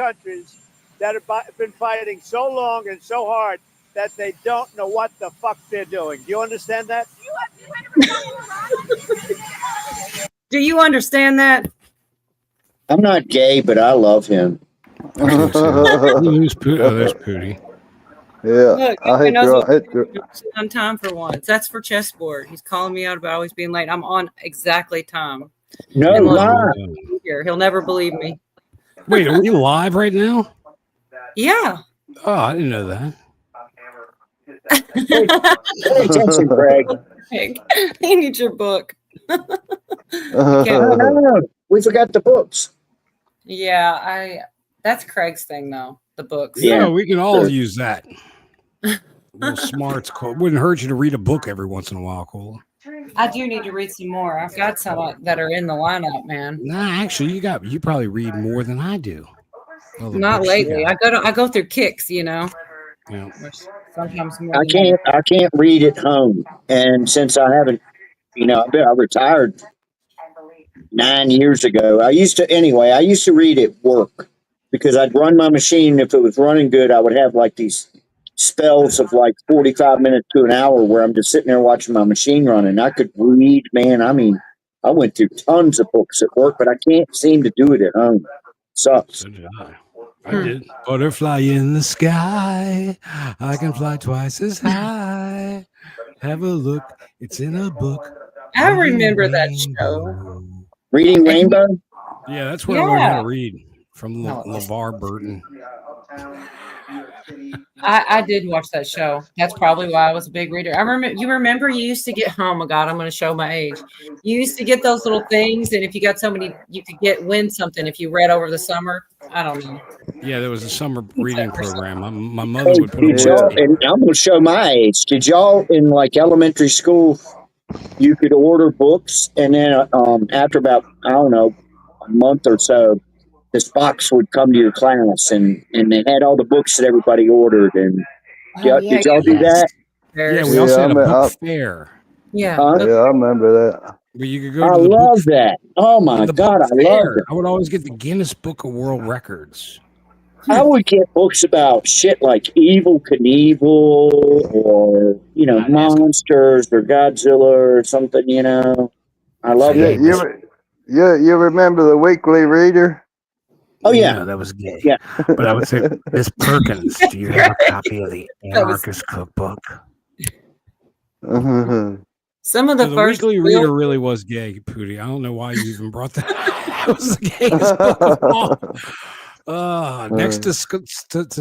countries that have been fighting so long and so hard that they don't know what the fuck they're doing. Do you understand that? Do you understand that? I'm not gay, but I love him. There's Pootie. Yeah, Look, I hate your. on time for once. That's for chessboard. He's calling me out about always being late. I'm on exactly time. No, lie. He'll never believe me. Wait, are we live right now? Yeah. Oh, I didn't know that. Pay attention, Greg. I need your book. No, we forgot the books. Yeah, that's Craig's thing though. The books. Yeah, we can all use that. Little smarts, Cole. Wouldn't hurt you to read a book every once in a while, Cole. I do need to read some more. I've got some that are in the lineup, man. Nah, actually, you probably read more than I do. Not lately. I go through kicks, you know. Yeah. Sometimes more. I can't read at home, and since I haven't, I retired 9 years ago. I used to read at work because I'd run my machine. If it was running good, I would have like these spells of like 45 minutes to an hour where I'm just sitting there watching my machine run, and I could read, man. I mean, I went through tons of books at work, but I can't seem to do it at home. Sucks. So did I did. Butterfly in the sky. I can fly twice as high. Have a look. It's in a book. I remember that show. Reading Rainbow? Yeah, that's where I learned how to read from LeVar Burton. I did watch that show. That's probably why I was a big reader. You remember you used to get, oh my God, I'm going to show my age. You used to get those little things, and if you got so many, you could win something if you read over the summer. I don't know. Yeah, there was a summer reading program. My mother would put and I'm going to show my age. Did y'all in like elementary school, you could order books, and then after about, I don't know, a month or so, this box would come to your class, and they had all the books that everybody ordered. And did y'all do that? Yeah, we also had a book fair. Yeah, yeah, I remember that. Where you could go. I love that. Oh my God, I love it. I would always get the Guinness Book of World Records. I would get books about shit like Evel Knievel or monsters or Godzilla or something. I love it. You remember the Weekly Reader? Oh yeah, no, that was gay. Yeah, but I would say, Miss Perkins, do you have a copy of the Anarchist Cookbook? Some of the first Weekly Reader really was gay, Pootie. I don't know why you even brought that. That was the gayest book of all. Next to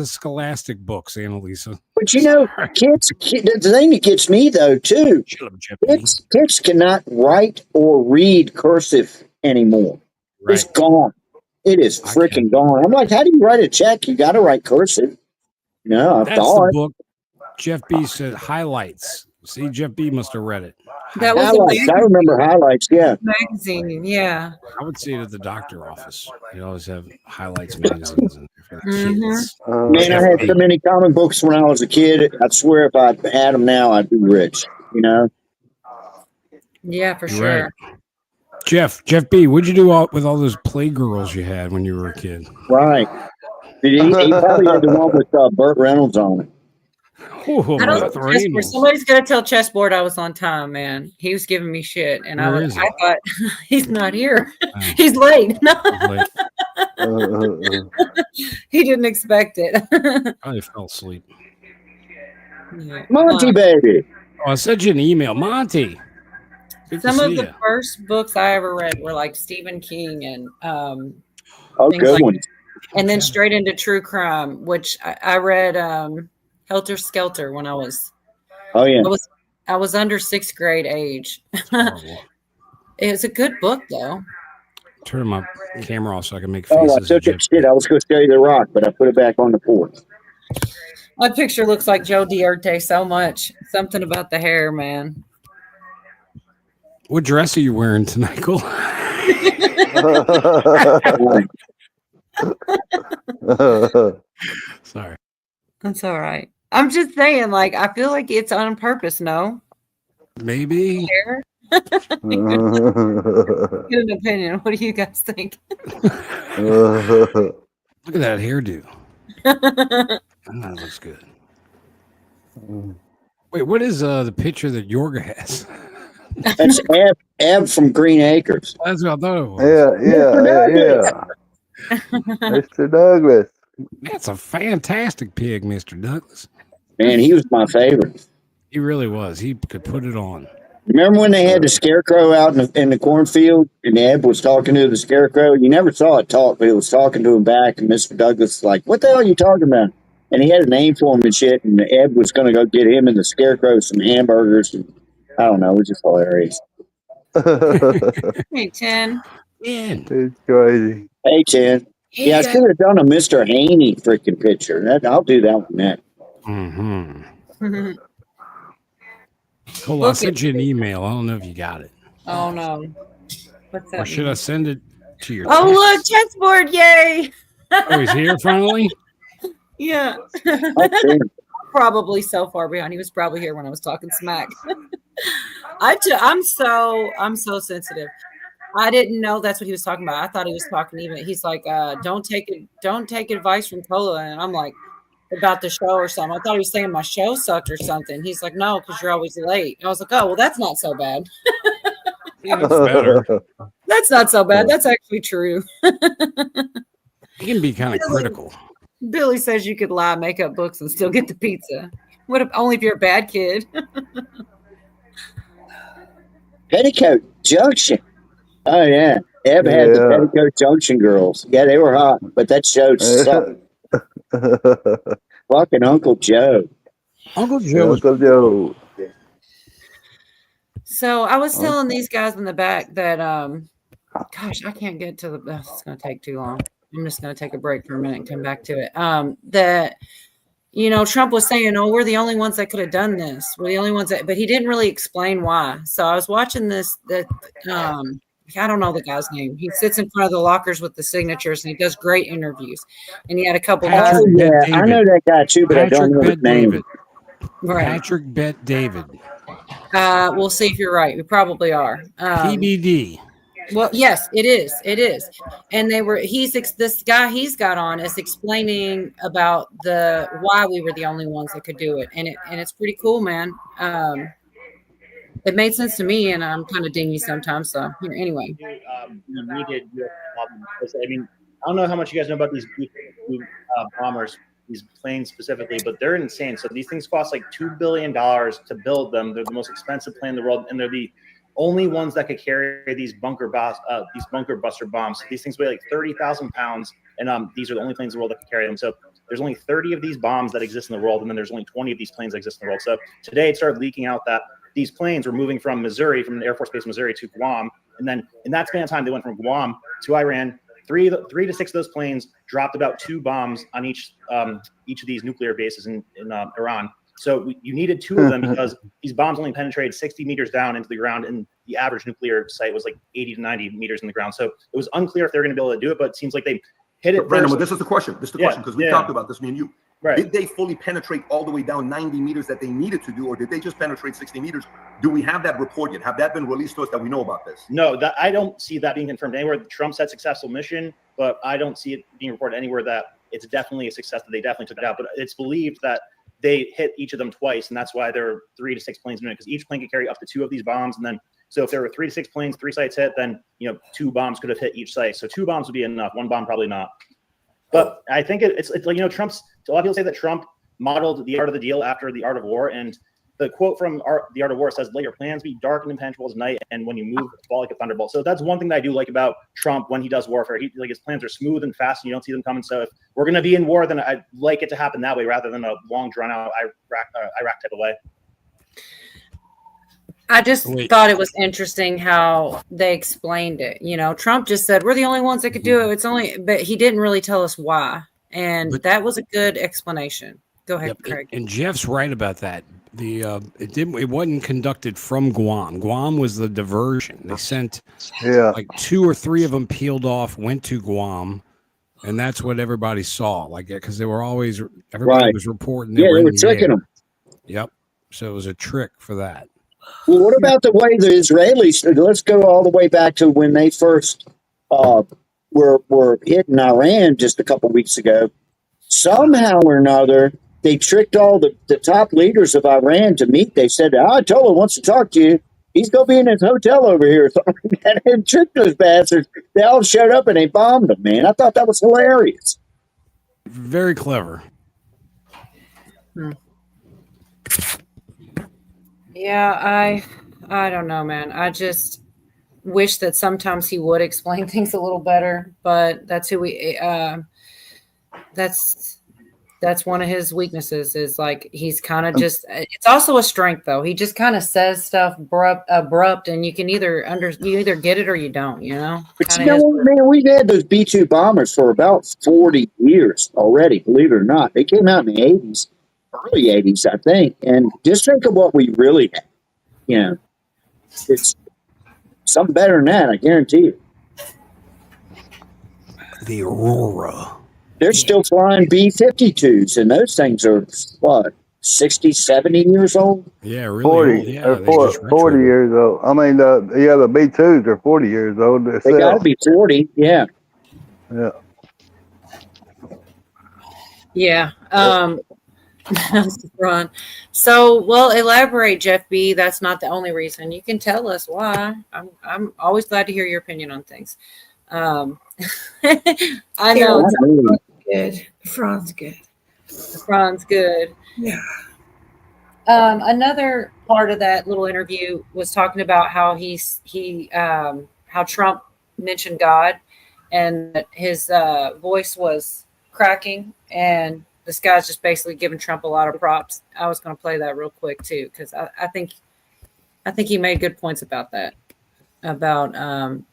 Scholastic books, Annalisa. But kids, the thing that gets me though too, kids cannot write or read cursive anymore. Right. It's gone. It is freaking gone. I'm like, how do you write a check? You got to write cursive. No, I That's thought. The book. Jeff B said highlights. See, Jeff B must have read it. That was highlights. I remember highlights. Yeah, magazine. Yeah, I would see it at the doctor office. You always have highlights magazines for kids. Man, I had so many comic books when I was a kid. I swear, if I had them now, I'd be rich. Yeah, for You're sure. Right. Jeff B, what'd you do with all those Playgirls you had when you were a kid? Right. He probably had the one with Burt Reynolds on it. Ooh, I don't somebody's gonna tell Chessboard I was on time, man. He was giving me shit, and I thought he's not here. He's late. He didn't expect it. I fell asleep. Yeah. Monty, baby. Oh, I sent you an email, Monty. Some of the first books I ever read were like Stephen King and good one. And then straight into true crime, which I read Helter Skelter when I was. Oh yeah. I was under 6th grade age. It was a good book though. Turn my camera off so I can make faces. Oh, I took it. Shit, I was going to show you the rock, but I put it back on the porch. My picture looks like Joe Dierte so much. Something about the hair, man. What dress are you wearing tonight, Cole? Sorry. That's all right. I'm just saying, like, I feel like it's on purpose, no? Maybe. Get an opinion. What do you guys think? Look at that hairdo. That looks good. Wait, what is the picture that Yorga has? That's Ab from Green Acres. That's what I thought it was. Yeah. Mr. Douglas. That's a fantastic pig, Mr. Douglas. Man, he was my favorite. He really was. He could put it on. Remember when they had the scarecrow out in the cornfield and Eb was talking to the scarecrow? You never saw it talk, but it was talking to him back. And Mr. Douglas was like, "What the hell are you talking about?" And he had a name for him and shit. And Eb was going to go get him and the scarecrow some hamburgers. And I don't know. It was just hilarious. Hey, 10. It's crazy. Hey, Chen. Yeah, I should have done a Mr. Haney freaking picture. I'll do that one next. Mm-hmm. Hold on, I sent you an email. I don't know if you got it. Oh, no. What's that? Or should I send it to your Oh, text? look, chessboard. Yay. Oh, he's here finally? Yeah. Okay. Probably so far behind. He was probably here when I was talking smack. I'm so sensitive. I didn't know that's what he was talking about. I thought he was talking even. He's like, don't take advice from Cola. And I'm like, about the show or something. I thought he was saying my show sucked or something. He's like, no, because you're always late. I was like, oh, well, that's not so bad. It's better. That's not so bad. That's actually true. He can be kind of critical. Billy says you could lie, make up books, and still get the pizza. What if only if you're a bad kid? Petticoat Junction. Oh, yeah. Eb had the Petticoat Junction girls. Yeah, they were hot, but that show sucked. Fucking Uncle Joe. Uncle Joe. Uncle Joe. So I was telling these guys in the back that, gosh, I can't get to the. It's going to take too long. I'm just going to take a break for a minute and come back to it. That, Trump was saying, "Oh, we're the only ones that could have done this. We're the only ones that," but he didn't really explain why. So I was watching this. I don't know the guy's name. He sits in front of the lockers with the signatures, and he does great interviews. And he had a couple guys. Oh, yeah. I know that guy too, but I don't know his name. David. Right. Patrick Bet David. We'll see if you're right. We probably are. PBD. Well, yes, it is. It is. And this guy he's got on is explaining about why we were the only ones that could do it. And it's pretty cool, man. It made sense to me, and I'm kind of dingy sometimes. So here, anyway. Needed because I don't know how much you guys know about these bombers, these planes specifically, but they're insane. So these things cost like $2 billion to build them. They're the most expensive plane in the world, and they're the only ones that could carry these bunker buster bombs. These things weigh like 30,000 pounds, and these are the only planes in the world that can carry them. So there's only 30 of these bombs that exist in the world, and then there's only 20 of these planes that exist in the world. So today it started leaking out that these planes were moving from Missouri, from the Air Force Base Missouri to Guam. And then in that span of time, they went from Guam to Iran. Three to six of those planes dropped about 2 bombs on each of these nuclear bases in Iran. So you needed 2 of them because these bombs only penetrated 60 meters down into the ground, and the average nuclear site was like 80 to 90 meters in the ground. So it was unclear if they were going to be able to do it, but it seems like they hit it. But Brandon, well, this is the question. This is the question, because we talked about this, me and you. Right. Did they fully penetrate all the way down 90 meters that they needed to do, or did they just penetrate 60 meters? Do we have that report yet? Have that been released to us that we know about this? No, I don't see that being confirmed anywhere. Trump said successful mission, but I don't see it being reported anywhere that it's definitely a success, that they definitely took it out. But it's believed that they hit each of them twice, and that's why there are 3 to 6 planes in it, because each plane could carry up to 2 of these bombs. And then, so if there were 3 to 6 planes, 3 sites hit, then 2 bombs could have hit each site. So 2 bombs would be enough. 1 bomb probably not. But I think it's like Trump's. A lot of people say that Trump modeled the art of the deal after the art of war, and the quote from the art of war says, "Let your plans be dark and impenetrable as night, and when you move, fall like a thunderbolt." So that's one thing that I do like about Trump when he does warfare. His plans are smooth and fast, and you don't see them coming. So if we're going to be in war, then I'd like it to happen that way rather than a long, drawn-out Iraq type of way. I just thought it was interesting how they explained it. Trump just said, we're the only ones that could do it. But he didn't really tell us why. And that was a good explanation. Go ahead, Craig. And Jeff's right about that. It wasn't conducted from Guam. Guam was the diversion. They sent like 2 or 3 of them peeled off, went to Guam, and that's what everybody saw. Like, because they were everybody was reporting. They were tricking them. Yep. So it was a trick for that. Well, what about the way the Israelis? Let's go all the way back to when they first were hitting Iran just a couple weeks ago. Somehow or another, they tricked all the top leaders of Iran to meet. They said, Ayatollah wants to talk to you. He's going to be in his hotel over here. And tricked those bastards. They all showed up and they bombed them, man. I thought that was hilarious. Very clever. Yeah, I don't know, man. I just wish that sometimes he would explain things a little better, but that's who we that's one of his weaknesses, is like he's kind of just, it's also a strength though. He just kind of says stuff abrupt, and you can either get it or you don't, you know. But you know what, man, we've had those B-2 bombers for about 40 years already, believe it or not. They came out in the 80s, early 80s, I think. And just think of what we really have. You know, it's something better than that, I guarantee you. The Aurora. They're still flying B-52s, and those things are, what, 60, 70 years old? Yeah, really 40. old. Yeah, They're they 40 just retro. years old. I mean, the B2s are 40 years old. They got to be 40, yeah. Yeah. Yeah. Ron. So, well, elaborate, Jeff B. That's not the only reason. You can tell us why. I'm always glad to hear your opinion on things. I know Good. Fran's good. Fran's good. Yeah. Another part of that little interview was talking about how how Trump mentioned God, and that his voice was cracking, and this guy's just basically giving Trump a lot of props. I was going to play that real quick too, because I think he made good points about that. About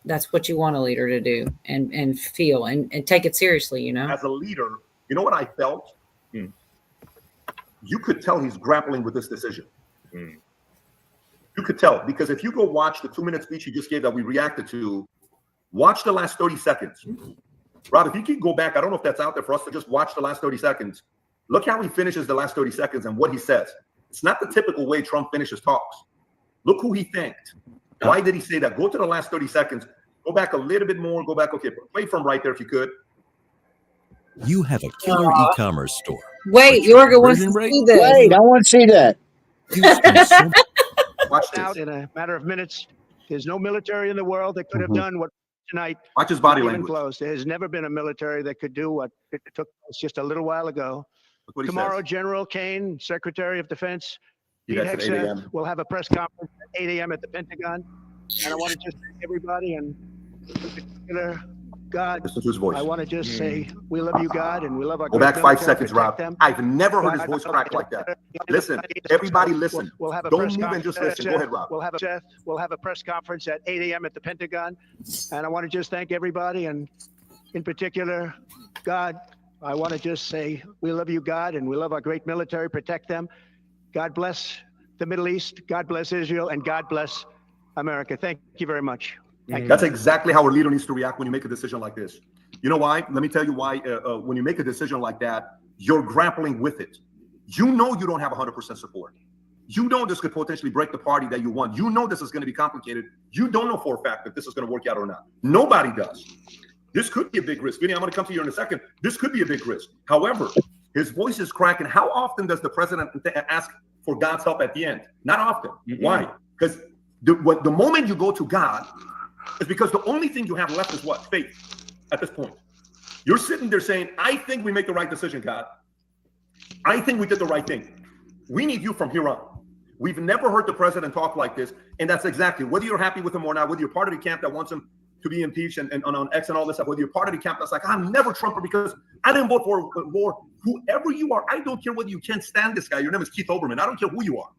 that's what you want a leader to do and feel and take it seriously, you know. As a leader, you know what I felt? You could tell he's grappling with this decision. You could tell, because if you go watch the 2-minute speech he just gave that we reacted to, watch the last 30 seconds. Rob, if you can go back, I don't know if that's out there for us to just watch the last 30 seconds. Look how he finishes the last 30 seconds and what he says. It's not the typical way Trump finishes talks. Look who he thanked. Why did he say that? Go to the last 30 seconds. Go back a little bit more. Go back. Okay, play from right there if you could. You have a killer e-commerce store. Wait, Yorga wants to see this. Wait, I want to see that. Watch out this. in a matter of minutes. There's no military in the world that could have done what tonight. Watch his body even language. close. There has never been a military that could do what it took us just a little while ago. Look what he Tomorrow, says. General Kane, Secretary of Defense, You Pete guys at 8 Hegseth, a.m. will have a press conference at 8 a.m. at the Pentagon. And I want to just thank everybody, and in particular, God, Listen to his voice. I want to just say we love you, God, and we love our Go great back 5 military. seconds, Protect Rob. them. I've never heard his God, voice I- crack like that. Listen, everybody listen. We'll have a Don't press move and just conference. listen. Go ahead, Rob. We'll have a press conference at 8 a.m. at the Pentagon, and I want to just thank everybody, and in particular, God, I want to just say we love you, God, and we love our great military. Protect them. God bless the Middle East. God bless Israel, and God bless America. Thank you very much. Thank you. That's exactly how a leader needs to react when you make a decision like this. You know why? Let me tell you why. When you make a decision like that, you're grappling with it. You know you don't have 100% support. You know this could potentially break the party that you want. You know this is going to be complicated. You don't know for a fact that this is going to work out or not. Nobody does. This could be a big risk. Vinny, I'm going to come to you in a second. This could be a big risk. However, his voice is cracking. How often does the president ask for God's help at the end? Not often. Why? Because the moment you go to God is because the only thing you have left is what? Faith at this point. You're sitting there saying, I think we make the right decision, God. I think we did the right thing. We need you from here on. We've never heard the president talk like this. And that's exactly, whether you're happy with him or not, whether you're part of the camp that wants him to be impeached and on X and all this stuff, whether you're part of the camp that's like, I'm never Trumper because I didn't vote for whoever you are. I don't care whether you can't stand this guy. Your name is Keith Olbermann. I don't care who you are.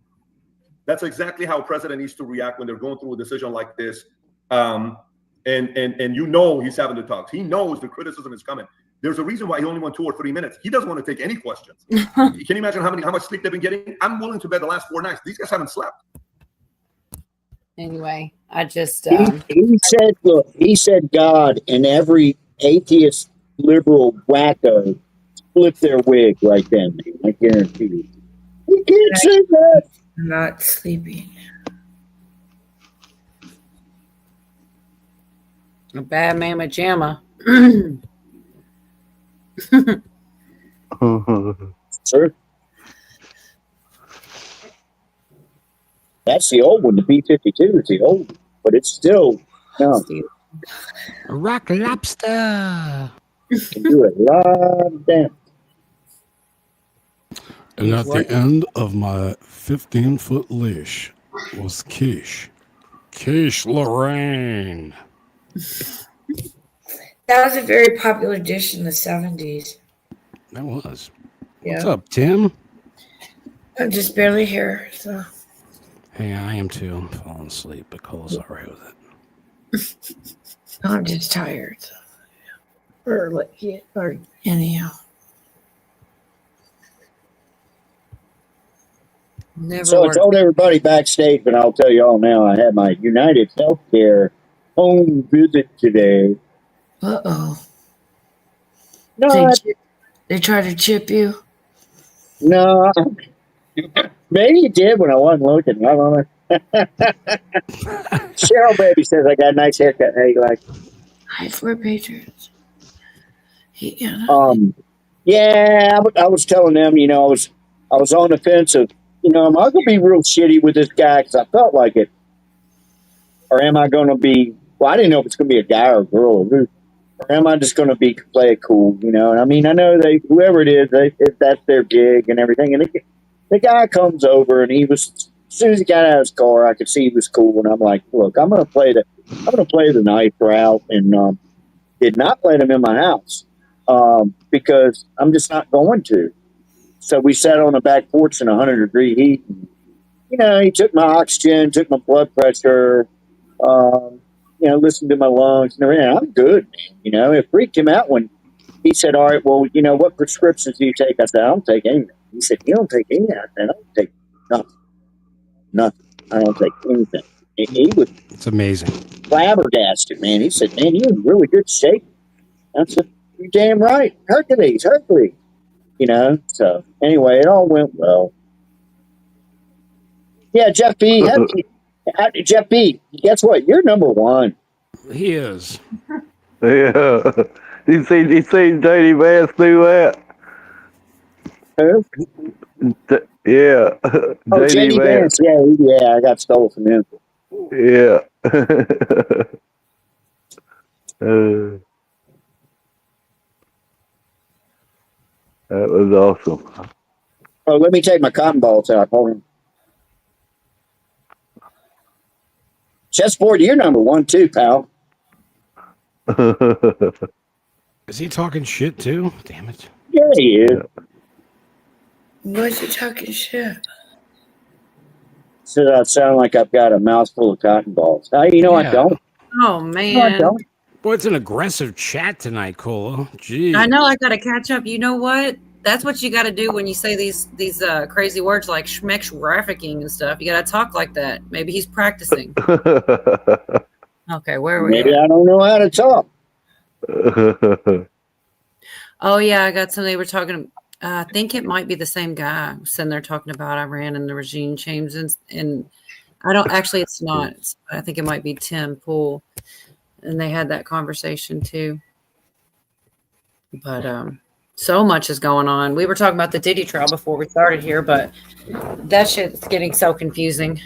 That's exactly how a president needs to react when they're going through a decision like this. And you know he's having the talks. He knows the criticism is coming. There's a reason why he only went 2 or 3 minutes. He doesn't want to take any questions. Can you imagine how much sleep they've been getting? I'm willing to bet the last 4 nights. These guys haven't slept. Anyway, I just he said, look, he said God, and every atheist liberal wacko flipped their wig right then, man. I guarantee you. You can't say that. I'm not sleeping. a bad mamma jamma. Sir. That's the old one. The B-52 is the old one, but it's still no. Rock lobster. Can do a lot of damage. And at the end of my 15-foot leash was Quiche. Quiche Lorraine. That was a very popular dish in the 70s. That was. Yeah. What's up, Tim? I'm just barely here, so. Hey, I am too. I'm falling asleep, but Cole's all right with it. I'm just tired. So. Or anyhow. Never So I worked. told everybody backstage, but I'll tell you all now. I had my United Healthcare home visit today. Uh-oh. No, They try to chip you? no. Maybe you did when I wasn't looking. I don't know. Cheryl baby says I got a nice haircut. How you like? Hi, for Patriots. Yeah. Yeah, I was telling them, I was on the fence of, am I going to be real shitty with this guy because I felt like it, or am I going to be? Well, I didn't know if it's going to be a guy or a girl, or am I just going to play it cool? And I mean, I know whoever it is, that's their gig and everything. And the guy comes over, and as soon as he got out of his car, I could see he was cool, and I'm like, look, I'm going to play the nice route, and did not let him in my house. Because I'm just not going to. So we sat on the back porch in 100-degree heat. And, he took my oxygen, took my blood pressure, listened to my lungs and everything. I'm good, man. It freaked him out when he said, all right, well, what prescriptions do you take? I said, I don't take anything. He said, you don't take anything? I said, I don't take nothing. I don't take anything. And he was It's amazing. flabbergasted, man. He said, man, you're in really good shape. I said, you're damn right. Hercules. So anyway, it all went well. Yeah, Jeff B. Jeff B. Guess what? You're number one. He is. Yeah. You seen JD Vance do that? Who? Yeah. Oh, JD Vance. Yeah, I got stole from him. Yeah. That was awesome. Oh, let me take my cotton balls out. Hold on. Chessboard, you're number one too, pal. Is he talking shit too? Damn it. Yeah, he is. Why's you talking shit? So I sound like I've got a mouthful of cotton balls. I don't. Oh man. I don't. Boy, it's an aggressive chat tonight, Cola. Gee. I know I gotta catch up. You know what? That's what you gotta do when you say these crazy words like schmeck trafficking and stuff. You gotta talk like that. Maybe he's practicing. Okay, where are we? Maybe I don't know how to talk. Oh yeah, I got some. They were talking. I think it might be the same guy sitting there talking about Iran and the regime changes, and I don't actually. It's not. I think it might be Tim Pool, and they had that conversation too. But so much is going on. We were talking about the Diddy trial before we started here, but that shit's getting so confusing.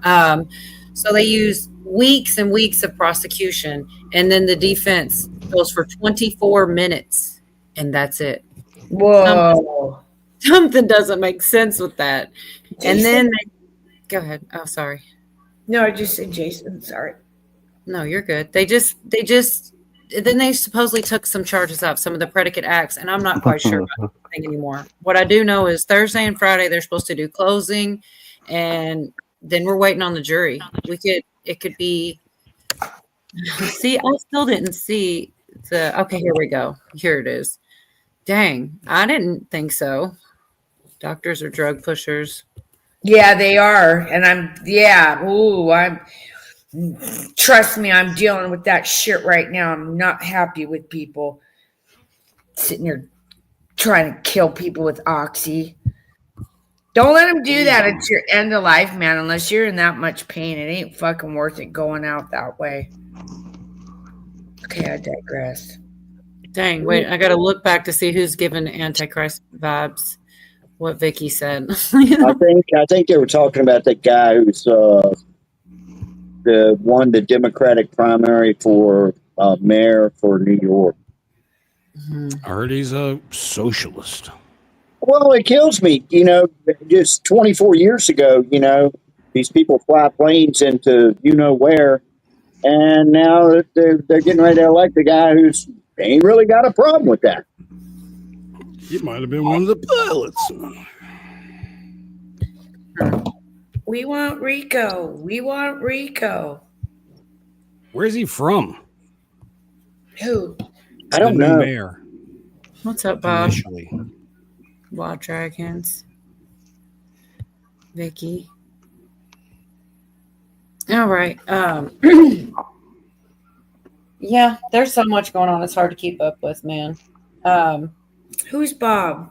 So they use weeks and weeks of prosecution, and then the defense goes for 24 minutes, and that's it. Whoa. Something doesn't make sense with that. And then go ahead. Oh, sorry. No, I just said Jason. Sorry. No, you're good. They just then they supposedly took some charges off, some of the predicate acts, and I'm not quite sure about anything anymore. What I do know is Thursday and Friday they're supposed to do closing, and then we're waiting on the jury. It could be. See, I still didn't see the. Okay, here we go. Here it is. Dang, I didn't think so. Doctors are drug pushers. Yeah, they are. And trust me, I'm dealing with that shit right now. I'm not happy with people sitting here trying to kill people with oxy. Don't let them do that. It's your end of life, man. Unless you're in that much pain, it ain't fucking worth it going out that way. Okay, I digress. Dang, wait, I got to look back to see who's giving Antichrist vibes. What Vicky said. I think they were talking about that guy who's won the Democratic primary for mayor for New York. I heard he's a socialist. Well, it kills me. Just 24 years ago, these people fly planes into where, and now they're getting ready to elect a guy who's ain't really got a problem with that. He might have been one of the pilots. We want Rico. We want Rico. Where's he from? Who? I don't The new know. mayor. What's up, Bob? Initially. Wild Dragons. Vicky. All right. Yeah, there's so much going on. It's hard to keep up with, man. Who's Bob?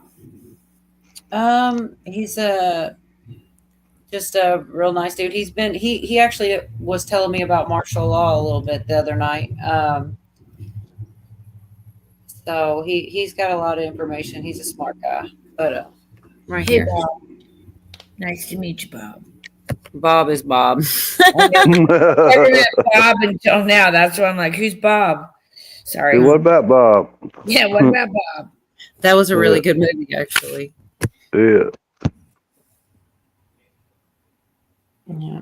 He's just a real nice dude. He actually was telling me about martial law a little bit the other night. So he's got a lot of information. He's a smart guy. But right Hey, here, Bob. Nice to meet you, Bob. Bob is Bob. I never met Bob until now. That's why I'm like, who's Bob? Sorry. Hey, what about Bob? Yeah, what about Bob? That was a really good movie, actually. Yeah. Yeah.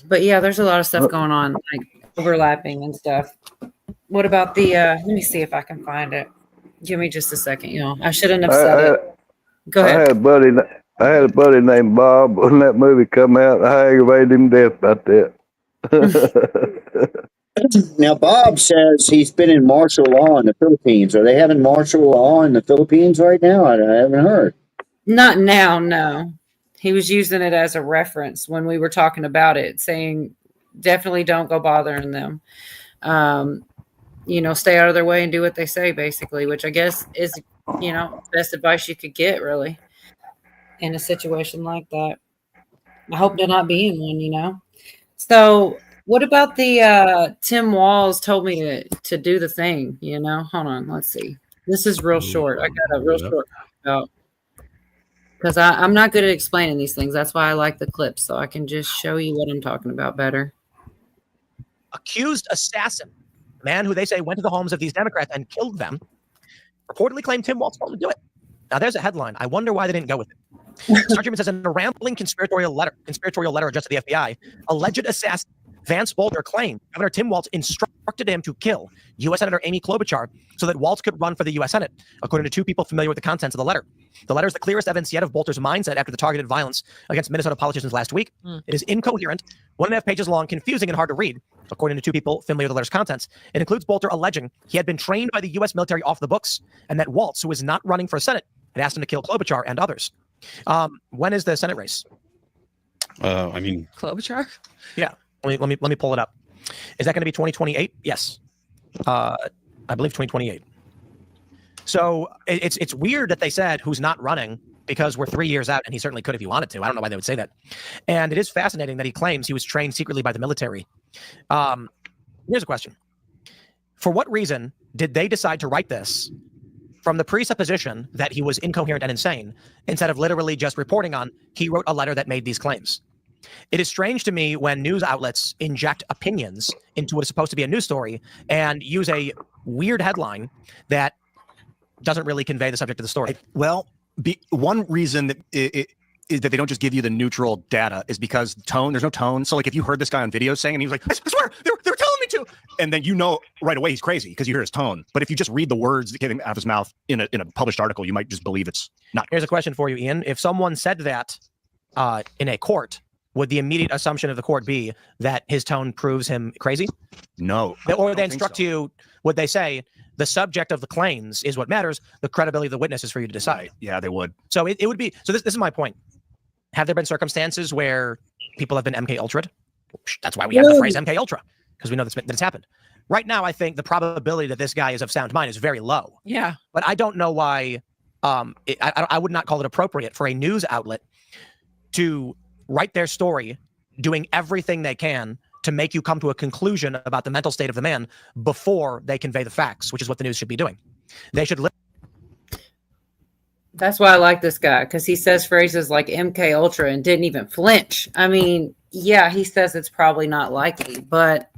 But yeah, there's a lot of stuff going on, like overlapping and stuff. What about the let me see if I can find it. Give me just a second, I shouldn't have said it. Go I ahead. had a buddy named Bob when that movie come out. I aggravated him to death about that. Now, Bob says he's been in martial law in the Philippines. Are they having martial law in the Philippines right now? I haven't heard. Not now, no. He was using it as a reference when we were talking about it, saying definitely don't go bothering them. Stay out of their way and do what they say, basically, which I guess is, best advice you could get, really, in a situation like that. I hope to not be in one, So what about the Tim Walz told me to do the thing, Hold on, let's see. This is real short. I got a real short about because I'm not good at explaining these things. That's why I like the clips, so I can just show you what I'm talking about better. Accused assassin, a man who they say went to the homes of these Democrats and killed them, reportedly claimed Tim Walz told him to do it. Now, there's a headline. I wonder why they didn't go with it. Sergeant says in a rambling conspiratorial letter addressed to the FBI, alleged assassin Vance Bolter claimed Governor Tim Walz instructed him to kill U.S. Senator Amy Klobuchar so that Walz could run for the U.S. Senate, according to two people familiar with the contents of the letter. The letter is the clearest evidence yet of Bolter's mindset after the targeted violence against Minnesota politicians last week. It is incoherent, 1.5 pages long, confusing, and hard to read, according to two people familiar with the letter's contents. It includes Bolter alleging he had been trained by the U.S. military off the books and that Walz, who is not running for Senate, had asked him to kill Klobuchar and others. When is the Senate race? Klobuchar? Yeah, let me pull it up. Is that going to be 2028? Yes, I believe 2028. So it's weird that they said who's not running because we're 3 years out, and he certainly could if he wanted to. I don't know why they would say that. And it is fascinating that he claims he was trained secretly by the military. Here's a question: for what reason did they decide to write this from the presupposition that he was incoherent and insane, instead of literally just reporting on he wrote a letter that made these claims? It is strange to me when news outlets inject opinions into what is supposed to be a news story and use a weird headline that doesn't really convey the subject of the story. Well, one reason that is that they don't just give you the neutral data is because there's no tone. So like if you heard this guy on video saying, and he was like, I swear, they were telling me to, and then right away he's crazy because you hear his tone. But if you just read the words that came out of his mouth in a published article, you might just believe it's not. Here's a question for you, Ian. If someone said that in a court, would the immediate assumption of the court be that his tone proves him crazy? No. Or they instruct you, would they say, the subject of the claims is what matters, the credibility of the witness is for you to decide? Right. Yeah, they would. So it would be, so this is my point. Have there been circumstances where people have been MK Ultra'd? That's why we have the phrase MK Ultra, because we know that it's happened. Right now, I think the probability that this guy is of sound mind is very low. Yeah. But I don't know why, I would not call it appropriate for a news outlet to write their story doing everything they can to make you come to a conclusion about the mental state of the man before they convey the facts, which is what the news should be doing. They should That's why I like this guy, because he says phrases like MK Ultra and didn't even flinch. I mean, yeah, he says it's probably not likely, but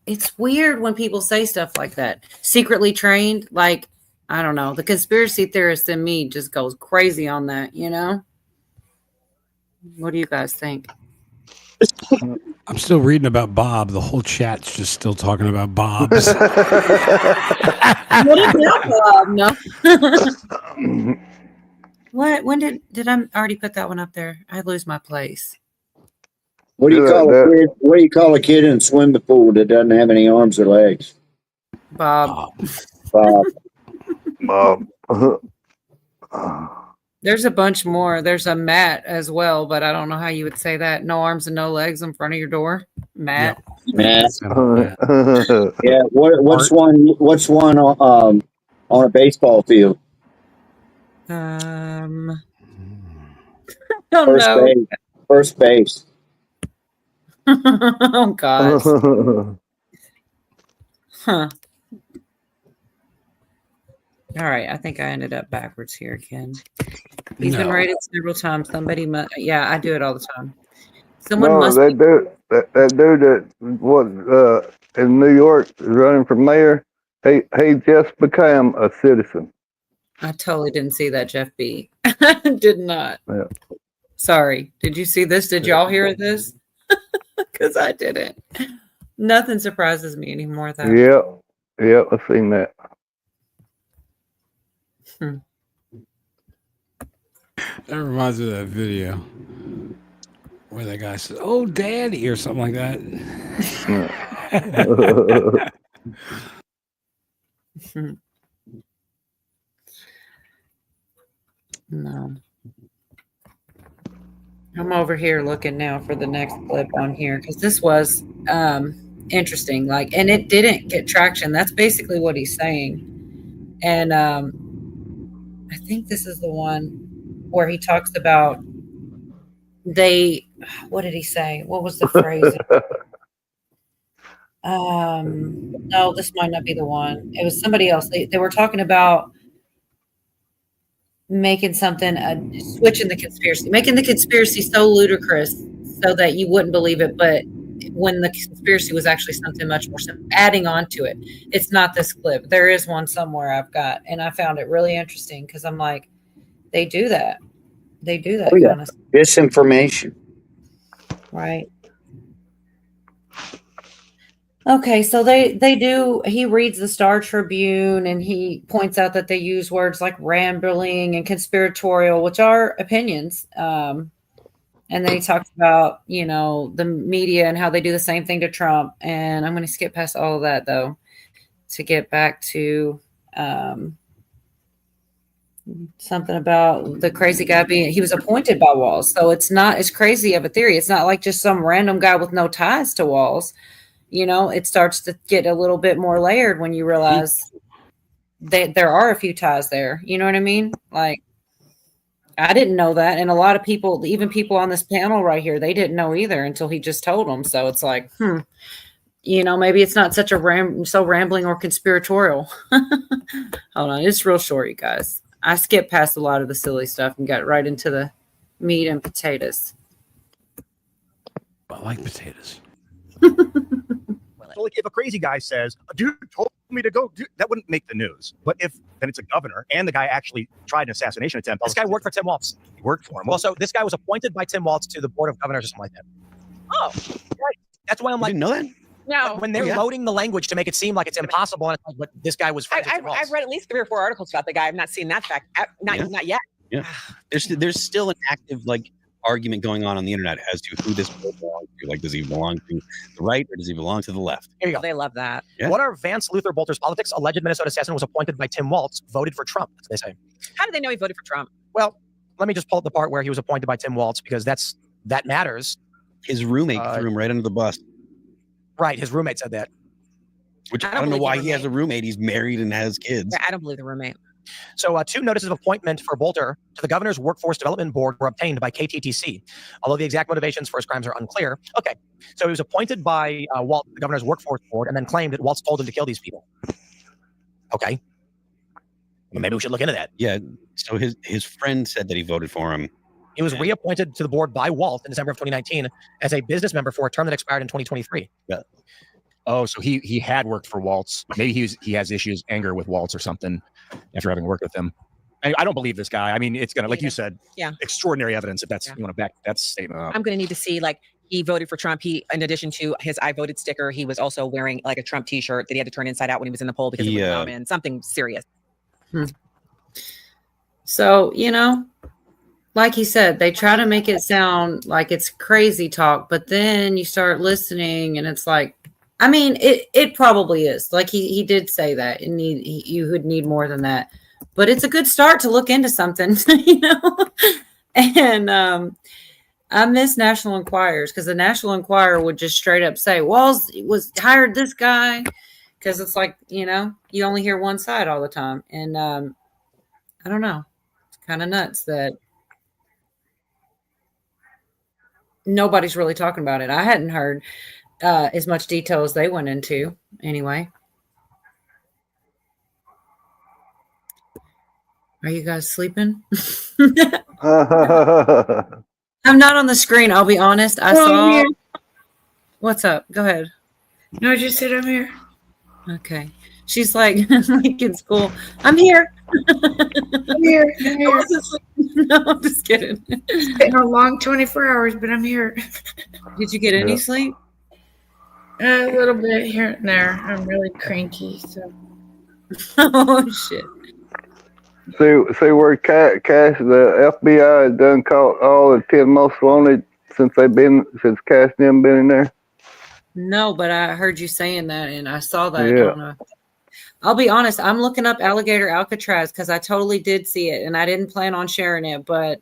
it's weird when people say stuff like that. Secretly trained, like, I don't know. The conspiracy theorist in me just goes crazy on that, you know? What do you guys think? I'm still reading about Bob. The whole chat's just still talking about Bob's. What about Bob? No. What? When did I already put that one up there? I lose my place. What do you call a kid? What do you call a kid in a swimming pool that doesn't have any arms or legs? Bob. Bob. Bob. There's a bunch more. There's a Matt as well, but I don't know how you would say that. No arms and no legs in front of your door. Matt. Matt. Yeah. What's one on a baseball field? I don't know. Base. First base. Oh God. Huh. All right, I think I ended up backwards here again. He's been rated several times. Somebody must. Yeah, I do it all the time. Someone must. That dude that was in New York is running for mayor. He just became a citizen. I totally didn't see that, Jeff B. Did not. Yeah. Sorry. Did you see this? Did y'all hear this? Because I didn't. Nothing surprises me anymore, though. Yeah, I've seen that. That reminds me of that video where that guy says, "Oh, Daddy," or something like that. No. I'm over here looking now for the next clip on here because this was interesting. Like, and it didn't get traction. That's basically what he's saying. And I think this is the one where he talks about what did he say? What was the phrase? No, this might not be the one. It was somebody else. They were talking about making something, switching the conspiracy, making the conspiracy so ludicrous so that you wouldn't believe it. But when the conspiracy was actually something much more simple, adding on to it. It's not this clip. There is one somewhere I've got, and I found it really interesting because I'm like, they do that. They do that kind of stuff. Disinformation. Right. Okay, so they do. He reads the Star Tribune and he points out that they use words like rambling and conspiratorial, which are opinions. And then he talks about, the media and how they do the same thing to Trump. And I'm going to skip past all of that, though, to get back to something about the crazy guy he was appointed by Walls. So it's not as crazy of a theory. It's not like just some random guy with no ties to Walls. It starts to get a little bit more layered when you realize that there are a few ties there. You know what I mean? Like, I didn't know that. And a lot of people, even people on this panel right here, they didn't know either until he just told them. So it's like, maybe it's not such so rambling or conspiratorial. Hold on. It's real short, you guys. I skipped past a lot of the silly stuff and got right into the meat and potatoes. I like potatoes. So like if a crazy guy says, a dude told me to go do, that wouldn't make the news. But if then it's a governor and the guy actually tried an assassination attempt. This guy worked for Tim Walz. He worked for him. Well, so this guy was appointed by Tim Walz to the board of governors or something like that. Oh, right. That's why I'm like, didn't know that? No. When they're loading the language to make it seem like it's impossible, and it's like, but this guy was. I've read at least 3 or 4 articles about the guy. I've not seen that fact. Not yet. Yeah. There's still an active argument going on the internet as to who this belongs to. Like, does he belong to the right or does he belong to the left? Here you go. They love that. Yeah. What are Vance Luther Bolter's politics? Alleged Minnesota assassin was appointed by Tim Walz, voted for Trump, as they say. How did they know he voted for Trump? Well, let me just pull up the part where he was appointed by Tim Walz because that matters. His roommate threw him right under the bus. Right, his roommate said that. Which I don't know why he has a roommate. He's married and has kids. I don't believe the roommate. So 2 notices of appointment for Bolter to the governor's workforce development board were obtained by KTTC, although the exact motivations for his crimes are unclear. Okay, so he was appointed by Walt, the governor's workforce board, and then claimed that Waltz told him to kill these people. Okay. Well, maybe we should look into that. Yeah. So his friend said that he voted for him. He was reappointed to the board by Walt in December of 2019 as a business member for a term that expired in 2023. Yeah. Oh, so he had worked for Waltz. Maybe he has issues, anger with Waltz or something after having worked with him. I don't believe this guy. I mean, it's gonna, like you said, extraordinary evidence if that's you want to back that statement up. I'm going to need to see, like, he voted for Trump. He, in addition to his I voted sticker, he was also wearing like a Trump t-shirt that he had to turn inside out when he was in the poll because it wouldn't come in. Something serious. So, you know, like he said, they try to make it sound like it's crazy talk, but then you start listening and it's like, I mean, it probably is. Like he did say that, and you would need more than that. But it's a good start to look into something, you know. And I miss National Enquirers, because the National Enquirer would just straight up say, Walz was hired this guy, because it's like, you know, you only hear one side all the time. And I don't know. It's kind of nuts that nobody's really talking about it. I hadn't heard as much detail as they went into anyway. Are you guys sleeping? I'm not on the screen. I'll be honest. I saw. What's up? Go ahead. No, just sit up here. Okay. She's like in school. I'm here. I'm here. I'm here. No, I'm just kidding. It's been a long 24 hours, but I'm here. Did you get any sleep? A little bit here and there. I'm really cranky. So. Oh shit. See where Cash, the FBI done caught all the 10 most wanted since Cash and them been in there. No, but I heard you saying that, and I saw that. Yeah. I'll be honest. I'm looking up Alligator Alcatraz because I totally did see it, and I didn't plan on sharing it, but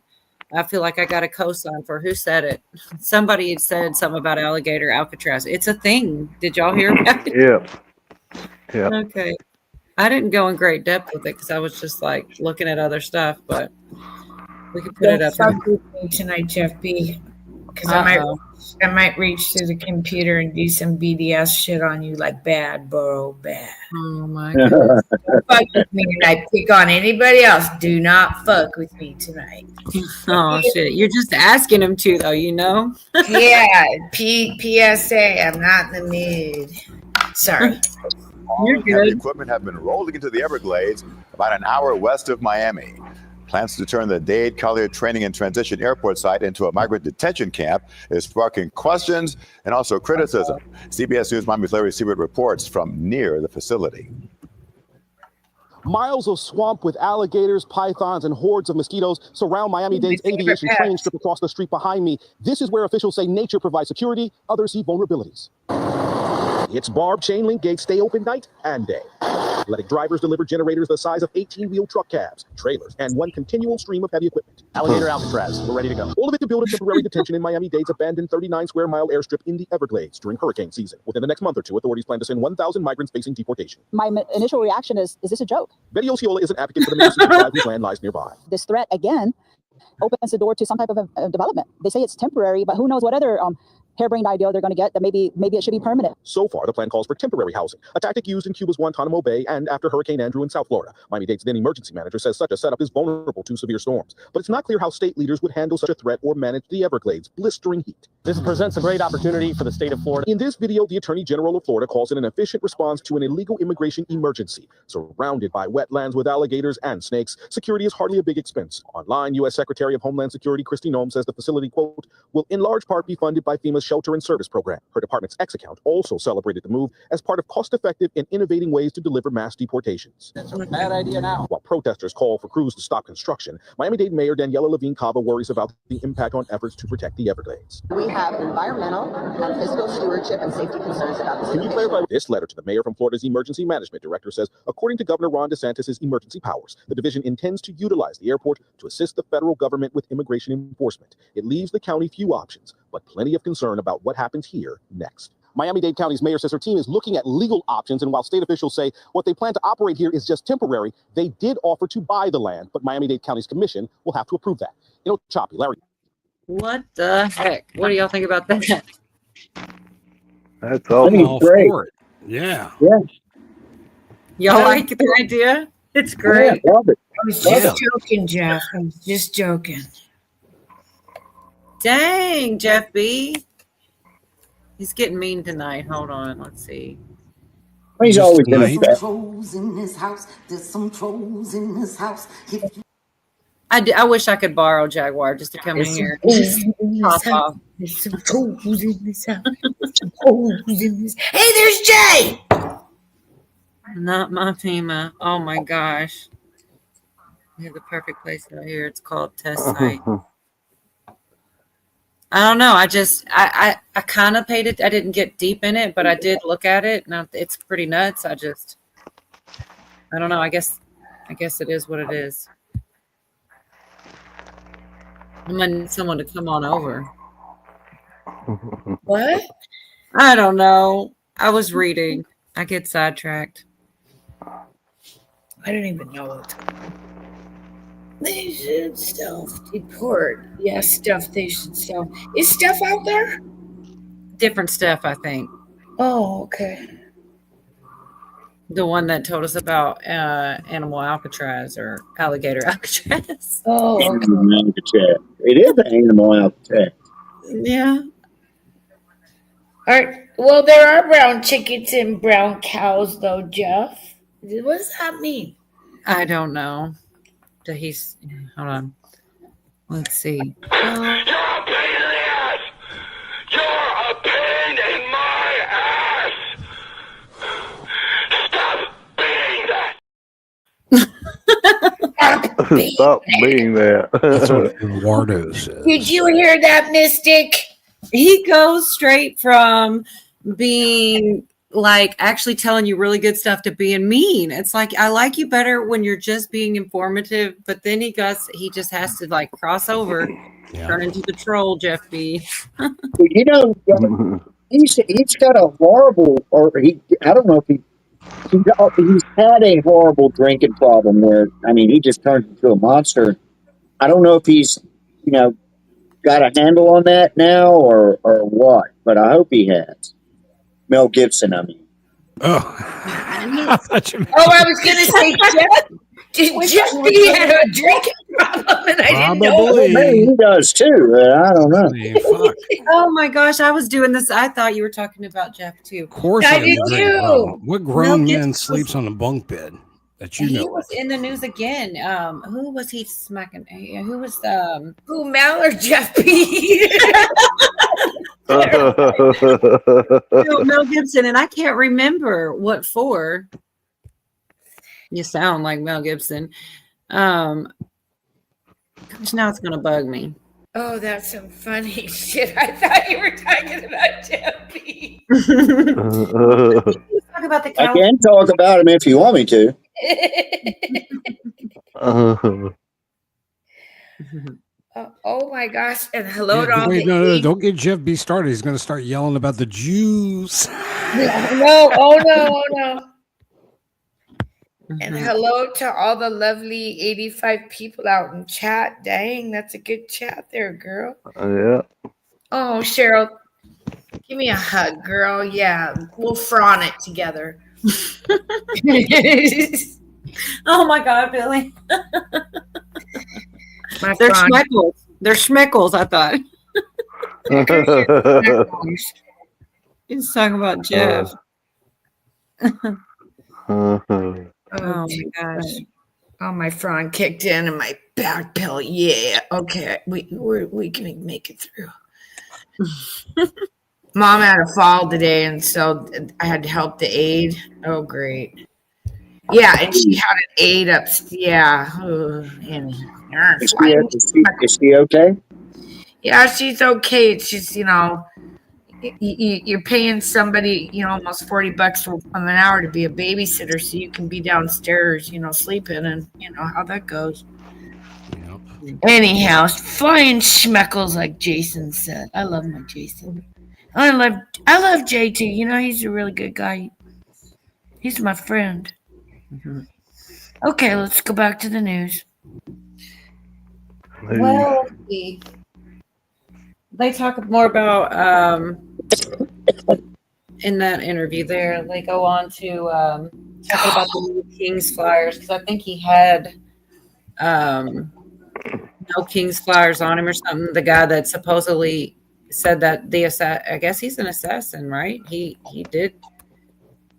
I feel like I got a cosign for who said it. Somebody had said something about Alligator Alcatraz. It's a thing. Did y'all hear about it? Yeah. Yeah. Okay. I didn't go in great depth with it because I was just like looking at other stuff, but we could put it up tonight, Jeff B. Because I might reach to the computer and do some BDS shit on you, like bad, bro, bad. Oh my goodness! Don't fuck with me tonight. Pick on anybody else. Do not fuck with me tonight. Oh shit! You're just asking him to, though, you know. Yeah. PSA. I'm not in the mood. Sorry. Heavy equipment have been rolling into the Everglades about an hour west of Miami. Plans to turn the Dade Collier Training and Transition Airport site into a migrant detention camp is sparking questions and also criticism. CBS News Miami's Larry Siebert reports from near the facility. Miles of swamp with alligators, pythons, and hordes of mosquitoes surround Miami-Dade's aviation training strip across the street behind me. This is where officials say nature provides security, others see vulnerabilities. Its barbed chain link gates stay open night and day, letting drivers deliver generators the size of 18-wheel truck cabs, trailers, and one continual stream of heavy equipment. Alligator Alcatraz, we're ready to go. All of it to build a temporary detention in Miami-Dade's abandoned 39-square-mile airstrip in the Everglades during hurricane season. Within the next month or two, authorities plan to send 1,000 migrants facing deportation. My initial reaction is this a joke? Betty Osceola is an advocate for the Mississippi tribe whose land lies nearby. This threat, again, opens the door to some type of development. They say it's temporary, but who knows what other harebrained idea they're going to get that maybe it should be permanent. So far, the plan calls for temporary housing, a tactic used in Cuba's Guantanamo Bay and after Hurricane Andrew in South Florida. Miami-Dade's then emergency manager says such a setup is vulnerable to severe storms, but it's not clear how state leaders would handle such a threat or manage the Everglades' blistering heat. This presents a great opportunity for the state of Florida. In this video, the Attorney General of Florida calls it an efficient response to an illegal immigration emergency. Surrounded by wetlands with alligators and snakes, security is hardly a big expense. Online, U.S. Secretary of Homeland Security Kristi Noem says the facility, quote, will in large part be funded by FEMA's Shelter and Service Program. Her department's X account also celebrated the move as part of cost-effective and innovating ways to deliver mass deportations. It's a bad idea now. While protesters call for crews to stop construction, Miami-Dade Mayor Daniela Levine Cava worries about the impact on efforts to protect the Everglades. We have environmental and fiscal stewardship and safety concerns about this. Can you clarify? This letter to the mayor from Florida's Emergency Management Director says, according to Governor Ron DeSantis' emergency powers, the division intends to utilize the airport to assist the federal government with immigration enforcement. It leaves the county few options, but plenty of concern about what happens here next. Miami-Dade County's mayor says her team is looking at legal options, and while state officials say what they plan to operate here is just temporary, they did offer to buy the land, but Miami-Dade County's commission will have to approve that. Choppy, Larry. What the heck? What do y'all think about that? That's all great. For it. Yeah. Yeah. Y'all like the idea? It's great. Yeah, love it. I was just joking, Jeff. I was just joking. Dang, Jeff B. He's getting mean tonight. Hold on. Let's see. He's always been a There's some trolls in this house. There's some trolls in this house. I wish I could borrow Jaguar just to come in here. Pop off. There's some trolls in this house. Some trolls in this. Hey, there's Jay. Not my FEMA. Oh my gosh. We have the perfect place out here. It's called Test Site. I don't know. I kind of paid it. I didn't get deep in it, but I did look at it. Now it's pretty nuts. I don't know. I guess it is what it is. I might need someone to come on over. What? I don't know. I was reading. I get sidetracked. I don't even know what's going on. They should self-deport. Yeah, stuff they should self. Is stuff out there? Different stuff, I think. Oh, okay. The one that told us about animal Alcatraz or alligator Alcatraz. Oh, okay. Animal Alcatraz. It is an animal Alcatraz. Yeah. All right. Well, there are brown chickens and brown cows, though, Jeff. What does that mean? I don't know. Hold on. Let's see. You're a pain in the ass. You're a pain in my ass. Stop being that. Stop being that. That's what Eduardo says. Did you hear that, Mystic? He goes straight from being like actually telling you really good stuff to being mean. It's like, I like you better when you're just being informative, but then he just has to like cross over, turn into the troll, Jeff B. You know, he's got a horrible, I don't know if he's had a horrible drinking problem where, I mean, he just turned into a monster. I don't know if he's, got a handle on that now or what, but I hope he has. Mel Gibson, I mean. Oh, I was going to say, Jeff B had a drinking problem, and I didn't know. Maybe he does too. I don't know. Oh my gosh, I was doing this. I thought you were talking about Jeff too. Of course, I did too. What grown man sleeps on a bunk bed that you He know? was in the news again. Who was he smacking? Who was who, Mel or Jeff B? Mel Gibson, and I can't remember what for. You sound like Mel Gibson. Gosh, now it's gonna bug me. Oh, that's some funny shit. I thought you were talking about Jeff B. Talk about the I can talk about him if you want me to. Oh my gosh! And hello to all Wait, the no, don't get Jeff B started. He's going to start yelling about the Jews. No. And hello to all the lovely 85 people out in chat. Dang, that's a good chat there, girl. Yeah. Oh, Cheryl, give me a hug, girl. Yeah, we'll frawn it together. Oh my God, Billy. My They're frawn. schmeckles. They're schmeckles, I thought. He's talking about Jeff. Oh my gosh. Oh, my frawn kicked in and my back pill. Yeah. Okay. We can make it through. Mom had a fall today, and so I had to help the aide. Oh, great. Yeah, and she had an aide up. Yeah. And Is she okay? yeah, she's okay. It's just, you're paying somebody, almost $40 an hour to be a babysitter so you can be downstairs, sleeping, and you know how that goes. Anyhow, flying schmeckles, like Jason said. I love my Jason. I love JT. You know, he's a really good guy. He's my friend. Okay, let's go back to the news. Well, let's see. They talk more about in that interview there. They go on to talk about the new Kings flyers because I think he had no Kings flyers on him or something. The guy that supposedly said that I guess he's an assassin, right? He did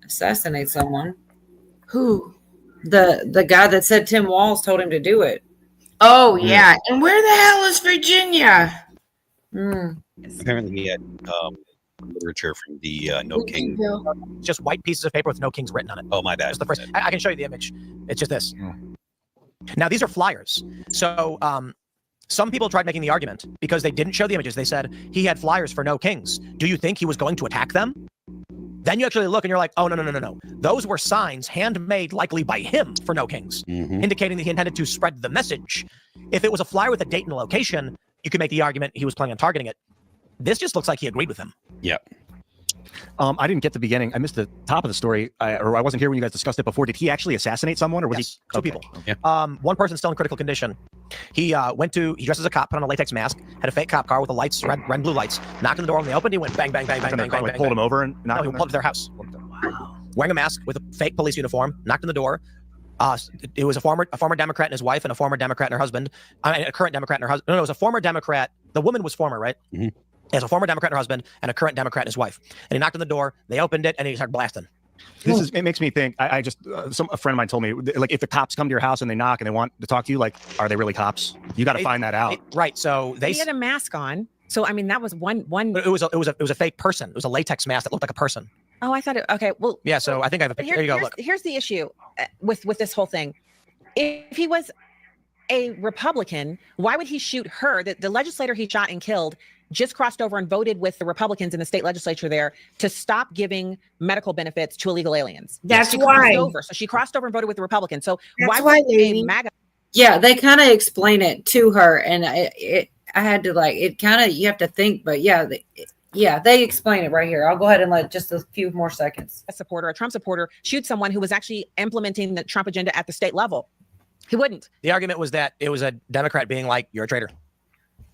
assassinate someone. Who? The guy that said Tim Walz told him to do it. Oh yeah, and where the hell is Virginia? Apparently, he had literature from the No King. Just white pieces of paper with No Kings written on it. Oh, my bad. Just the first. I can show you the image. It's just this. Now these are flyers. So some people tried making the argument because they didn't show the images. They said he had flyers for No Kings. Do you think he was going to attack them? Then you actually look and you're like, oh, no. Those were signs handmade likely by him for No Kings, indicating that he intended to spread the message. If it was a flyer with a date and a location, you could make the argument he was planning on targeting it. This just looks like he agreed with him. Yeah. I didn't get the beginning. I missed the top of the story, or I wasn't here when you guys discussed it before. Did he actually assassinate someone, or was Yes, he two people? Yeah. One person still in critical condition. He dressed as a cop, put on a latex mask, had a fake cop car with the lights, red and blue lights, knocked on the door when they opened, he went bang, bang, bang, bang, bang, bang, bang. Pulled him over and no, knocked he him pulled up to their house. Wearing a mask with a fake police uniform, knocked on the door. It was a former Democrat and his wife, and a former Democrat and her husband. A current Democrat and her husband. No, it was a former Democrat. The woman was former, right? As a former Democrat and her husband, and a current Democrat and his wife. And he knocked on the door. They opened it, and he started blasting. It makes me think. I just a friend of mine told me, like, if the cops come to your house and they knock and they want to talk to you, like, are they really cops? You got to find that out. Right. So He had a mask on. So I mean, that was one. It was a fake person. It was a latex mask that looked like a person. Oh, I thought it. Okay, well. Yeah. So I think I have a picture. There you go. Look. Here's the issue with this whole thing. If he was a Republican, why would he shoot her? The legislator he shot and killed just crossed over and voted with the Republicans in the state legislature there to stop giving medical benefits to illegal aliens. That's she why. So she crossed over and voted with the Republicans. So That's why would lady. a MAGA? Yeah, they kind of explain it to her, and I had to you have to think, but they explain it right here. I'll go ahead and let just a few more seconds. A Trump supporter, shoot someone who was actually implementing the Trump agenda at the state level. He wouldn't. The argument was that it was a Democrat being like, "You're a traitor.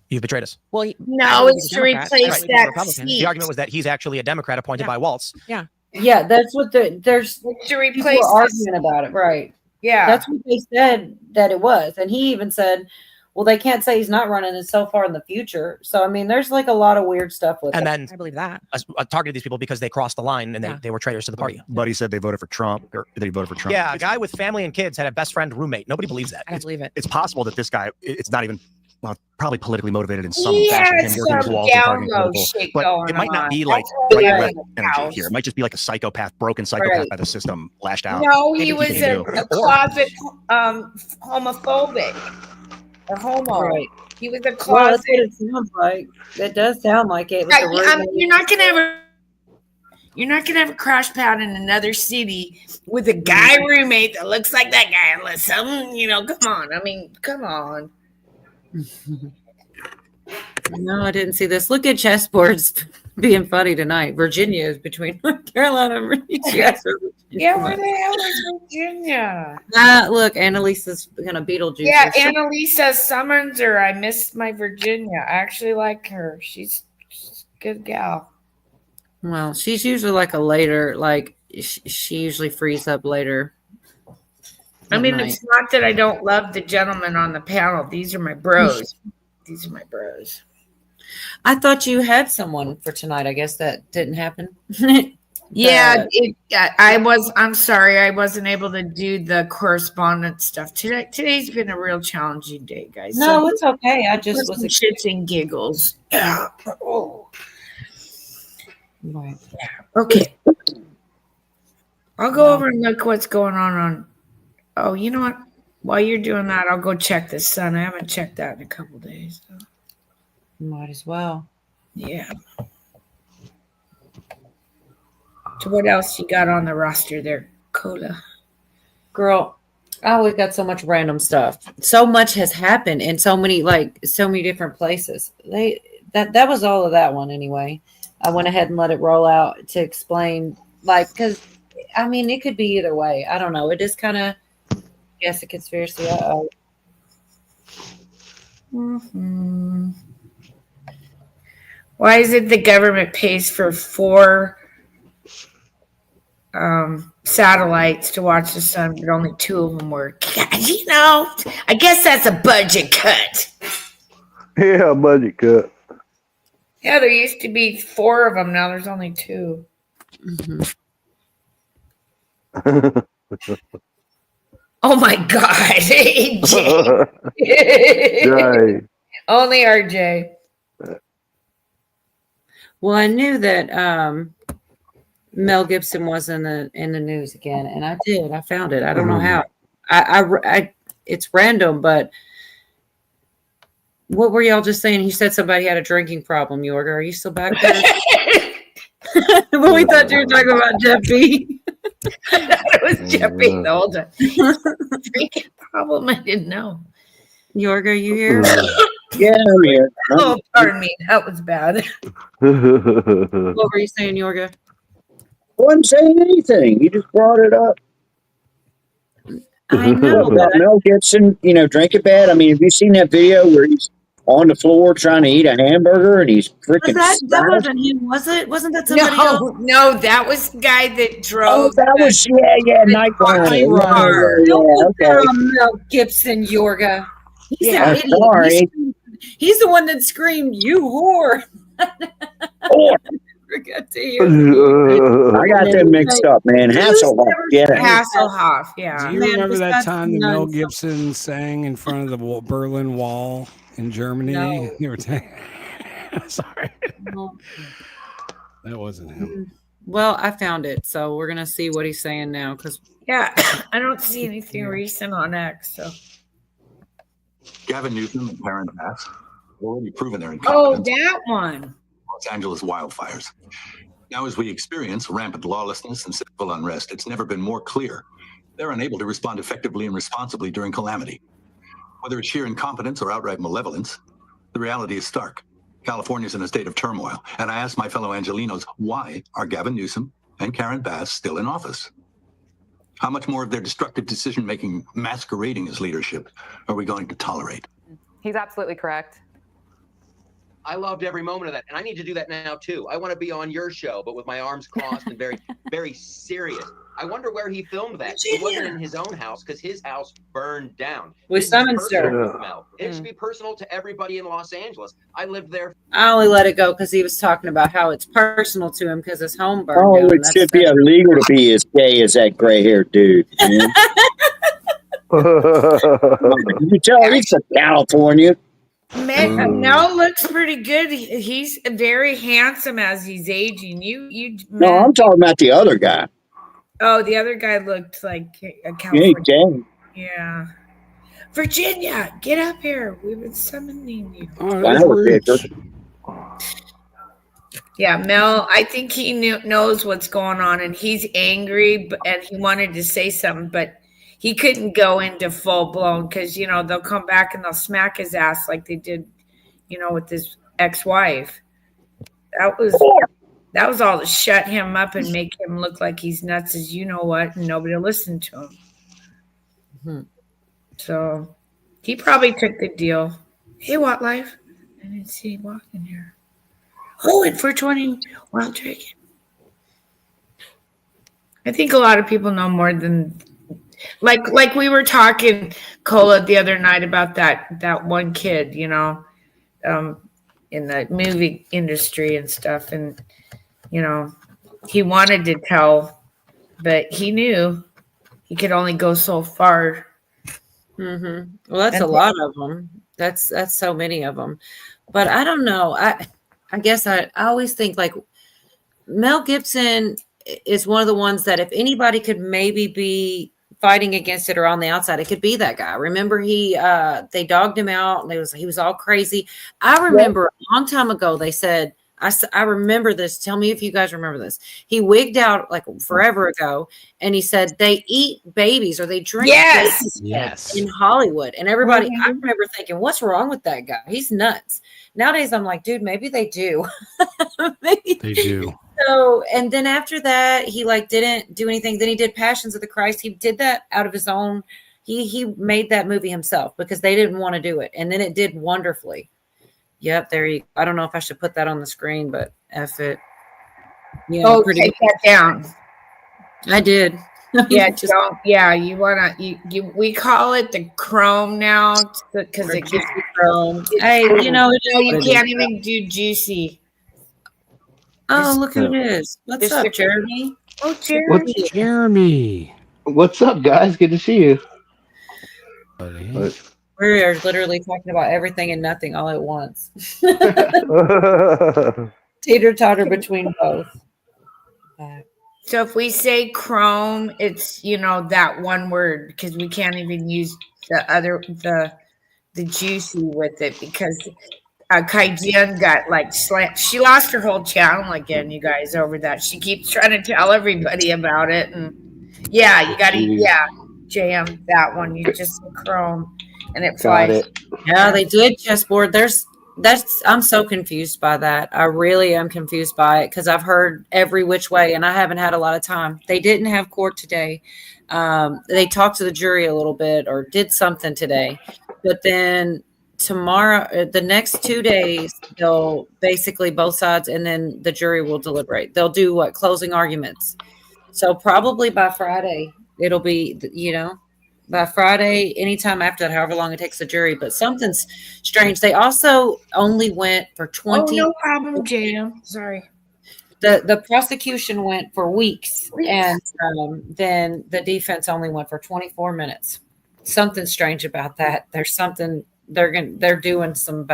You've betrayed us." Well, no, it's to replace that seat. The argument was that he's actually a Democrat appointed by Waltz. Yeah. Yeah, that's what there's to replace people arguing about it, right? Yeah, that's what they said that it was, and he even said, "Well, they can't say he's not running it so far in the future." So I mean, there's like a lot of weird stuff with And it. then I believe that targeted these people because they crossed the line and they were traitors to the party. Buddy said they voted for Trump, or they voted for Trump. Yeah, a guy with family and kids had a best friend roommate. Nobody believes that. I don't believe it. It's possible that this guy, it's not even, well, probably politically motivated in some He fashion. had Him working with some Walls and targeting down-low political, shit but going it might not on. be like That's really right what energy counts. here. It might just be like a psychopath, broken psychopath Right. by the system, lashed out. No, he Maybe was can a do. closet homophobic or homo. Right. He was a Well, closet. that's what it sounds like. It does sound like it. Right, you're not gonna have a crash pad in another city with a guy roommate that looks like that guy unless some, come on. I mean, come on. No, I didn't see this. Look at chessboards being funny tonight. Virginia is between North Carolina and Virginia. Yeah, where the hell is Virginia? Look, Annalisa's gonna Beetlejuice. Yeah, Annalisa summons her. I miss my Virginia. I actually like her. She's a good gal. Well, she's usually like a later, she usually frees up later. I at mean, night. it's not that I don't love the gentlemen on the panel. These are my bros. These are my bros. I thought you had someone for tonight. I guess that didn't happen. Yeah, I'm sorry, I wasn't able to do the correspondence stuff today. Today's been a real challenging day, guys. No, it's okay. I just was shits and giggles. Yeah. Oh. Right. Okay. I'll go over and look what's going on. Oh, you know what? While you're doing that, I'll go check the sun. I haven't checked that in a couple days. So. Might as well. Yeah. So what else you got on the roster there, Cola? Girl, Oh, we've got so much random stuff. So much has happened in so many different places. That was all of that one anyway. I went ahead and let it roll out to explain, because I mean it could be either way. I don't know. It is kind of, a conspiracy. Mm-hmm. Why is it the government pays for 4 satellites to watch the sun, but only 2 of them work? I guess that's a budget cut. Yeah, budget cut. Yeah, there used to be 4 of them. Now there's only 2. Mm-hmm. Oh my God. AJ. Jay. Only RJ. Well, I knew that Mel Gibson was in the news again, and I found it. I don't know how. I it's random, but what were y'all just saying? He said somebody had a drinking problem. Yorga, are you still back there? Well, we thought you were talking about Jeff B. I thought it was Jeff B the whole time. Drinking problem? I didn't know. Yorga, you here? Yeah, I'm here. Oh, pardon me. That was bad. What were you saying, Yorga? I wasn't saying anything. You just brought it up. I know about Mel Gibson, drinking bad. I mean, have you seen that video where he's on the floor trying to eat a hamburger and he's freaking? That wasn't him, was it? Wasn't that somebody else? No, that was the guy that drove. Oh, that was Night Rider. Don't put that on Mel Gibson, Yorga. He's an idiot. Sorry. He's the one that screamed, "You whore!" Whore. Forgot to hear. I got them mixed up, man. Hasselhoff, yeah. Hasselhoff, yeah. Do you remember that time that Mel Gibson sang in front of the Berlin Wall in Germany? No. You were sorry. That wasn't him. Well, I found it, so we're gonna see what he's saying now. Because I don't see anything recent on X. So. Gavin Newsom and Karen Bass have already proven their Oh, incompetence. that one. Los Angeles wildfires. Now, as we experience rampant lawlessness and civil unrest, it's never been more clear they're unable to respond effectively and responsibly during calamity. Whether it's sheer incompetence or outright malevolence, the reality is stark. California's in a state of turmoil, and I ask my fellow Angelinos, why are Gavin Newsom and Karen Bass still in office? How much more of their destructive decision-making masquerading as leadership are we going to tolerate? He's absolutely correct. I loved every moment of that, and I need to do that now too. I want to be on your show, but with my arms crossed and very, very serious. I wonder where he filmed that. It wasn't in his own house because his house burned down. We summoned Mel. It should be personal to everybody in Los Angeles. I lived there. I only let it go because he was talking about how it's personal to him because his home burned Oh, down. it should be illegal to be as gay as that gray-haired dude. Man. You tell he's from California. Mel looks pretty good. He's very handsome as he's aging. No, I'm talking about the other guy. Oh, the other guy looked like a He California. ain't gay. Yeah. Virginia, get up here. We've been summoning you. Yeah, Mel, I think he knows what's going on, and he's angry, and he wanted to say something, but he couldn't go into full blown because, they'll come back and they'll smack his ass like they did, with his ex-wife. That was all to shut him up and make him look like he's nuts as you know what, and nobody will listen to him. Mm-hmm. So he probably took the deal. Hey, what life? I didn't see you walking here. Oh, and for 20 Wild Dragon. I think a lot of people know more than like we were talking, Cola, the other night about that one kid, in the movie industry and stuff, and he wanted to tell, but he knew he could only go so far. Mm-hmm. Well, that's a lot of them. That's so many of them. But I don't know. I guess I always think like Mel Gibson is one of the ones that if anybody could maybe be fighting against it or on the outside, it could be that guy. Remember they dogged him out and he was all crazy. I remember a long time ago they said, I remember this. Tell me if you guys remember this. He wigged out like forever ago, and he said they eat babies or they drink Yes. babies in Hollywood. And everybody, I remember thinking, what's wrong with that guy? He's nuts. Nowadays, I'm like, dude, maybe they do. Maybe They do. So, and then after that, he like didn't do anything. Then he did Passions of the Christ. He did that out of his own. He made that movie himself because they didn't want to do it, and then it did wonderfully. Yep, there you. I don't know if I should put that on the screen, but F it. Yeah, Oh, take that down. I did. Yeah, don't. Yeah, you wanna. You. We call it the Chrome now because it gives you Chrome. Hey, you know, it is no, you what it can't is. even do juicy. Oh, look who it is. What's Just up, the- Jeremy? Oh, Jeremy. Jeremy. What's up, guys? Good to see you. We are literally talking about everything and nothing all at once. Teeter totter between both. So if we say Chrome, it's that one word because we can't even use the juicy with it because Kaijian got like she lost her whole channel again, you guys, over that. She keeps trying to tell everybody about it, and yeah, you gotta jam that one. You just say Chrome, and it flies. Yeah, they did chessboard. I'm so confused by that. I really am confused by it because I've heard every which way and I haven't had a lot of time. They didn't have court today. They talked to the jury a little bit or did something today, but then tomorrow, the next 2 days, they'll basically both sides and then the jury will deliberate. They'll do closing arguments. So probably by Friday, it'll be, by Friday, anytime after that, however long it takes the jury. But something's strange. They also only went for 20. Oh, no problem, Jam. Sorry. The prosecution went for weeks, and then the defense only went for 24 minutes. Something's strange about that. There's something they're doing some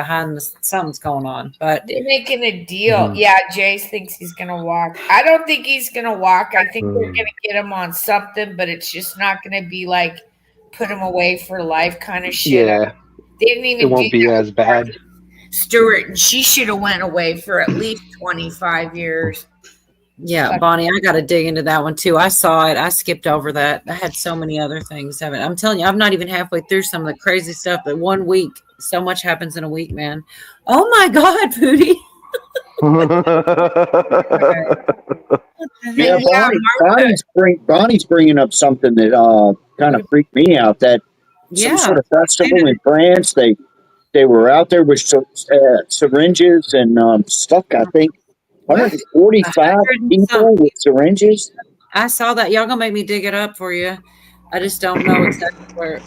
something's going on. But They're making a deal. Yeah, Jace thinks he's gonna walk. I don't think he's gonna walk. I think they're gonna get him on something, but it's just not gonna be like put him away for life kind of shit. Yeah. They didn't even It won't do be that. as bad. Stewart, she should have went away for at least 25 years. yeah, Bonnie, I got to dig into that one too. I saw it. I skipped over that. I had so many other things. I'm telling you, I'm not even halfway through some of the crazy stuff. But 1 week, so much happens in a week, man. Oh my God, Pootie. Yeah, Bonnie's bringing up something that kind of freaked me out. That some sort of festival in France, they were out there with syringes and stuff. I think 145 people with syringes. I saw that. Y'all gonna make me dig it up for you. I just don't know exactly where,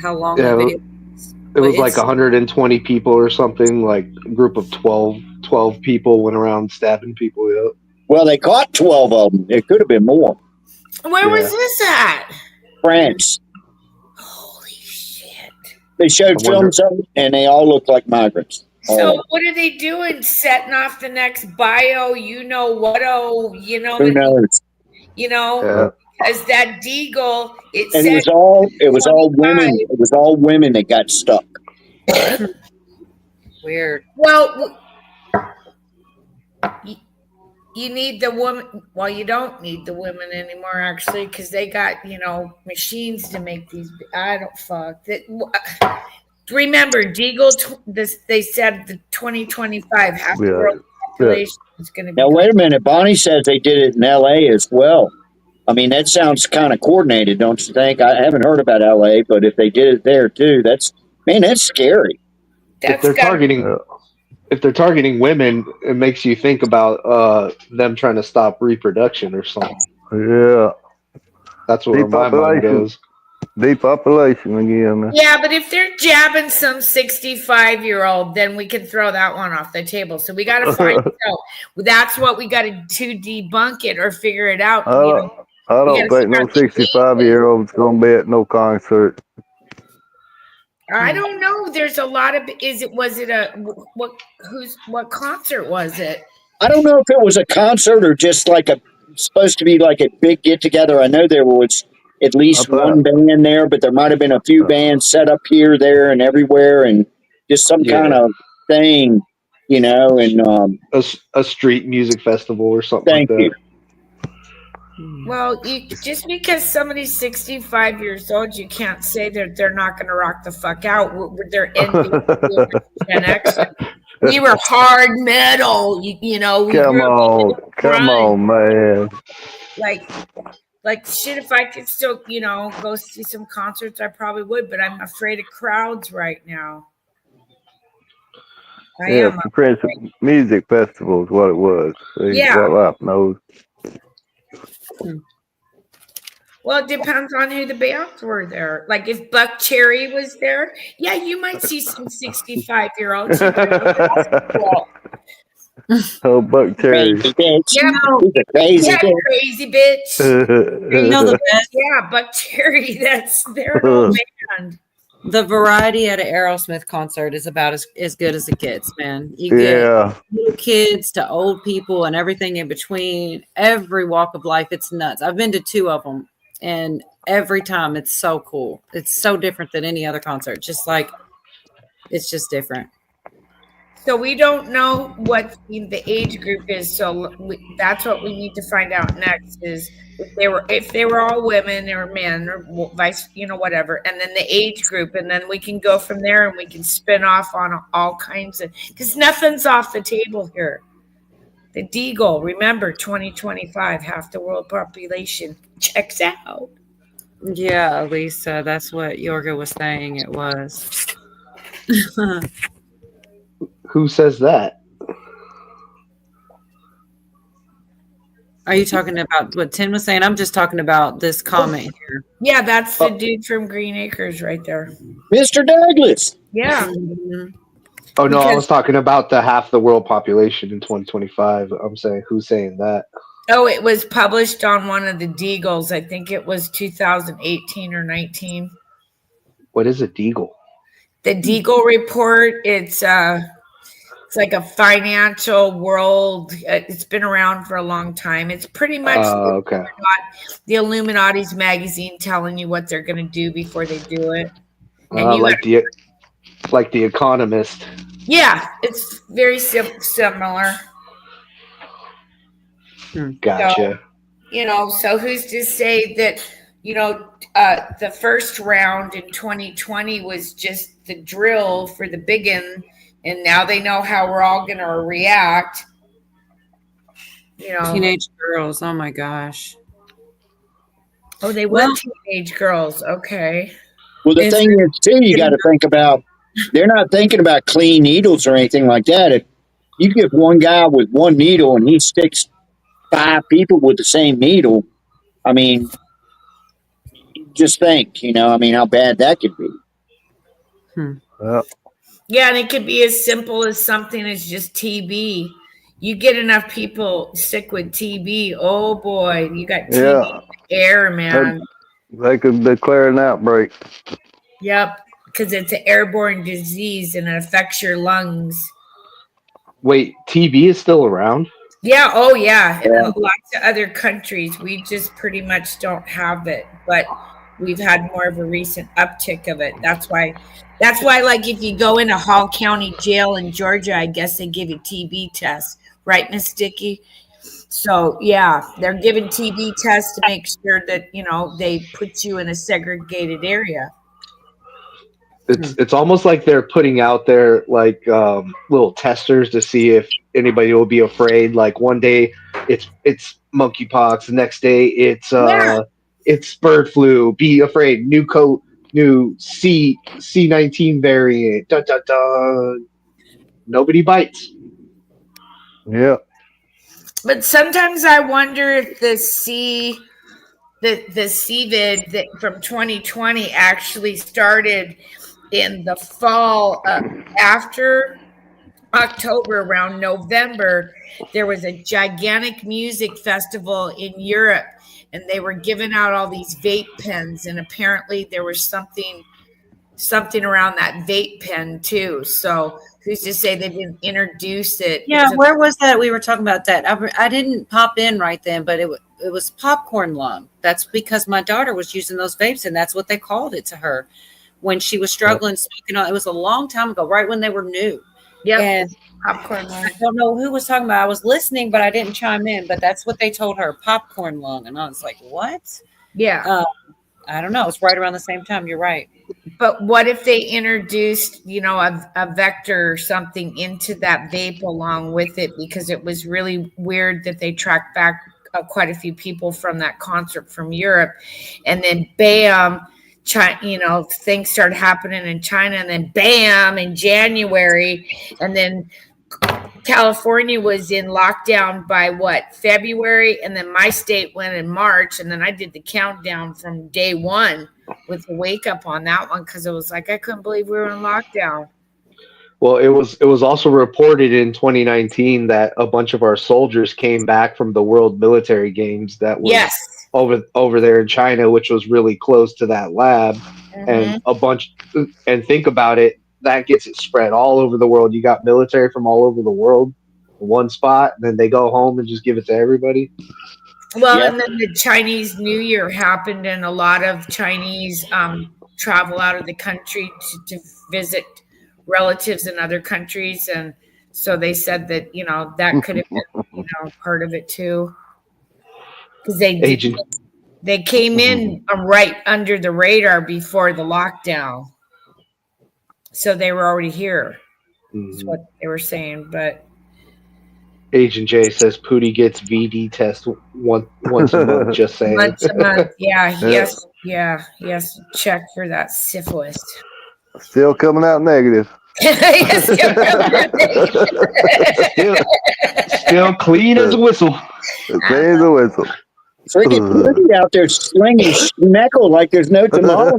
how long Yeah, that video. It was like 120 people or something, like a group of 12 people went around stabbing people. Yeah. Well, they caught 12 of them. It could have been more. Where was this at? France. Holy shit. They showed films of it, and they all look like migrants. So what are they doing? Setting off the next bio, Who knows? As that Deagle, And said it was all women. It was all women that got stuck. Weird. Well, you need the woman. Well, you don't need the women anymore, actually, because they got machines to make these. I don't fuck that. Remember, Deagle. They said the 2025 half the world population is going to be. Now wait a minute. Bonnie says they did it in L.A. as well. I mean, that sounds kind of coordinated, don't you think? I haven't heard about L.A., but if they did it there too, that's scary. If they're targeting women, it makes you think about them trying to stop reproduction or something. Yeah. That's where my mind goes. Depopulation again. Man. Yeah, but if they're jabbing some 65-year-old, then we can throw that one off the table. So we got to find out. That's what we got to debunk it or figure it out. I don't think no 65-year-old's gonna be at no concert. I don't know. There's a lot of. What concert was it? I don't know if it was a concert or just like supposed to be like a big get together. I know there was at least one band there, but there might have been a few bands set up here, there, and everywhere, and just some kind of thing. you know, and a street music festival or something thank like you. that. Well, just because somebody's 65 years old, you can't say that they're not going to rock the fuck out. They're envy Gen X. We were hard metal, you know. We Come grew up on, come on, man. like shit. If I could still, you know, go see some concerts, I probably would. But I'm afraid of crowds right now. I Yeah, am. Prince Music Festival is what it was. See, Yeah. what Ralph knows. Well, it depends on who the bands were there. Like if Buck Cherry was there, yeah, you might see some 65-year-olds. Oh, Buck Cherry. Crazy bitch. Yeah, He's a crazy yeah, bitch. crazy bitch. You know the best. Yeah, Buck Cherry. They're an old band. The variety at an Aerosmith concert is about as good as it gets, man. You get Yeah. little kids to old people and everything in between, every walk of life. It's nuts. I've been to 2 of them, and every time it's so cool. It's so different than any other concert. Just like it's just different. So we don't know what the age group is. So that's what we need to find out next. Is if they were all women or men or vice, you know, whatever, and then the age group, and then we can go from there and we can spin off on all kinds of, because nothing's off the table here. The Deagle, remember, 2025, half the world population checks out. Yeah, Lisa, that's what Yorga was saying. It was. Who says that? Are you talking about what Tim was saying? I'm just talking about this comment here. Yeah, that's the dude from Green Acres right there. Mr. Douglas. Yeah. Oh no, I Because- was talking about the half the world population in 2025. I'm saying, who's saying that? Oh, it was published on one of the Deagles. I think it was 2018 or 19. What is a Deagle? The Deagle report. It's like a financial world. It's been around for a long time. It's pretty much Okay. the Illuminati's magazine telling you what they're going to do before they do it. And you Like the Economist. yeah, it's very similar. Gotcha. You know, so who's to say that, you know, the first round in 2020 was just the drill for the biggin, and now they know how we're all going to react. You know, Teenage girls. Oh my gosh. Oh, they were teenage girls. Okay. Well, the thing is, too, you got to think about, they're not thinking about clean needles or anything like that. If you give one guy with one needle and he sticks 5 people with the same needle, I mean, just think, you know, I mean, how bad that could be. Yeah, and it could be as simple as something as just TB. You get enough people sick with TB, oh boy, you got TB Yeah. in the air, man. They could declare an outbreak. Yep, because it's an airborne disease and it affects your lungs. Wait, TB is still around? Yeah, oh yeah. In lots of other countries, we just pretty much don't have it, but we've had more of a recent uptick of it. That's why, like, if you go into Hall County Jail in Georgia, I guess they give you TB tests, right, Miss Dickey? So yeah, they're giving TB tests to make sure that, you know, they put you in a segregated area. It's almost like they're putting out there like little testers to see if anybody will be afraid. Like one day it's monkeypox, the next day it's bird flu. Be afraid. New C19 variant. Dun, dun, dun. Nobody bites. Yeah. But sometimes I wonder if the CVID that from 2020 actually started in the fall after October, around November. There was a gigantic music festival in Europe, and they were giving out all these vape pens, and apparently there was something around that vape pen too. So who's to say they didn't introduce it? Yeah, where was that? We were talking about that. I didn't pop in right then, but it was popcorn lung. That's because my daughter was using those vapes, and that's what they called it to her when she was struggling smoking. It was a long time ago, right when they were new, Yep. And popcorn lung. I don't know who was talking about. I was listening, but I didn't chime in. But that's what they told her, popcorn lung. And I was like, what? Yeah. I don't know. It's right around the same time. You're right. But what if they introduced, a vector or something into that vape along with it? Because it was really weird that they tracked back quite a few people from that concert from Europe, and then bam, China, things started happening in China, and then bam, in January, and then California was in lockdown by February, and then my state went in March, and then I did the countdown from day one with the wake up on that one because it was like I couldn't believe we were in lockdown. Well, it was also reported in 2019 that a bunch of our soldiers came back from the World Military Games that was over there in China, which was really close to that lab, and and think about it, that gets it spread all over the world. You got military from all over the world in one spot, and then they go home and just give it to everybody. Well, and then the Chinese New Year happened, and a lot of Chinese travel out of the country to visit relatives in other countries, and so they said that that could have been part of it too, because they came in right under the radar before the lockdown, so they were already here. That's what they were saying. But Agent J says Pootie gets VD test once a month. Just saying. Once a month, yes, check for that syphilis. Still coming out negative. Still clean as a whistle. Clean as a whistle. Freaking Pootie out there slinging schmeckle like there's no tomorrow.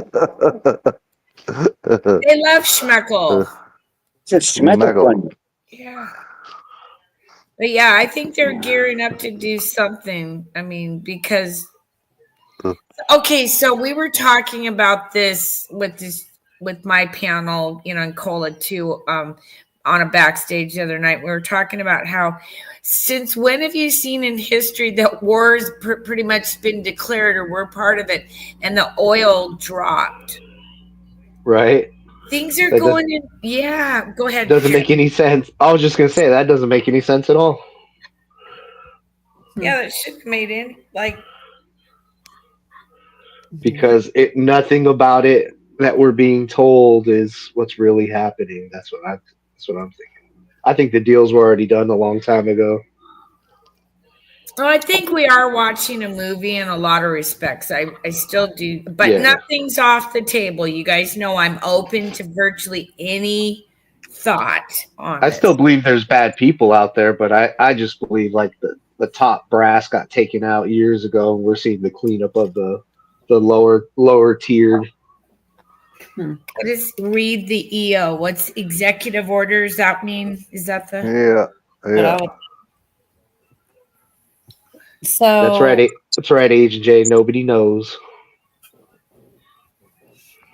They love schmeckle. It's a schmeckle. Yeah. But yeah, I think they're gearing up to do something. I mean, because okay, so we were talking about this with my panel, and Cola too, on a backstage the other night. We were talking about how since when have you seen in history that war has pretty much been declared or we're part of it, and the oil dropped? Right. Things are going in. Yeah, go ahead. Doesn't make any sense. I was just gonna say that doesn't make any sense at all. Yeah, that should have made it because nothing about it that we're being told is what's really happening. That's what I'm thinking. I think the deals were already done a long time ago. Well, I think we are watching a movie in a lot of respects. I still do, but nothing's off the table. You guys know I'm open to virtually any thought on it. I still believe there's bad people out there, but I just believe like the top brass got taken out years ago, and we're seeing the cleanup of the lower tiered. Just read the EO. What's executive orders that mean? Is that the yeah. So That's right, Agent J. Nobody knows.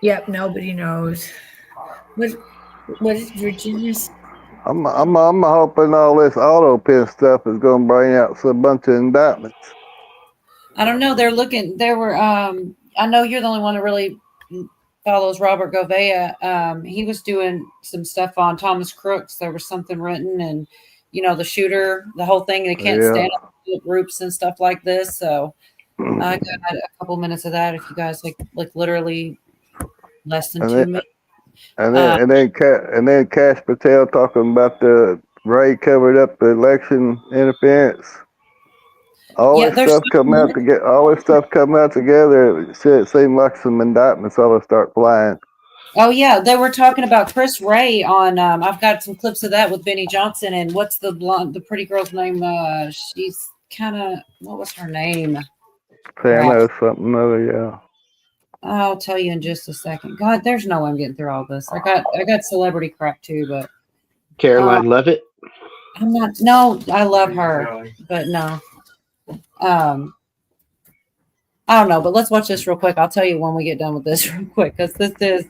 Yep, nobody knows. What is Virginia's? I'm hoping all this auto pen stuff is going to bring out some bunch of indictments. I don't know. There were. I know you're the only one that really follows Robert Gouveia. He was doing some stuff on Thomas Crooks. There was something written, and the shooter, the whole thing. They can't stand up to groups and stuff like this. So I got a couple minutes of that. If you guys like literally less than 2 minutes. And then Cash Patel talking about the Ray covered up the election interference. All this stuff come out together. All this stuff come out together. It seemed like some indictments ought to start flying. Oh yeah, they were talking about Chris Ray on. I've got some clips of that with Benny Johnson and what's the blonde, the pretty girl's name? She's kind of what was her name? Tana something other, yeah. I'll tell you in just a second. God, there's no way I'm getting through all this. I got celebrity crap too, but Caroline Levitt. I'm not. No, I love her, but no. I don't know, but let's watch this real quick. I'll tell you when we get done with this real quick, because this is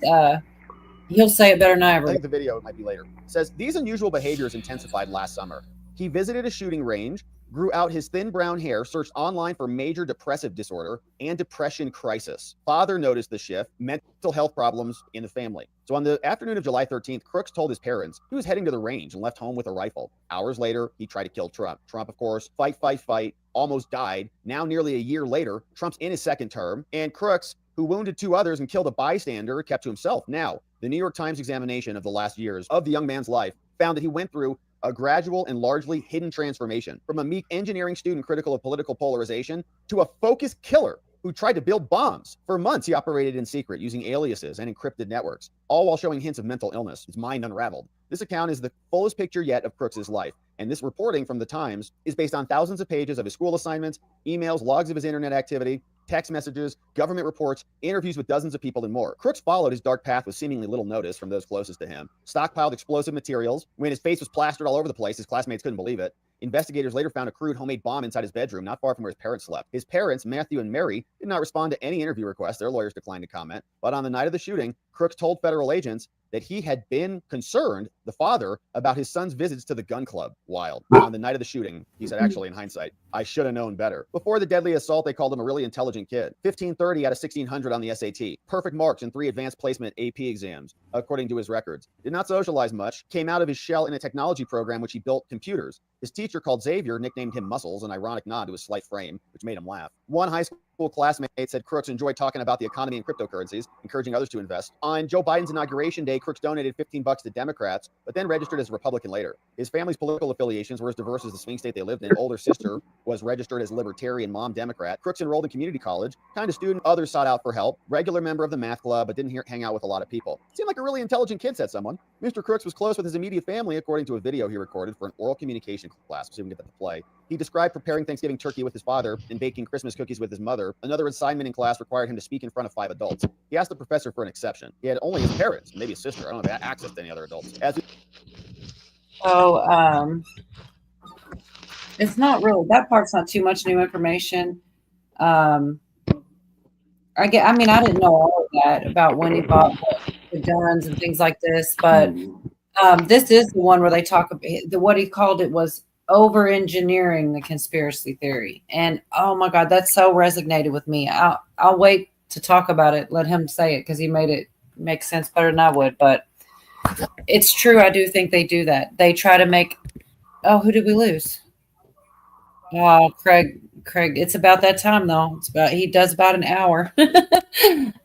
he'll say it better than I ever. I think the video might be later. It says these unusual behaviors intensified last summer. He visited a shooting range, grew out his thin brown hair, searched online for major depressive disorder and depression crisis. Father noticed the shift, mental health problems in the family. So on the afternoon of July 13th, Crooks told his parents he was heading to the range and left home with a rifle. Hours later, he tried to kill Trump. Trump, of course, fight, almost died. Now, nearly a year later, Trump's in his second term, and Crooks, who wounded 2 others and killed a bystander, kept to himself. Now, the New York Times examination of the last years of the young man's life found that he went through a gradual and largely hidden transformation from a meek engineering student critical of political polarization to a focused killer who tried to build bombs. For months, he operated in secret using aliases and encrypted networks, all while showing hints of mental illness. His mind unraveled. This account is the fullest picture yet of Crooks's life, and this reporting from the Times is based on thousands of pages of his school assignments, emails, logs of his internet activity, text messages, government reports, interviews with dozens of people, and more. Crooks followed his dark path with seemingly little notice from those closest to him, stockpiled explosive materials. When his face was plastered all over the place, his classmates couldn't believe it. Investigators later found a crude homemade bomb inside his bedroom, not far from where his parents slept. His parents, Matthew and Mary, did not respond to any interview requests. Their lawyers declined to comment. But on the night of the shooting, Crooks told federal agents that he had been concerned, the father, about his son's visits to the gun club. Wild. On the night of the shooting, he said, actually, in hindsight, I should have known better. Before the deadly assault, they called him a really intelligent kid. 1530 out of 1600 on the SAT. Perfect marks in 3 advanced placement AP exams, according to his records. Did not socialize much. Came out of his shell in a technology program which he built computers. His teacher, called Xavier, nicknamed him Muscles, an ironic nod to his slight frame, which made him laugh. One high school classmate said Crooks enjoyed talking about the economy and cryptocurrencies, encouraging others to invest. On Joe Biden's inauguration day, Crooks donated $15 to Democrats, but then registered as a Republican later. His family's political affiliations were as diverse as the swing state they lived in. Older sister was registered as Libertarian, mom Democrat. Crooks enrolled in community college, kind of student others sought out for help. Regular member of the math club, but didn't hang out with a lot of people. Seemed like a really intelligent kid, said someone. Mr. Crooks was close with his immediate family, according to a video he recorded for an oral communication class. So we can get that to play. He described preparing Thanksgiving turkey with his father and baking Christmas cookies with his mother. Another assignment in class required him to speak in front of 5 adults. He asked the professor for an exception. He had only his parents, maybe his sister. I don't have access to any other adults. It's not really, that part's not too much new information. I mean, I didn't know all of that about when he bought the guns and things like this, but this is the one where they talk about what he called it was over engineering the conspiracy theory. And oh my God, that so resonated with me. I'll wait to talk about it. Let him say it because he made it make sense better than I would. But it's true. I do think they do that. They try to make, who did we lose? Craig, it's about that time though. He does about an hour.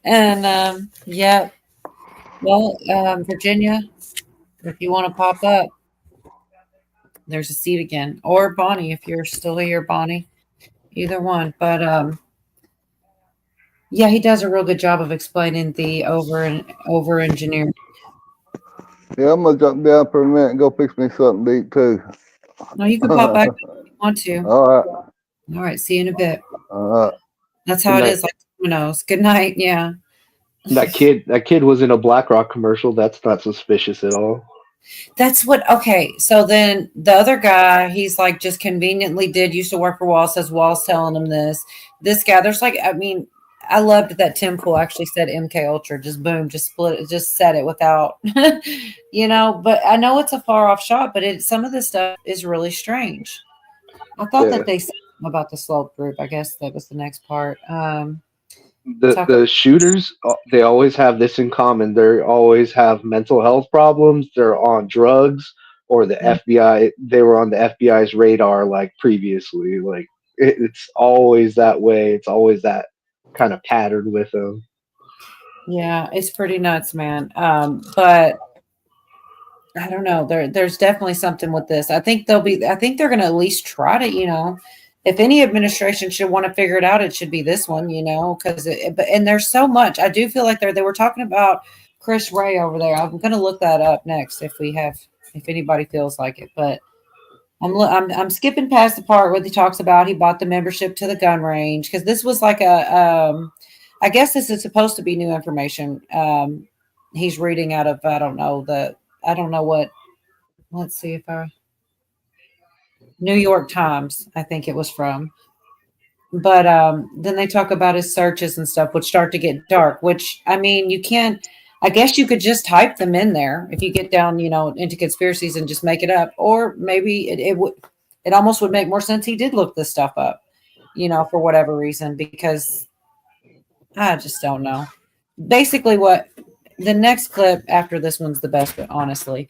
And yeah. Well, Virginia, if you want to pop up, there's a seat again. Or Bonnie, if you're still here, Bonnie. Either one. But yeah, he does a real good job of explaining the over engineering. Yeah, I'm gonna jump down for a minute and go fix me something to eat too. No, you can pop back if you want to. All right. All right. See you in a bit. All right. That's how it is. Like dominoes. Good night. Yeah. That kid was in a BlackRock commercial. That's not suspicious at all. That's what, okay. So then the other guy, he's like just conveniently used to work for Wall, says Wall's telling him this. This guy, there's like, I mean, I loved that Tim Pool actually said MK Ultra, just boom, just split it, just said it without, but I know it's a far off shot, but some of this stuff is really strange. I thought that they said about the Slope group. I guess that was the next part. The shooters, they always have this in common. They always have mental health problems. They're on drugs, or the FBI. They were on the FBI's radar like previously. Like it's always that way. It's always that kind of pattern with them. Yeah, it's pretty nuts, man. But I don't know. There's definitely something with this. I think they're going to at least try to, if any administration should want to figure it out, it should be this one, because and there's so much. I do feel like they were talking about Chris Wray over there. I'm going to look that up next if anybody feels like it. But I'm skipping past the part where he talks about he bought the membership to the gun range, because this was like I guess this is supposed to be new information. He's reading out of let's see if New York Times, I think it was from. But then they talk about his searches and stuff, which start to get dark, which, I mean, you can't, I guess you could just type them in there if you get down, into conspiracies and just make it up. Or maybe it almost would make more sense he did look this stuff up, for whatever reason, because I just don't know. Basically, what the next clip after this one's the best, but honestly,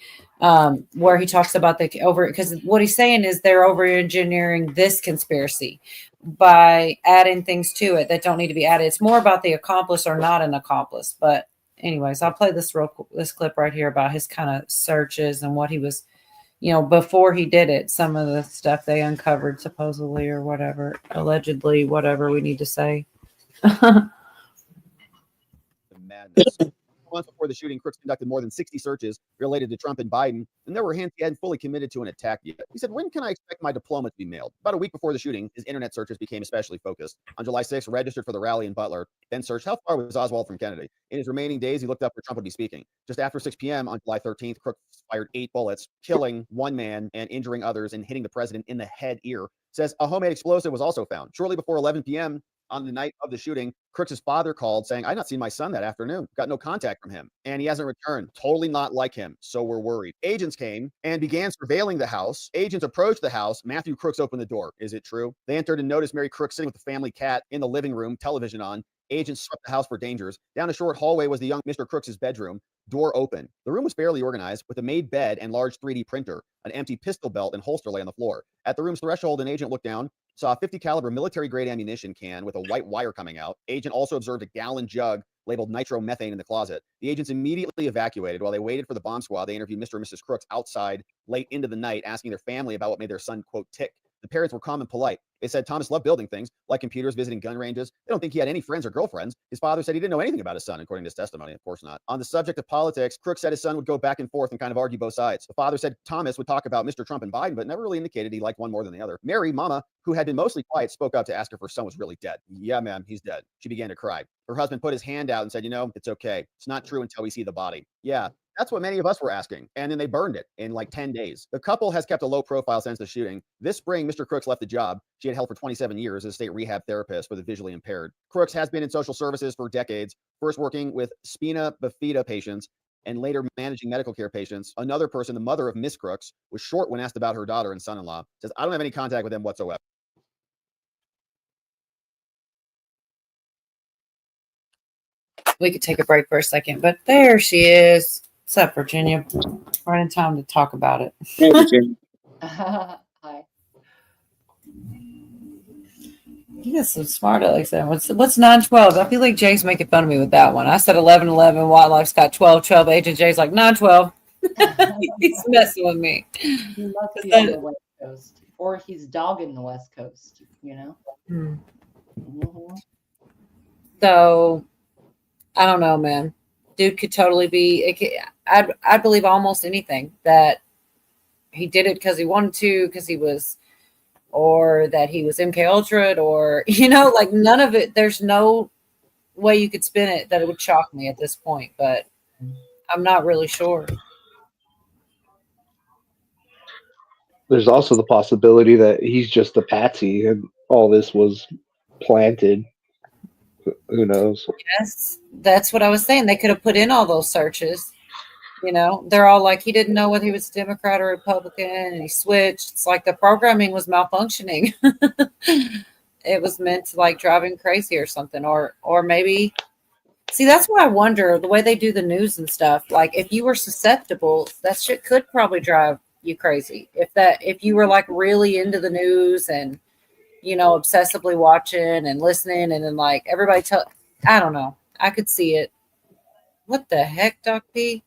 where he talks about because what he's saying is they're over engineering this conspiracy by adding things to it that don't need to be added. It's more about the accomplice or not an accomplice. But anyways, I'll play this clip right here about his kind of searches and what he was, before he did it, some of the stuff they uncovered supposedly or whatever, allegedly, whatever we need to say. Madness. Months before the shooting, Crooks conducted more than 60 searches related to Trump and Biden, and there were hints he hadn't fully committed to an attack yet. He said, "When can I expect my diploma to be mailed?" About a week before the shooting, his internet searches became especially focused. On July 6th, registered for the rally in Butler, then searched how far was Oswald from Kennedy. In his remaining days, he looked up where Trump would be speaking. Just after 6 p.m. on July 13th, Crooks fired 8 bullets, killing 1 man and injuring others and hitting the president in the head ear. Says a homemade explosive was also found. Shortly before 11 p.m., on the night of the shooting, Crooks' father called saying, "I've not seen my son that afternoon. Got no contact from him. And he hasn't returned. Totally not like him. So we're worried." Agents came and began surveilling the house. Agents approached the house. Matthew Crooks opened the door. Is it true? They entered and noticed Mary Crooks sitting with the family cat in the living room, television on. Agents swept the house for dangers. Down a short hallway was the young Mr. Crooks' bedroom. Door open. The room was fairly organized with a made bed and large 3D printer. An empty pistol belt and holster lay on the floor. At the room's threshold, an agent looked down, saw a 50 caliber military grade ammunition can with a white wire coming out. Agent also observed a gallon jug labeled nitromethane in the closet. The agents immediately evacuated. While they waited for the bomb squad, they interviewed Mr. and Mrs. Crooks outside late into the night, asking their family about what made their son, quote, tick. The parents were calm and polite. They said Thomas loved building things, like computers, visiting gun ranges. They don't think he had any friends or girlfriends. His father said he didn't know anything about his son, according to his testimony. Of course not. On the subject of politics, Crooks said his son would go back and forth and kind of argue both sides. The father said Thomas would talk about Mr. Trump and Biden, but never really indicated he liked one more than the other. Mary, mama, who had been mostly quiet, spoke up to ask if her son was really dead. "Yeah, ma'am, he's dead." She began to cry. Her husband put his hand out and said, "It's okay. It's not true until we see the body." Yeah. That's what many of us were asking. And then they burned it in like 10 days. The couple has kept a low profile since the shooting. This spring, Mr. Crooks left the job she had held for 27 years as a state rehab therapist for the visually impaired. Crooks has been in social services for decades, first working with spina bifida patients and later managing medical care patients. Another person, the mother of Miss Crooks, was short when asked about her daughter and son-in-law. Says, "I don't have any contact with them whatsoever." We could take a break for a second, but there she is. What's up, Virginia? Right in time to talk about it. Hey, Virginia. Hi. You got some smart Alex. What's 912? I feel like Jay's making fun of me with that one. I said 1111. Wildlife's got 1212. Agent Jay's like 912. He's messing with me. He must be on the West Coast, or he's dogging the West Coast. Hmm. So I don't know, man. Dude could totally be. I'd believe almost anything that he did it because he wanted to, because he was, or that he was MK Ultra, or like none of it. There's no way you could spin it that it would shock me at this point, but I'm not really sure. There's also the possibility that he's just a patsy and all this was planted. Who knows? Yes, that's what I was saying. They could have put in all those searches. They're all like, he didn't know whether he was a Democrat or Republican, and he switched. It's like the programming was malfunctioning. It was meant to like drive him crazy or something, or maybe. See, that's why I wonder the way they do the news and stuff. Like, if you were susceptible, that shit could probably drive you crazy. If you were like really into the news and obsessively watching and listening, and then like everybody I don't know. I could see it. What the heck, Doc P?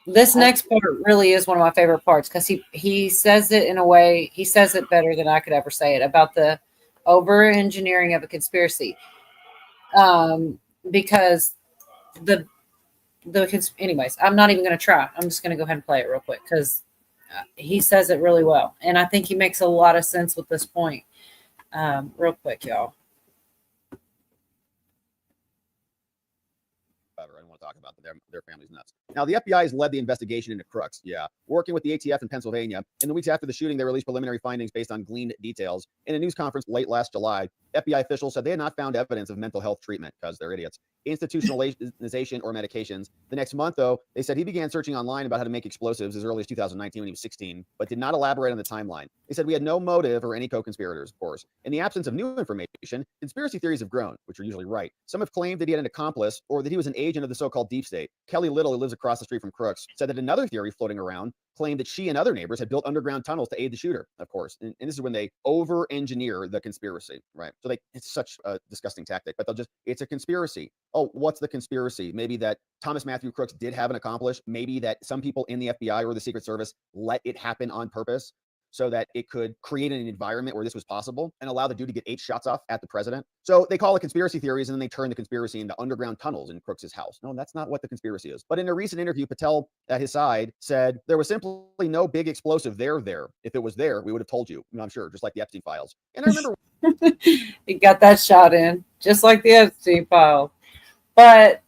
This next part really is one of my favorite parts because he says it in a way, he says it better than I could ever say it, about the over engineering of a conspiracy. Because anyways, I'm not even going to try. I'm just going to go ahead and play it real quick because he says it really well. And I think he makes a lot of sense with this point. Real quick, y'all. I don't want to talk about their family's nuts. Now, the FBI has led the investigation into Crooks. Yeah. Working with the ATF in Pennsylvania. In the weeks after the shooting, they released preliminary findings based on gleaned details. In a news conference late last July, FBI officials said they had not found evidence of mental health treatment because they're idiots, institutionalization, or medications. The next month, though, they said he began searching online about how to make explosives as early as 2019 when he was 16, but did not elaborate on the timeline. They said we had no motive or any co-conspirators, of course. In the absence of new information, conspiracy theories have grown, which are usually right. Some have claimed that he had an accomplice or that he was an agent of the so-called deep state. Kelly Little, who lives across the street from Crooks, said that another theory floating around claimed that she and other neighbors had built underground tunnels to aid the shooter, of course. And this is when they over-engineer the conspiracy, right? So it's such a disgusting tactic, but it's a conspiracy. Oh, what's the conspiracy? Maybe that Thomas Matthew Crooks did have an accomplice. Maybe that some people in the FBI or the Secret Service let it happen on purpose so that it could create an environment where this was possible and allow the dude to get 8 shots off at the president. So they call it conspiracy theories, and then they turn the conspiracy into underground tunnels in Crooks's house. No, that's not what the conspiracy is. But in a recent interview, Patel at his side said there was simply no big explosive there. If it was there, we would have told you. I'm sure, just like the Epstein files. And I remember He got that shot in, just like the Epstein file. But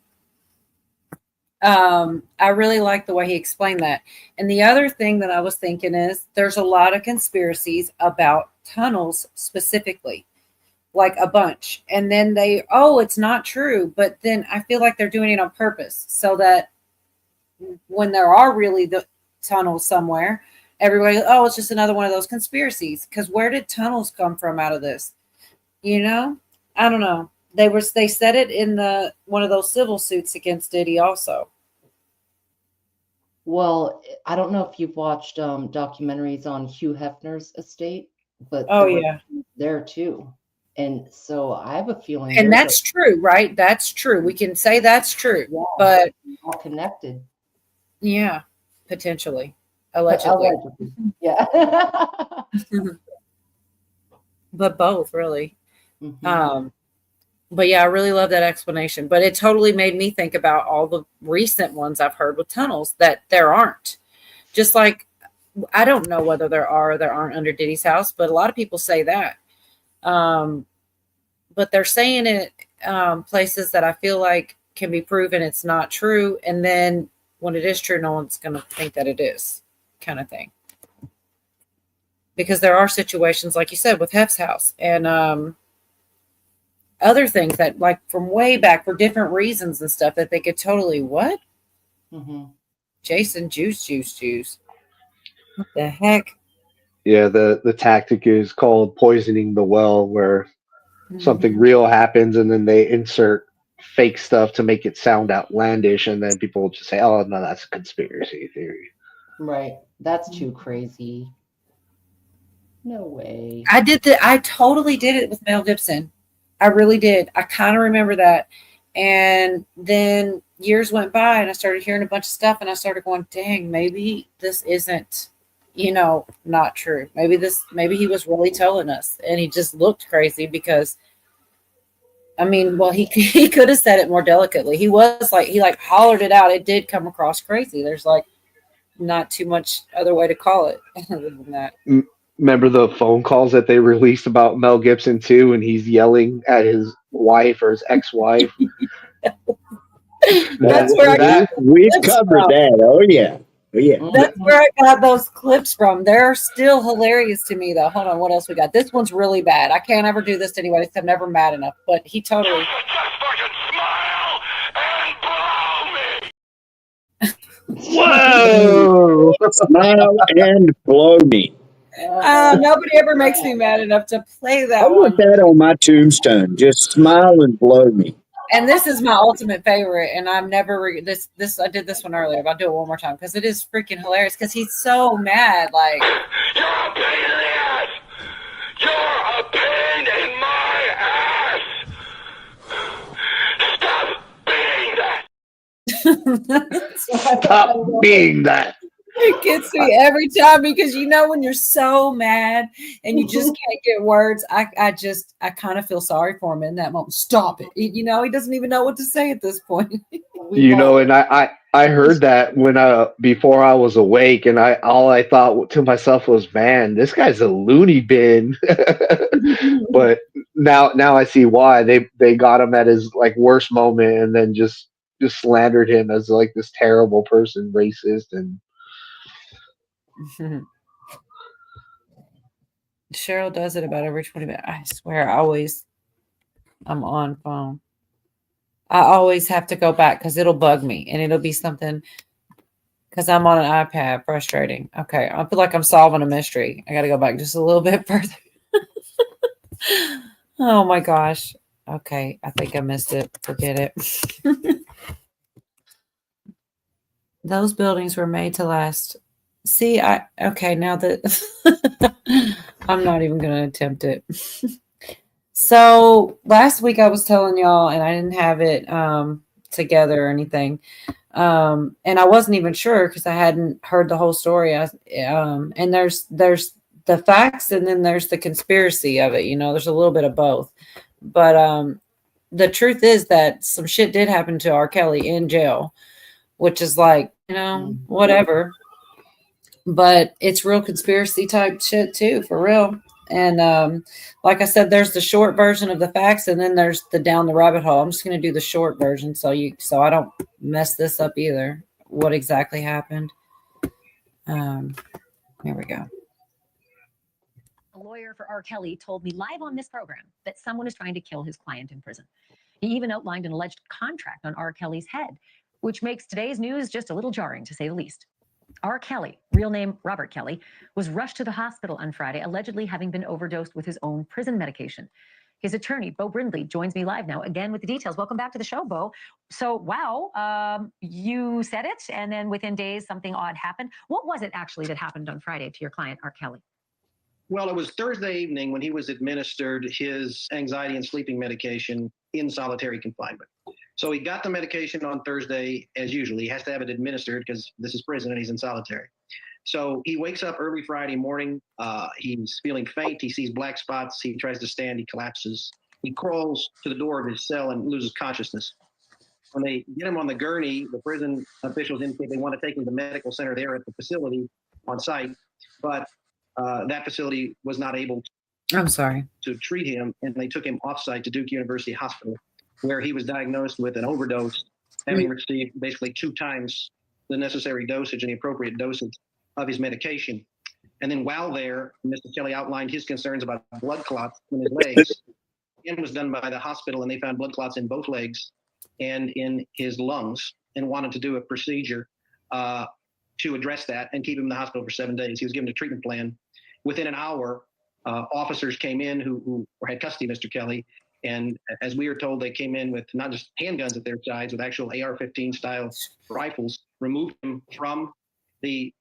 I really like the way he explained that. And the other thing that I was thinking is there's a lot of conspiracies about tunnels specifically, like a bunch. And then it's not true. But then I feel like they're doing it on purpose so that when there are really the tunnels somewhere, everybody, it's just another one of those conspiracies. Because where did tunnels come from out of this? I don't know. They said it in one of those civil suits against Diddy also. Well, I don't know if you've watched documentaries on Hugh Hefner's estate, but there too. And so I have a feeling, and that's true, right? That's true. We can say that's true, but all connected. Yeah, potentially, allegedly. Yeah. But both, really. Mm-hmm. But yeah, I really love that explanation. But it totally made me think about all the recent ones I've heard with tunnels that there aren't. Just like, I don't know whether there are or there aren't under Diddy's house, but a lot of people say that. But they're saying it places that I feel like can be proven it's not true. And then when it is true, no one's going to think that it is, kind of thing. Because there are situations, like you said, with Hef's house and other things that, like, from way back for different reasons and stuff that they could totally, what? Mm-hmm. Jason Juice. What the heck? Yeah, the tactic is called poisoning the well, where something real happens and then they insert fake stuff to make it sound outlandish, and then people will just say, oh, no, that's a conspiracy theory. Right. That's too crazy. No way. I totally did it with Mel Gibson. I really did. I kind of remember that. And then years went by and I started hearing a bunch of stuff and I started going, dang, maybe this isn't, not true. Maybe he was really telling us and he just looked crazy because, he could have said it more delicately. He hollered it out. It did come across crazy. There's not too much other way to call it other than that. Remember the phone calls that they released about Mel Gibson too, and he's yelling at his wife or his ex-wife? That's where we've covered that. Oh yeah. That's where I got those clips from. They're still hilarious to me, though. Hold on, what else we got? This one's really bad. I can't ever do this to anybody because I'm never mad enough. But he totally. Whoa! Smile and blow me. Nobody ever makes me mad enough to play that I want that on my tombstone. Just smile and blow me. And this is my ultimate favorite. And I'm never this. I did this one earlier, but I'll do it one more time because it is freaking hilarious. Because he's so mad, like. You're a pain in the ass. You're a pain in my ass. Stop being that. Stop being that. It gets me every time because when you're so mad and you just can't get words, I kind of feel sorry for him in that moment. Stop it. He doesn't even know what to say at this point. And I heard that when before I was awake, and all I thought to myself was, man, this guy's a loony bin. But now I see why they got him at his worst moment and then just slandered him as this terrible person, racist and. Cheryl does it about every 20 minutes. I swear, I always I'm on phone. I always have to go back because it'll bug me and it'll be something because I'm on an iPad. Frustrating. Okay. I feel like I'm solving a mystery. I got to go back just a little bit further. Oh my gosh. Okay. I think I missed it. Forget it. Those buildings were made to last. See, okay, now that I'm not even going to attempt it. So last week I was telling y'all, and I didn't have it together or anything. And I wasn't even sure because I hadn't heard the whole story. And there's the facts and then there's the conspiracy of it. You know, there's a little bit of both. But the truth is that some shit did happen to R. Kelly in jail, which is like, you know, whatever. But it's real conspiracy type shit too, for real. And like I said, there's the short version of the facts, and then there's the down the rabbit hole. I'm just going to do the short version so I don't mess this up either. What exactly happened? Here we go. A lawyer for R. Kelly told me live on this program that someone is trying to kill his client in prison. He even outlined an alleged contract on R. Kelly's head, which makes today's news just a little jarring, to say the least. R. Kelly, real name Robert Kelly, was rushed to the hospital on Friday, allegedly having been overdosed with his own prison medication. His attorney, Bo Brindley, joins me live now, again with the details. Welcome back to the show, Bo. So, wow, you said it, and then within days, something odd happened. What was it actually that happened on Friday to your client, R. Kelly? Well, it was Thursday evening when he was administered his anxiety and sleeping medication in solitary confinement. So he got the medication on Thursday, as usual. He has to have it administered because this is prison and he's in solitary. So he wakes up early Friday morning. He's feeling faint. He sees black spots. He tries to stand. He collapses. He crawls to the door of his cell and loses consciousness. When they get him on the gurney, the prison officials indicate they want to take him to the medical center there at the facility on site. But that facility was not able to treat him, and they took him off-site to Duke University Hospital, where he was diagnosed with an overdose, having received basically 2 times the necessary dosage and the appropriate dosage of his medication. And then while there, Mr. Kelly outlined his concerns about blood clots in his legs. It was done by the hospital, and they found blood clots in both legs and in his lungs, and wanted to do a procedure to address that and keep him in the hospital for 7 days. He was given a treatment plan. Within an hour, officers came in who had custody of Mr. Kelly. And as we were told, they came in with not just handguns at their sides, with actual AR-15 style rifles, removed him from the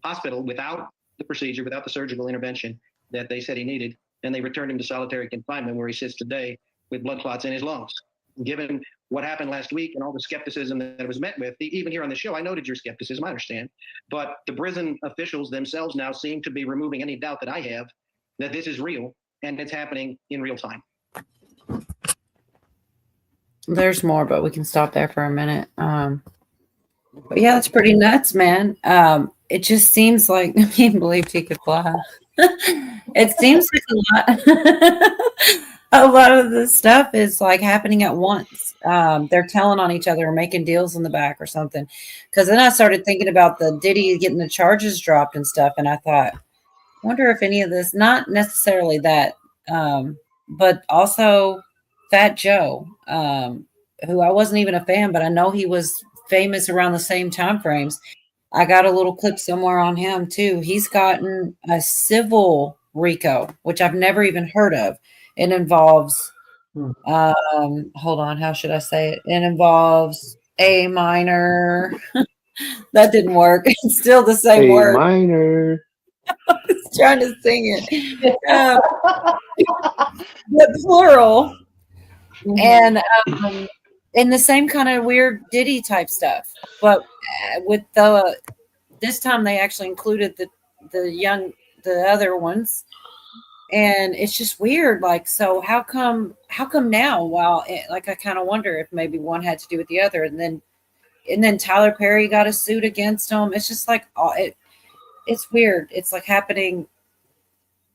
hospital without the procedure, without the surgical intervention that they said he needed. And they returned him to solitary confinement, where he sits today with blood clots in his lungs. Given what happened last week and all the skepticism that it was met with, even here on the show, I noted your skepticism, I understand. But the prison officials themselves now seem to be removing any doubt that I have that this is real and it's happening in real time. There's more, but we can stop there for a minute. But yeah, that's pretty nuts, man. It just seems like I can't believe he could fly. It seems like a lot of the stuff is like happening at once. They're telling on each other or making deals in the back or something. Because then I started thinking about the Diddy getting the charges dropped and stuff, and I thought, wonder if any of this, not necessarily that, but also Fat Joe, who I wasn't even a fan, but I know he was famous around the same time frames. I got a little clip somewhere on him too. He's gotten a civil RICO, which I've never even heard of. It involves, hold on, how should I say it? It involves A minor. That didn't work. It's still the same word. A minor. I was trying to sing it. But plural. And in the same kind of weird Diddy type stuff, but with this time they actually included the other ones, and it's just weird. Like, so how come now? Well, like I kind of wonder if maybe one had to do with the other, and then Tyler Perry got a suit against him. It's just like it's weird. It's like happening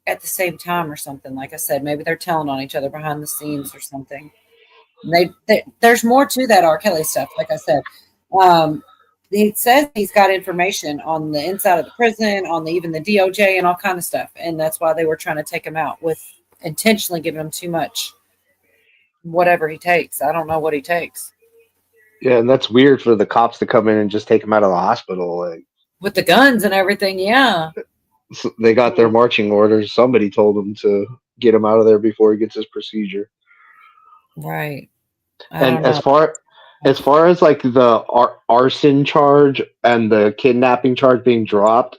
at the same time or something. Like I said, maybe they're telling on each other behind the scenes or something. There's more to that R. Kelly stuff. Like I said, he says he's got information on the inside of the prison, on even the DOJ and all kind of stuff. And that's why they were trying to take him out, with intentionally giving him too much whatever he takes. I don't know what he takes. Yeah, and that's weird for the cops to come in and just take him out of the hospital. Like With the guns and everything, yeah. they got their marching orders. Somebody told them to get him out of there before he gets his procedure. Right. And as far as like the arson charge and the kidnapping charge being dropped,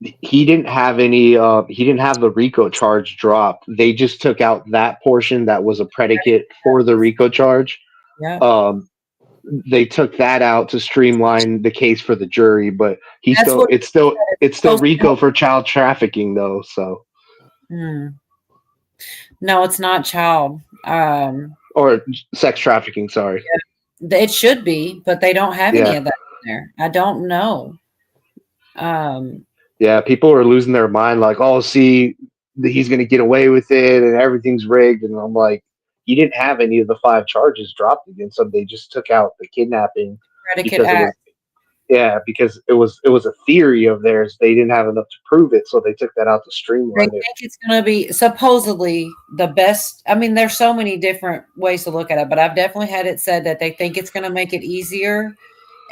he didn't have any. He didn't have the RICO charge dropped. They just took out that portion that was a predicate for the RICO charge. Yeah. They took that out to streamline the case for the jury, but it's still RICO for child trafficking though. So no, it's not child or sex trafficking. Sorry, it should be, but they don't have any Yeah. of that in there. I don't know. Yeah, people are losing their mind. Like, oh, see, he's going to get away with it, and everything's rigged. And I'm like, you didn't have any of the 5 charges dropped against him. They just took out the kidnapping Predicate because act. because it was a theory of theirs. They didn't have enough to prove it, so they took that out to They streamline think it. it's going to be supposedly the best. I mean, there's so many different ways to look at it, but I've definitely had it said that they think it's going to make it easier,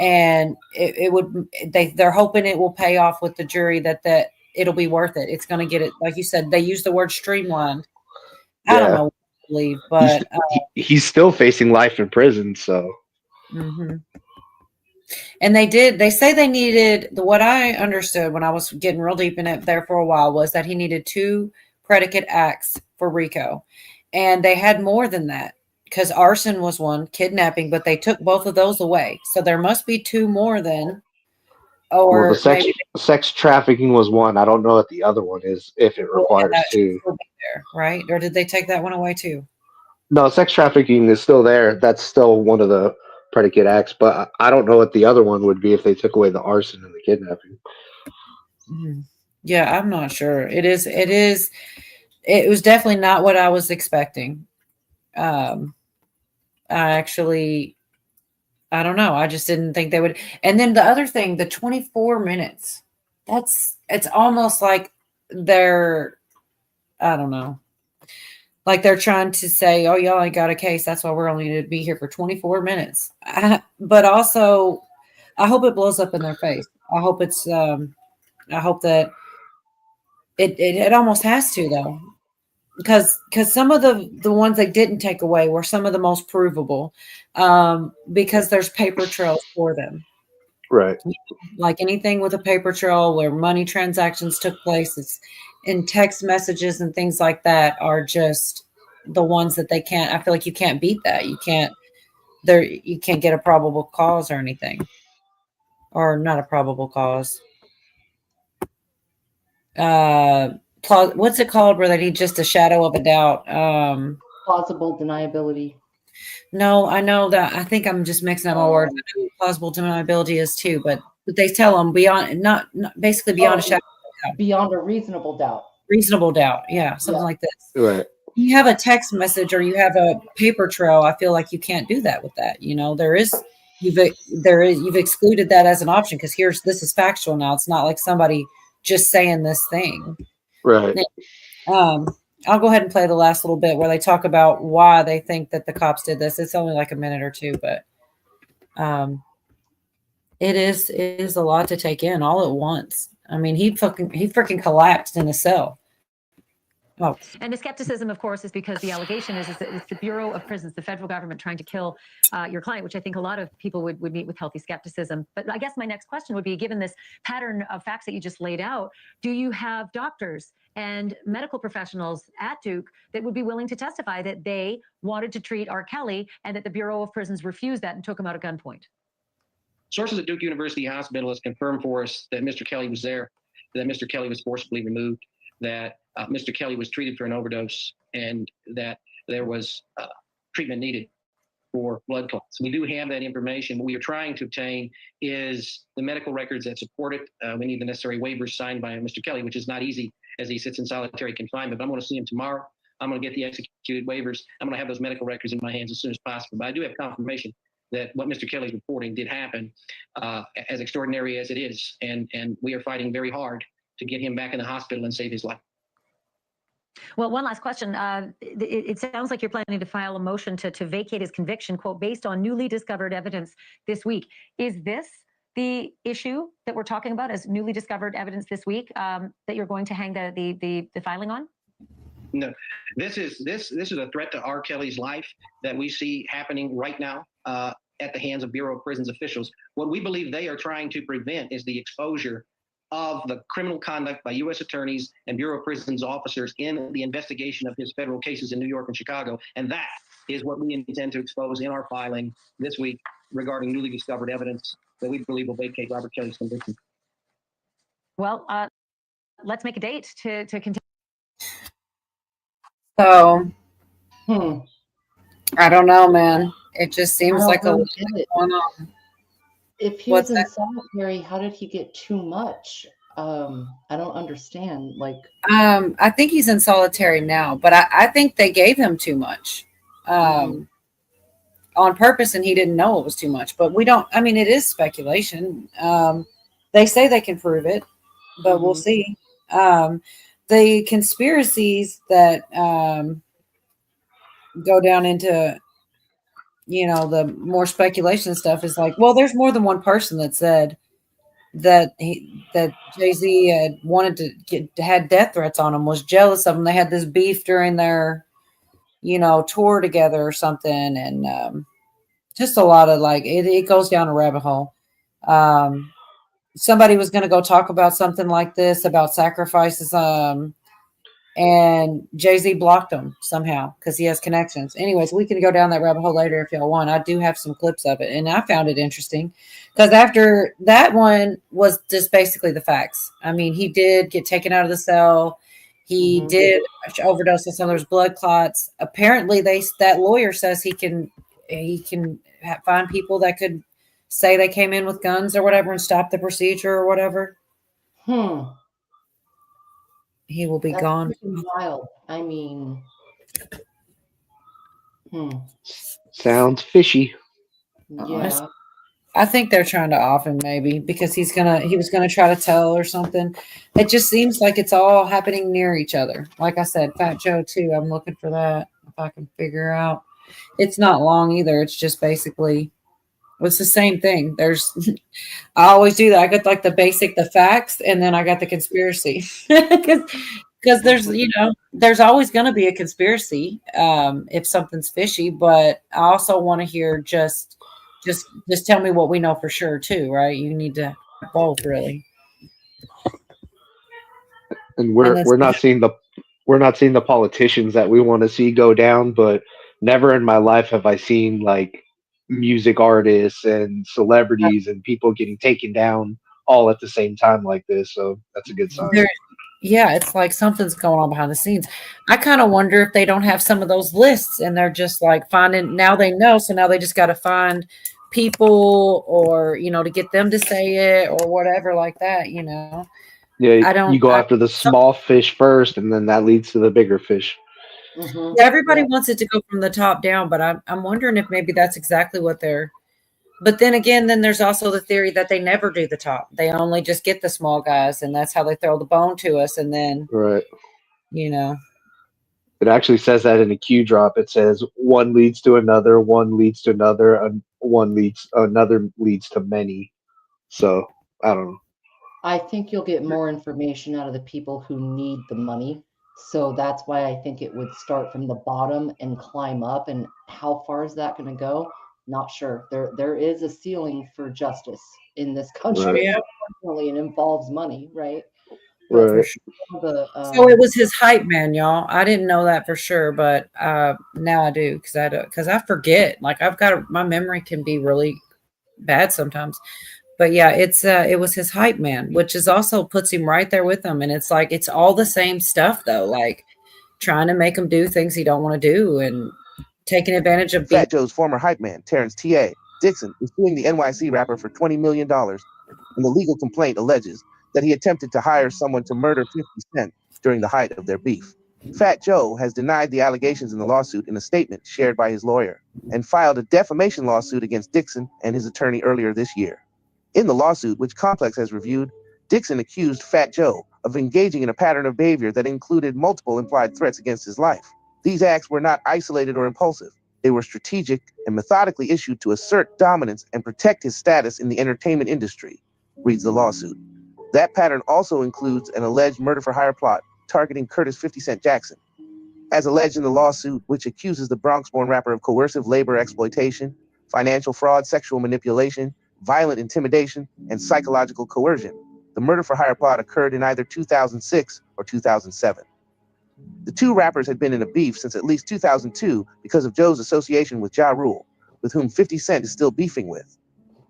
and it would. They're hoping it will pay off with the jury that it'll be worth it. It's going to get it, like you said. They use the word streamlined. I don't Yeah. know what to believe, but He's still facing life in prison, so mhm. And they say they needed what I understood when I was getting real deep in it there for a while was that he needed 2 predicate acts for RICO. And they had more than that because arson was one, kidnapping, but they took both of those away. So there must be 2 more then. Or well, the maybe sex trafficking was one. I don't know what the other one is if it requires that should 2. still be there, right? Or did they take that one away too? No, sex trafficking is still there. That's still one of the predicate acts, but I don't know what the other one would be if they took away the arson and the kidnapping. Yeah, I'm not sure. It was definitely not what I was expecting. I don't know. I just didn't think they would. And then the other thing, the 24 minutes, it's almost like I don't know. Like they're trying to say, oh, y'all ain't got a case. That's why we're only going to be here for 24 minutes. But also, I hope it blows up in their face. I hope I hope that it almost has to though. Because some of the ones they didn't take away were some of the most provable because there's paper trails for them. Right. Like anything with a paper trail where money transactions took place, it's in text messages and things like that are just the ones that they can't. I feel like you can't beat that. You can't get a probable cause or anything, or not a probable cause. What's it called where they need just a shadow of a doubt? Plausible deniability. No, I know that. I think I'm just mixing up my words. I know what plausible deniability is too, but they tell them beyond, not basically beyond a shadow of a doubt. Beyond a reasonable doubt. Reasonable doubt. Yeah, something like this. Right. You have a text message or you have a paper trail. I feel like you can't do that with that. You know, you've excluded that as an option because this is factual now. It's not like somebody just saying this thing. Right. I'll go ahead and play the last little bit where they talk about why they think that the cops did this. It's only like a minute or 2, but it is a lot to take in all at once. I mean, he freaking collapsed in a cell. Oh. And the skepticism, of course, is because the allegation is that it's the Bureau of Prisons, the federal government, trying to kill your client, which I think a lot of people would meet with healthy skepticism. But I guess my next question would be, given this pattern of facts that you just laid out, do you have doctors and medical professionals at Duke that would be willing to testify that they wanted to treat R. Kelly and that the Bureau of Prisons refused that and took him out at gunpoint? Sources at Duke University Hospital has confirmed for us that Mr. Kelly was there, that Mr. Kelly was forcibly removed, that Mr. Kelly was treated for an overdose, and that there was treatment needed for blood clots. We do have that information. What we are trying to obtain is the medical records that support it. We need the necessary waivers signed by Mr. Kelly, which is not easy as he sits in solitary confinement. But I'm going to see him tomorrow. I'm going to get the executed waivers. I'm going to have those medical records in my hands as soon as possible. But I do have confirmation that what Mr. Kelly's reporting did happen, as extraordinary as it is. And we are fighting very hard to get him back in the hospital and save his life. Well, one last question. It sounds like you're planning to file a motion to vacate his conviction, quote, based on newly discovered evidence this week. Is this the issue that we're talking about as newly discovered evidence this week that you're going to hang the filing on? No, this is a threat to R. Kelly's life that we see happening right now at the hands of Bureau of Prisons officials. What we believe they are trying to prevent is the exposure of the criminal conduct by U.S. attorneys and Bureau of Prisons officers in the investigation of his federal cases in New York and Chicago. And that is what we intend to expose in our filing this week regarding newly discovered evidence that we believe will vacate Robert Kelly's conviction. Well, let's make a date to continue. So, I don't know, man. It just seems like a lot going on. If he was in solitary, how did he get too much? I don't understand. Like, I think he's in solitary now, but I think they gave him too much on purpose, and he didn't know it was too much. But we don't. I mean, it is speculation. They say they can prove it, but we'll see. The conspiracies that go down into, the more speculation stuff is like, well, there's more than one person that said that Jay-Z had wanted to had death threats on him, was jealous of him. They had this beef during their, tour together or something. And just a lot of it goes down a rabbit hole. Somebody was going to go talk about something like this about sacrifices. And Jay-Z blocked him somehow because he has connections. Anyways, we can go down that rabbit hole later if y'all want. I do have some clips of it, and I found it interesting because after that one was just basically the facts. I mean, he did get taken out of the cell. He did overdose on some of those blood clots. Apparently, that lawyer says he can find people that could say they came in with guns or whatever and stop the procedure or whatever. He will be gone. Wild. I mean, Sounds fishy. Yeah. I think they're trying to off him maybe because he was gonna try to tell or something. It just seems like it's all happening near each other. Like I said, Fat Joe too. I'm looking for that if I can figure out. It's not long either. It's just basically it's the same thing. I always do that. I got the facts, and then I got the conspiracy because there's always going to be a conspiracy if something's fishy. But I also want to hear just tell me what we know for sure too, right? You need to both really. And we're not seeing the politicians that we want to see go down, but never in my life have I seen music artists and celebrities and people getting taken down all at the same time like this. So that's a good sign. It's like something's going on behind the scenes. I kind of wonder if they don't have some of those lists and they're just finding, now they know. So now they just got to find people or, to get them to say it or whatever like that, Yeah. You go after the small fish first and then that leads to the bigger fish. Everybody wants it to go from the top down, but I'm wondering if maybe that's exactly what they're. But then again, there's also the theory that they never do the top. They only just get the small guys, and that's how they throw the bone to us. And then, right, it actually says that in the Q drop. It says one leads to another, one leads to another, and another leads to many. So I don't know. I think you'll get more information out of the people who need the money. So that's why I think it would start from the bottom and climb up. And how far is that going to go? Not sure. There is a ceiling for justice in this country. Right. Unfortunately, it involves money, right? Right. So it was his hype man, y'all. I didn't know that for sure, but now I do because I forget. My memory can be really bad sometimes. But yeah, it was his hype man, which is also puts him right there with him. And it's it's all the same stuff though, trying to make him do things he don't want to do and taking advantage of Fat Joe's former hype man, Terrence T.A. Dixon, is suing the NYC rapper for $20 million. And the legal complaint alleges that he attempted to hire someone to murder 50 Cent during the height of their beef. Fat Joe has denied the allegations in the lawsuit in a statement shared by his lawyer and filed a defamation lawsuit against Dixon and his attorney earlier this year. In the lawsuit, which Complex has reviewed, Dixon accused Fat Joe of engaging in a pattern of behavior that included multiple implied threats against his life. These acts were not isolated or impulsive. They were strategic and methodically issued to assert dominance and protect his status in the entertainment industry, reads the lawsuit. That pattern also includes an alleged murder-for-hire plot targeting Curtis 50 Cent Jackson. As alleged in the lawsuit, which accuses the Bronx-born rapper of coercive labor exploitation, financial fraud, sexual manipulation, violent intimidation, and psychological coercion, the murder-for-hire plot occurred in either 2006 or 2007. The two rappers had been in a beef since at least 2002 because of Joe's association with Ja Rule, with whom 50 Cent is still beefing with.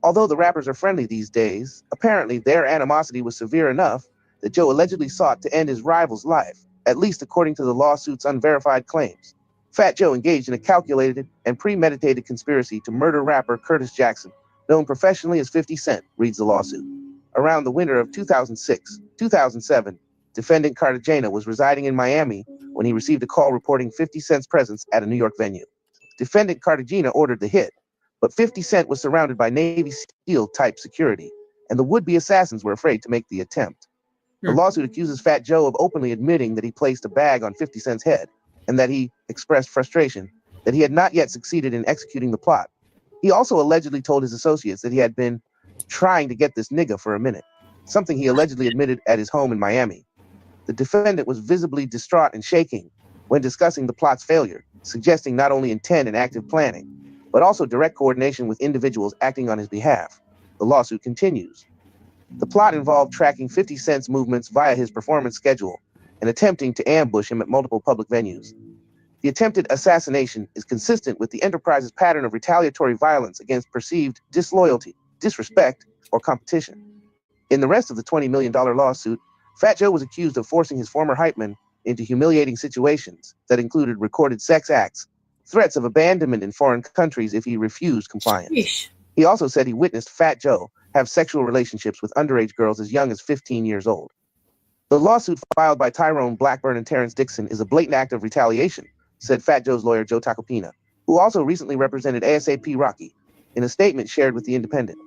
Although the rappers are friendly these days, apparently their animosity was severe enough that Joe allegedly sought to end his rival's life, at least according to the lawsuit's unverified claims. Fat Joe engaged in a calculated and premeditated conspiracy to murder rapper Curtis Jackson, known professionally as 50 Cent, reads the lawsuit. Around the winter of 2006-2007, defendant Cartagena was residing in Miami when he received a call reporting 50 Cent's presence at a New York venue. Defendant Cartagena ordered the hit, but 50 Cent was surrounded by Navy SEAL-type security, and the would-be assassins were afraid to make the attempt. The lawsuit accuses Fat Joe of openly admitting that he placed a bag on 50 Cent's head, and that he expressed frustration that he had not yet succeeded in executing the plot. He also allegedly told his associates that he had been trying to get this nigga for a minute, something he allegedly admitted at his home in Miami. The defendant was visibly distraught and shaking when discussing the plot's failure, suggesting not only intent and active planning, but also direct coordination with individuals acting on his behalf. The lawsuit continues. The plot involved tracking 50 Cent's movements via his performance schedule and attempting to ambush him at multiple public venues. The attempted assassination is consistent with the enterprise's pattern of retaliatory violence against perceived disloyalty, disrespect, or competition. In the rest of the $20 million lawsuit, Fat Joe was accused of forcing his former hype man into humiliating situations that included recorded sex acts, threats of abandonment in foreign countries if he refused compliance. Sheesh. He also said he witnessed Fat Joe have sexual relationships with underage girls as young as 15 years old. The lawsuit filed by Tyrone Blackburn and Terrence Dixon is a blatant act of retaliation, said Fat Joe's lawyer Joe Tacopina, who also recently represented ASAP Rocky, in a statement shared with The Independent.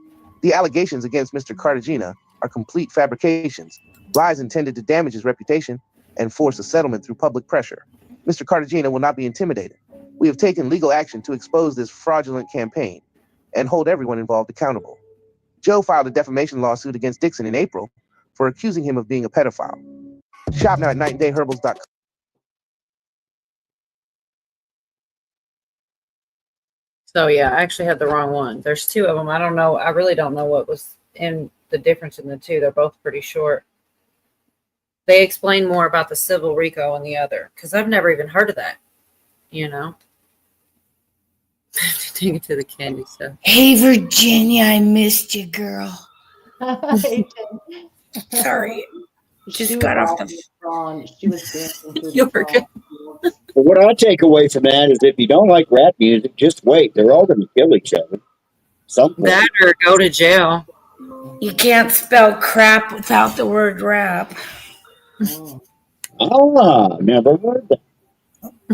The allegations against Mr. Cartagena are complete fabrications, lies intended to damage his reputation and force a settlement through public pressure. Mr. Cartagena will not be intimidated. We have taken legal action to expose this fraudulent campaign and hold everyone involved accountable. Joe filed a defamation lawsuit against Dixon in April for accusing him of being a pedophile. Shop now at nightanddayherbals.com. So yeah, I actually had the wrong one. There's two of them. I don't know. I really don't know what was in the difference in the two. They're both pretty short. They explain more about the civil RICO and the other, because I've never even heard of that. You know, take it to the candy stuff. Hey, Virginia, I missed you, girl. Sorry. Just got off the phone. She was dancing through You the were good. But what I take away from that is if you don't like rap music, just wait. They're all going to kill each other. Something. That or go to jail. You can't spell crap without the word rap. Ah, never heard that.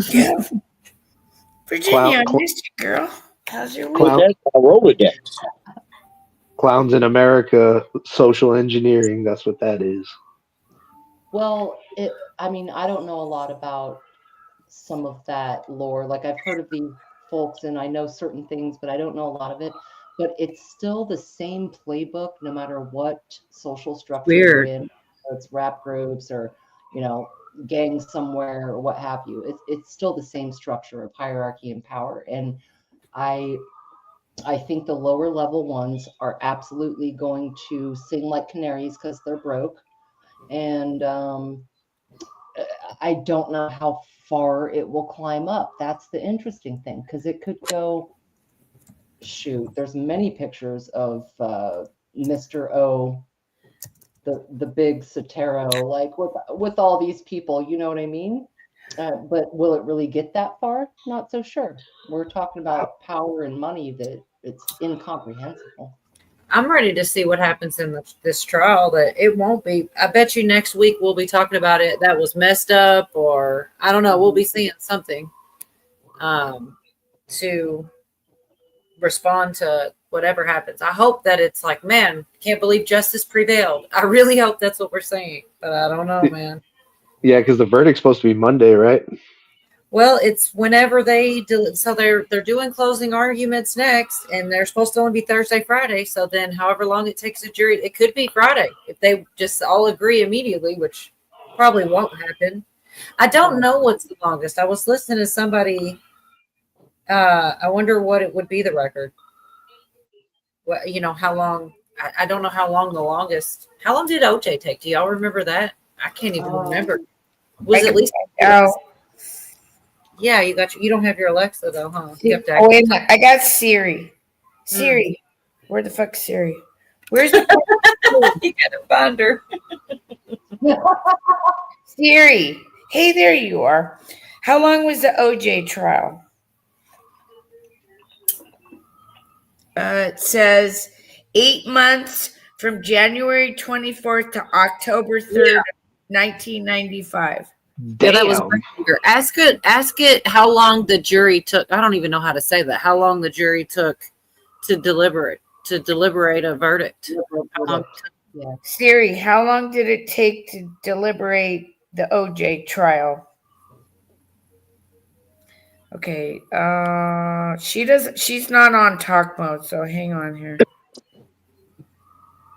Yeah. Virginia, I missed you, girl. How's your week? That's a Rolodex. Clowns in America, social engineering. That's what that is. Well, I mean, I don't know a lot about some of that lore. Like I've heard of these folks and I know certain things, but I don't know a lot of it. But it's still the same playbook no matter what social structure you're in. Whether it's rap groups or, you know, gangs somewhere or what have you. It's still the same structure of hierarchy and power. And I think the lower level ones are absolutely going to sing like canaries because they're broke. And I don't know how far it will climb up. That's the interesting thing, because it could go, shoot, there's many pictures of Mr. O, the big Sotero, like with all these people, you know what I mean? But will it really get that far? Not so sure. We're talking about power and money that it's incomprehensible. I'm ready to see what happens in this trial. That it won't be. I bet you next week we'll be talking about it. That was messed up, or I don't know. We'll be seeing something to respond to whatever happens. I hope that it's like, man, can't believe justice prevailed. I really hope that's what we're saying, but I don't know, man. Yeah, because the verdict's supposed to be Monday, right? Well, it's whenever they do. So they're doing closing arguments next, and they're supposed to only be Thursday, Friday. So then, however long it takes the jury, it could be Friday if they just all agree immediately, which probably won't happen. I don't know what's the longest. I was listening to somebody. I wonder what it would be the record. What, you know, how long? I don't know how long the longest. How long did OJ take? Do y'all remember that? I can't even remember. Was it at least? Yeah, you got you don't have your Alexa though, huh? You have to Oh, wait a minute. I got Siri. Siri. Where the fuck's Siri? Where's the you gotta find her. Siri? Hey, there you are. How long was the OJ trial? It says 8 months from January 24th to October 3rd, 1995. Yeah, that was longer. Ask it how long the jury took. I don't even know how to say that. How long the jury took to deliberate a verdict. Siri, how long did it take to deliberate the OJ trial? Okay, she's not on talk mode, so hang on here.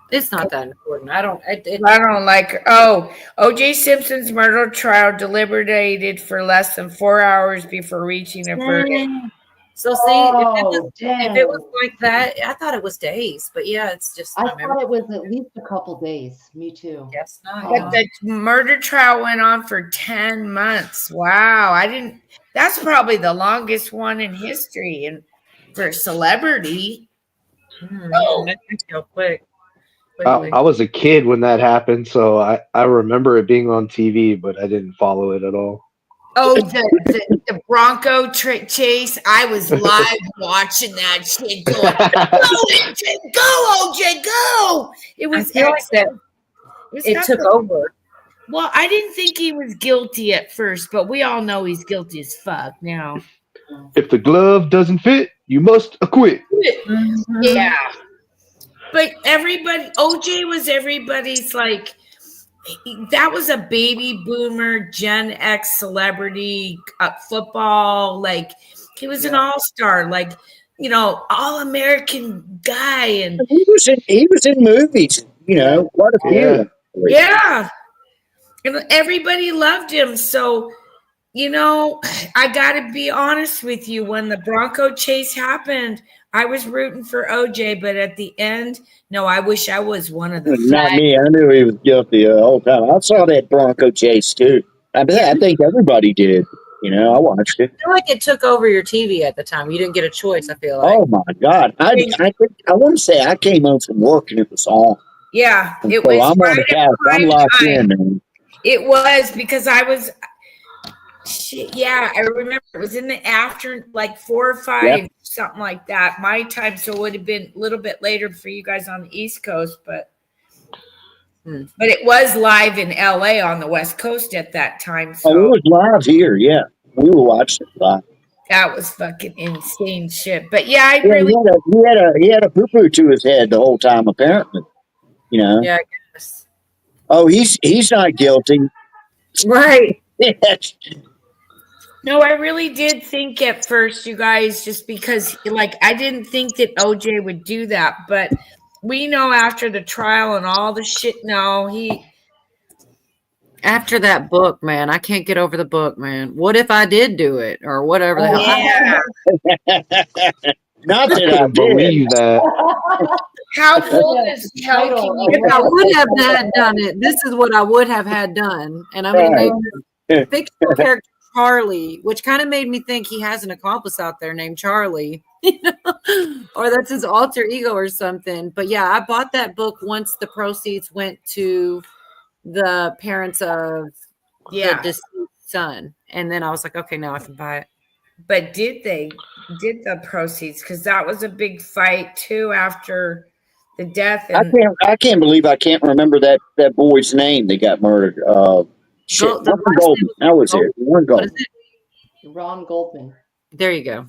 It's not that important. I don't like her. Oh, OJ Simpson's murder trial deliberated for less than 4 hours before reaching a verdict. So see, if it was like that, I thought it was days, but yeah, it's just. I thought it was at least a couple days. Me too. Yes, not. But the murder trial went on for 10 months. Wow, that's probably the longest one in history, and for a celebrity. Go quick. I was a kid when that happened, so I remember it being on TV, but I didn't follow it at all. Oh, the Bronco chase. I was live watching that shit going, go, OJ, go. It was it took over. Well, I didn't think he was guilty at first, but we all know he's guilty as fuck now. If the glove doesn't fit, you must acquit. Mm-hmm. Yeah. But OJ was everybody's like, that was a baby boomer, Gen X celebrity, football. Like, he was an all-star, like, you know, all-American guy. And he was in movies, you know, quite a few. Yeah. And everybody loved him. So, you know, I got to be honest with you. When the Bronco chase happened, I was rooting for OJ, but at the end, no, I wish I was one of the. Not me. I knew he was guilty the whole time. I saw that Bronco chase too. I think everybody did. You know, I watched it. I feel like it took over your TV at the time. You didn't get a choice. I feel like. Oh my God! I want to say I came home from work and it was on. Yeah, it so was. I'm on the couch. I'm locked in. Man. It was because I was. Shit, yeah, I remember it was in the afternoon, like 4 or 5, something like that, my time. So it would have been a little bit later for you guys on the East Coast, but it was live in LA on the West Coast at that time. So it was live here. Yeah, we were watching it live. That was fucking insane shit. But yeah, he had a poo poo to his head the whole time apparently. You know. Yeah, I guess. Oh, he's not guilty. Right. No, I really did think at first, you guys, just because, like, I didn't think that OJ would do that, but we know after the trial and all the shit. No, after that book, man, I can't get over the book, man. What if I did do it or whatever the hell? Yeah. Not that I believe that. How old is Kelly? If I would have had done it, this is what I would have had done, and I'm going to name the fictional character Charlie, which kind of made me think he has an accomplice out there named Charlie, or that's his alter ego or something. But yeah, I bought that book once the proceeds went to the parents of the deceased son, and then I was like, okay, now I can buy it. But did the proceeds? Because that was a big fight too after the death. And I can't believe I can't remember that boy's name that got murdered. Ron Goldman. That was it. Ron Goldman. Ron Goldman. There you go.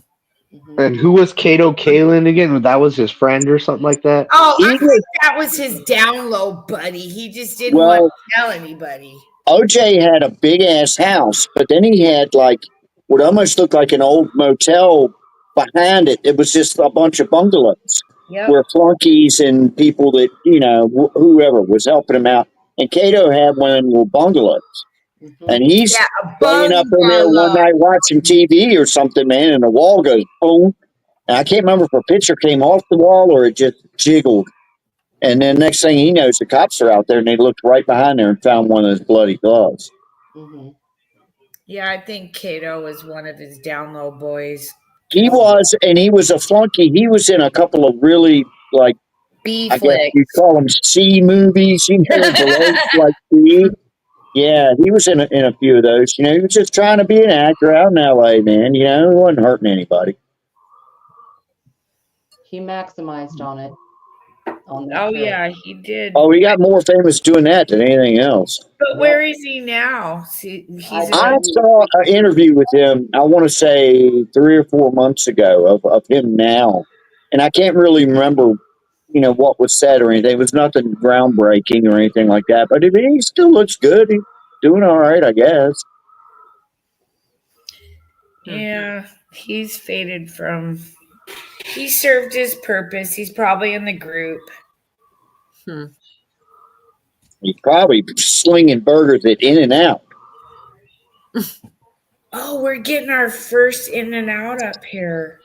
And who was Kato Kalin again? That was his friend or something like that. Oh, I think that was his down low buddy. He just didn't want to tell anybody. OJ had a big ass house, but then he had like what almost looked like an old motel behind it. It was just a bunch of bungalows where flunkies and people that, you know, whoever was helping him out. And Kato had one of them little bungalows. And he's laying up in there one night watching TV or something, man, and the wall goes boom. And I can't remember if a picture came off the wall or it just jiggled. And then next thing he knows, the cops are out there and they looked right behind there and found one of his bloody gloves. Yeah, I think Kato was one of his down low boys. He was, and he was a flunky. He was in a couple of really, like, B I guess flicks. you call them C movies, you know, below, like C. Yeah, he was in a few of those. You know, he was just trying to be an actor out in L.A., man. You know, he wasn't hurting anybody. He maximized on it. On that Oh trip. yeah, he did. Oh, he got more famous doing that than anything else. But where is he now? See, he's I saw an interview with him, I want to say 3 or 4 months ago of him now. And I can't really remember, you know, what was said or anything. It was nothing groundbreaking or anything like that. But he still looks good. He's doing all right, I guess. Yeah, he's faded from. He served his purpose. He's probably in the group. He's probably slinging burgers at In-N-Out. Oh, we're getting our first In-N-Out up here.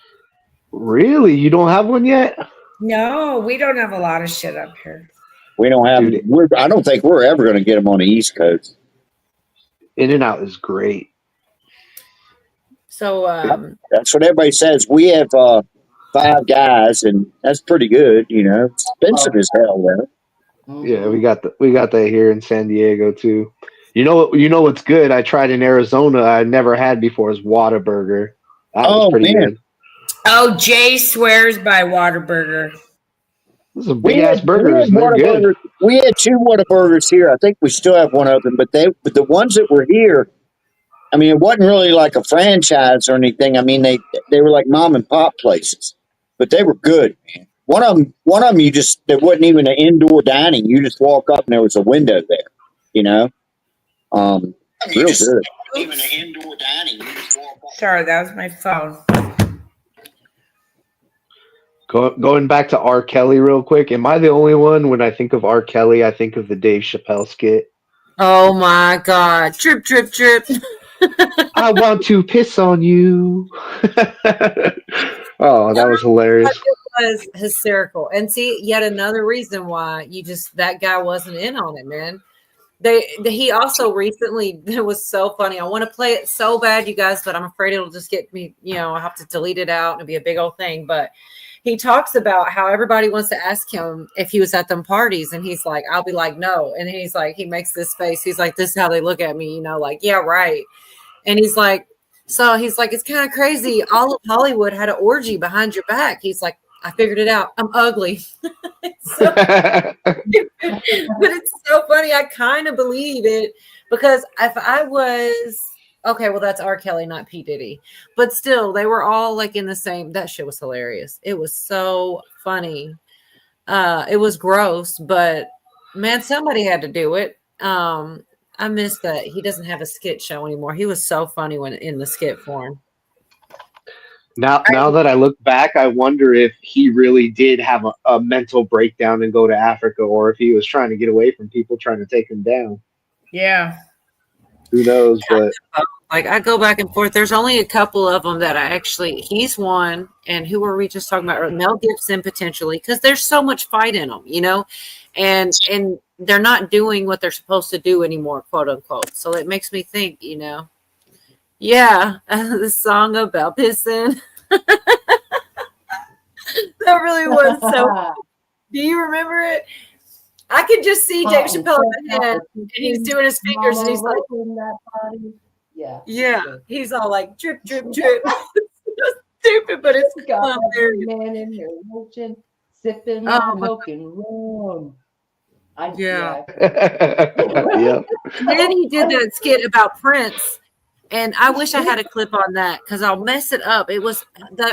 Really? You don't have one yet? No, we don't have a lot of shit up here. We don't have. I don't think we're ever going to get them on the East Coast. In-N-Out is great. So that's what everybody says. We have 5 guys, and that's pretty good. You know, it's expensive as hell though. Yeah, we got that here in San Diego too. You know what's good? I tried in Arizona. I never had before is Whataburger. That was pretty good. Oh, Jay swears by Whataburger. This is a big ass burgers. We had They're good. Whataburger- We had 2 Whataburgers here. I think we still have one of them, but the ones that were here, I mean, it wasn't really like a franchise or anything. I mean, they were like mom and pop places, but they were good, man. One of them, there wasn't even an indoor dining. You just walk up and there was a window there, you know? Real good. Even an indoor dining. Sorry, that was my phone. Going back to R. Kelly real quick. Am I the only one when I think of R. Kelly, I think of the Dave Chappelle skit? Oh my God. Drip, drip, drip. I want to piss on you. Oh, that was hilarious. It was hysterical. And see, yet another reason why that guy wasn't in on it, man. He also recently, it was so funny. I want to play it so bad, you guys, but I'm afraid it'll just get me, you know, I have to delete it out and it'll be a big old thing. But he talks about how everybody wants to ask him if he was at them parties. And he's like, I'll be like, no. And he's like, he makes this face. He's like, this is how they look at me, you know, like, yeah, right. And he's like, it's kind of crazy. All of Hollywood had an orgy behind your back. He's like, I figured it out. I'm ugly. But it's so funny. I kind of believe it because if I was okay, well, that's R. Kelly, not P. Diddy. But still, they were all like in the same. That shit was hilarious. It was so funny. It was gross, but man, somebody had to do it. I miss that he doesn't have a skit show anymore. He was so funny when in the skit form. Now that I look back, I wonder if he really did have a mental breakdown and go to Africa, or if he was trying to get away from people trying to take him down. Yeah. Who knows? But like I go back and forth. There's only a couple of them that he's one. And who were we just talking about? Mel Gibson potentially, because there's so much fight in them, you know, and they're not doing what they're supposed to do anymore, quote unquote. So it makes me think, you know. Yeah, the song about pissing. That really was so. Do you remember it? I could just see Dave Chappelle in my head, and he's doing his fingers, and he's like, yeah, he's all like drip, drip, drip. Stupid, but it's got man in there watching, sipping on Coke and rum. Yeah. And then he did that skit about Prince. And I wish I had a clip on that because I'll mess it up. It was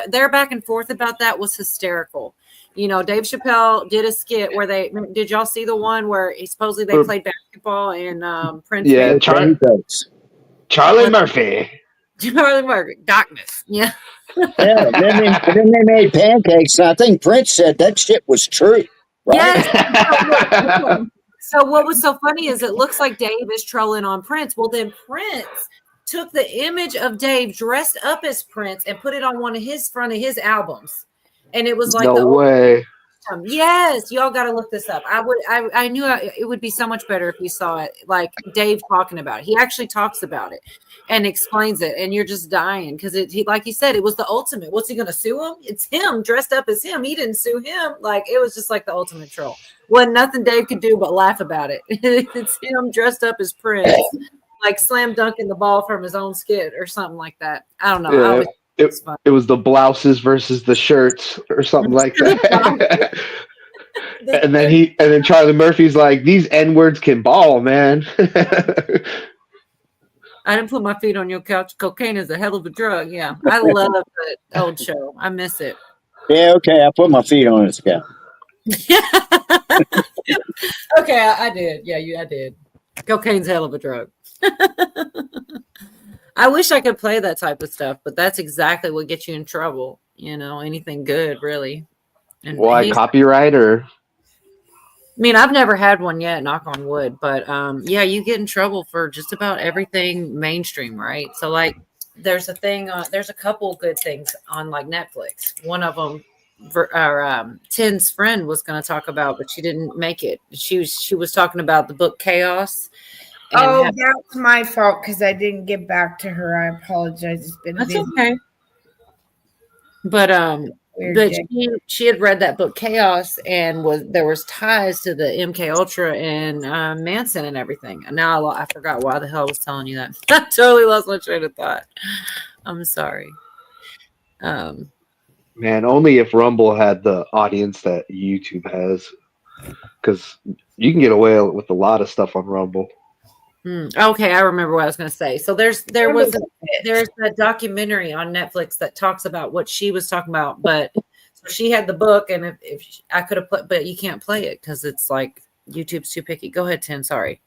their back and forth about that was hysterical. You know, Dave Chappelle did a skit where did y'all see the one where supposedly they played basketball and Prince? Yeah, Charlie Murphy. Charlie Murphy, darkness. Yeah. Yeah, then they made pancakes, and I think Prince said that shit was true. Right? Yes. So what was so funny is it looks like Dave is trolling on Prince. Well, then Prince took the image of Dave dressed up as Prince and put it on one of his front of his albums, and it was like No way. Yes, y'all got to look this up. I knew it would be so much better if you saw it, like Dave talking about it. He actually talks about it and explains it, and you're just dying because he, like he said, it was the ultimate. What's he going to sue him? It's him dressed up as him. He didn't sue him. Like it was just like the ultimate troll. Wasn't nothing Dave could do but laugh about it. It's him dressed up as Prince, like slam dunking the ball from his own skit or something like that. I don't know. Yeah, it was the blouses versus the shirts or something like that. and then Charlie Murphy's like, these N-words can ball, man. I didn't put my feet on your couch. Cocaine is a hell of a drug. Yeah. I love that old show. I miss it. Yeah, okay. I put my feet on his couch. Okay, I did. Yeah, I did. Cocaine's a hell of a drug. I wish I could play that type of stuff, but that's exactly what gets you in trouble. You know, anything good, really. And Why copyright or? I mean, I've never had one yet, knock on wood, but yeah, you get in trouble for just about everything mainstream, right? So like there's a thing, there's a couple good things on like Netflix. One of them, Tin's friend was going to talk about, but she didn't make it. She was talking about the book Chaos. Oh, that's my fault because I didn't get back to her. I apologize. It's been That's busy. okay. But Weird she had read that book Chaos and there was ties to the MK Ultra and Manson and everything. And now I forgot why the hell I was telling you that. I totally lost my train of thought. I'm sorry. Man, only if Rumble had the audience that YouTube has, because you can get away with a lot of stuff on Rumble. Okay, I remember what I was going to say. So there's a documentary on Netflix that talks about what she was talking about, but so she had the book, and if I could have put, but you can't play it because it's like YouTube's too picky. Go ahead, Tin. Sorry.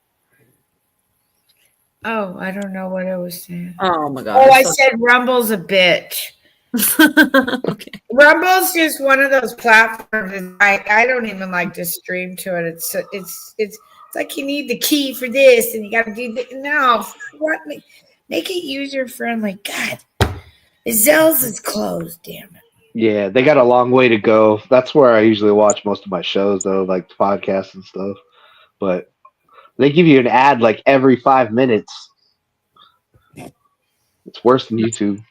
Oh, I don't know what I was saying. Oh my god. Oh, I said Rumble's a bitch. Okay. Rumble's just one of those platforms. I don't even like to stream to it. It's like you need the key for this and you got to do that. No, what? Make it user friendly. God, Zell's is closed. Damn it. Yeah, they got a long way to go. That's where I usually watch most of my shows, though, like podcasts and stuff. But they give you an ad like every 5 minutes. It's worse than YouTube.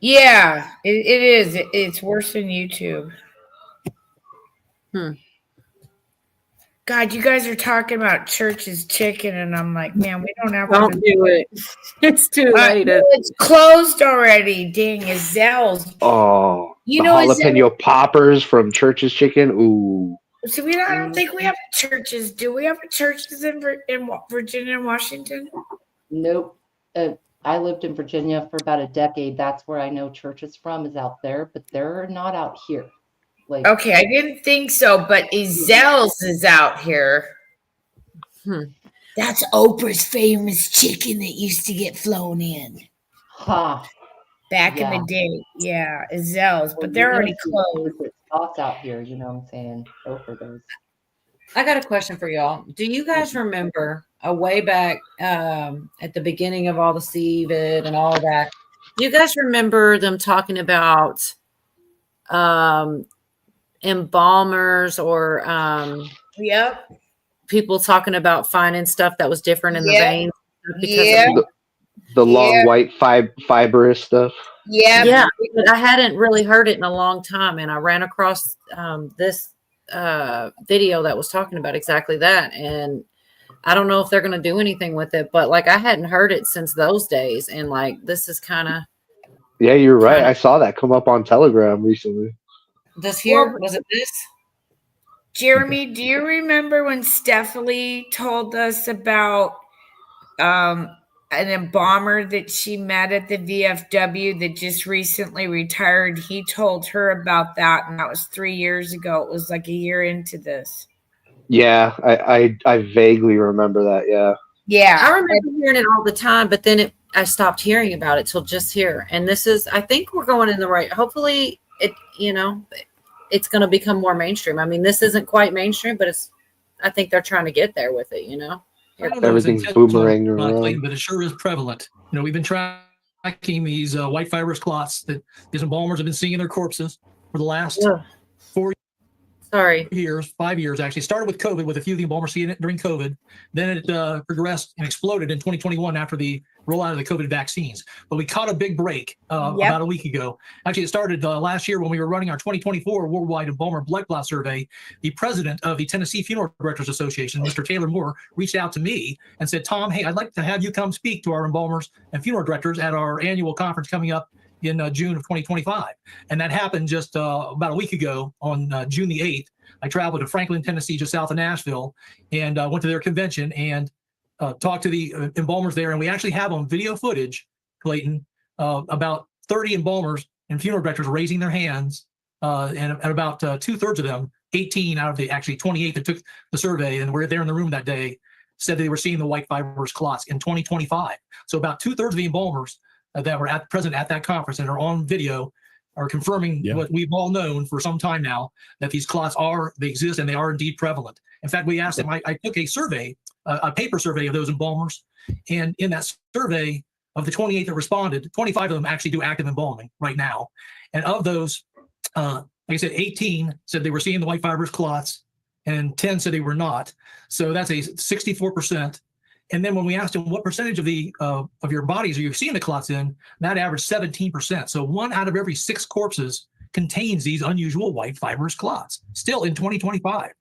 Yeah, it is. It's worse than YouTube. God, you guys are talking about Church's Chicken, and I'm like, man, we don't have. Don't do it. It's too late. It's closed already. Dang, it's Zell's. Oh, You the know, jalapeno poppers from Church's Chicken. Ooh. So I don't think we have churches. Do we have churches in Virginia and Washington? Nope. I lived in Virginia for about a decade. That's where I know churches from, is out there, but they're not out here. Like, Okay, I didn't think so, but Zell's is out here. That's Oprah's famous chicken that used to get flown in. Back in the day. Yeah, Zell's, but they're already closed. Spots out here, you know what I'm saying? Oprah does. I got a question for y'all. Do you guys remember way back at the beginning of all the CVID and all that? Do you guys remember them talking about embalmers or people talking about finding stuff that was different in the veins? The long white fibrous stuff. Yeah, but I hadn't really heard it in a long time, and I ran across this video that was talking about exactly that, and I don't know if they're going to do anything with it, but like I hadn't heard it since those days, and like this is kind of Yeah, you're right. I saw that come up on Telegram recently. this here. Was it this? Jeremy, do you remember when Stephanie told us about an embalmer that she met at the VFW that just recently retired. He told her about that, and that was 3 years ago. It was like a year into this. Yeah, I vaguely remember that. Yeah. Yeah. I remember hearing it all the time, but then I stopped hearing about it till just here. And this is, I think we're going in the right, hopefully it's going to become more mainstream. I mean, this isn't quite mainstream, but I think they're trying to get there with it, I don't know if it's Everything's intentional boomeranging or not, around. Clayton, but it sure is prevalent. We've been tracking these white fibrous clots that these embalmers have been seeing in their corpses for the last 5 years actually. Started with COVID, with a few of the embalmers seeing it during COVID. Then it progressed and exploded in 2021 after the rollout of the COVID vaccines. But we caught a big break about a week ago. Actually, it started last year when we were running our 2024 Worldwide Embalmer Blood Clot Survey. The president of the Tennessee Funeral Directors Association, Mr. Taylor Moore, reached out to me and said, Tom, hey, I'd like to have you come speak to our embalmers and funeral directors at our annual conference coming up in June of 2025. And that happened just about a week ago on June the 8th. I traveled to Franklin, Tennessee, just south of Nashville, and went to their convention and talked to the embalmers there. And we actually have on video footage, Clayton, about 30 embalmers and funeral directors raising their hands, and about 2/3 of them, 18 out of the actually 28 that took the survey and were there in the room that day, said they were seeing the white fibrous clots in 2025. So about 2/3 of the embalmers that were present at that conference and are on video are confirming what we've all known for some time now, that these clots they exist and they are indeed prevalent. In fact, we asked them, I took a survey, a paper survey of those embalmers, and in that survey of the 28 that responded, 25 of them actually do active embalming right now. And of those, like I said, 18 said they were seeing the white fibrous clots and 10 said they were not. So that's a 64%. And then when we asked them what percentage of your bodies are you seeing the clots in, that averaged 17%. So 1 out of every 6 corpses contains these unusual white fibrous clots, still in 2025.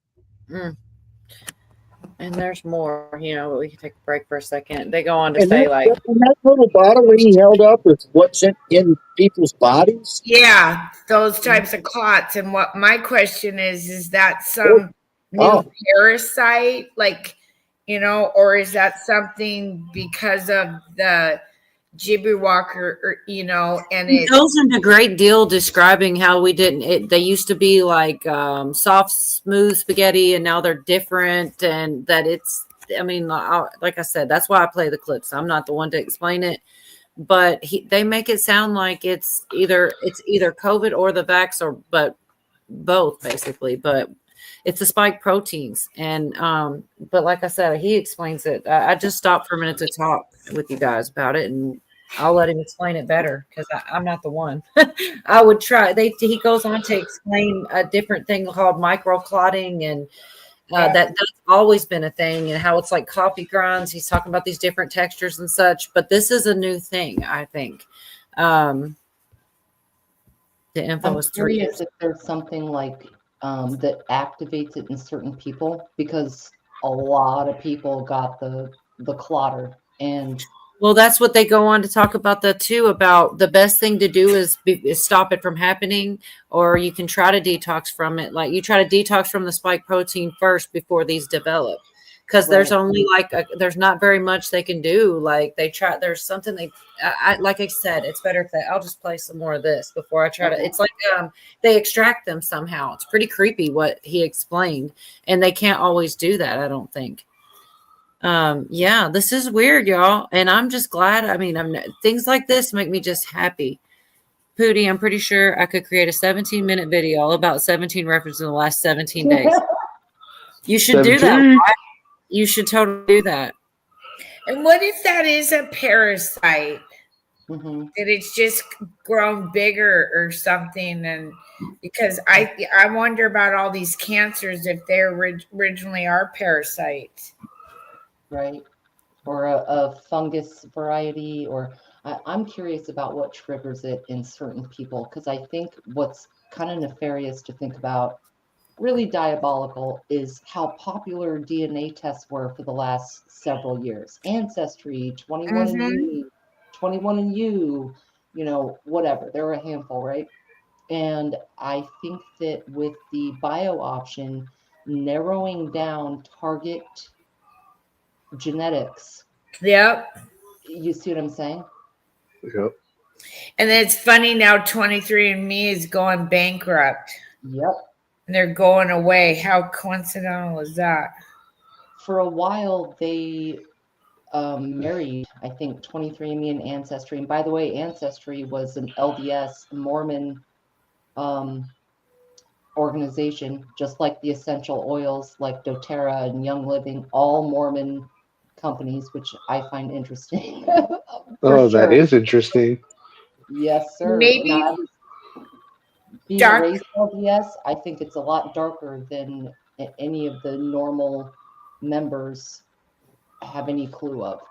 And there's more, but we can take a break for a second. They go on to And say, that little bottle that he held up is what's in people's bodies? Yeah, those types of clots. And what my question is that some new parasite, or is that something because of the Jibberwocker, and it goes into great deal describing how they used to be like soft, smooth spaghetti, and now they're different, and that like I said, that's why I play the clips. I'm not the one to explain it, but they make it sound like it's either COVID or the vax, but both basically, but it's the spike proteins. And but like I said, he explains it. I just stopped for a minute to talk with you guys about it, and I'll let him explain it better because I'm not the one. I would try. He goes on to explain a different thing called microclotting, and that's always been a thing, and how it's like coffee grinds. He's talking about these different textures and such, but this is a new thing, I think. The info I'm was 3 curious years. if there's something like that activates it in certain people, because a lot of people got the clotter. And Well, that's what they go on to talk about about the best thing to do is stop it from happening, or you can try to detox from it. Like you try to detox from the spike protein first before these develop, because there's only there's not very much they can do. Like there's something like I said, it's better if I'll just play some more of this before I try to. It's like they extract them somehow. It's pretty creepy what he explained, and they can't always do that, I don't think. Yeah, this is weird, y'all, and I'm just glad. I mean, things like this make me just happy. Pootie, I'm pretty sure I could create a 17-minute video all about 17 references in the last 17 days. You should do that. Right? You should totally do that. And what if that is a parasite? That it's just grown bigger or something? And because I wonder about all these cancers, if they originally are parasites. Right. Or a fungus variety, or I'm curious about what triggers it in certain people, because I think what's kind of nefarious to think about, really diabolical, is how popular DNA tests were for the last several years. Ancestry, 21andMe, 21andYou, whatever. There were a handful, right? And I think that with the bio option, narrowing down target genetics You see what I'm saying? Yep. And then it's funny now 23andMe is going bankrupt. Yep. And they're going away. How coincidental is that? For a while, they married, I think, 23andMe and Ancestry. And by the way, Ancestry was an LDS Mormon organization, just like the essential oils like doTERRA and Young Living, all Mormon companies, which I find interesting. Oh, that is interesting. Yes, sir. Maybe Now, being dark- raised LDS, I think it's a lot darker than any of the normal members have any clue of.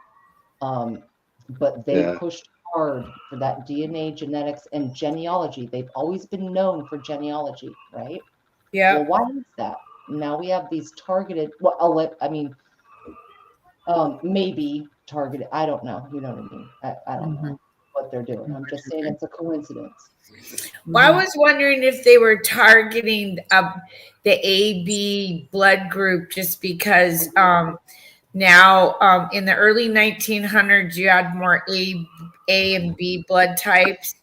But they Yeah. pushed hard for that DNA, genetics, and genealogy. They've always been known for genealogy, right? Yeah. Well, why is that? Now we have these targeted. Well, maybe targeted. I don't know. You know what I mean? I don't know what they're doing. I'm just saying it's a coincidence. Well, I was wondering if they were targeting the AB blood group just because now in the early 1900s you had more A and B blood types.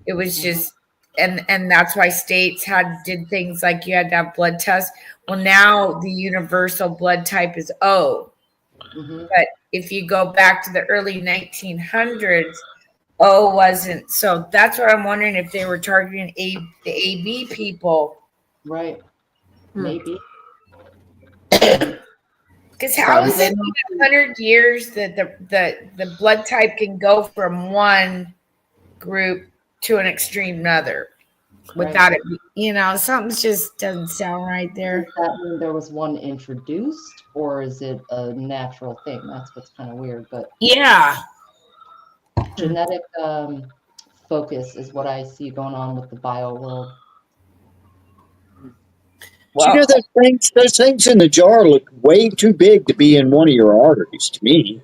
It was just and that's why states did things like you had to have blood tests. Well, now the universal blood type is O. But if you go back to the early 1900s, O wasn't. So that's what I'm wondering if they were targeting the AB people. Right. Maybe. Because how is it in 100 years that the blood type can go from one group to an extreme another without it, something just doesn't sound right there. Does that mean there was one introduced, or is it a natural thing? That's what's kind of weird. But yeah, genetic focus is what I see going on with the bio world. You know, those things in the jar look way too big to be in one of your arteries to me.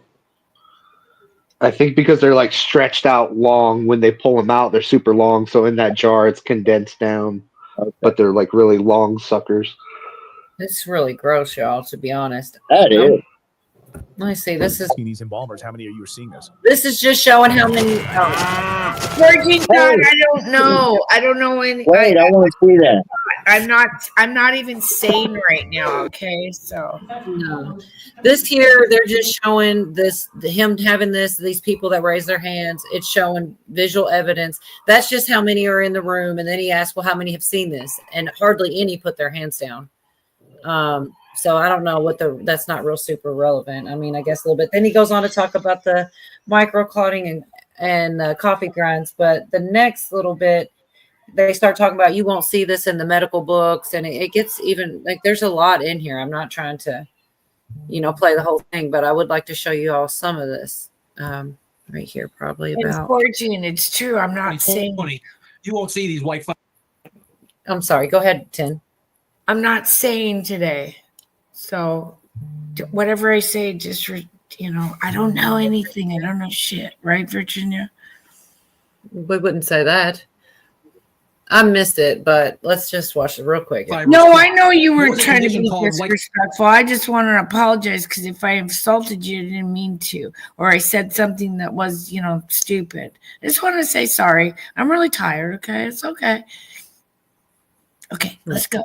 I think because they're like stretched out long when they pull them out, they're super long. So in that jar, it's condensed down, but they're like really long suckers. It's really gross, y'all, to be honest. That is. Let me see. This is these embalmers. How many of you are seeing this? This is just showing how many. Virgin God, I don't know. I don't know any. Wait, I want to see that. I'm not even sane right now. Okay, so no. This here, they're just showing him having these people that raise their hands. It's showing visual evidence. That's just how many are in the room. And then he asked, well, how many have seen this? And hardly any put their hands down. So I don't know that's not real super relevant. I mean, I guess a little bit. Then he goes on to talk about the microclotting and coffee grinds. But the next little bit, they start talking about you won't see this in the medical books. And it gets even like there's a lot in here. I'm not trying to, play the whole thing, but I would like to show you all some of this right here, probably it's about. Virgin. It's true. I'm not saying you won't see these white. I'm sorry. Go ahead, Tin. I'm not saying today. So whatever I say, just, I don't know anything. I don't know shit. Right, Virginia? We wouldn't say that. I missed it, but let's just watch it real quick. No, I know you were trying to be disrespectful. I just want to apologize because if I insulted you, I didn't mean to. Or I said something that was, stupid. I just want to say sorry. I'm really tired, okay? It's okay. Okay, let's go.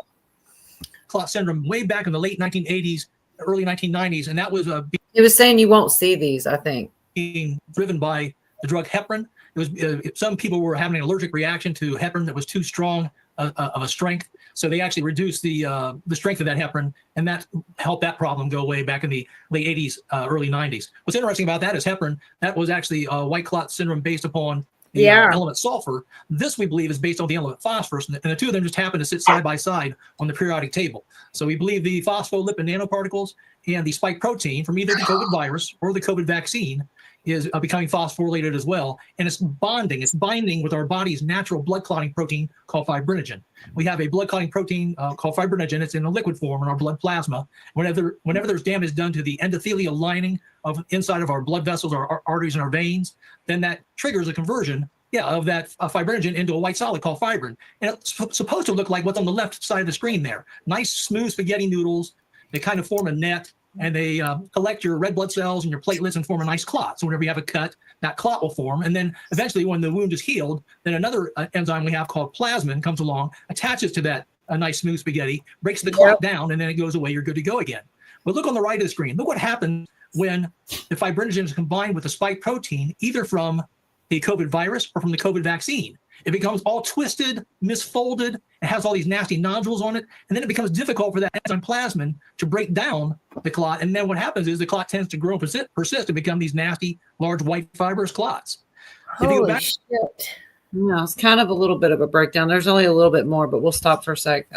Clot syndrome way back in the late 1980s, early 1990s, and that was He was saying you won't see these, I think. Being driven by the drug heparin. It was some people were having an allergic reaction to heparin that was too strong of a strength, so they actually reduced the strength of that heparin, and that helped that problem go away back in the late 80s, early 90s. What's interesting about that is heparin, that was actually white clot syndrome based upon the element sulfur. This, we believe, is based on the element phosphorus, and the two of them just happen to sit side by side on the periodic table. So we believe the phospholipid nanoparticles and the spike protein from either the COVID virus or the COVID vaccine is becoming phosphorylated as well, and it's bonding. It's binding with our body's natural blood clotting protein called fibrinogen. We have a blood clotting protein called fibrinogen. It's in a liquid form in our blood plasma. Whenever there's damage done to the endothelial lining of inside of our blood vessels, our arteries, and our veins, then that triggers a conversion of that fibrinogen into a white solid called fibrin. And it's supposed to look like what's on the left side of the screen there. Nice, smooth spaghetti noodles. They kind of form a net. and they collect your red blood cells and your platelets and form a nice clot. So whenever you have a cut, that clot will form. And then eventually when the wound is healed, then another enzyme we have called plasmin comes along, attaches to that nice smooth spaghetti, breaks the clot down, and then it goes away. You're good to go again. But look on the right of the screen. Look what happens when the fibrinogen is combined with a spike protein, either from the COVID virus or from the COVID vaccine. It becomes all twisted, misfolded, it has all these nasty nodules on it, and then it becomes difficult for that enzyme plasmin to break down the clot. And then what happens is the clot tends to grow and persist and become these nasty, large, white, fibrous clots. Holy shit. No, it's kind of a little bit of a breakdown. There's only a little bit more, but we'll stop for a sec.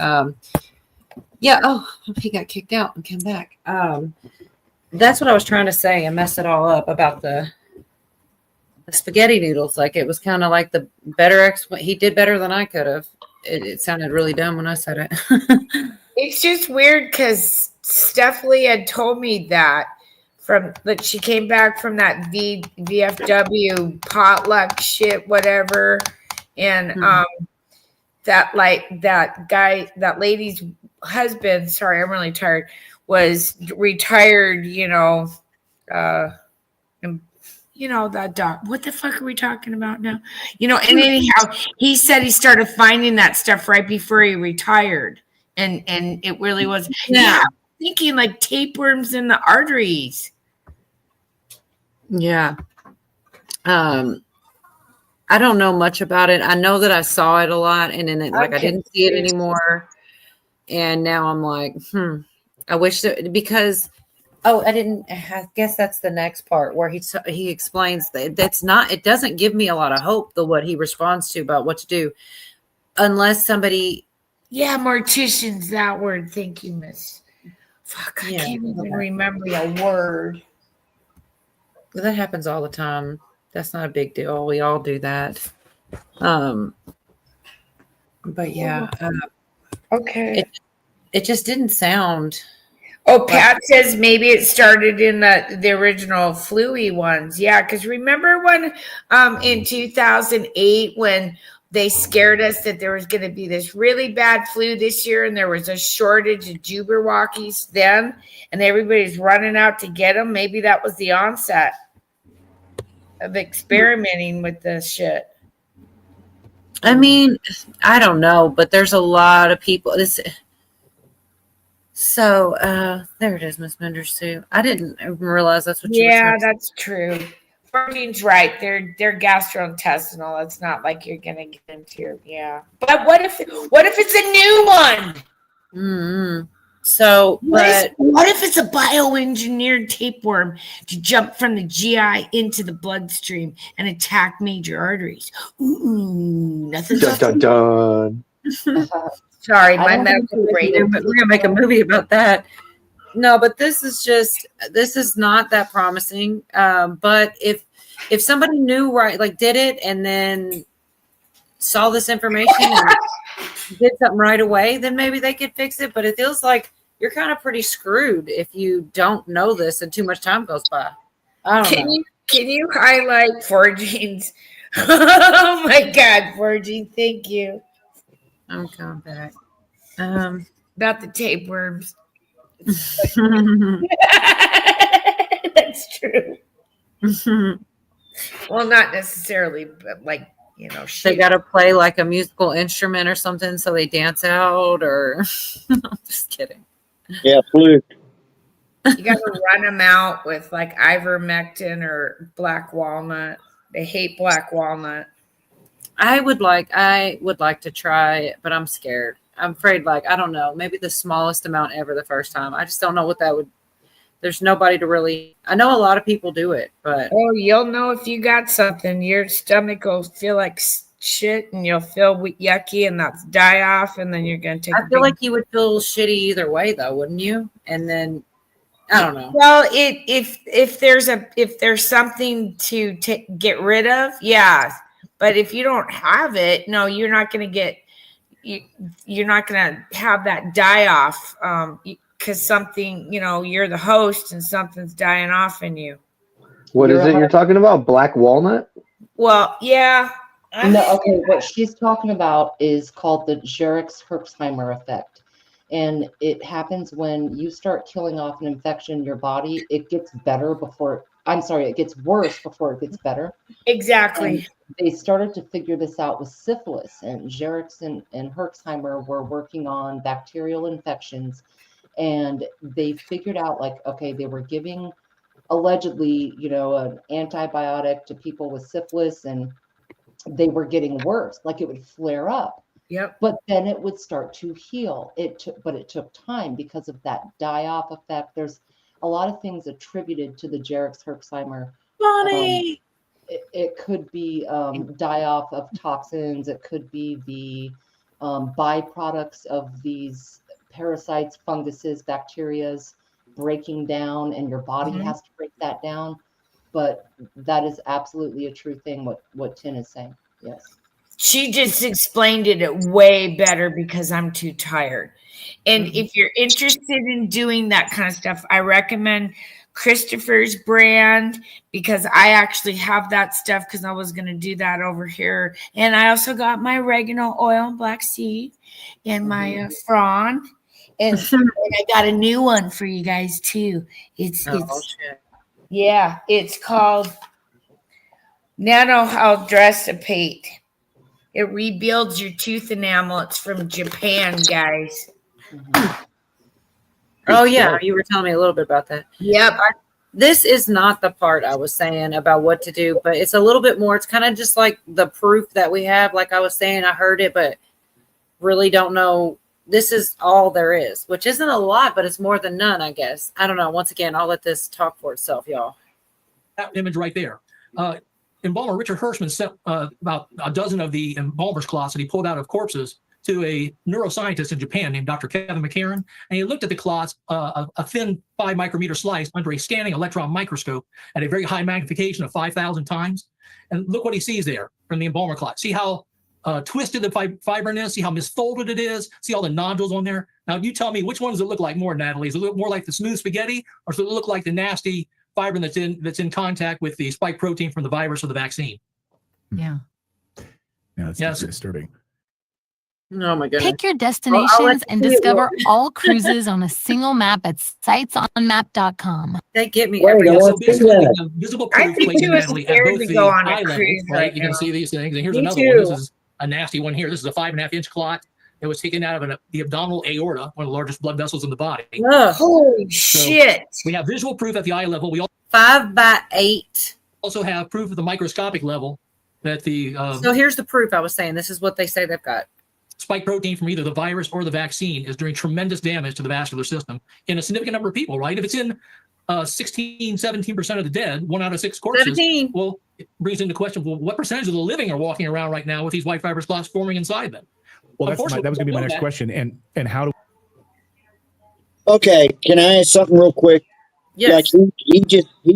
Yeah. Oh, he got kicked out and came back. That's what I was trying to say and mess it all up about the spaghetti noodles. Like it was kind of like the better he did better than I could have. It sounded really dumb when I said it. It's just weird because Stephanie had told me that she came back from that VFW potluck shit, whatever. And that lady's husband, sorry, I'm really tired, was retired, that doc. What the fuck are we talking about now? And anyhow, he said he started finding that stuff right before he retired. And it really was thinking like tapeworms in the arteries. Yeah. I don't know much about it. I know that I saw it a lot and then I didn't see it anymore. And now I'm like, I wish that because I guess that's the next part where he explains that it doesn't give me a lot of hope, what he responds to about what to do unless somebody. Yeah, morticians, that word. Thank you, Miss. Fuck, I can't even remember a word. That happens all the time. That's not a big deal. We all do that. But yeah. Okay. It just didn't sound. Oh, Pat says maybe it started in the original flu-y ones. Yeah, because remember when in 2008 when they scared us that there was going to be this really bad flu this year and there was a shortage of Jubberwockies then and everybody's running out to get them? Maybe that was the onset of experimenting with this shit. I mean, I don't know, but there's a lot of people. So there it is, Miss Menders too. I didn't even realize that's what you were saying. Yeah, that's true. Virgin's right. They're gastrointestinal. It's not like you're gonna get into But what if it's a new one? Mm-hmm. So what if it's a bioengineered tapeworm to jump from the GI into the bloodstream and attack major arteries? Ooh, nothing. Dun, dun, dun. Sorry, my medical brain. We're gonna make a movie about that. No, but this is not that promising. But if somebody knew did it and then saw this information and did something right away, then maybe they could fix it. But it feels like you're kind of pretty screwed if you don't know this and too much time goes by. I don't know. Can you highlight Forgene's? Oh my God, Forgene, thank you. I'm coming back. About the tapeworms. That's true. Well, not necessarily, but they got to play like a musical instrument or something so they dance out or I'm just kidding. Yeah, flute. You got to run them out with like ivermectin or black walnut. They hate black walnut. I would like to try it, but I'm scared. I'm afraid, I don't know, maybe the smallest amount ever the first time. I just don't know what that would. There's nobody to really. I know a lot of people do it, but you'll know if you got something. Your stomach will feel like shit, and you'll feel yucky, and that's die off, and then you're gonna take. I feel like you would feel shitty either way, though, wouldn't you? And then I don't know. Well, if there's something to get rid of, yeah. But if you don't have it, no, you're not gonna get. You're not gonna have that die off. Because something, you're the host and something's dying off in you. What is it you're talking about? Black walnut? Well, yeah. No, okay. What she's talking about is called the Jurek-Herxheimer effect. And it happens when you start killing off an infection in your body, it gets better before, I'm sorry, it gets worse before it gets better. Exactly. And they started to figure this out with syphilis, and Jerick's and Herxheimer were working on bacterial infections, and they figured out, like, okay, they were giving allegedly, an antibiotic to people with syphilis, and they were getting worse, like it would flare up. Yep. But then it would start to heal. It took time because of that die-off effect. There's a lot of things attributed to the Jerick's Herxheimer. Bonnie. It could be die-off of toxins. It could be the byproducts of these parasites, funguses, bacterias breaking down, and your body has to break that down. But that is absolutely a true thing, what Tin is saying. Yes. She just explained it way better because I'm too tired. And if you're interested in doing that kind of stuff, I recommend Christopher's brand, because I actually have that stuff because I was going to do that over here. And I also got my oregano oil and black seed and my Fron. And I got a new one for you guys too. It's called Nanohydrosipate. It rebuilds your tooth enamel. It's from Japan, guys. Oh yeah, you were telling me a little bit about that. Yep. This is not the part I was saying about what to do, but it's a little bit more. It's kind of just like the proof that we have. Like I was saying, I heard it, but really don't know. This is all there is, which isn't a lot, but it's more than none, I guess. I don't know. Once again, I'll let this talk for itself, y'all. That image right there. Embalmer Richard Hirschman sent about a dozen of the embalmer's cloths that he pulled out of corpses to a neuroscientist in Japan named Dr. Kevin McCarran. And he looked at the cloths, a thin 5 micrometer slice under a scanning electron microscope at a very high magnification of 5,000 times. And look what he sees there from the embalmer cloth. See how twisted the fibrin is? See how misfolded it is? See all the nodules on there? Now, you tell me, which one does it look like more, Natalie? Does it look more like the smooth spaghetti, or does it look like the nasty fibrin that's in contact with the spike protein from the virus or the vaccine? Yeah. Yeah, that's disturbing. Oh my goodness. Pick your destinations and discover all cruises on a single map at sitesonmap.com. They get me Wait, every so time. basically, the visible I proof, think Clayton she and was Natalie, at scared both to the go on a eye level, cruise right? right You can now. see these things. And here's Me another one. This too. is a nasty one here. This is a 5.5-inch clot. It was taken out of the abdominal aorta, one of the largest blood vessels in the body. Ugh. Holy So shit. we have visual proof at the eye level. We 5 by 8. also have proof at the microscopic level that the So here's the proof I was saying. This is what they say they've got. spike protein from either the virus or the vaccine is doing tremendous damage to the vascular system in a significant number of people, right? If it's in 16, 17% of the dead, 1 out of 6 corpses, 17. well, it brings into question, well, what percentage of the living are walking around right now with these white fibrous clots forming inside them? Well, that was going to be my next question. And how do Okay, can I ask something real quick? Yes. Like he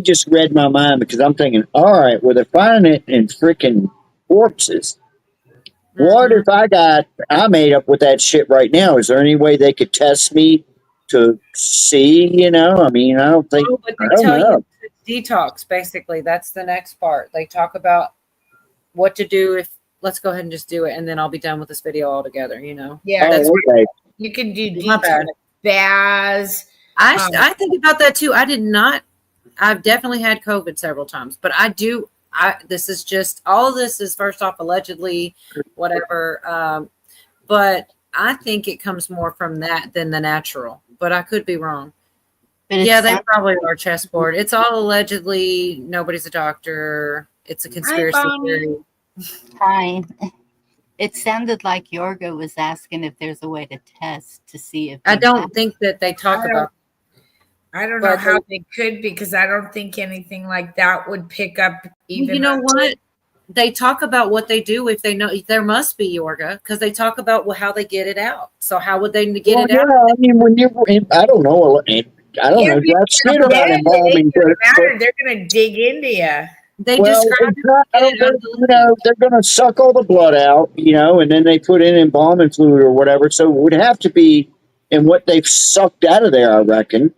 just read my mind, because I'm thinking, all right, well, they're finding it in freaking corpses. What if I made up with that shit right now? Is there any way they could test me to see? I mean, I don't think. Oh, but I they don't tell know. you to detox, basically. That's the next part. They talk about what to do if, let's go ahead and just do it, and then I'll be done with this video altogether, Yeah. That's okay. You can do My bad. baths. I think about that too. I've definitely had COVID several times, but this is just, all of this is first off allegedly, whatever. But I think it comes more from that than the natural, but I could be wrong. Yeah, they probably are chessboard. It's all allegedly. Nobody's a doctor. It's a conspiracy theory. Hi. It sounded like Yorga was asking if there's a way to test to see if. I don't think that they talk about. I don't know how they could, because I don't think anything like that would pick up even. You know what? They talk about what they do if they know there must be Yorga, because they talk about how they get it out. So how would they get it out? I mean, I don't know. I don't know jack shit about embalming. They're going to dig into you. They describe they're going to suck all the blood out, and then they put in embalming fluid or whatever. So it would have to be in what they've sucked out of there, I reckon.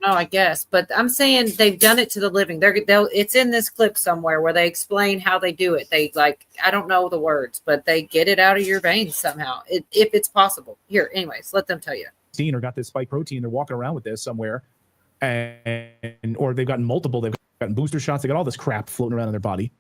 know, I guess, but I'm saying they've done it to the living. It's in this clip somewhere where they explain how they do it. They I don't know the words, but they get it out of your veins somehow, if it's possible. Here, anyways, let them tell you. Or got this spike protein, they're walking around with this somewhere, and or they've gotten multiple. They've gotten booster shots. They got all this crap floating around in their body.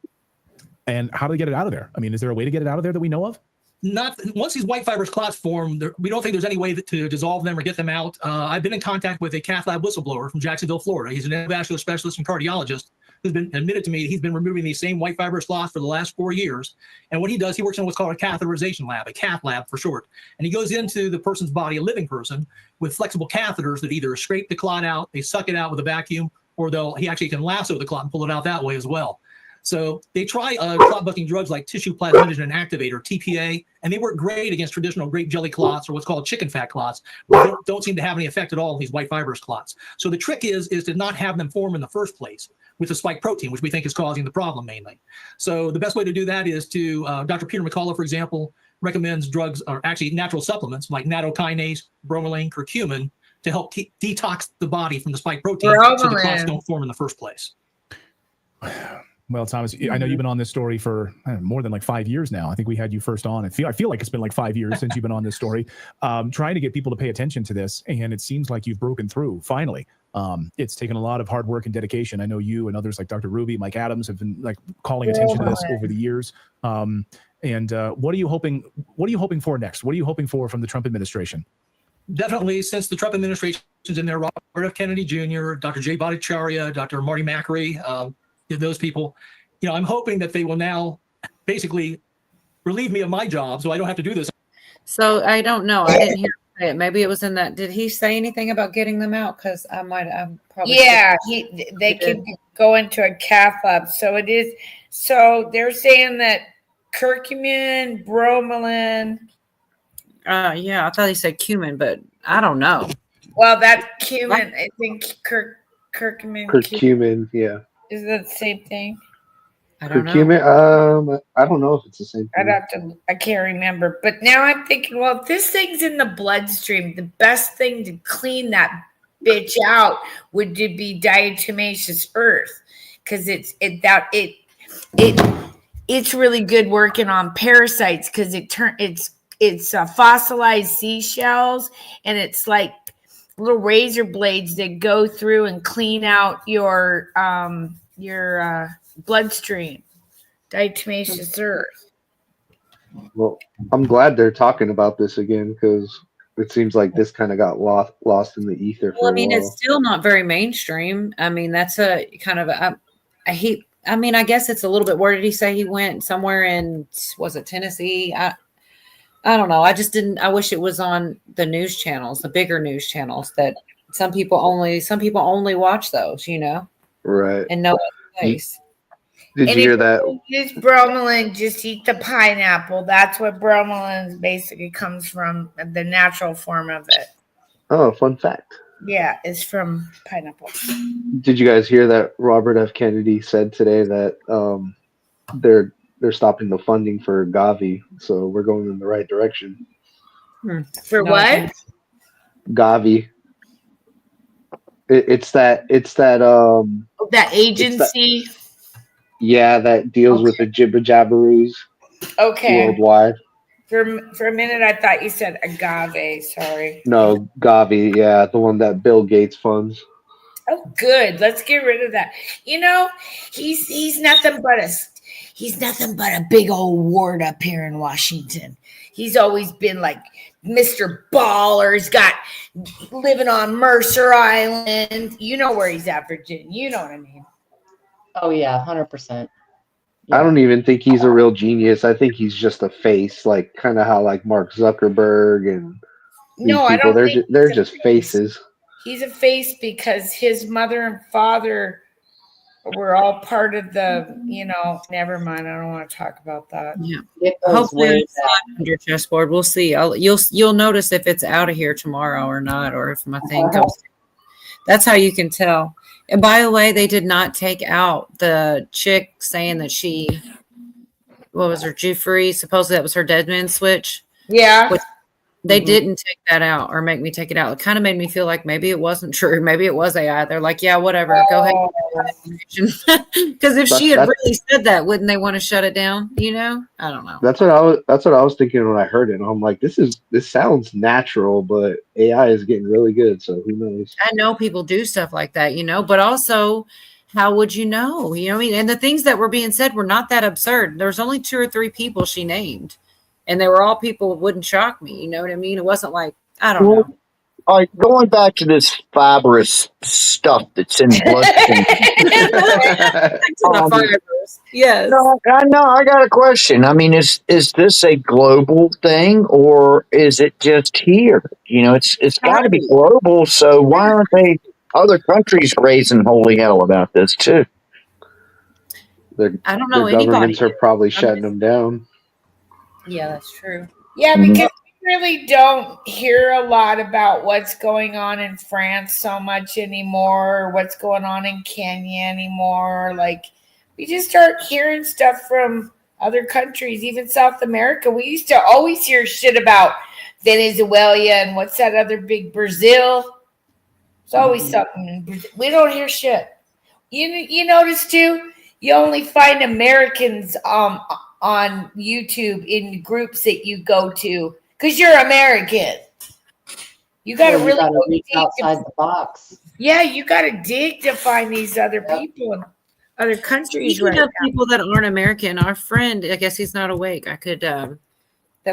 And how do they get it out of there? I mean, is there a way to get it out of there that we know of? Not once these white fibrous clots form, we don't think there's any way to dissolve them or get them out. I've been in contact with a cath lab whistleblower from Jacksonville, Florida. He's an endovascular specialist and cardiologist who's been admitted to me he's been removing these same white fibrous clots for the last 4 years. And what he does, he works in what's called a catheterization lab, a cath lab for short. And he goes into the person's body, a living person, with flexible catheters that either scrape the clot out, they suck it out with a vacuum, or he actually can lasso the clot and pull it out that way as well. So they try clot bucking drugs like tissue plasminogen activator, TPA, and they work great against traditional grape jelly clots or what's called chicken fat clots, but don't seem to have any effect at all on these white fibrous clots. So the trick is to not have them form in the first place with the spike protein, which we think is causing the problem mainly. So the best way to do that is to, Dr. Peter McCullough, for example, recommends drugs, or actually natural supplements like nattokinase, bromelain, curcumin, to help detox the body from the spike protein so the clots don't form in the first place. Well, Thomas, I know you've been on this story for more than 5 years now. I think we had you first on. I feel like it's been 5 years since you've been on this story, trying to get people to pay attention to this. And it seems like you've broken through finally. It's taken a lot of hard work and dedication. I know you and others like Dr. Ruby, Mike Adams have been calling attention to this over the years. And what are you hoping for next? What are you hoping for from the Trump administration? Definitely, since the Trump administration's in there, Robert F. Kennedy Jr., Dr. Jay Bhattacharya, Dr. Marty Makary, those people, I'm hoping that they will now basically relieve me of my job so I don't have to do this. So I don't know. I didn't hear him say it. Maybe it was in that. Did he say anything about getting them out? Because I'm probably. Yeah, they can go into a cath lab. So it is. So they're saying that curcumin, bromelain. Yeah, I thought he said cumin, but I don't know. Well, that cumin, I think curcumin. Curcumin, yeah. Is that the same thing? I don't know. Curcumin, I don't know if it's the same thing. I can't remember. But now I'm thinking, well, if this thing's in the bloodstream, the best thing to clean that bitch out would be diatomaceous earth, because it's really good working on parasites, because it's fossilized seashells, and it's like little razor blades that go through and clean out your bloodstream. Diatomaceous earth. Well, I'm glad they're talking about this again, because it seems like this kind of got lost in the ether. Well, I mean, it's still not very mainstream. I mean, that's a kind of I guess it's a little bit. Where did he say he went? Somewhere in, was it Tennessee? I don't know. I wish it was on the news channels, the bigger news channels that some people only watch those, Right. And know what place. Did you hear that? Use bromelain, just eat the pineapple. That's what bromelain basically comes from, the natural form of it. Oh, fun fact. Yeah, it's from pineapple. Did you guys hear that Robert F. Kennedy said today that they're stopping the funding for Gavi, so we're going in the right direction. For what? Gavi. It's that that agency. That deals with the jibber jabberoos. Okay. Worldwide. For a minute, I thought you said agave. Sorry. No, Gavi. Yeah, the one that Bill Gates funds. Oh, good. Let's get rid of that. He's nothing but a big old wart up here in Washington. He's always been like Mr. Baller. He's got living on Mercer Island. You know where he's at, Virginia. You know what I mean. Oh yeah, 100%. I don't even think he's a real genius. I think he's just a face, like kind of how like Mark Zuckerberg and these people. They're just faces. He's a face because his mother and father were all part of the, never mind. I don't want to talk about that. Yeah. Hopefully it's not on your chessboard. We'll see. You'll notice if it's out of here tomorrow or not, or if my thing comes. That's how you can tell. And by the way, they did not take out the chick saying that what was her Jeffrey? Supposedly that was her dead man switch. Yeah. They didn't take that out or make me take it out. It kind of made me feel like maybe it wasn't true. Maybe it was AI. They're like, yeah, whatever. Go ahead. Because if she had really said that, wouldn't they want to shut it down? You know? I don't know. That's what I was thinking when I heard it. I'm like, this sounds natural, but AI is getting really good, so who knows? I know people do stuff like that, you know, but also how would you know? You know what I mean? And the things that were being said were not that absurd. There's only 2 or 3 people she named. And they were all people that wouldn't shock me. You know what I mean? It wasn't like, I don't know. All right, going back to this fibrous stuff that's in bloodstream. Yes. No, I got a question. I mean, is this a global thing or is it just here? You know, it's got to be global. So why aren't other countries raising holy hell about this too? I don't know Their governments anybody. are probably shutting them down. Yeah, that's true. Yeah, because we really don't hear a lot about what's going on in France so much anymore, or what's going on in Kenya anymore. Like, we just start hearing stuff from other countries, even South America. We used to always hear shit about Venezuela and what's that other big Brazil. It's always something in Brazil. We don't hear shit. You notice too, you only find Americans on YouTube in groups that you go to because you're American. You got to really go reach outside the box. Yeah, you got to dig to find these other people in other countries. Speaking Right of people that aren't American, our friend, I guess he's not awake. I could that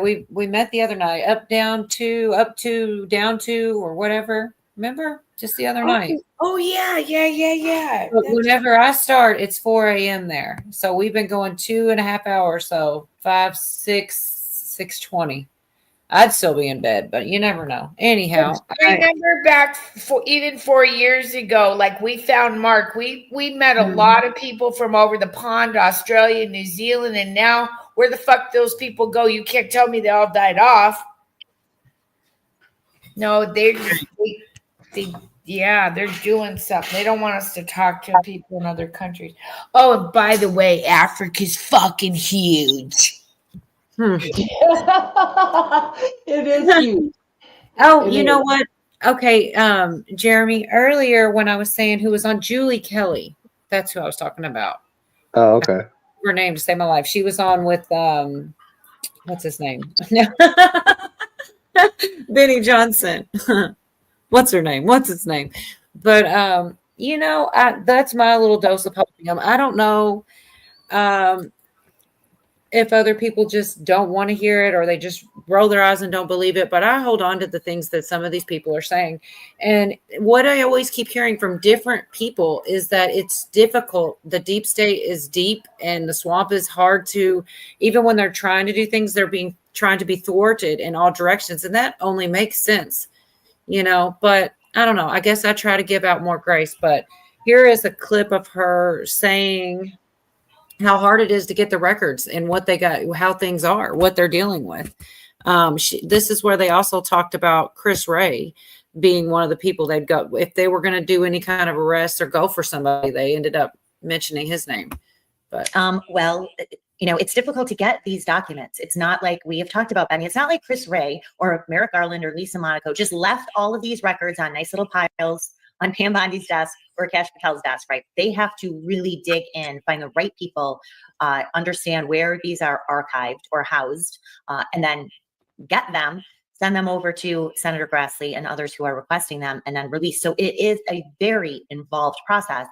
we met the other night, up to down to or whatever. Remember? Just the other night. Oh yeah. But whenever I start, it's 4 a.m. there. So we've been going 2.5 hours. So 5, 6, 6:20. I'd still be in bed, but you never know. Anyhow, I remember back even 4 years ago, like we found Mark. We met a lot of people from over the pond, Australia, New Zealand, and now where the fuck those people go? You can't tell me they all died off. No, they're doing something. They don't want us to talk to people in other countries. Oh, and by the way, Africa's fucking huge. It is huge. Oh, you know what? Okay, Jeremy, earlier when I was saying who was on Julie Kelly, that's who I was talking about. Oh, okay. Her name to save my life. She was on with what's his name? Benny Johnson. What's her name? What's his name? But that's my little dose of hopium. I don't know if other people just don't want to hear it or they just roll their eyes and don't believe it. But I hold on to the things that some of these people are saying. And what I always keep hearing from different people is that it's difficult. The deep state is deep and the swamp is hard to, even when they're trying to do things, they're trying to be thwarted in all directions. And that only makes sense, but I don't know. I guess I try to give out more grace, but here is a clip of her saying how hard it is to get the records and what they got, how things are, what they're dealing with. This is where they also talked about Chris Ray being one of the people they'd go, if they were going to do any kind of arrest or go for somebody, they ended up mentioning his name. But it's difficult to get these documents. It's not like we have talked about, it's not like Chris Ray or Merrick Garland or Lisa Monaco just left all of these records on nice little piles on Pam Bondi's desk or Kash Patel's desk, right? They have to really dig in, find the right people, understand where these are archived or housed, and then get them, send them over to Senator Grassley and others who are requesting them, and then release. So it is a very involved process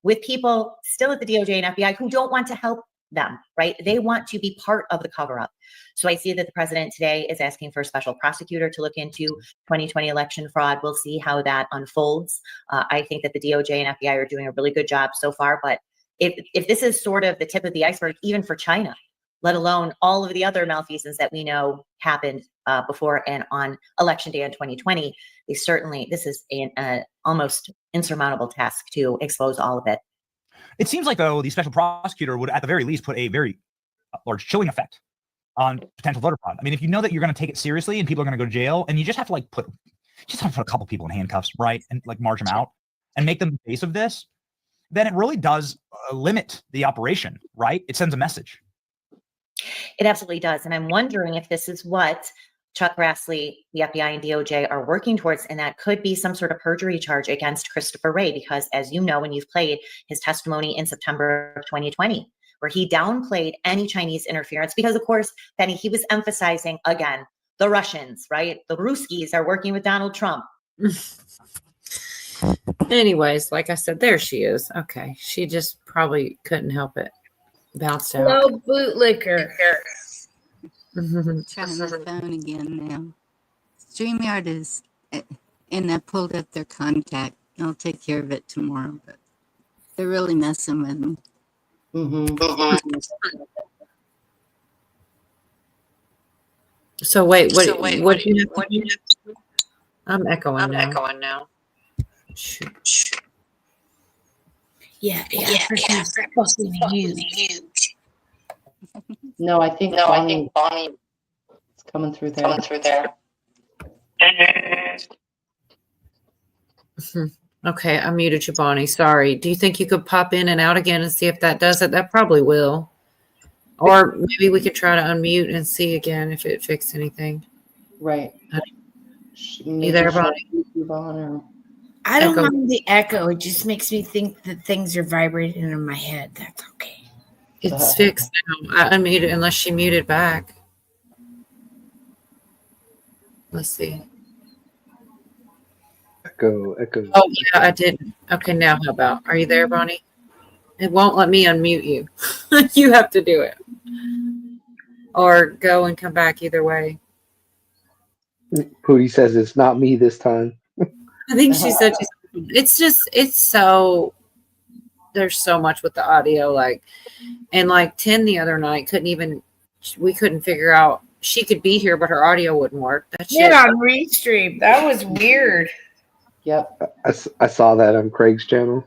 with people still at the DOJ and FBI who don't want to help them, right? They want to be part of the cover-up. So I see that the president today is asking for a special prosecutor to look into 2020 election fraud. We'll see how that unfolds. I think that the DOJ and FBI are doing a really good job so far, but if this is sort of the tip of the iceberg, even for China, let alone all of the other malfeasance that we know happened before and on election day in 2020, this is an almost insurmountable task to expose all of it. It seems like, though, the special prosecutor would, at the very least, put a very large chilling effect on potential voter fraud. I mean, if you know that you're going to take it seriously and people are going to go to jail, and you just have to put a couple people in handcuffs, right, and march them out and make them the face of this, then it really does limit the operation, right? It sends a message. It absolutely does, and I'm wondering if this is what Chuck Grassley, the FBI and DOJ are working towards, and that could be some sort of perjury charge against Christopher Wray, because as you know, when you've played his testimony in September of 2020, where he downplayed any Chinese interference, because of course, Benny, he was emphasizing again, the Russians, right? The Ruskies are working with Donald Trump. Anyways, like I said, there she is. Okay. She just probably couldn't help it. Bounced out. No bootlicker. Trying my phone again now. StreamYard is, and I pulled up their contact. I'll take care of it tomorrow, but they're really messing with me. So wait, what do you have to do? I'm echoing now. Shoot. Yeah, Africa's fucking huge. No, I think Bonnie is coming through there. Okay, I muted you, Bonnie. Sorry. Do you think you could pop in and out again and see if that does it? That probably will. Or maybe we could try to unmute and see again if it fixed anything. Right. You there, Bonnie? I don't Echo. mind the echo. It just makes me think that things are vibrating in my head. That's okay. It's fixed now. I unmuted unless she muted back. Let's see. Echo. Oh, yeah, I didn't. Okay, now how about? Are you there, Bonnie? It won't let me unmute you. You have to do it. Or go and come back either way. Pootie says it's not me this time. I think she said it's so there's so much with the audio, and 10 the other night we couldn't figure out, she could be here but her audio wouldn't work. That shit. Yeah, on Restream. That was weird. Yep. I saw that on Craig's channel.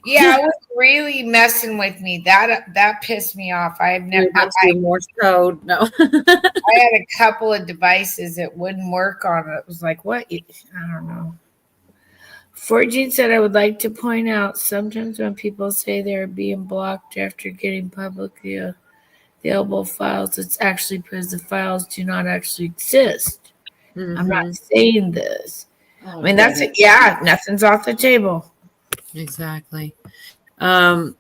Yeah, it was really messing with me. That pissed me off. I have never Morse code. No. I had a couple of devices that wouldn't work on it. It was like, what? I don't know. Fortune said, I would like to point out sometimes when people say they're being blocked after getting publicly available files, it's actually because the files do not actually exist. I'm not saying this. I mean, that's it. Yeah, nothing's off the table. Exactly. Yeah,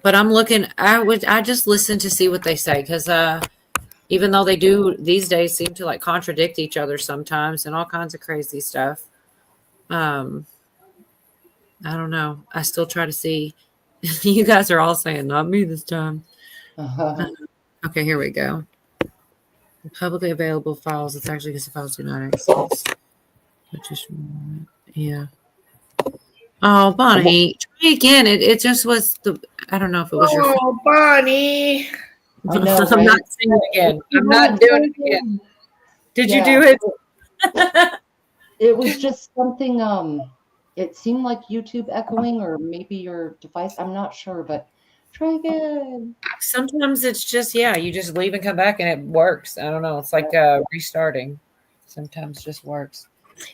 but I'm looking, I just listen to see what they say, because even though they do these days seem to contradict each other sometimes and all kinds of crazy stuff. I don't know. I still try to see. You guys are all saying not me this time. Okay, here we go. Publicly available files. It's actually because the files do not exist. Yeah. Oh, Bonnie, try again. It just was I don't know if it was your fault. Oh, Bonnie. I know, I'm right? not saying it again. I'm not doing it again. Did you do it? It was just something, it seemed like YouTube echoing, or maybe your device. I'm not sure, but try again. Sometimes it's just, you just leave and come back and it works. I don't know. It's like restarting. Sometimes just works.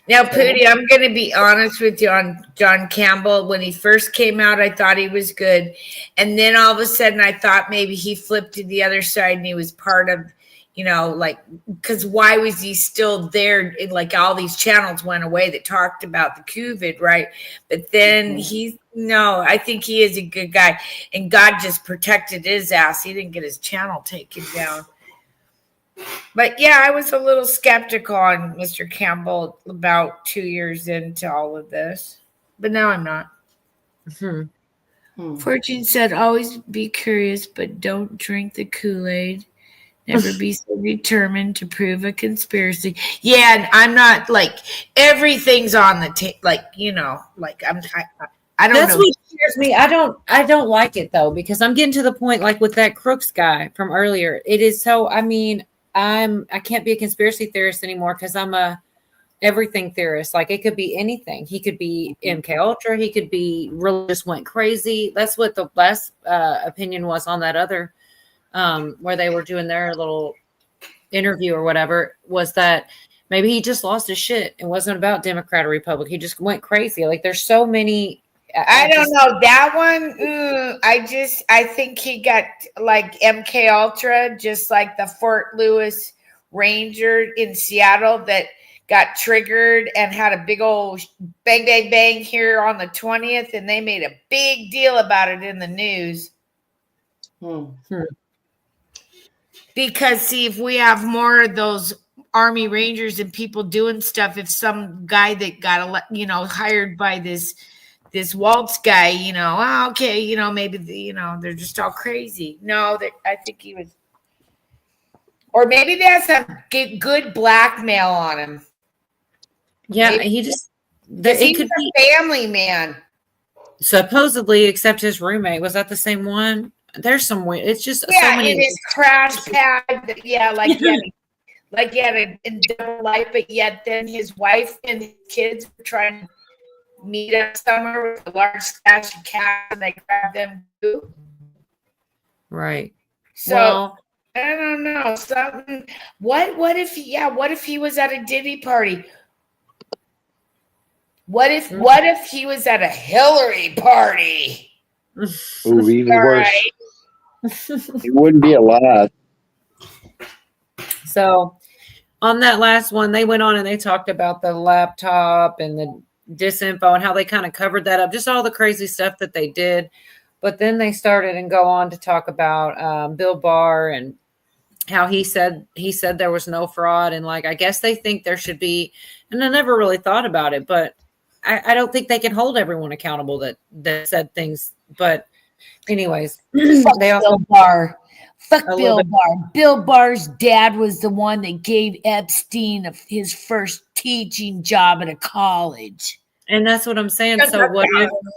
Now, Pootie, I'm going to be honest with you on John Campbell. When he first came out, I thought he was good. And then all of a sudden, I thought maybe he flipped to the other side and he was part of, because why was he still there? All these channels went away that talked about the COVID, right? But then I think he is a good guy. And God just protected his ass. He didn't get his channel taken down. But yeah, I was a little skeptical on Mr. Campbell about 2 years into all of this. But now I'm not. Fortune said, always be curious, but don't drink the Kool-Aid. Never be so determined to prove a conspiracy. Yeah, and I'm not everything's on the table. I don't That's know. what scares me. I don't like it though, because I'm getting to the point with that Crooks guy from earlier. It is so, I can't be a conspiracy theorist anymore because I'm a everything theorist. It could be anything. He could be MK Ultra. He could be really just went crazy. That's what the last opinion was on that other where they were doing their little interview or whatever, was that maybe he just lost his shit. It wasn't about Democrat or Republic. He just went crazy. There's so many. I don't know that one. I think he got MK Ultra, just like the Fort Lewis ranger in Seattle that got triggered and had a big old bang, bang, bang here on the 20th, and they made a big deal about it in the news. Because, see, if we have more of those Army Rangers and people doing stuff, if some guy that got, hired by this Waltz guy, okay, maybe, they're just all crazy. No, I think he was, or maybe they have some good blackmail on him. Yeah, Maybe. he's a family man. Supposedly, except his roommate. Was that the same one? There's some way. It's just so many. In his crash pad. Yeah, like he had a double life, but yet then his wife and his kids were trying to meet up somewhere with a large stash of cash, and they grabbed them too. Right. So Well, I don't know. Something. What if he was at a Diddy party? What if he was at a Hillary party? Ooh, even worse. He wouldn't be alive. so on that last one, they went on and they talked about the laptop and the disinfo and how they kind of covered that up, just all the crazy stuff that they did. But then they started and go on to talk about Bill Barr and how he said there was no fraud. And I guess they think there should be, and I never really thought about it, but I don't think they can hold everyone accountable that said things. But anyways, Fuck they also Bill Barr. Fuck I Bill love it. Barr. Bill Barr's dad was the one that gave Epstein his first teaching job at a college. And that's what I'm saying. So what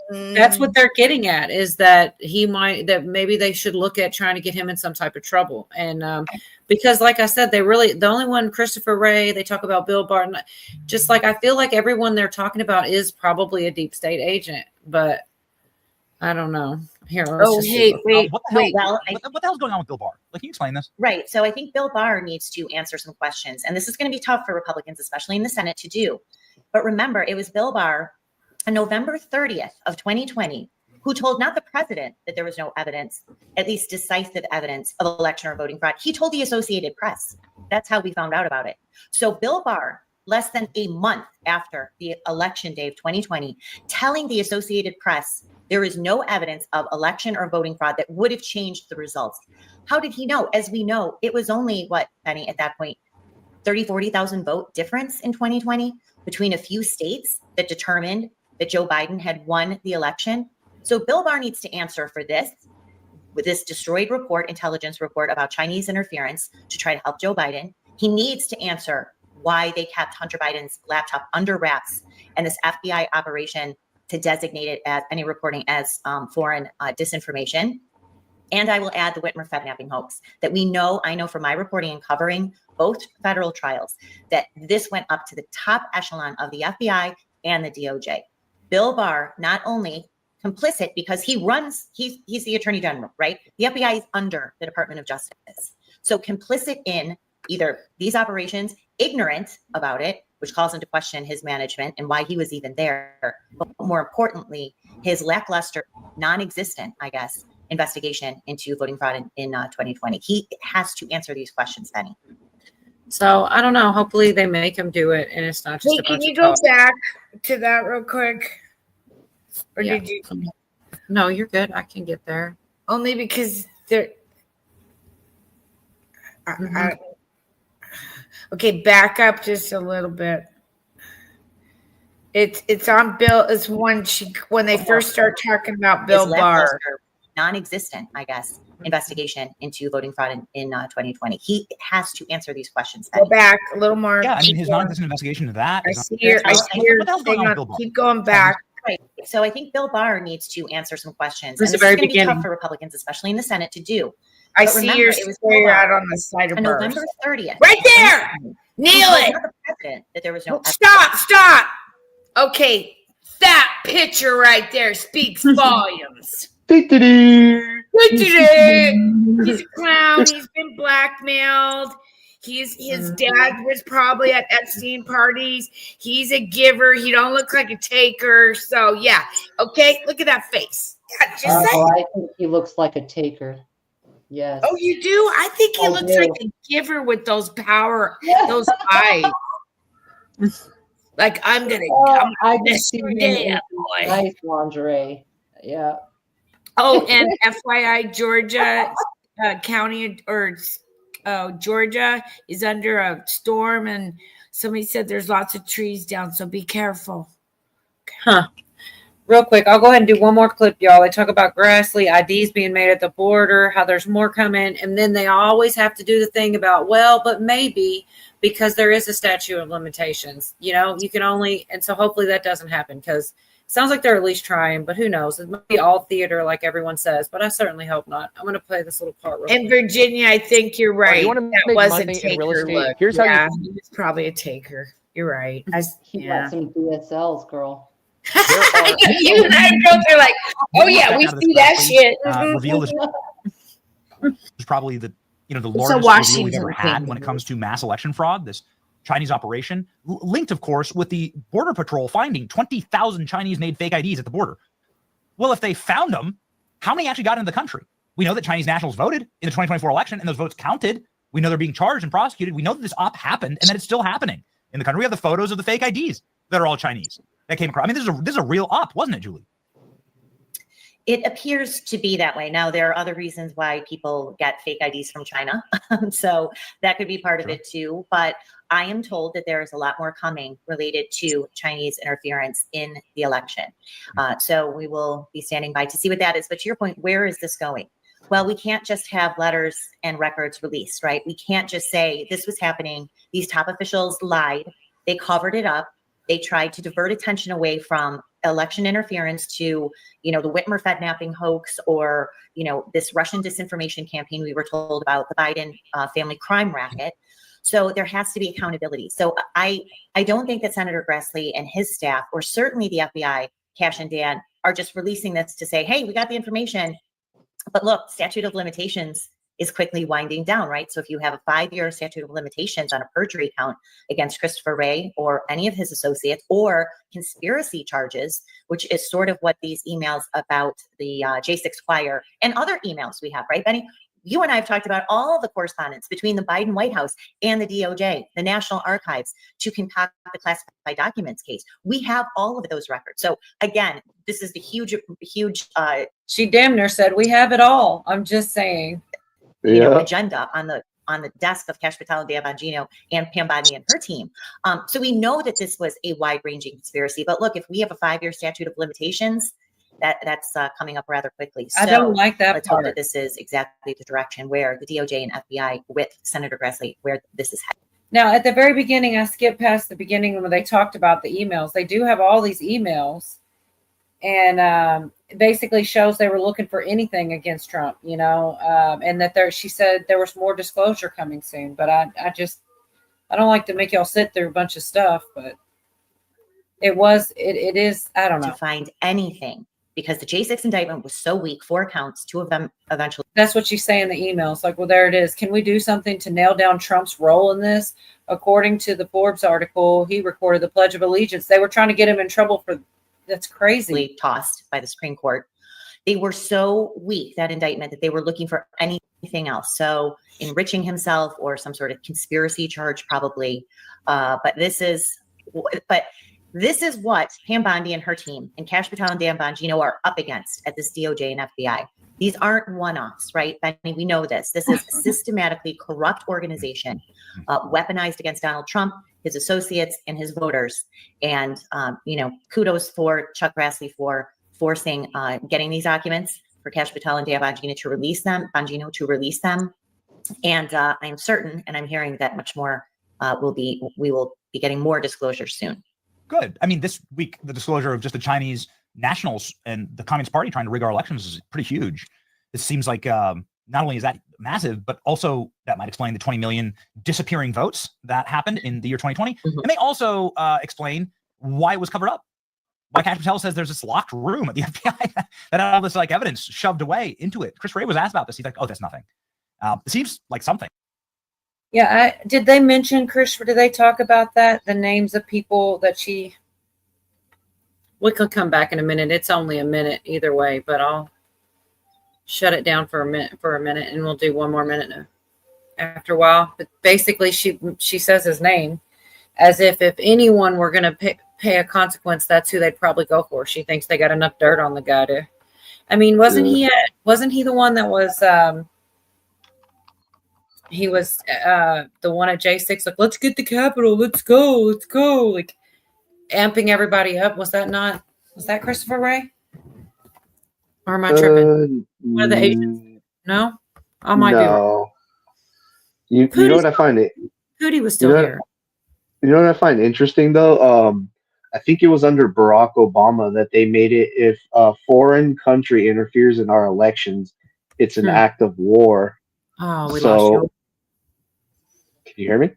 if that's what they're getting at, is that maybe they should look at trying to get him in some type of trouble. And because like I said, the only one, Christopher Wray, they talk about Bill Barr, just I feel like everyone they're talking about is probably a deep state agent, but I don't know. Here, What the hell? Well, What the hell's going on with Bill Barr? Can you explain this? Right. So I think Bill Barr needs to answer some questions. And this is going to be tough for Republicans, especially in the Senate, to do. But remember, it was Bill Barr on November 30th of 2020 who told not the president that there was no evidence, at least decisive evidence of election or voting fraud. He told the Associated Press. That's how we found out about it. So Bill Barr, less than a month after the election day of 2020, telling the Associated Press there is no evidence of election or voting fraud that would have changed the results. How did he know? As we know, it was only, Penny, at that point, 40,000 vote difference in 2020 between a few states that determined that Joe Biden had won the election. So Bill Barr needs to answer for this, with this destroyed intelligence report about Chinese interference to try to help Joe Biden. He needs to answer why they kept Hunter Biden's laptop under wraps and this FBI operation to designate it as any reporting as foreign disinformation. And I will add the Whitmer Fednapping hoax that I know from my reporting and covering both federal trials, that this went up to the top echelon of the FBI and the DOJ. Bill Barr, not only complicit because he's the attorney general, right? The FBI is under the Department of Justice. So complicit in either these operations, ignorant about it, which calls into question his management and why he was even there. But more importantly, his lackluster, non-existent, I guess, investigation into voting fraud in 2020. He has to answer these questions, Penny. So I don't know. Hopefully they make him do it, and it's not just. Hey, can you go back to that real quick? Or Yeah. did you? No, you're good. I can get there. Only because okay, back up just a little bit. It's on Bill. It's when they first start talking about Bill His Barr. lackluster, non-existent, I guess, investigation into voting fraud in 2020. He has to answer these questions. Go back a little more. Yeah, I mean, Keep his going. non-existent investigation of that. I is- see your What the hell's going on with Bill Barr? Keep going back. Right. So I think Bill Barr needs to answer some questions. Since And the this very is going to be beginning. tough for Republicans, especially in the Senate, to do. I But see remember, your it was square Bill out Barr on the side of on Burrs. November 30th. Right there. Kneel He it. told the president that there was no Stop. Okay, that picture right there speaks volumes. He's a clown. He's been blackmailed. His dad was probably at Epstein parties. He's a giver. He don't look like a taker. So yeah. Okay, look at that face. Yeah, just saying. I think he looks like a taker. Yes. Oh, you do? I think he I looks do. like a giver with those those eyes. Like I'm gonna I mess just see you him in down, some boy. nice lingerie. Yeah. Oh, and FYI, Georgia County or Georgia is under a storm, and somebody said there's lots of trees down, so be careful. Huh. Real quick, I'll go ahead and do one more clip, y'all. They talk about Grassley, IDs being made at the border, how there's more coming, and then they always have to do the thing about, well, but maybe, because there is a statute of limitations. You know, you can only, and so hopefully that doesn't happen, because it sounds like they're at least trying, but who knows? It might be all theater like everyone says, but I certainly hope not. I'm going to play this little part real In quick. Virginia, I think you're right. You want to That make was a money in real taker estate? look. Here's how Yeah, you. he was probably a taker. You're right. He got some DSLs, girl. You and I both are like, oh yeah, we see that shit. Reveal this is probably the a largest reveal we've Washington ever had thing. when it comes to mass election fraud. This Chinese operation, linked, of course, with the Border Patrol finding 20,000 Chinese-made fake IDs at the border. Well, if they found them, how many actually got into the country? We know that Chinese nationals voted in the 2024 election, and those votes counted. We know they're being charged and prosecuted. We know that this op happened and that it's still happening in the country. We have the photos of the fake IDs that are all Chinese that came across. I mean, this is a real op, wasn't it, Julie? It appears to be that way. Now, there are other reasons why people get fake IDs from China. So that could be part of it too. But I am told that there is a lot more coming related to Chinese interference in the election. So we will be standing by to see what that is. But to your point, where is this going? Well, we can't just have letters and records released, right? We can't just say this was happening. These top officials lied. They covered it up. They tried to divert attention away from election interference to, the Whitmer Fednapping hoax or, this Russian disinformation campaign we were told about, the Biden family crime racket. So there has to be accountability. So I don't think that Senator Grassley and his staff, or certainly the FBI, Cash and Dan, are just releasing this to say, hey, we got the information. But look, statute of limitations is quickly winding down, right? So if you have a 5-year statute of limitations on a perjury count against Christopher Wray or any of his associates, or conspiracy charges, which is sort of what these emails about the J6 Choir and other emails we have, right, Benny? You and I have talked about all the correspondence between the Biden White House and the DOJ, the National Archives, to concoct the classified documents case. We have all of those records. So again, this is the huge. She damn near said we have it all. I'm just saying. Agenda on the desk of Kash Patel and Dan Bongino and Pam Bondi and her team. So we know that this was a wide-ranging conspiracy. But look, if we have a 5-year statute of limitations, that's coming up rather quickly. So I don't like that let's hope part. that this is exactly the direction where the DOJ and FBI with Senator Grassley, where this is headed. Now, at the very beginning, I skipped past the beginning when they talked about the emails. They do have all these emails, and it basically shows they were looking for anything against Trump, and that she said there was more disclosure coming soon. But I don't like to make y'all sit through a bunch of stuff, but it is, I don't know. To find anything, because the J6 indictment was so weak, 4 counts, 2 of them eventually. That's what you say in the emails. Like, well, there it is. Can we do something to nail down Trump's role in this? According to the Forbes article, he recorded the Pledge of Allegiance. They were trying to get him in trouble for, that's crazy. Tossed by the Supreme Court. They were so weak, that indictment, that they were looking for anything else. So enriching himself or some sort of conspiracy charge, probably. But this is what Pam Bondi and her team and Kash Patel and Dan Bongino are up against at this DOJ and FBI. These aren't one-offs, right, Benny? We know this. This is a systematically corrupt organization, weaponized against Donald Trump, his associates, and his voters. And, kudos for Chuck Grassley for forcing, getting these documents, for Kash Patel and Dan Bongino to release them. And I am certain, and I'm hearing that much more we will be getting more disclosure soon. Good. I mean, this week, the disclosure of just the Chinese nationals and the Communist Party trying to rig our elections is pretty huge. It seems like not only is that massive, but also that might explain the 20 million disappearing votes that happened in the year 2020. Mm-hmm. It may also explain why it was covered up. Why Kash Patel says there's this locked room at the FBI that had all this evidence shoved away into it. Chris Wray was asked about this. He's like, oh, that's nothing. It seems like something. Yeah, did they mention, Chris, did they talk about that? The names of people that we could come back in a minute. It's only a minute either way, but shut it down for a minute, and we'll do one more minute after a while. But basically, she says his name as if anyone were going to pay a consequence, that's who they'd probably go for. She thinks they got enough dirt on the guy to. I mean, wasn't he the one that was? He was the one at J6, like, let's get the Capitol, let's go, like amping everybody up. Was that Christopher Wray? Or am I tripping? One of the agents? No? I might be wrong. You know what I find it? Hootie was still here. You know what I find interesting though? I think it was under Barack Obama that they made it if a foreign country interferes in our elections, it's an act of war. Oh, we lost you. Can you hear me?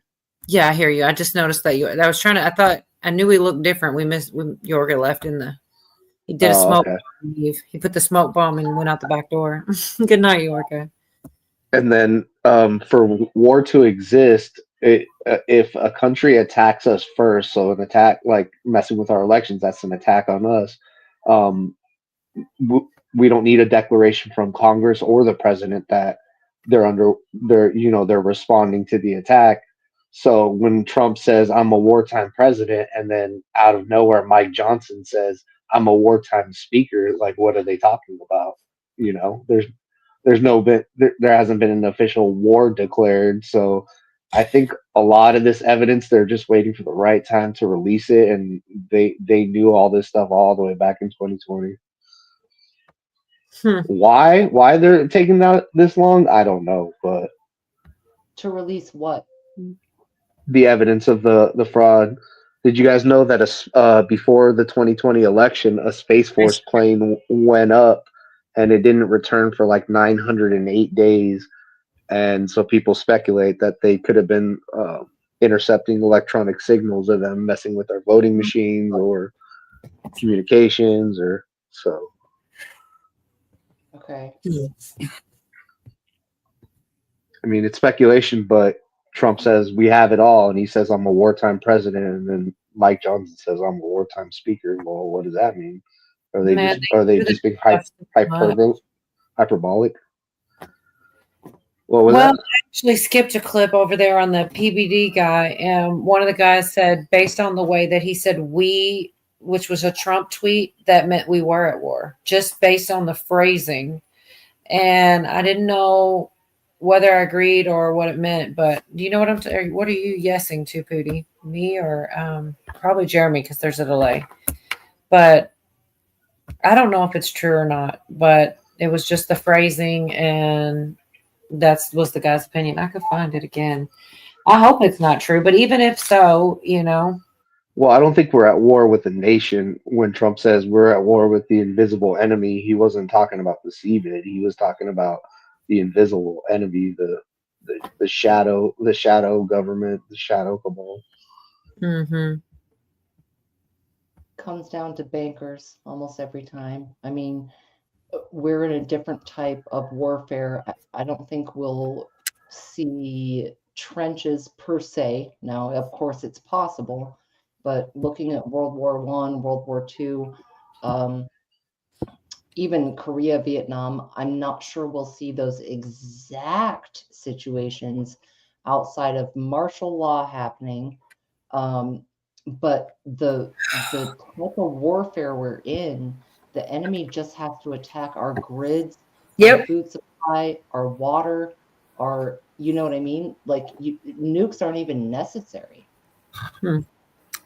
Yeah, I hear you. I just noticed that I knew he looked different. Yorga left he did a smoke bomb. He put the smoke bomb and went out the back door. Good night, Yorga. And then for war to exist, if a country attacks us first, so an attack like messing with our elections, that's an attack on us. We don't need a declaration from Congress or the president that they're responding to the attack. So when Trump says I'm a wartime president, and then out of nowhere Mike Johnson says I'm a wartime speaker, like what are they talking about? There hasn't been an official war declared. So I think a lot of this evidence, they're just waiting for the right time to release it, and they knew all this stuff all the way back in 2020. Why they're taking this long, I don't know, but to release what? The evidence of the fraud. Did you guys know that before the 2020 election, a Space Force plane went up and it didn't return for like 908 days? And so people speculate that they could have been intercepting electronic signals of them messing with our voting machines or communications or so. Okay. I mean, it's speculation, but Trump says we have it all, and he says I'm a wartime president, and then Mike Johnson says I'm a wartime speaker. Well, what does that mean? Are they just being hyperbolic? What was that? I actually skipped a clip over there on the PBD guy, and one of the guys said, based on the way that he said "we," which was a Trump tweet, that meant we were at war, just based on the phrasing. And I didn't know whether I agreed or what it meant, but do you know what are you yesing to, Pootie? Me or probably Jeremy, because there's a delay. But I don't know if it's true or not, but it was just the phrasing, and that was the guy's opinion. I could find it again. I hope it's not true, but even if so, Well, I don't think we're at war with the nation. When Trump says we're at war with the invisible enemy, he wasn't talking about the CBID. He was talking about the invisible enemy, the shadow government, the shadow cabal. Mm-hmm. Comes down to bankers almost every time. I mean, we're in a different type of warfare. I don't think we'll see trenches per se. Now, of course, it's possible, but looking at World War I, World War II, even Korea, Vietnam, I'm not sure we'll see those exact situations outside of martial law happening. But the type of warfare we're in, the enemy just has to attack our grids, our food supply, our water, you know what I mean? Like nukes aren't even necessary.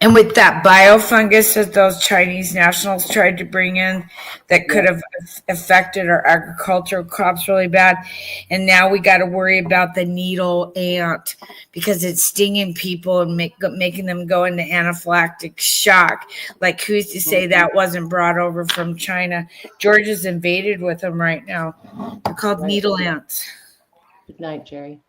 And with that biofungus that those Chinese nationals tried to bring in that could have affected our agricultural crops really bad. And now we got to worry about the needle ant because it's stinging people and making them go into anaphylactic shock. Like, who's to say that wasn't brought over from China? Georgia's invaded with them right now. They're called needle ants. Good night, Jerry.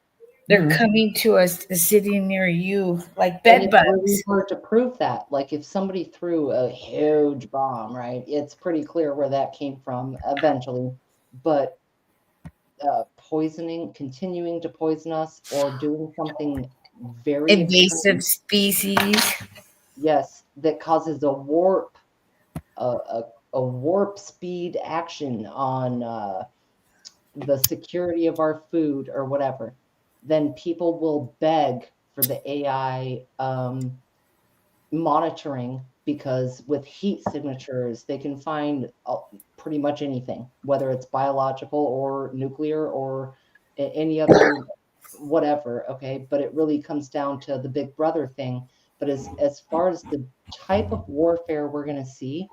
They're coming to a city near you, like bed bugs. It's really hard to prove that. Like if somebody threw a huge bomb, right? It's pretty clear where that came from eventually. But continuing to poison us, or doing something very invasive species. Yes, that causes a warp speed action on the security of our food or whatever, then people will beg for the AI monitoring, because with heat signatures, they can find pretty much anything, whether it's biological or nuclear or any other whatever. Okay. But it really comes down to the big brother thing. But as far as the type of warfare we're going to see,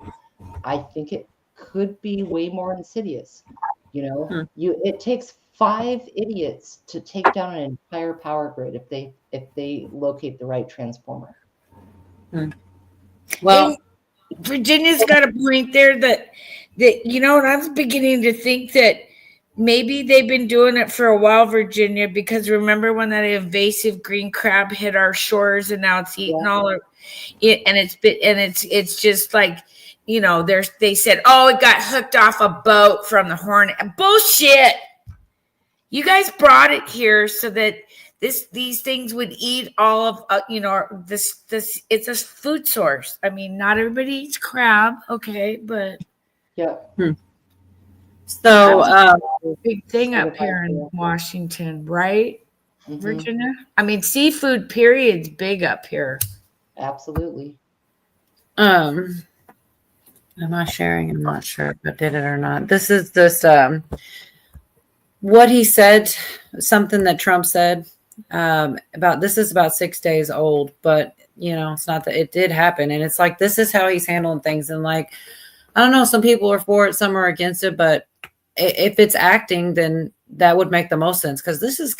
I think it could be way more insidious. You know, it takes 5 idiots to take down an entire power grid if they locate the right transformer. Well, Virginia's got a point there that you know, and I was beginning to think that maybe they've been doing it for a while, Virginia, because remember when that invasive green crab hit our shores and now it's eating all of it, and it's just like, you know, they said, oh, it got hooked off a boat from the Hornet. Bullshit. You guys brought it here so that these things would eat all of you know, this it's a food source. I mean, not everybody eats crab, okay, but yeah. So big thing up here in Washington, right? Virginia? I mean, seafood period's big up here. Absolutely. Am I sharing? I'm not sure if I did it or not. This is what he said, something that Trump said about this is about 6 days old, but you know, it's not that it did happen. And it's like, this is how he's handling things. And like, I don't know, some people are for it, some are against it, but if it's acting, then that would make the most sense. Cause this is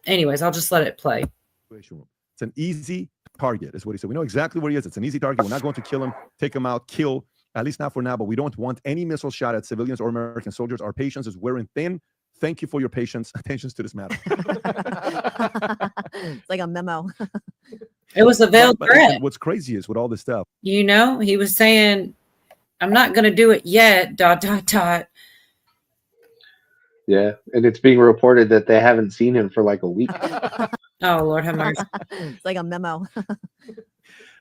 anyways, I'll just let it play. It's an easy target, is what he said. We know exactly where he is. It's an easy target. We're not going to kill him, take him out, kill, at least not for now, but we don't want any missile shot at civilians or American soldiers. Our patience is wearing thin. Thank you for your patience. Attention to this matter. It's like a memo. It was a veiled threat. What's crazy is with all this stuff. You know, he was saying, I'm not going to do it yet, ... Yeah, and it's being reported that they haven't seen him for like a week. Oh, Lord have mercy. It's like a memo.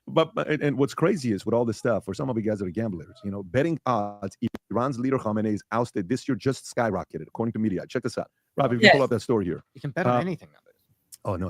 But what's crazy is with all this stuff, for some of you guys that are gamblers, you know, betting odds, Iran's leader Khamenei is ousted this year just skyrocketed, according to media. Check this out. Rob, if you pull up that story here. You can bet on anything nowadays. Oh, no,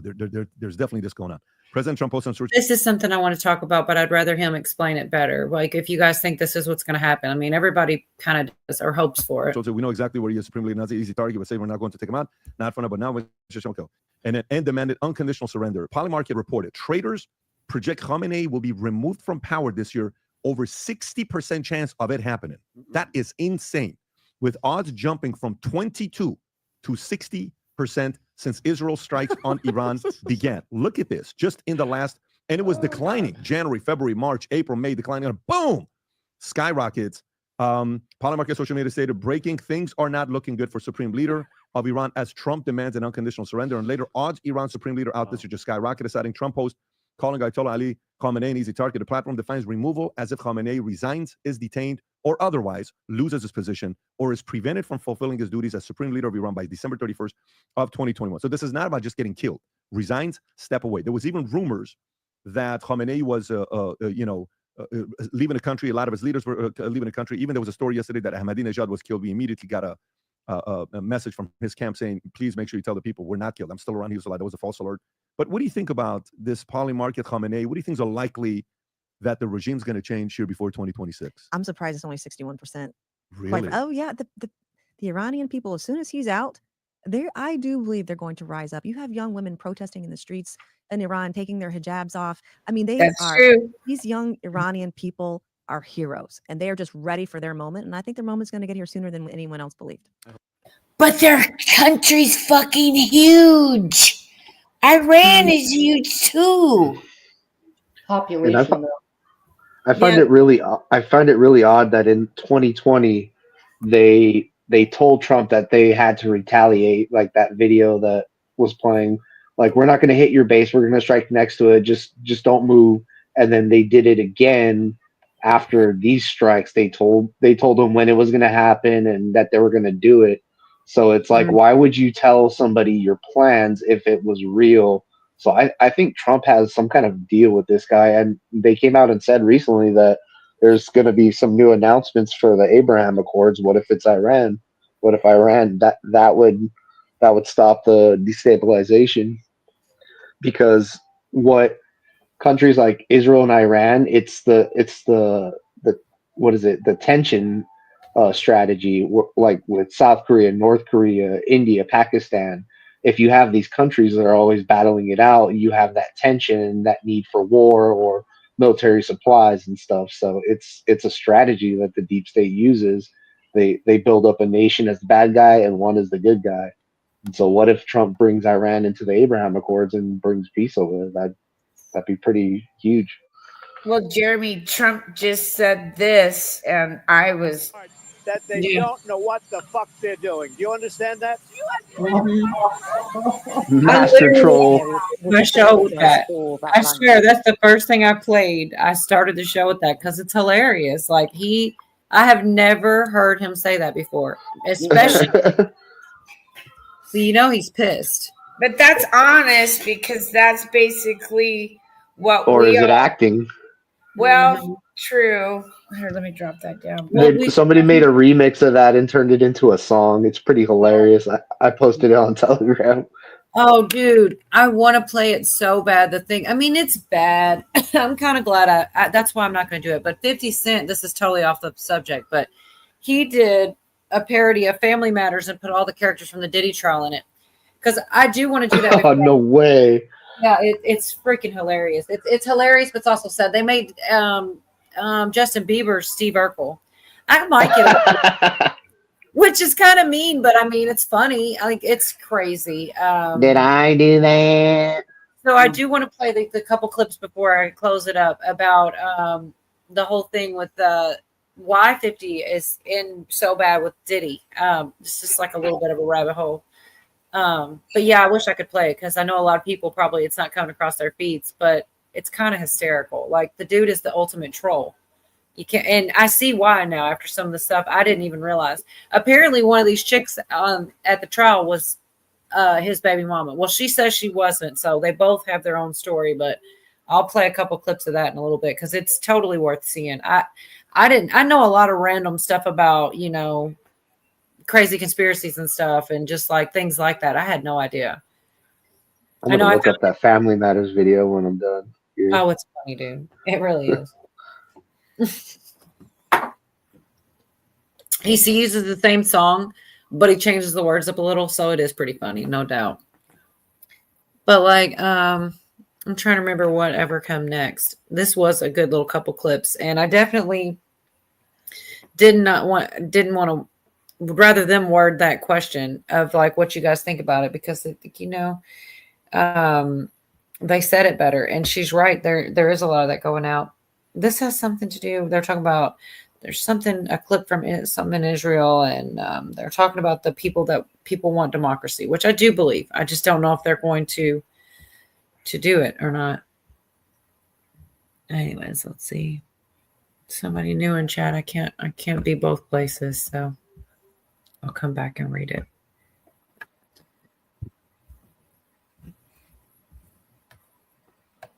there's definitely this going on. President Trump posted on social. This is something I want to talk about, but I'd rather him explain it better. Like, if you guys think this is what's going to happen, I mean, everybody kind of does or hopes for it. So we know exactly where he is. Supreme Leader, not an easy target. We say we're not going to take him out. Not for now, but now we're just going to go. And demanded unconditional surrender. Polymarket reported traders project Khamenei will be removed from power this year. Over 60% chance of it happening. That is insane. With odds jumping from 22 to 60% since Israel's strikes on Iran began. Look at this, just in the last, and it was declining. January, February, March, April, May, declining, and boom, skyrockets. Polymarket social media stated, breaking, things are not looking good for Supreme Leader of Iran as Trump demands an unconditional surrender. And later, odds Iran Supreme Leader out this year just skyrocketed, citing Trump post, calling Ayatollah Ali Khamenei an easy target. The platform defines removal as if Khamenei resigns, is detained, or otherwise loses his position or is prevented from fulfilling his duties as Supreme Leader of Iran by December 31st of 2021. So this is not about just getting killed. Resigns, step away. There was even rumors that Khamenei was, leaving the country. A lot of his leaders were leaving the country. Even there was a story yesterday that Ahmadinejad was killed. We immediately got a message from his camp saying, please make sure you tell the people we're not killed. I'm still around. He was alive. That was a false alert. But what do you think about this Polymarket Khamenei? What do you think is likely that the regime's going to change here before 2026? I'm surprised it's only 61%. Really? Like, oh yeah, the Iranian people, as soon as he's out, I do believe they're going to rise up. You have young women protesting in the streets in Iran, taking their hijabs off. I mean, these young Iranian people are heroes, and they are just ready for their moment. And I think their moment's going to get here sooner than anyone else believed. But their country's fucking huge. Iran is huge too. Population. I find it really odd that in 2020 they told Trump that they had to retaliate, like that video that was playing, like, we're not going to hit your base, we're going to strike next to it, just don't move. And then they did it again after these strikes. They told them when it was going to happen and that they were going to do it. So it's like, why would you tell somebody your plans if it was real? So I think Trump has some kind of deal with this guy. And they came out and said recently that there's going to be some new announcements for the Abraham Accords. What if it's Iran? What if Iran? That would stop the destabilization, because what countries like Israel and Iran, it's the what is it, the tension strategy, like with South Korea, North Korea, India, Pakistan. If you have these countries that are always battling it out, you have that tension, that need for war or military supplies and stuff. So it's a strategy that the deep state uses. They build up a nation as the bad guy and one as the good guy. And so what if Trump brings Iran into the Abraham Accords and brings peace over there? That'd be pretty huge. Well, Jeremy, Trump just said this, and I was that they don't know what the fuck they're doing. Do you understand that? Master troll. My show with that. I swear that's the first thing I played. I started the show with that because it's hilarious. Like I have never heard him say that before, especially. So you know he's pissed. But that's honest, because that's basically what Or we is it are. acting? Well, true. Here, let me drop that down. Somebody made a remix of that and turned it into a song. It's pretty hilarious. I posted it on Telegram. Oh, dude, I want to play it so bad. I mean, it's bad. I'm kind of glad that's why I'm not going to do it. But 50 Cent, this is totally off the subject, but he did a parody of Family Matters and put all the characters from the Diddy trial in it. Because I do want to do that. Oh, no way. Yeah, it's freaking hilarious. It's hilarious, but it's also sad. They made Justin Bieber's Steve Urkel. I might get it, which is kind of mean, but I mean, it's funny. Like, it's crazy. Did I do that? So I do want to play the couple clips before I close it up about the whole thing with why 50 is in so bad with Diddy. It's just like a little bit of a rabbit hole. But yeah, I wish I could play it because I know a lot of people probably it's not coming across their feeds, but it's kind of hysterical. Like the dude is the ultimate troll. You can't, and I see why now after some of the stuff I didn't even realize. Apparently, one of these chicks at the trial was his baby mama. Well, she says she wasn't, so they both have their own story. But I'll play a couple clips of that in a little bit because it's totally worth seeing. I know a lot of random stuff about crazy conspiracies and stuff and just like things like that. I had no idea. I'm gonna look up that Family Matters video when I'm done here. Oh, it's funny, dude. It really is. He uses the same song, but he changes the words up a little, so it is pretty funny, no doubt. But like, I'm trying to remember whatever come next. This was a good little couple clips, and I definitely didn't want to. Would rather them word that question of like what you guys think about it because I think they said it better, and she's right. There is a lot of that going out. This has something to do. They're talking about there's a clip from something in Israel, and they're talking about the people want democracy, which I do believe. I just don't know if they're going to do it or not. Anyways, let's see. Somebody new in chat. I can't be both places, so I'll come back and read it.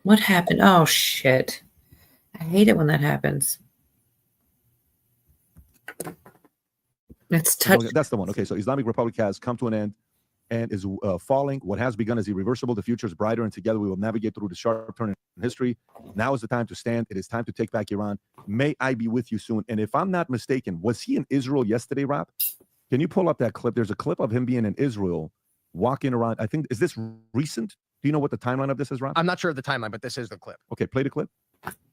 What happened? Oh, shit. I hate it when that happens. It's touch. That's the one. Okay, so Islamic Republic has come to an end and is falling. What has begun is irreversible. The future is brighter, and together we will navigate through the sharp turn in history. Now is the time to stand. It is time to take back Iran. May I be with you soon. And if I'm not mistaken, was he in Israel yesterday, Rob? Can you pull up that clip? There's a clip of him being in Israel, walking around. I think, is this recent? Do you know what the timeline of this is, Rob? I'm not sure of the timeline, but this is the clip. Okay, play the clip.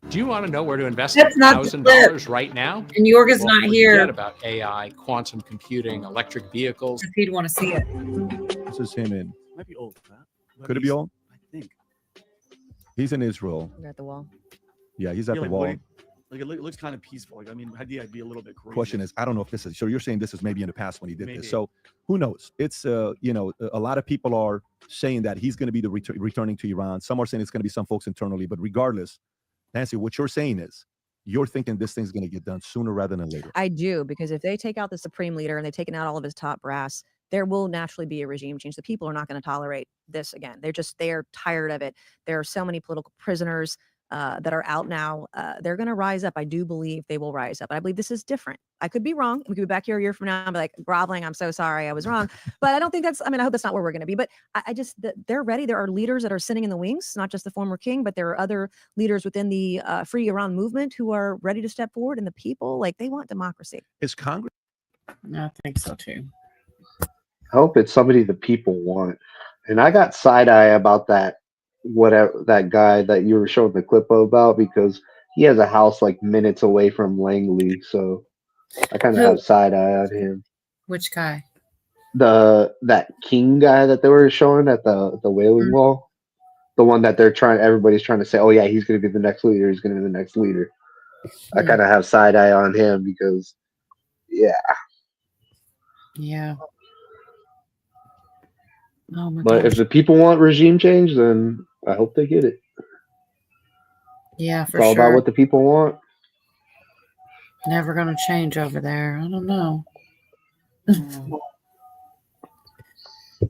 Do you want to know where to invest That's not the $1,000 right now? And Jorga's not here. Forget about AI, quantum computing, electric vehicles. If he'd want to see it. This is him in. Might be old. Could it be old? I think. He's in Israel. You're at the wall. Yeah, he's at the wall. Like it looks kind of peaceful. Like I mean, I'd be a little bit crazy. Question is, I don't know if this is. So you're saying this is maybe in the past when he did Maybe. this. So who knows? It's a lot of people are saying that he's going to be the returning to Iran. Some are saying it's going to be some folks internally. But regardless, Nancy, what you're saying is you're thinking this thing's going to get done sooner rather than later. I do, because if they take out the supreme leader and they've taken out all of his top brass, there will naturally be a regime change. The people are not going to tolerate this again. They're tired of it. There are so many political prisoners. that are out now, they're going to rise up. I do believe they will rise up. I believe this is different. I could be wrong. We could be back here a year from now and be like groveling. I'm so sorry. I was wrong. But I don't think that's, I mean, I hope that's not where we're going to be. But I just, they're ready. There are leaders that are sitting in the wings, not just the former king, but there are other leaders within the Free Iran movement who are ready to step forward. And the people, like, they want democracy. Is Congress? I think so too. I hope it's somebody the people want. And I got side eye about that, whatever, that guy that you were showing the clip about, because he has a house like minutes away from Langley. So I kind of have side eye on him. Which guy? That king guy that they were showing at the Wailing Wall. The one that everybody's trying to say, oh yeah, he's going to be the next leader. He's going to be the next leader. I kind of have side eye on him because, yeah. Yeah. Oh my But gosh. if the people want regime change, then I hope they get it. Yeah, for It's all sure. about what the people want. Never gonna change over there. I don't know.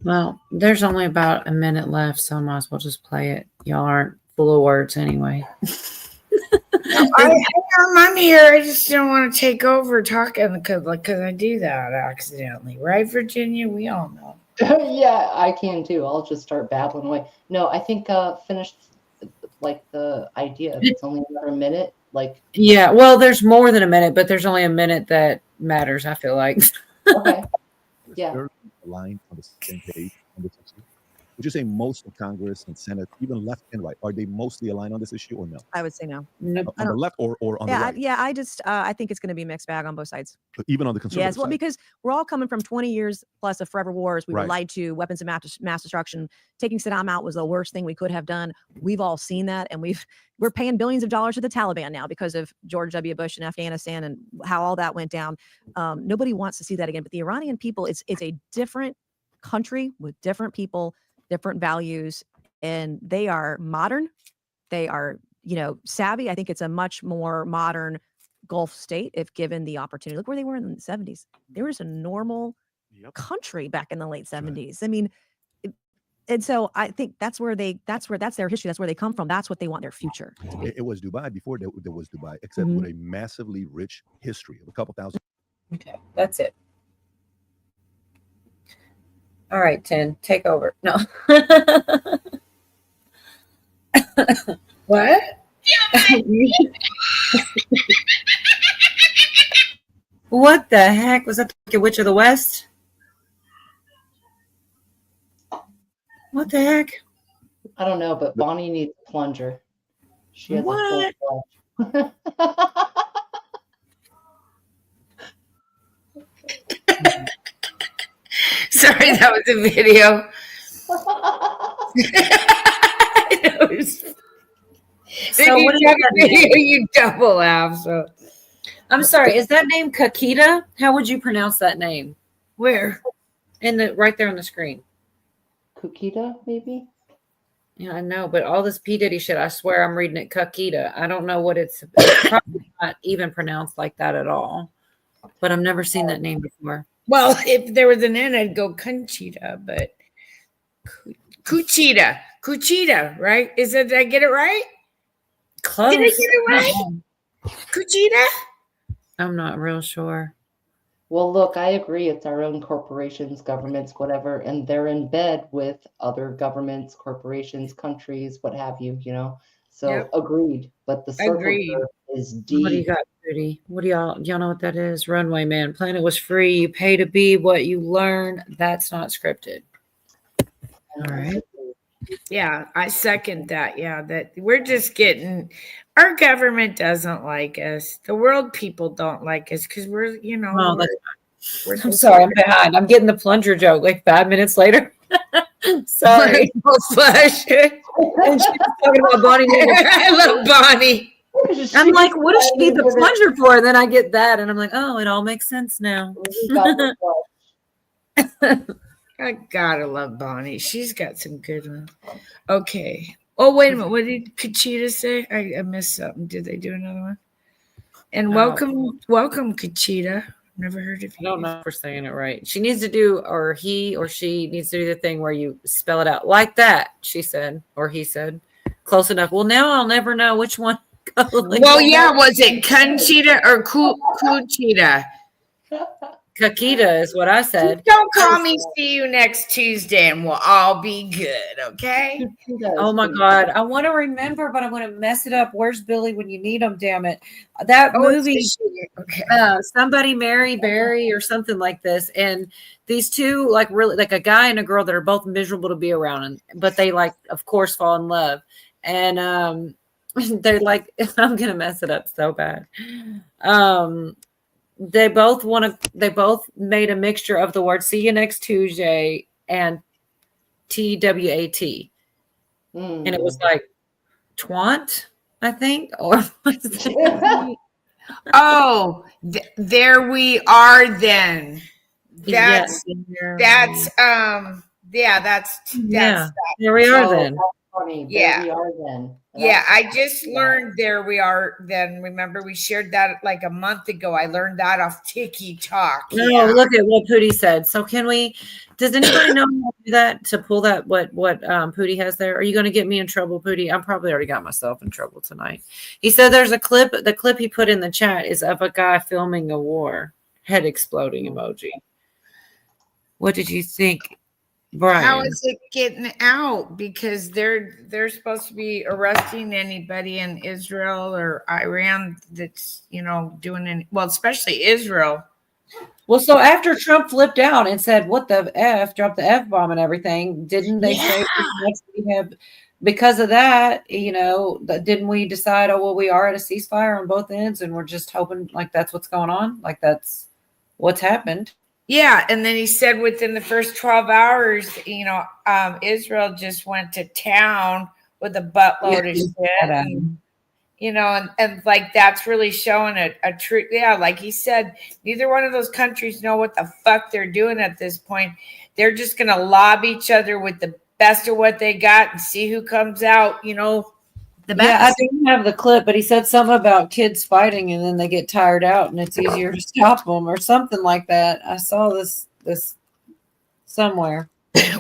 Well, there's only about a minute left, so I might as well just play it. Y'all aren't full of words anyway. I'm here. I just don't want to take over talking because I do that accidentally, right, Virginia? We all know. Yeah, I can too. I'll just start babbling away. No, I think finished like the idea. It's only another minute. Like, Yeah, well, there's more than a minute, but there's only a minute that matters, I feel like. okay, yeah. They're aligned on the same page on this issue. Would you say most of Congress and Senate, even left and right, are they mostly aligned on this issue or no? I would say no. On the left or on the right? I just I think it's going to be a mixed bag on both sides. But even on the conservative Yes, well, side? because we're all coming from 20 years plus of forever wars. We were Right. lied to, weapons of mass destruction. Taking Saddam out was the worst thing we could have done. We've all seen that, and we're paying billions of dollars to the Taliban now because of George W. Bush and Afghanistan and how all that went down. Nobody wants to see that again. But the Iranian people, it's a different country with different people, different values, and they are modern. They are, savvy. I think it's a much more modern Gulf state if given the opportunity. Look where they were in the 70s. They were just a normal country back in the late 70s. I mean, and so I think that's their history. That's where they come from. That's what they want their future to be. It was Dubai before there was Dubai, except with a massively rich history of a couple thousand. Okay, that's it. All right, 10, take over. No. What? What the heck? Was that the Witch of the West? What the heck? I don't know, but Bonnie needs a plunger. She has What? a full fledged. Sorry, that was a video. It was- So If what is you have that a video, name? you double laugh. So I'm sorry. Is that name Kakita? How would you pronounce that name? Where? Right there on the screen. Kukita, maybe? Yeah, I know, but all this P. Diddy shit, I swear I'm reading it Kakita. I don't know what it's probably not even pronounced like that at all. But I've never seen that name before. Well, if there was an N, I'd go Conchita, but Cuchita, right? Did I get it right? Close. Did I get it right? Cuchita? I'm not real sure. Well, look, I agree. It's our own corporations, governments, whatever, and they're in bed with other governments, corporations, countries, what have you, So Yep. agreed. But the circle Agreed. jerk is What do you deep. got, Judy? What do y'all know what that is? Runway Man. Planet was free. You pay to be what you learn. That's not scripted. All right. Yeah, I second that. Yeah, that we're just getting our government doesn't like us. The world people don't like us because we're, Oh, that's we're I'm sorry, I'm behind. I'm getting the plunger joke like 5 minutes later. Sorry. Flash. And she was talking about Bonnie. I love Bonnie. I'm like, what does she need the plunger for? And then I get that, and I'm like, oh, it all makes sense now. I gotta love Bonnie. She's got some good ones. Okay. Oh, wait a minute. What did Kachita say? I missed something. Did they do another one? And welcome, Kachita. Never heard of I you. don't know if we're saying it right. She needs to do, or he or she needs to do the thing where you spell it out like that, she said, or he said. Close enough. Well, now I'll never know which one. Well, yeah, was it Conchita or Cuchita? Kakita is what I said. Don't call me. See you next Tuesday, and we'll all be good. Okay. Oh my God, I want to remember, but I'm going to mess it up. Where's Billy when you need him? Damn it! That movie, Somebody Marry Barry or something like this, and these two like really like a guy and a girl that are both miserable to be around, but they like of course fall in love, and they're like I'm gonna mess it up so bad. They both made a mixture of the word see you next Tuesday and TWAT. And it was like twant, I think, or oh, there we are then. That's here we are then. Funny. Yeah. There we are then. Yeah, I just learned there we are then. Remember, we shared that like a month ago. I learned that off Tiki Talk. No, look at what Pootie said. So can we, does anybody know how to do that, to pull that, what Pootie has there? Are you going to get me in trouble, Pootie? I'm probably already got myself in trouble tonight. He said there's a clip, the clip he put in the chat is of a guy filming a war, head exploding emoji. What did you think, Brian? How is it getting out? Because they're supposed to be arresting anybody in Israel or Iran that's doing any, well, especially Israel. Well, so after Trump flipped out and said, "What the f," dropped the f bomb and everything, didn't they say we have? Because of that, didn't we decide? Oh well, we are at a ceasefire on both ends, and we're just hoping like that's what's going on, like that's what's happened. Yeah, and then he said within the first 12 hours, Israel just went to town with a buttload of shit. And like that's really showing a true, like he said, neither one of those countries know what the fuck they're doing at this point. They're just gonna lob each other with the best of what they got and see who comes out, the best. Yeah, I didn't have the clip, but he said something about kids fighting and then they get tired out and it's easier to stop them or something like that. I saw this somewhere.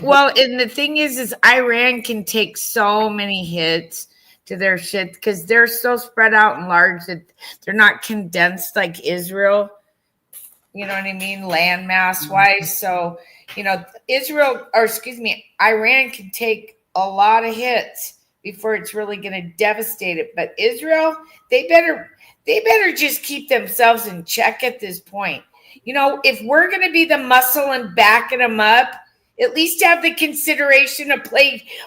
Well, and the thing is Iran can take so many hits to their shit because they're so spread out and large that they're not condensed like Israel. You know what I mean? Landmass wise. So, Iran can take a lot of hits before it's really going to devastate it. But Israel, they better just keep themselves in check at this point. If we're going to be the muscle and backing them up, at least have the consideration to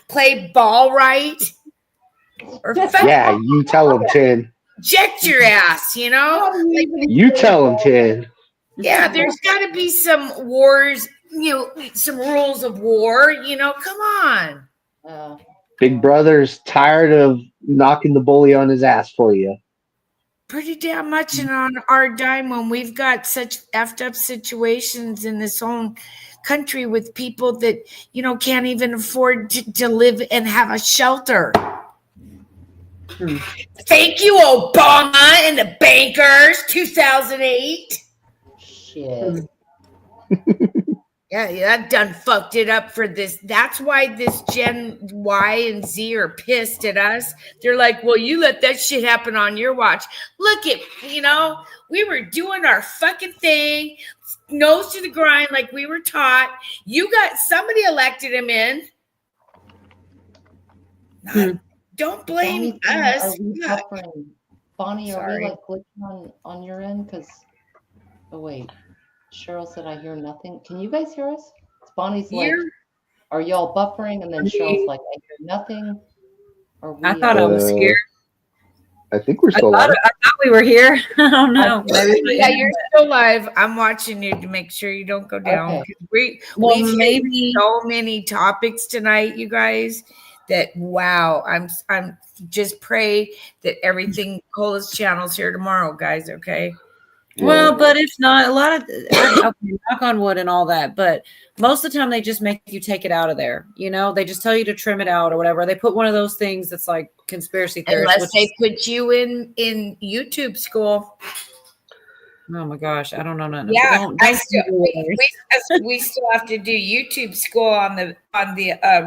play ball right. Or yeah, you tell them 10. Eject your ass, You tell them 10. Yeah, there's got to be some wars, some rules of war. Come on. Big Brother's tired of knocking the bully on his ass for you. Pretty damn much, and on our dime when we've got such effed up situations in this own country with people that can't even afford to live and have a shelter. Thank you, Obama and the bankers, 2008. Shit. Yeah, that done fucked it up for this. That's why this Gen Y and Z are pissed at us. They're like, well, you let that shit happen on your watch. Look at, we were doing our fucking thing, nose to the grind like we were taught. You got somebody elected him in. Don't blame us. Are we suffering? Bonnie, are we like glitching on your end? Because, oh wait, Cheryl said I hear nothing. Can you guys hear us? Bonnie's like, are y'all buffering? And then Cheryl's like, I hear nothing. I thought I was here. I think we're still live. I thought we were here. I don't know. Yeah, you're still live. I'm watching you to make sure you don't go down. Okay. We've maybe so many topics tonight, you guys. That wow, I'm just pray that everything Cola's channel's here tomorrow, guys. Okay. Well, but if not, a lot of okay, knock on wood and all that, but most of the time they just make you take it out of there. They just tell you to trim it out or whatever. They put one of those things that's like conspiracy theories. Unless they put you in YouTube school. Oh my gosh, I don't know nothing. Yeah, Don't we still have to do YouTube school on the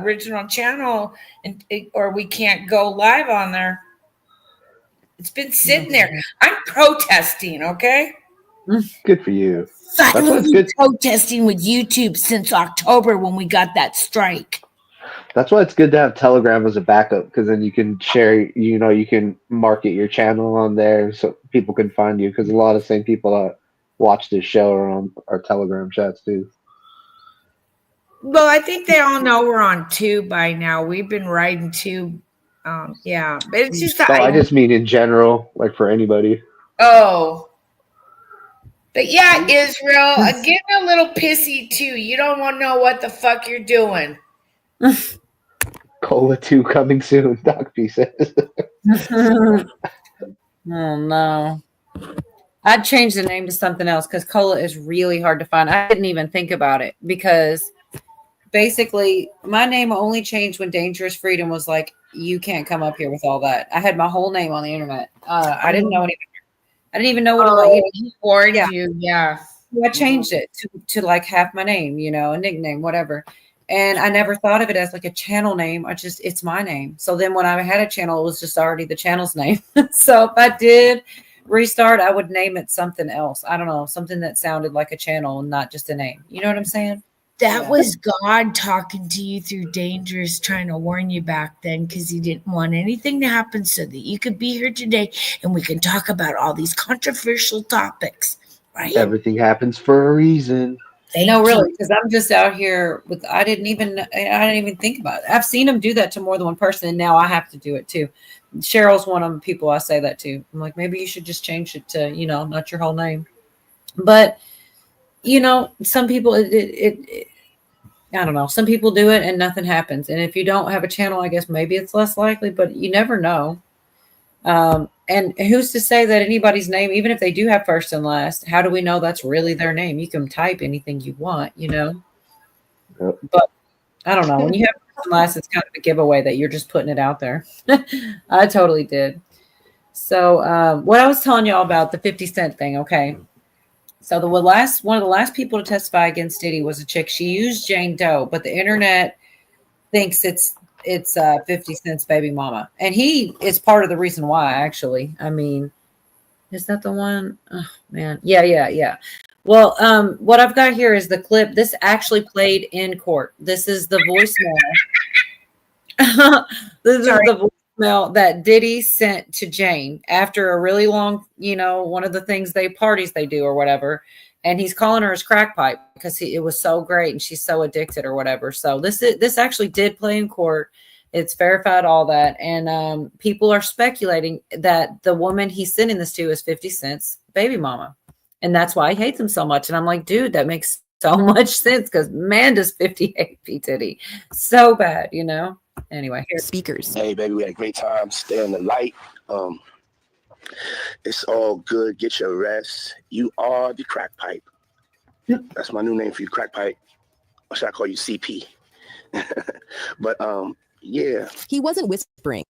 original channel, or we can't go live on there. It's been sitting there. I'm protesting. Okay. Good for you. Fuck, That's why we've it's been good. protesting with YouTube since October when we got that strike. That's why it's good to have Telegram as a backup, because then you can share. You can market your channel on there so people can find you. Because a lot of the same people that watch this show are on our Telegram chats too. Well, I think they all know we're on Tube by now. We've been riding Tube. Yeah, but it's just that I just mean in general, like for anybody. Oh. But yeah, Israel, getting a little pissy too. You don't want to know what the fuck you're doing. Cola 2 coming soon, Doc P says. Oh no. I'd change the name to something else because Cola is really hard to find. I didn't even think about it because basically my name only changed when Dangerous Freedom was like, you can't come up here with all that. I had my whole name on the internet. I didn't know anything. I didn't even know what it was. He warned you, yeah. I changed it to like half my name, a nickname, whatever. And I never thought of it as like a channel name. It's my name. So then when I had a channel, it was just already the channel's name. So if I did restart, I would name it something else. I don't know, something that sounded like a channel and not just a name. You know what I'm saying? That was God talking to you through Dangerous, trying to warn you back then because he didn't want anything to happen so that you could be here today and we can talk about all these controversial topics, right? Everything happens for a reason. No, really, because I'm just out here with. I didn't even think about it. I've seen him do that to more than one person, and now I have to do it too. Cheryl's one of the people I say that to. I'm like, maybe you should just change it to, not your whole name. But some people, I don't know. Some people do it and nothing happens. And if you don't have a channel, I guess maybe it's less likely, but you never know. And who's to say that anybody's name, even if they do have first and last, how do we know that's really their name? You can type anything you want, Yep. But I don't know. When you have first and last, it's kind of a giveaway that you're just putting it out there. I totally did. So what I was telling y'all about the 50 Cent thing. Okay. So one of the last people to testify against Diddy was a chick. She used Jane Doe, but the internet thinks it's 50 Cent's baby mama. And he is part of the reason why, actually. I mean, is that the one? Oh, man. Yeah. Well, what I've got here is the clip. This actually played in court. This is the voicemail. This is the voicemail that Diddy sent to Jane after a really long, one of the things parties they do or whatever. And he's calling her his crack pipe because it was so great and she's so addicted or whatever. So this actually did play in court. It's verified, all that. And people are speculating that the woman he's sending this to is 50 Cent's baby mama. And that's why he hates him so much. And I'm like, dude, that makes so much sense because man, does 50 hate P. Diddy so bad, Anyway, here's speakers. Hey, baby, we had a great time. Stay in the light. It's all good. Get your rest. You are the crack pipe. That's my new name for you, crack pipe. Or should I call you CP? But yeah. He wasn't whispering.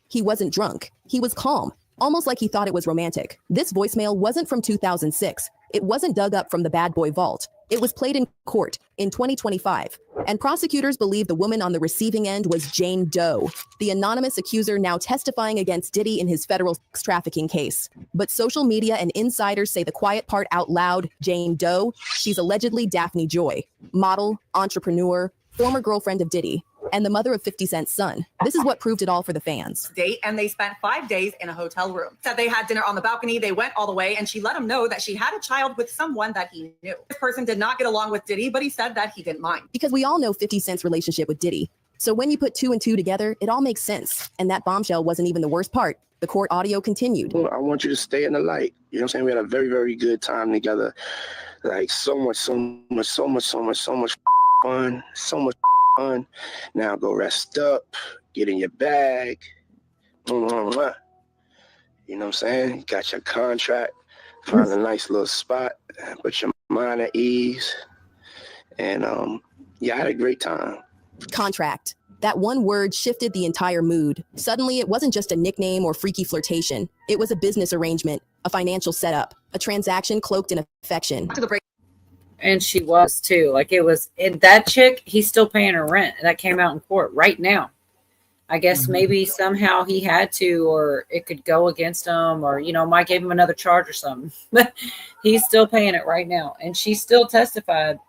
He wasn't drunk. He was calm, almost like he thought it was romantic. This voicemail wasn't from 2006. It wasn't dug up from the bad boy vault. It was played in court in 2025. And prosecutors believe the woman on the receiving end was Jane Doe, the anonymous accuser now testifying against Diddy in his federal sex trafficking case. But social media and insiders say the quiet part out loud, Jane Doe, she's allegedly Daphne Joy, model, entrepreneur, former girlfriend of Diddy, and the mother of 50 Cent's son. This is what proved it all for the fans. Date, and they spent 5 days in a hotel room. Said they had dinner on the balcony. They went all the way, and she let him know that she had a child with someone that he knew. This person did not get along with Diddy, but he said that he didn't mind. Because we all know 50 Cent's relationship with Diddy. So when you put 2 and 2 together, it all makes sense. And that bombshell wasn't even the worst part. The court audio continued. Well, I want you to stay in the light. You know what I'm saying? We had a very, very good time together. Like so much fun. So much fun. Now go rest up. Get in your bag. You know what I'm saying? Got your contract. Find a nice little spot. Put your mind at ease. And yeah, I had a great time. Contract. That one word shifted the entire mood. Suddenly, it wasn't just a nickname or freaky flirtation. It was a business arrangement. a financial setup, a transaction cloaked in affection. And she was too. Like it was, and that chick, he's still paying her rent. That came out in court right now. I guess maybe somehow he had to, or it could go against him, or, you know, might give him another charge or something. But he's still paying it right now. And she still testified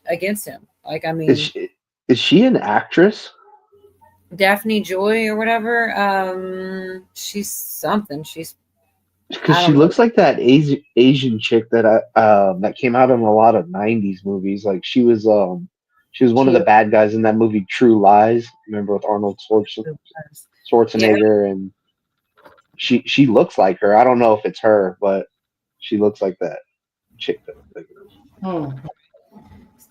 against him. Like, I mean, Is she an actress? Daphne Joy or whatever. She's something. She's, Because she looks like that Asian chick that that came out in a lot of '90s movies. Like she was one of the bad guys in that movie True Lies. Remember with Arnold Schwarzenegger, and she looks like her. I don't know if it's her, but she looks like that chick.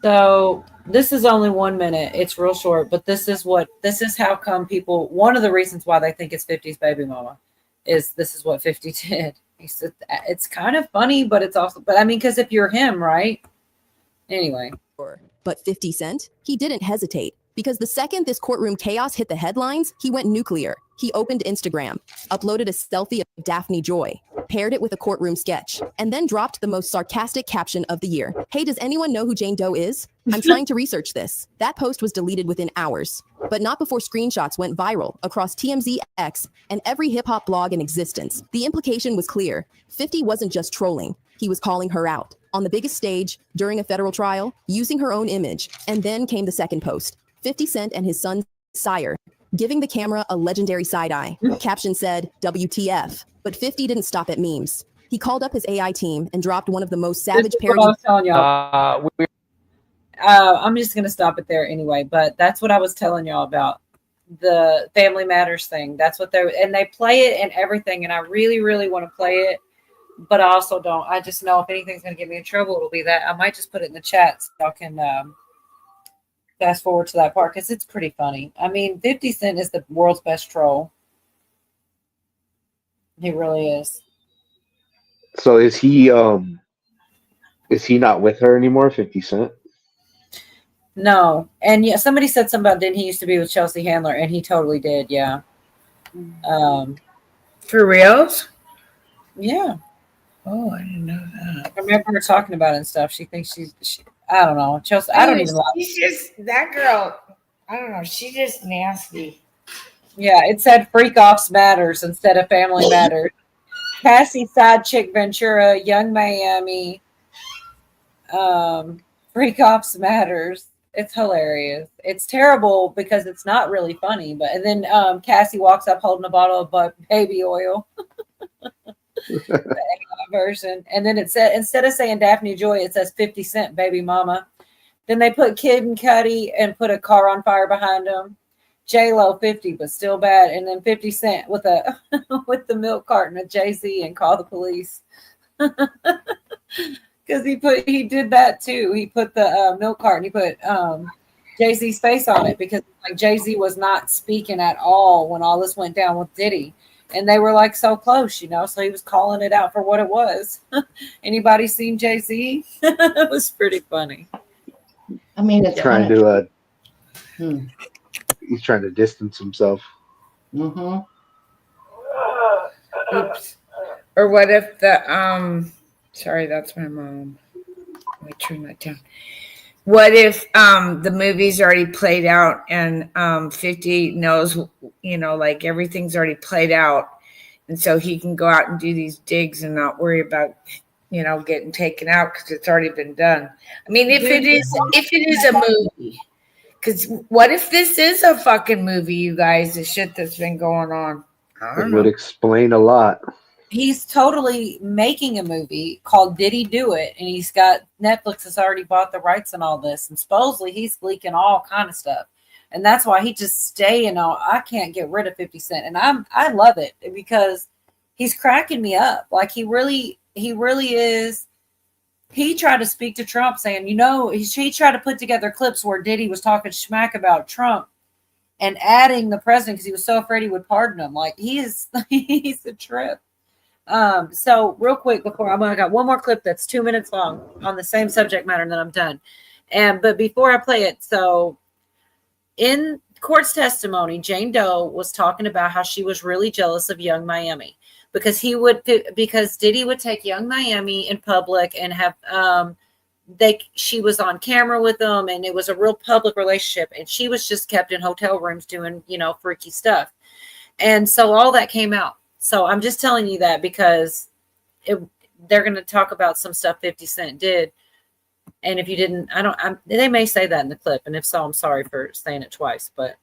So this is only 1 minute. It's real short, but this is how come people. One of the reasons why they think it's 50's baby mama is this is what 50 did. He said it's kind of funny, but it's also, but I mean, because if you're him, right? Anyway. But 50 Cent, he didn't hesitate, because the second this courtroom chaos hit the headlines, he went nuclear. He opened Instagram, uploaded a selfie of Daphne Joy, paired it with a courtroom sketch, and then dropped the most sarcastic caption of the year. Hey, does anyone know who Jane Doe is? I'm trying to research this. That post was deleted within hours, but not before screenshots went viral across TMZ, X, and every hip-hop blog in existence. The implication was clear. 50 wasn't just trolling. He was calling her out on the biggest stage during a federal trial, using her own image. And then came the second post. 50 Cent and his son, Sire, giving the camera a legendary side eye. Caption said, WTF. But 50 didn't stop at memes. He called up his AI team and dropped one of the most savage parodies. I was telling y'all. I'm just going to stop it there anyway, but that's what I was telling y'all about the Family Matters thing. That's what they play it and everything. And I really, really want to play it, but I also don't. I just know if anything's going to get me in trouble, it'll be that. I might just put it in the chat so y'all can fast forward to that part because it's pretty funny. I mean, 50 Cent is the world's best troll. He really is. So is he not with her anymore, 50 Cent? No. And yeah, somebody said something about didn't he used to be with Chelsea Handler, and he totally did, yeah. For reals? Yeah. Oh, I didn't know that. I remember her talking about it and stuff. She thinks she I don't know. Chelsea, I don't even like. She's just that girl. I don't know. She's just nasty. Yeah, it said Freak Offs Matters instead of Family Matters. Cassie Side Chick Ventura, Young Miami, Freak Offs Matters. It's hilarious. It's terrible because it's not really funny. But and then Cassie walks up holding a bottle of baby oil. The version, and then it said instead of saying Daphne Joy, it says 50 Cent baby mama. Then they put Kid and Cudi and put a car on fire behind them. J-Lo 50, but still bad, and then 50 Cent with a with the milk carton of Jay-Z and call the police because he did that too. He put the milk carton. He put Jay-Z's face on it because like Jay-Z was not speaking at all when all this went down with Diddy. And they were like so close, you know, so he was calling it out for what it was. Anybody seen Jay-Z? It was pretty funny. I mean, it's trying to he's trying to distance himself. Mm-hmm. Oops. Or what if the sorry, that's my mom. Let me turn that down. What if the movie's already played out and 50 knows, you know, like everything's already played out, and so he can go out and do these digs and not worry about, you know, getting taken out because it's already been done. I mean, if it is a movie, because what if this is a fucking movie, you guys? The shit that's been going on. It would explain a lot. He's totally making a movie called Did He Do It? And he's got Netflix has already bought the rights and all this. And supposedly he's leaking all kind of stuff. And that's why he just staying on. I can't get rid of 50 Cent. And I love it because he's cracking me up. Like he really is. He tried to speak to Trump saying, you know, he tried to put together clips where Diddy was talking smack about Trump and adding the president because he was so afraid he would pardon him. Like he's a trip. So real quick before I got one more clip that's 2 minutes long on the same subject matter and then I'm done. But before I play it, so in court's testimony, Jane Doe was talking about how she was really jealous of Young Miami. because Diddy would take Young Miami in public and have she was on camera with them, and it was a real public relationship, and she was just kept in hotel rooms doing, freaky stuff. And so all that came out. So I'm just telling you that because they're going to talk about some stuff 50 Cent did. And if you didn't, they may say that in the clip. And if so, I'm sorry for saying it twice, but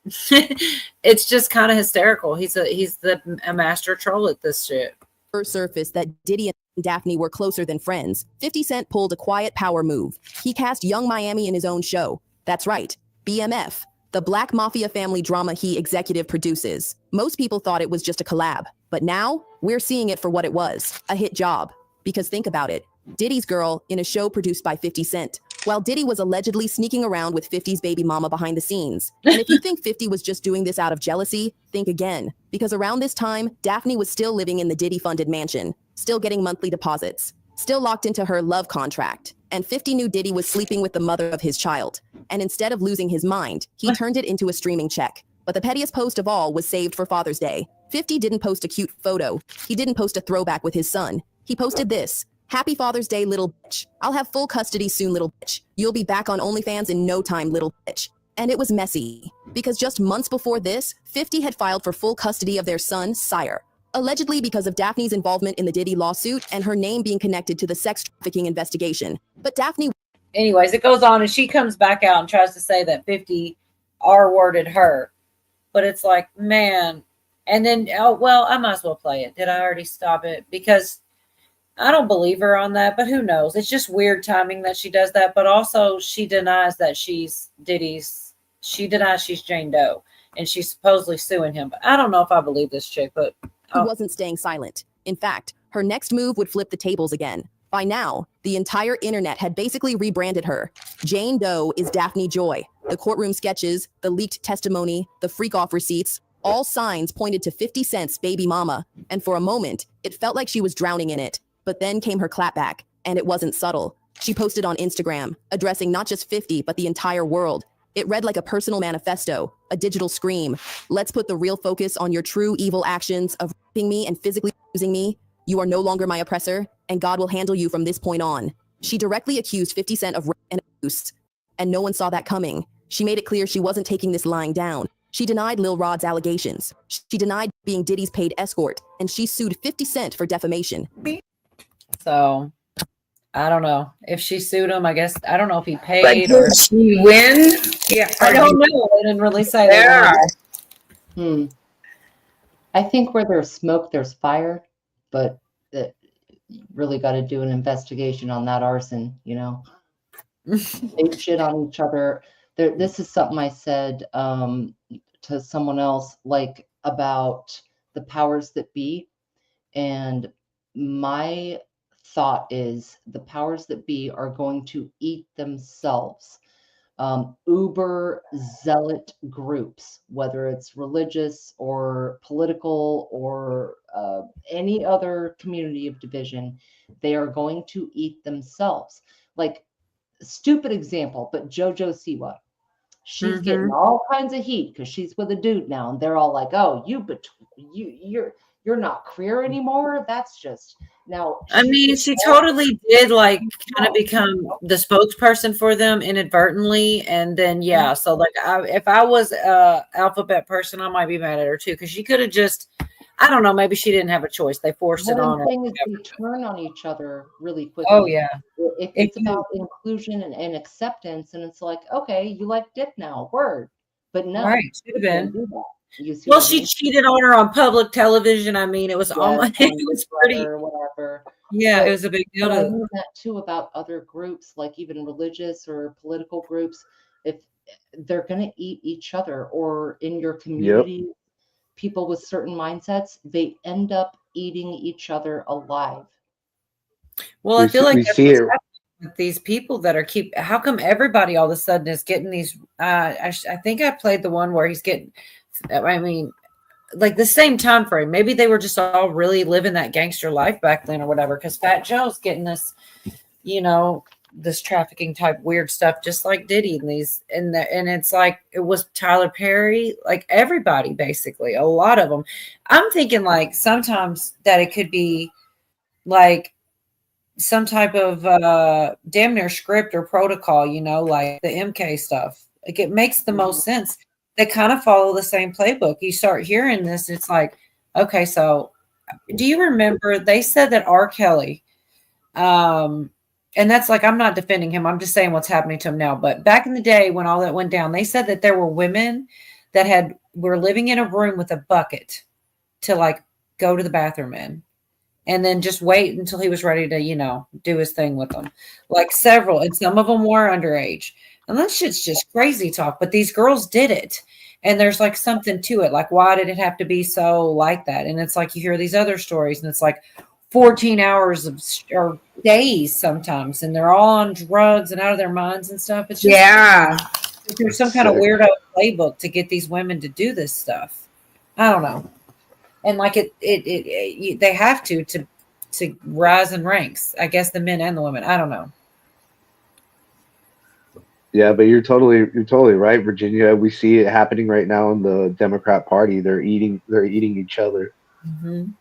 it's just kind of hysterical. He's a master troll at this shit. First surfaced that Diddy and Daphne were closer than friends, 50 Cent pulled a quiet power move. He cast Young Miami in his own show. That's right, BMF, the Black Mafia family drama he executive produces. Most people thought it was just a collab, but now we're seeing it for what it was, a hit job. Because think about it, Diddy's girl in a show produced by 50 Cent, while Diddy was allegedly sneaking around with 50's baby mama behind the scenes. And if you think 50 was just doing this out of jealousy, think again. Because around this time, Daphne was still living in the Diddy-funded mansion, still getting monthly deposits, still locked into her love contract. And 50 knew Diddy was sleeping with the mother of his child. And instead of losing his mind, he turned it into a streaming check. But the pettiest post of all was saved for Father's Day. 50 didn't post a cute photo. He didn't post a throwback with his son. He posted this: "Happy Father's Day, little bitch. I'll have full custody soon, little bitch. You'll be back on OnlyFans in no time, little bitch." And it was messy, because just months before this, 50 had filed for full custody of their son, Sire, allegedly because of Daphne's involvement in the Diddy lawsuit and her name being connected to the sex trafficking investigation. But Daphne... Anyways, it goes on, and she comes back out and tries to say that 50 R-worded her. But it's like, man. And then, I might as well play it. Did I already stop it? Because I don't believe her on that, but who knows? It's just weird timing that she does that. But also, she denies that she's Diddy's. She denies she's Jane Doe, and she's supposedly suing him. But I don't know if I believe this chick, but He wasn't staying silent. In fact, her next move would flip the tables again. By now, the entire internet had basically rebranded her. Jane Doe is Daphne Joy. The courtroom sketches, the leaked testimony, the freak-off receipts, all signs pointed to 50 Cent's baby mama. And for a moment, it felt like she was drowning in it. But then came her clapback, and it wasn't subtle. She posted on Instagram, addressing not just 50, but the entire world. It read like a personal manifesto, a digital scream. "Let's put the real focus on your true evil actions of raping me and physically using me. You are no longer my oppressor, and God will handle you from this point on." She directly accused 50 Cent of rape and abuse, and no one saw that coming. She made it clear she wasn't taking this lying down. She denied Lil Rod's allegations. She denied being Diddy's paid escort, and she sued 50 Cent for defamation. So I don't know if she sued him. I guess I don't know if he paid. Like, did she win? Yeah, I don't know. They didn't really say that. I think where there's smoke, there's fire, but that you really got to do an investigation on that arson. They shit on each other. This is something I said to someone else, like about the powers that be, and my thought is the powers that be are going to eat themselves. Uber zealot groups, whether it's religious or political or any other community of division, they are going to eat themselves. Like, stupid example, but JoJo Siwa. She's getting all kinds of heat because she's with a dude now, and they're all like, "Oh, you're not queer anymore." That's just now. I mean, she totally did kind of become the spokesperson for them inadvertently, and then so if I was a alphabet person, I might be mad at her too, because she could have just, I don't know, maybe she didn't have a choice. They forced it on her. Thing is, they turn on each other really quickly. Oh yeah. If it's about inclusion and acceptance, and it's like, okay, you like dick now, word, but no, right? Should have been. Well, she cheated on her on public television. I mean, it was almost, it was pretty, or whatever. Yeah, it was a big deal. I know that too about other groups, like even religious or political groups. If they're going to eat each other, or in your community, people with certain mindsets, they end up eating each other alive. Well, I feel like that's what's happening with these people that are how come everybody all of a sudden is getting these? I think I played the one where he's getting. I mean, like the same time frame. Maybe they were just all really living that gangster life back then or whatever. Because Fat Joe's getting this, this trafficking type weird stuff, just like Diddy and these, and it's like, it was Tyler Perry, like everybody, basically, a lot of them. I'm thinking like sometimes that it could be like some type of damn near script or protocol, like the MK stuff. Like it makes the most sense. They kind of follow the same playbook. You start hearing this, it's like, okay, so do you remember they said that R. Kelly, and that's like, I'm not defending him. I'm just saying what's happening to him now. But back in the day when all that went down, they said that there were women that were living in a room with a bucket to like go to the bathroom in, and then just wait until he was ready to, do his thing with them. Like several, and some of them were underage. And that shit's just crazy talk. But these girls did it. And there's like something to it. Like, why did it have to be so like that? And it's like you hear these other stories, and it's like 14 hours or days sometimes, and they're all on drugs and out of their minds and stuff. It's just, there's some kind of weirdo playbook to get these women to do this stuff. I don't know. And like they have to rise in ranks, I guess, the men and the women. I don't know. Yeah, but you're totally right, Virginia. We see it happening right now in the Democrat Party. They're eating each other. Mm-hmm.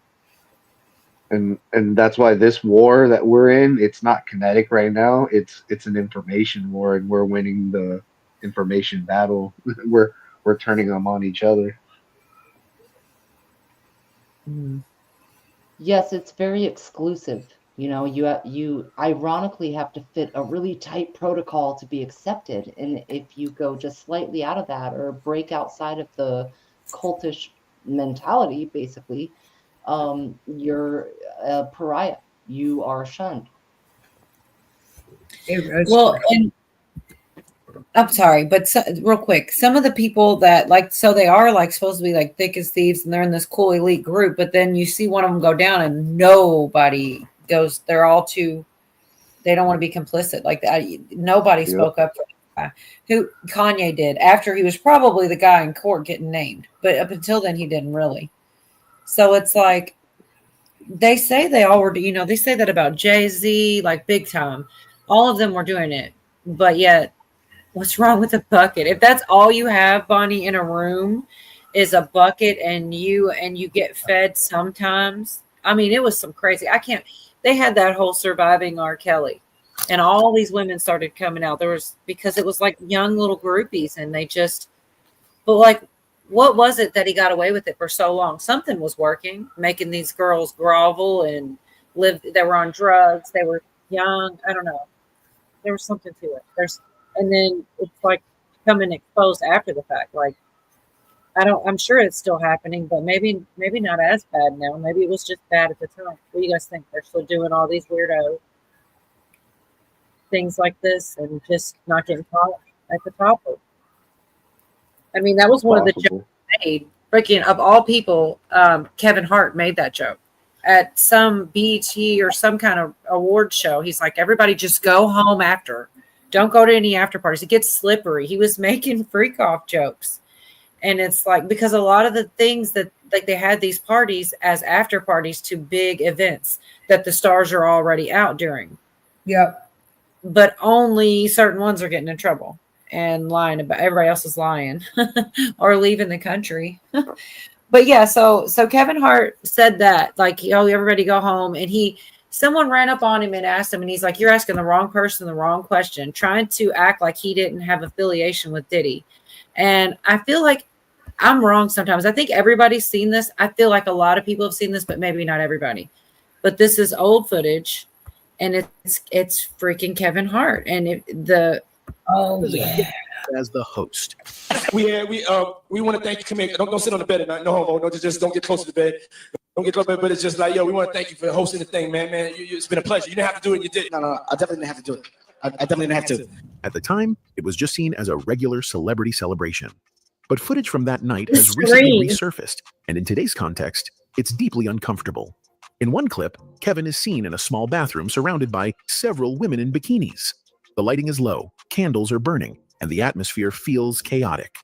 And that's why this war that we're in, it's not kinetic right now. It's an information war, and we're winning the information battle. we're turning them on each other. Yes, it's very exclusive. You ironically have to fit a really tight protocol to be accepted. And if you go just slightly out of that or break outside of the cultish mentality, basically, you're a pariah. You are shunned. Well, and I'm sorry, but real quick, some of the people that so they are like supposed to be like thick as thieves, and they're in this cool elite group, but then you see one of them go down and nobody goes, they don't want to be complicit. Like that. Nobody spoke up for the guy. Who Kanye did after he was probably the guy in court getting named, but up until then he didn't really. So it's like, they say they all were, they say that about Jay-Z, like big time. All of them were doing it, but yet what's wrong with a bucket? If that's all you have, Bonnie, in a room is a bucket, and you get fed sometimes. I mean, it was some crazy. They had that whole surviving R. Kelly, and all these women started coming out. Because it was like young little groupies, and but like, what was it that he got away with it for so long? Something was working, making these girls grovel and live. They were on drugs. They were young. I don't know. There was something to it. And then it's like becoming exposed after the fact. Like, I'm sure it's still happening, but maybe not as bad now. Maybe it was just bad at the time. What do you guys think? They're still doing all these weirdo things like this and just not getting caught at the top of. I mean, that was one of the jokes made. Freaking, of all people, Kevin Hart made that joke at some BET or some kind of award show. He's like, everybody just go home after. Don't go to any after parties. It gets slippery. He was making freak off jokes. And it's like, because a lot of the things that like they had these parties as after parties to big events that the stars are already out during. Yep. But only certain ones are getting in trouble and lying about, everybody else is lying or leaving the country. But yeah, so Kevin Hart said that, like, everybody go home, and someone ran up on him and asked him, and he's like, you're asking the wrong person the wrong question, trying to act like he didn't have affiliation with Diddy. And I feel like I'm wrong sometimes. I think everybody's seen this. I feel like a lot of people have seen this, but maybe not everybody. But this is old footage, and it's freaking Kevin Hart. And as the host. We want to thank you. Come here. Don't sit on the bed at night. No homo. No, just don't get close to the bed. Don't get close to the bed. But it's just like, we want to thank you for hosting the thing, man. It's been a pleasure. You didn't have to do it. You did. No. I definitely didn't have to do it. I definitely didn't have to. At the time, it was just seen as a regular celebrity celebration. But footage from that night has recently resurfaced, and in today's context, it's deeply uncomfortable. In one clip, Kevin is seen in a small bathroom surrounded by several women in bikinis. The lighting is low, candles are burning, and the atmosphere feels chaotic.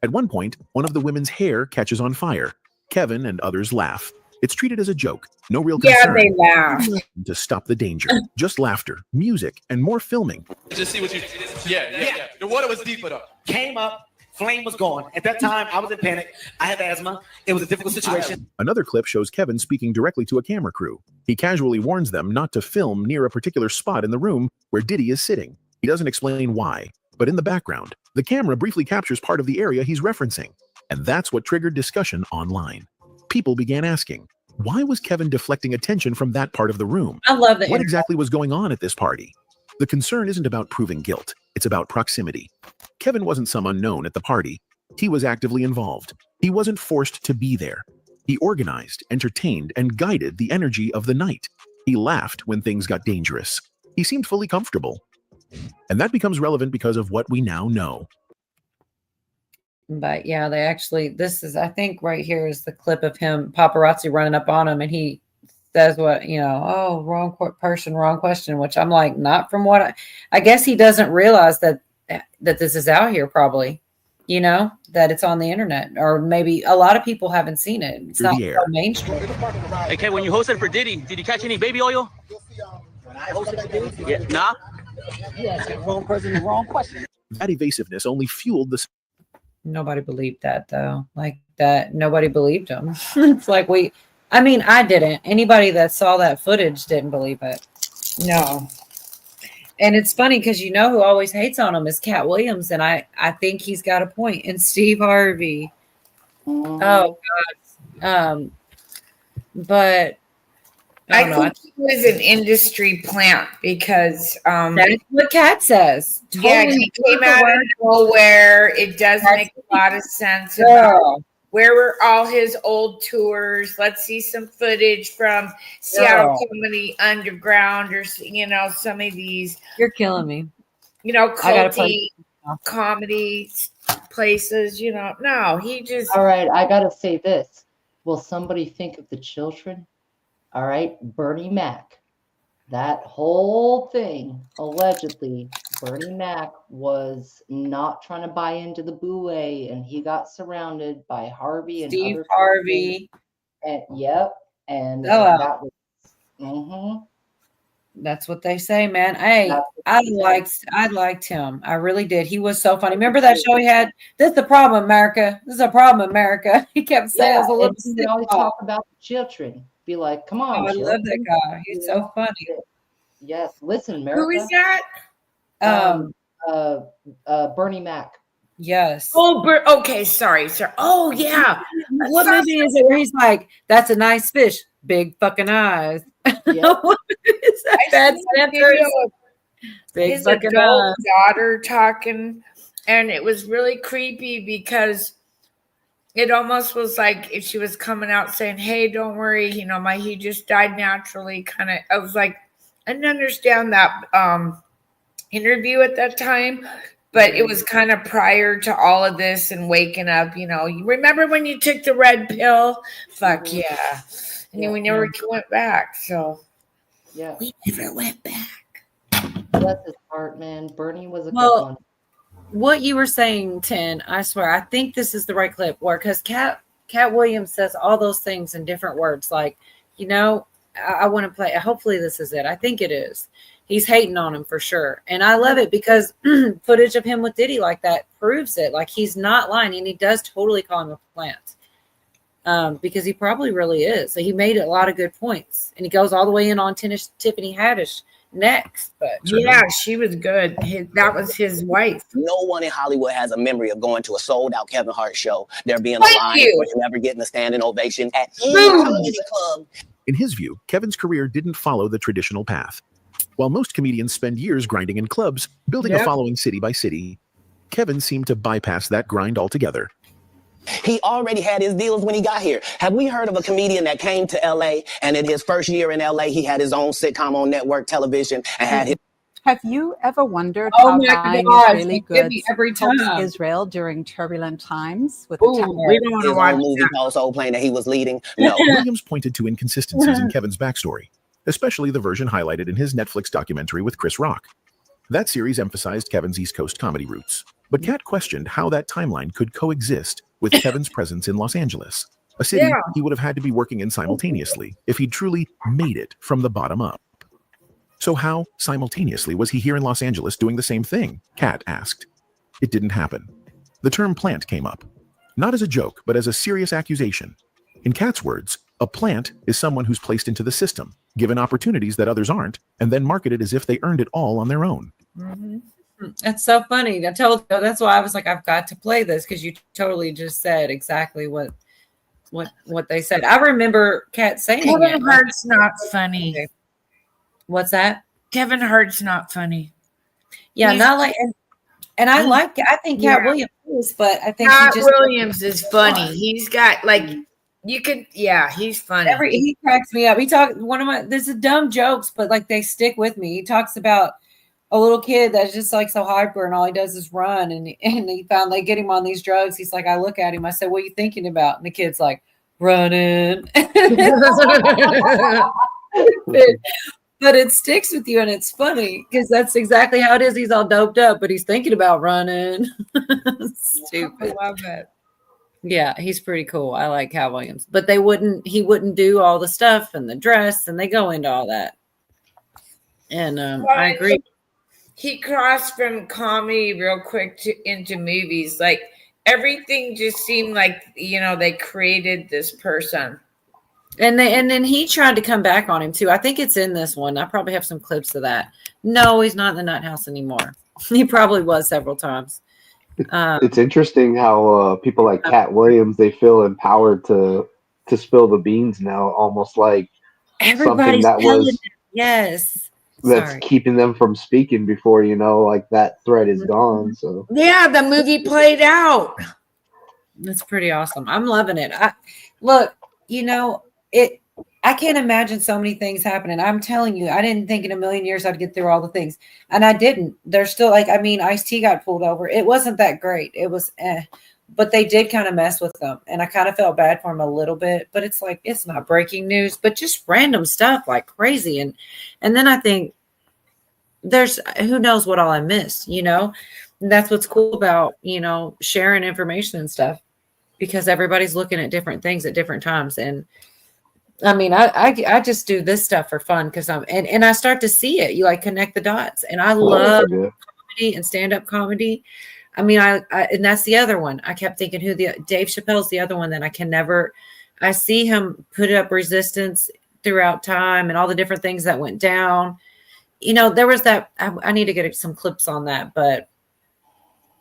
At one point, one of the women's hair catches on fire. Kevin and others laugh. It's treated as a joke, no real Yeah, concern. they laugh. To stop the danger, just laughter, music, and more filming. Just see what you. Yeah. The water was deeper though. Came up, flame was gone. At that time, I was in panic. I had asthma. It was a difficult situation. Another clip shows Kevin speaking directly to a camera crew. He casually warns them not to film near a particular spot in the room where Diddy is sitting. He doesn't explain why, but in the background, the camera briefly captures part of the area he's referencing. And that's what triggered discussion online. People began asking, why was Kevin deflecting attention from that part of the room? I love that. What exactly was going on at this party? The concern isn't about proving guilt. It's about proximity. Kevin wasn't some unknown at the party. He was actively involved. He wasn't forced to be there. He organized, entertained, and guided the energy of the night. He laughed when things got dangerous. He seemed fully comfortable. And that becomes relevant because of what we now know. But yeah, they actually, this is, I think right here is the clip of him, paparazzi running up on him, and he says what, oh, wrong person, wrong question, which I'm like, not from what I guess he doesn't realize that this is out here probably, that it's on the internet, or maybe a lot of people haven't seen it. It's not so mainstream. Hey, Kay, when you hosted for Diddy, did you catch any baby oil? When I hosted for Diddy? Yeah. Nah? You asked the wrong person the wrong question. That evasiveness only fueled the... Nobody believed that though. Like that, nobody believed him. It's like I didn't. Anybody that saw that footage didn't believe it. No. And it's funny because who always hates on him is Cat Williams, and I think he's got a point. And Steve Harvey. Oh God. But I think he was an industry plant because that's what Kat says. Yeah, he came out of nowhere. It does make a lot of sense about where were all his old tours. Let's see some footage from Seattle Comedy Underground, or some of these. You're killing me. Culty comedy places. No, he just. All right, I gotta say this. Will somebody think of the children? All right, Bernie Mac. That whole thing, allegedly, Bernie Mac was not trying to buy into the buoy, and he got surrounded by Harvey and Steve other Harvey. And yep, and that was. That's what they say, man. Hey, I liked him. I really did. He was so funny. Remember that show he had? This is the problem, America. This is a problem, America. He kept saying, Yeah, "It was a little." and they always talk about the children. Be like, come on. I love that guy. He's so funny. Yes, listen, America. Who is that? Bernie Mac. Yes. Oh, okay. Sorry, sir. Oh, yeah. What movie is it where he's like, "That's a nice fish, big fucking eyes." What is that? Bad Santos? Big His fucking adult eyes. daughter talking, and it was really creepy because it almost was like if she was coming out saying, "Hey, don't worry, he just died naturally." Kind of. I was like, I didn't understand that interview at that time, but it was kind of prior to all of this and waking up. You remember when you took the red pill? Fuck yeah! And we never went back. So yeah, we never went back. Bless his heart, man. Bernie was a good one. What you were saying, 10, I swear, I think this is the right clip where, because Cat Williams says all those things in different words. Like, I want to play. Hopefully this is it. I think it is. He's hating on him for sure. And I love it because footage of him with Diddy like that proves it. Like, he's not lying. And he does totally call him a plant. Because he probably really is. So he made a lot of good points. And he goes all the way in on Tiffany Haddish next. But yeah, she was good. That was his wife. No one in Hollywood has a memory of going to a sold-out Kevin Hart show, there being a Thank line you. where you never getting a standing ovation at any Boom. comedy club. In his view, Kevin's career didn't follow the traditional path. While most comedians spend years grinding in clubs, building a following city by city, Kevin seemed to bypass that grind altogether. He already had his deals when he got here. Have we heard of a comedian that came to LA and in his first year in LA, he had his own sitcom on network television and had his... Have you ever wondered Oh how my buying God, Israeli you give goods me every helps time. Israel during turbulent times with Ooh, the we don't want to watch movie also playing that he was leading. No. Williams pointed to inconsistencies in Kevin's backstory, especially the version highlighted in his Netflix documentary with Chris Rock. That series emphasized Kevin's East Coast comedy roots, but Kat questioned how that timeline could coexist with Kevin's presence in Los Angeles. a city Yeah. he would have had to be working in simultaneously if he truly made it from the bottom up. So how simultaneously was he here in Los Angeles doing the same thing? Kat asked. It didn't happen. The term plant came up, not as a joke, but as a serious accusation. In Kat's words, a plant is someone who's placed into the system, given opportunities that others aren't, and then marketed as if they earned it all on their own. That's so funny. I told you, that's why I was like, I've got to play this, because you totally just said exactly what they said. I remember Kat saying Kevin it. Hart's not funny. What's that? Kevin Hart's not funny. Yeah, He's- not like, and I think Cat Yeah. Williams is, but I think Cat he just Williams is funny. He's got like he's funny. he cracks me up. He talks this is dumb jokes, but like they stick with me. He talks about a little kid that's just like so hyper and all he does is run, and he found they get him on these drugs. He's like, I look at him, I said, what are you thinking about? And the kid's like, running. But it sticks with you and it's funny because that's exactly how it is. He's all doped up, but he's thinking about running. Stupid. I love it. Yeah, he's pretty cool. I like Cal Williams, but he wouldn't do all the stuff and the dress, and they go into all that. And I agree. He crossed from comedy real quick into movies. Like everything just seemed like, they created this person. And then he tried to come back on him too. I think it's in this one. I probably have some clips of that. No, he's not in the nut house anymore. He probably was several times. It's interesting how people like Cat Williams, they feel empowered to spill the beans now, almost like something that was yes. that's Sorry. keeping them from speaking before like that threat is gone. So Yeah, the movie played out. That's pretty awesome. I'm loving it. I can't imagine so many things happening. I'm telling you, I didn't think in a million years I'd get through all the things. And I didn't. They're still Ice-T got pulled over. It wasn't that great. It was but they did kind of mess with them. And I kind of felt bad for him a little bit, but it's like, it's not breaking news, but just random stuff like crazy. And then I think there's, who knows what all I missed, And that's what's cool about, sharing information and stuff, because everybody's looking at different things at different times. And I mean, I just do this stuff for fun because and I start to see it. You like connect the dots, and I love comedy and stand-up comedy. I mean, I and that's the other one. I kept thinking Dave Chappelle's the other one that I can never. I see him put up resistance throughout time and all the different things that went down. There was that. I need to get some clips on that, but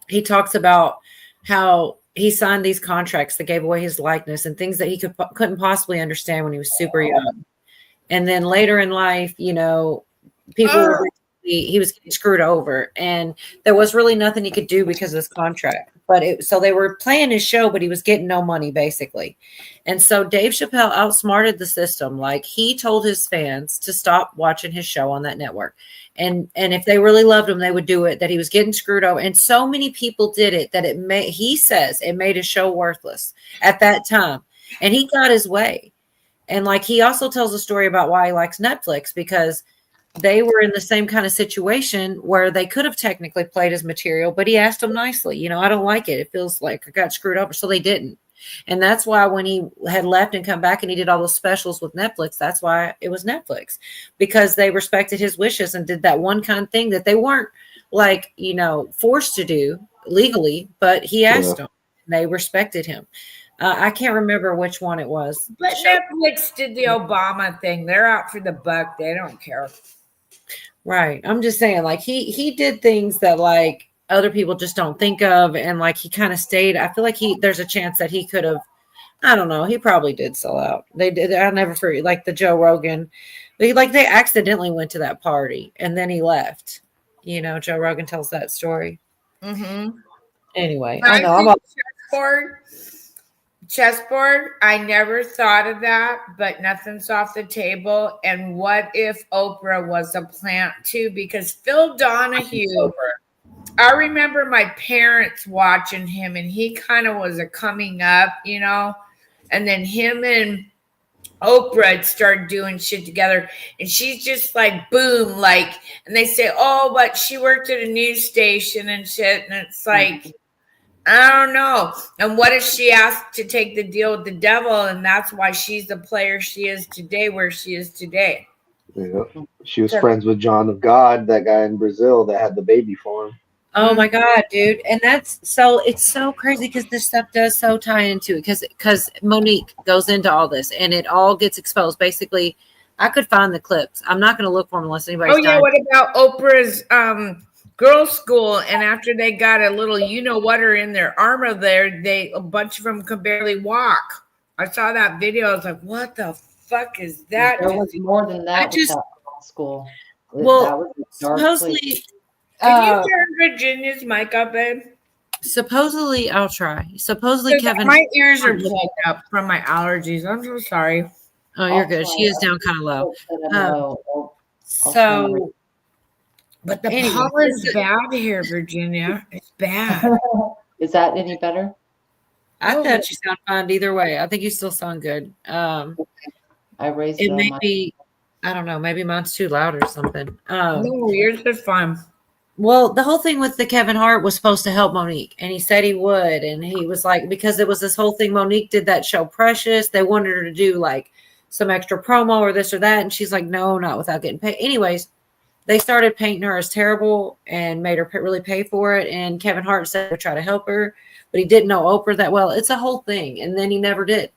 he talks about how he signed these contracts that gave away his likeness and things that he couldn't possibly understand when he was super young. And then later in life, people he was getting screwed over, and there was really nothing he could do because of this contract. But so they were playing his show, but he was getting no money basically. And so Dave Chappelle outsmarted the system. Like, he told his fans to stop watching his show on that network. And if they really loved him, they would do it, that he was getting screwed over. And so many people did it that he says it made his show worthless at that time. And he got his way. And like, he also tells a story about why he likes Netflix, because they were in the same kind of situation where they could have technically played his material, but he asked them nicely, I don't like it. It feels like I got screwed over. So they didn't. And that's why when he had left and come back and he did all those specials with Netflix, that's why it was Netflix, because they respected his wishes and did that one kind of thing that they weren't forced to do legally, but he asked them. They respected him. I can't remember which one it was. But Netflix did the Obama thing. They're out for the buck. They don't care. Right. I'm just saying, like, he did things that like other people just don't think of, and like he kind of stayed. I feel like there's a chance that he could have, I don't know, he probably did sell out. They did. I'll never forget, like the Joe Rogan, they accidentally went to that party and then he left. Joe Rogan tells that story. Mm-hmm. Anyway, I know I'm chessboard. I never thought of that, but nothing's off the table. And what if Oprah was a plant too? Because Phil Donahue, I remember my parents watching him, and he kind of was a coming up, and then him and Oprah started doing shit together, and she's just like, boom, like, and they say, oh, but she worked at a news station and shit. And it's like, I don't know. And what if she asked to take the deal with the devil, and that's why she's the player she is today, where she is today? Yeah. She was friends with John of God, that guy in Brazil that had the baby for him. Oh my God, dude. And that's so, it's so crazy because this stuff does so tie into it because Monique goes into all this and it all gets exposed. Basically, I could find the clips. I'm not going to look for them unless anybody's Oh, yeah. What about Oprah's girls' school? And after they got a little, you-know-what-er in their armor there, a bunch of them could barely walk. I saw that video. I was like, what the fuck is that? There was more than that with that girls' school. That was a dark supposedly, place. Can you turn Virginia's mic up, babe? Supposedly, I'll try. Supposedly, Kevin. My ears are plugged up from my allergies. I'm so sorry. Oh, you're good. She is down kind of low. So, but the anyway, pollen's bad here, Virginia. It's bad. Is that any better? I thought you sound fine either way. I think you still sound good. I raised it. it May on be, I don't know. Maybe mine's too loud or something. No, yours is fine. Well, the whole thing with the Kevin Hart was supposed to help Monique, and he said he would. And he was like, because it was this whole thing. Monique did that show Precious. They wanted her to do like some extra promo or this or that. And she's like, no, not without getting paid. Anyways, they started painting her as terrible and made her really pay for it. And Kevin Hart said he would try to help her, but he didn't know Oprah that well. It's a whole thing. And then he never did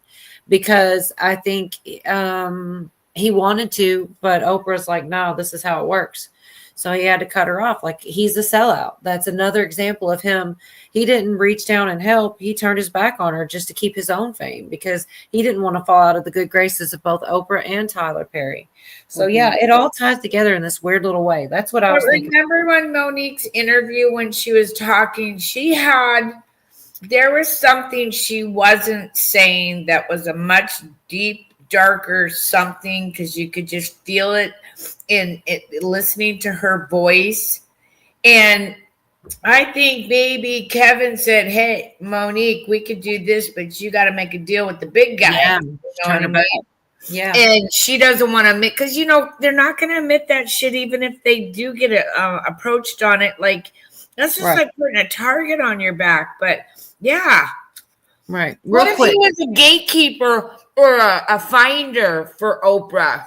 because I think he wanted to, but Oprah's like, no, this is how it works. So he had to cut her off. Like, he's a sellout. That's another example of him. He didn't reach down and help. He turned his back on her just to keep his own fame because he didn't want to fall out of the good graces of both Oprah and Tyler Perry. So yeah, it all ties together in this weird little way. That's what I was thinking. Remember when Monique's interview, when she was talking, there was something she wasn't saying that was a much darker something, because you could just feel it in it listening to her voice. And I think maybe Kevin said, hey, Monique, we could do this, but you got to make a deal with the big guy. Yeah, you know what I mean? Yeah. And she doesn't want to admit, because, they're not going to admit that shit, even if they do get approached on it. Like, that's just like putting a target on your back. But yeah. Right. What if he was a gatekeeper or a finder for Oprah?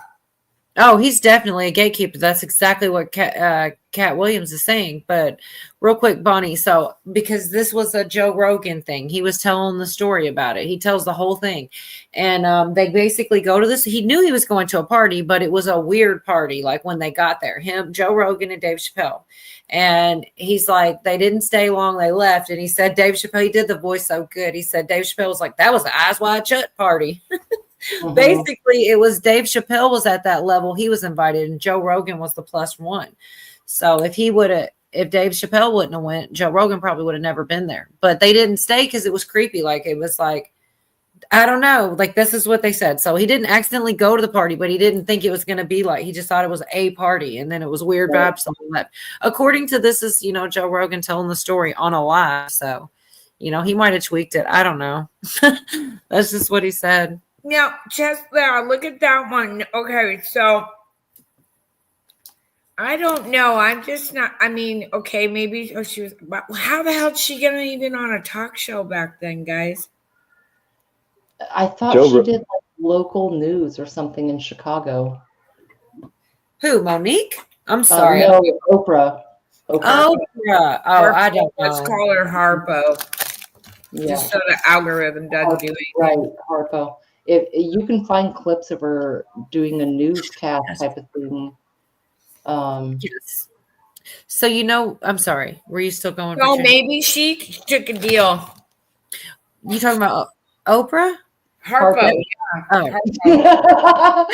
Oh, he's definitely a gatekeeper. That's exactly what Cat Williams is saying. But real quick, Bonnie, so because this was a Joe Rogan thing, he was telling the story about it. He tells the whole thing. And they basically go to this. He knew he was going to a party, but it was a weird party. Like when they got there, Joe Rogan and Dave Chappelle. And he's like, they didn't stay long. They left. And he said, Dave Chappelle, he did the voice so good. He said, Dave Chappelle was like, that was the Eyes Wide Shut party. Mm-hmm. Basically, it was Dave Chappelle was at that level. He was invited, and Joe Rogan was the +1. So if Dave Chappelle wouldn't have went, Joe Rogan probably would have never been there. But they didn't stay because it was creepy. Like, it was like, I don't know. Like, this is what they said. So he didn't accidentally go to the party, but he didn't think it was going to be like, he just thought it was a party. And then it was weird vibes. So he left. According to this is, Joe Rogan telling the story on a live. So, he might have tweaked it. I don't know. That's just what he said. Now, just there, look at that one. Okay, so I don't know. I'm just not. I mean, okay, maybe she was. But how the hell is she getting even on a talk show back then, guys? I thought she did like local news or something in Chicago. Who, Monique? I'm sorry. No, Oprah. Oprah. Oh, I don't know. Let's call her Harpo. Yeah. Just so the algorithm doesn't do anything. Right, Harpo. If you can find clips of her doing a newscast type of thing. Yes. So I'm sorry. Were you still going? Oh, maybe she took a deal. You talking about Oprah? Harpo. Oh.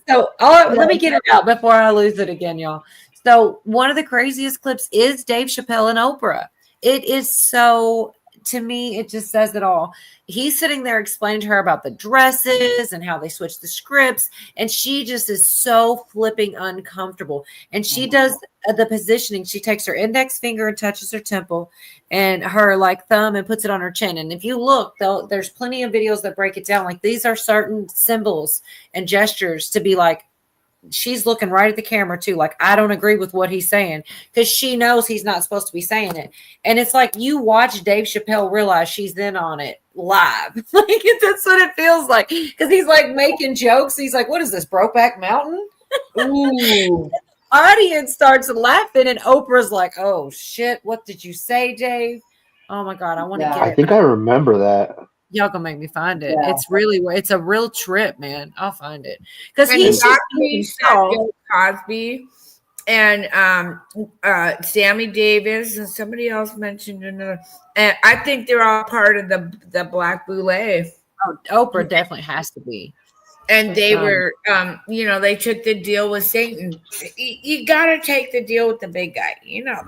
So let me get it out before I lose it again, y'all. So one of the craziest clips is Dave Chappelle and Oprah. It is so, to me, it just says it all. He's sitting there explaining to her about the dresses and how they switch the scripts. And she just is so flipping uncomfortable. And she does the positioning. She takes her index finger and touches her temple and her thumb and puts it on her chin. And if you look, there's plenty of videos that break it down. Like, these are certain symbols and gestures to be like, she's looking right at the camera too, like, I don't agree with what he's saying, because she knows he's not supposed to be saying it. And it's like you watch Dave Chappelle realize she's in on it live. Like, that's what it feels like, because he's like making jokes. He's like, what is this, Brokeback Mountain? Ooh. Audience starts laughing, and Oprah's like, oh shit, what did you say, Dave? Oh my God, I want to get it. I think I remember that. Y'all gonna make me find it. Yeah. It's a real trip, man. I'll find it, because And he's just Cosby said Bill Cosby and Sammy Davis and somebody else mentioned another. And I think they're all part of the Black Boule. Oh, Oprah definitely has to be. And they were, they took the deal with Satan. You got to take the deal with the big guy. You know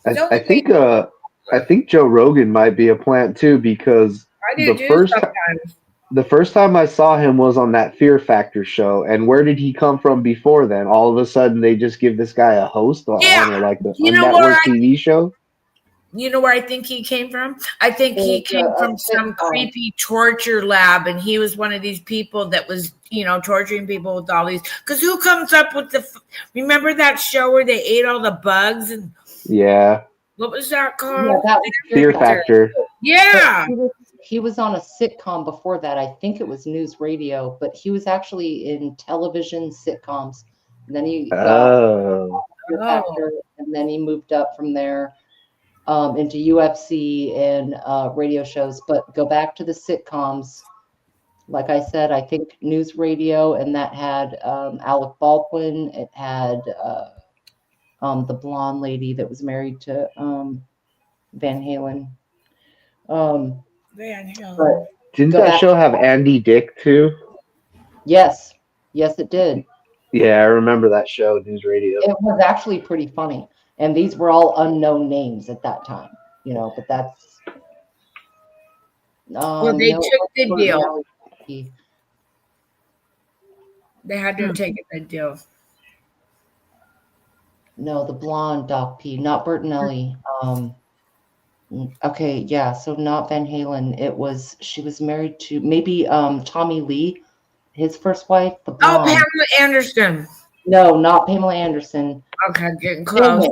that. I think Joe Rogan might be a plant too, because the first time I saw him was on that Fear Factor show. And where did he come from before then? All of a sudden, they just give this guy a host on like the network TV show. You know where I think he came from? I think he came from some creepy torture lab, and he was one of these people that was, torturing people with all these. Because who comes up with remember that show where they ate all the bugs? And yeah. What was that called? Yeah, that was Fear Factor. Yeah. He was on a sitcom before that. I think it was News Radio, but he was actually in television sitcoms. And then he got Fear Factor, and then he moved up from there into UFC and radio shows. But go back to the sitcoms. Like I said, I think News Radio, and that had Alec Baldwin. It had the blonde lady that was married to Van Halen. But Didn't that show have Andy Dick too? Yes, it did. Yeah, I remember that show, News Radio. It was actually pretty funny, and these were all unknown names at that time, But that's well, they took the deal. They had to take the deal. No, the blonde Doc P, not Bertinelli. Okay, yeah, so not Van Halen. She was married to maybe Tommy Lee, his first wife, the blonde. Oh, Pamela Anderson. No, not Pamela Anderson. Okay, getting close.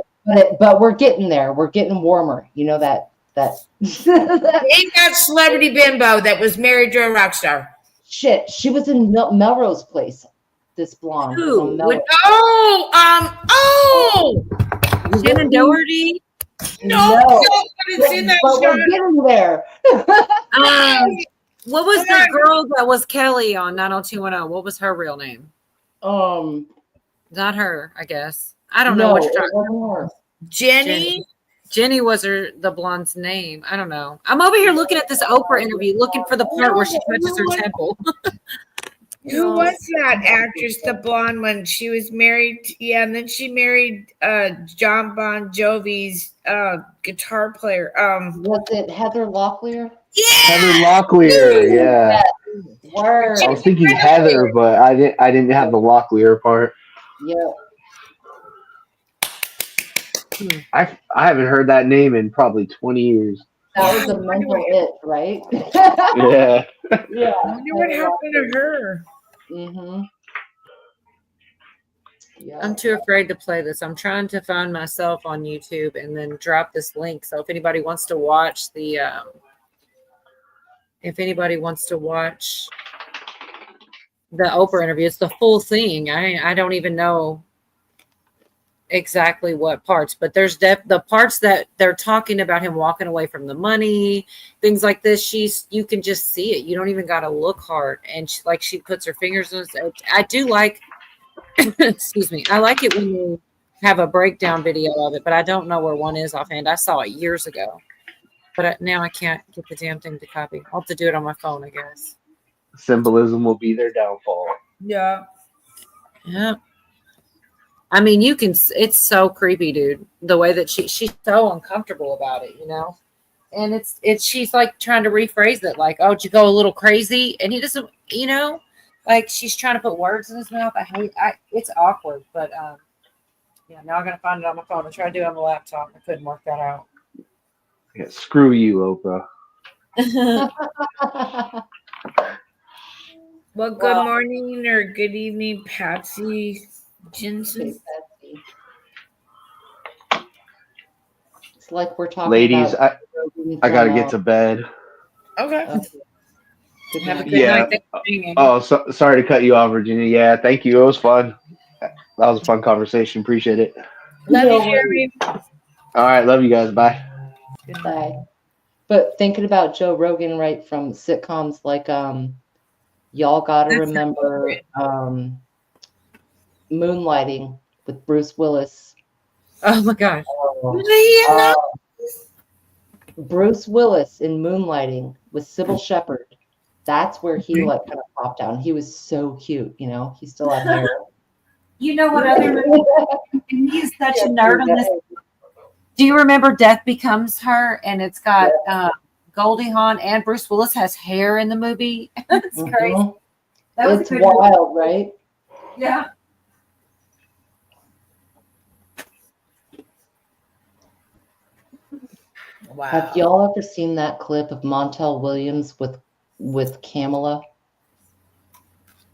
But we're getting there. We're getting warmer. You know that. Ain't that celebrity bimbo that was married to a rock star? Shit, she was in Melrose Place. This blonde. Who? Shannon Doherty? No, but it's in that but show. We're getting there. What was the girl that was Kelly on 90210? What was her real name? Not her, I guess. I don't know what you're talking about. Jenny? Jenny was the blonde's name. I don't know. I'm over here looking at this Oprah interview, looking for the part where she touches her temple. Who was that actress, the blonde one? She was married, and then she married John Bon Jovi's guitar player. Was it Heather Locklear? Yeah, Heather Locklear. Yeah. Word. I was thinking Heather, but I didn't have the Locklear part. Yeah. I haven't heard that name in probably 20 years. That was a mental it, right? Yeah. Yeah. I wonder what happened to her. Mm-hmm. Yeah. I'm too afraid to play this. I'm trying to find myself on YouTube and then drop this link. So if anybody wants to watch the Oprah interview, it's the full thing. I don't even know exactly what parts, but there's the parts that they're talking about him walking away from the money, things like this. You can just see it. You don't even got to look hard. And she puts her fingers on it. I do like, excuse me. I like it when you have a breakdown video of it, but I don't know where one is offhand. I saw it years ago, but now I can't get the damn thing to copy. I'll have to do it on my phone, I guess. Symbolism will be their downfall. Yeah. Yeah. I mean, it's so creepy, dude. The way that she's so uncomfortable about it, and it's she's like trying to rephrase it, like, oh, did you go a little crazy? And he doesn't, like she's trying to put words in his mouth. It's awkward, but yeah, now I'm gonna find it on my phone. I tried to do it on the laptop. I couldn't work that out. Yeah, screw you, Oprah. Well, good morning or good evening, Patsy Jensen. It's like we're talking Ladies, about. I gotta get to bed. Okay. Have a good Yeah. night. Thanks for hanging. Oh, sorry to cut you off, Virginia. Yeah, thank you. It was fun. That was a fun conversation. Appreciate it. Love you, Jeremy. All right, love you guys. Bye. Goodbye. But thinking about Joe Rogan, right, from sitcoms like y'all gotta remember Moonlighting with Bruce Willis. Oh my gosh. Bruce Willis in Moonlighting with Sybil Shepherd. That's where he like kind of popped out. And he was so cute, you know. He still had hair. You know what other movie? And he's such a nerd on this. Do you remember Death Becomes Her? And it's got Goldie Hawn and Bruce Willis has hair in the movie. It's crazy. That was It's a good wild, right? Yeah. Wow. Have y'all ever seen that clip of Montel Williams with Kamala?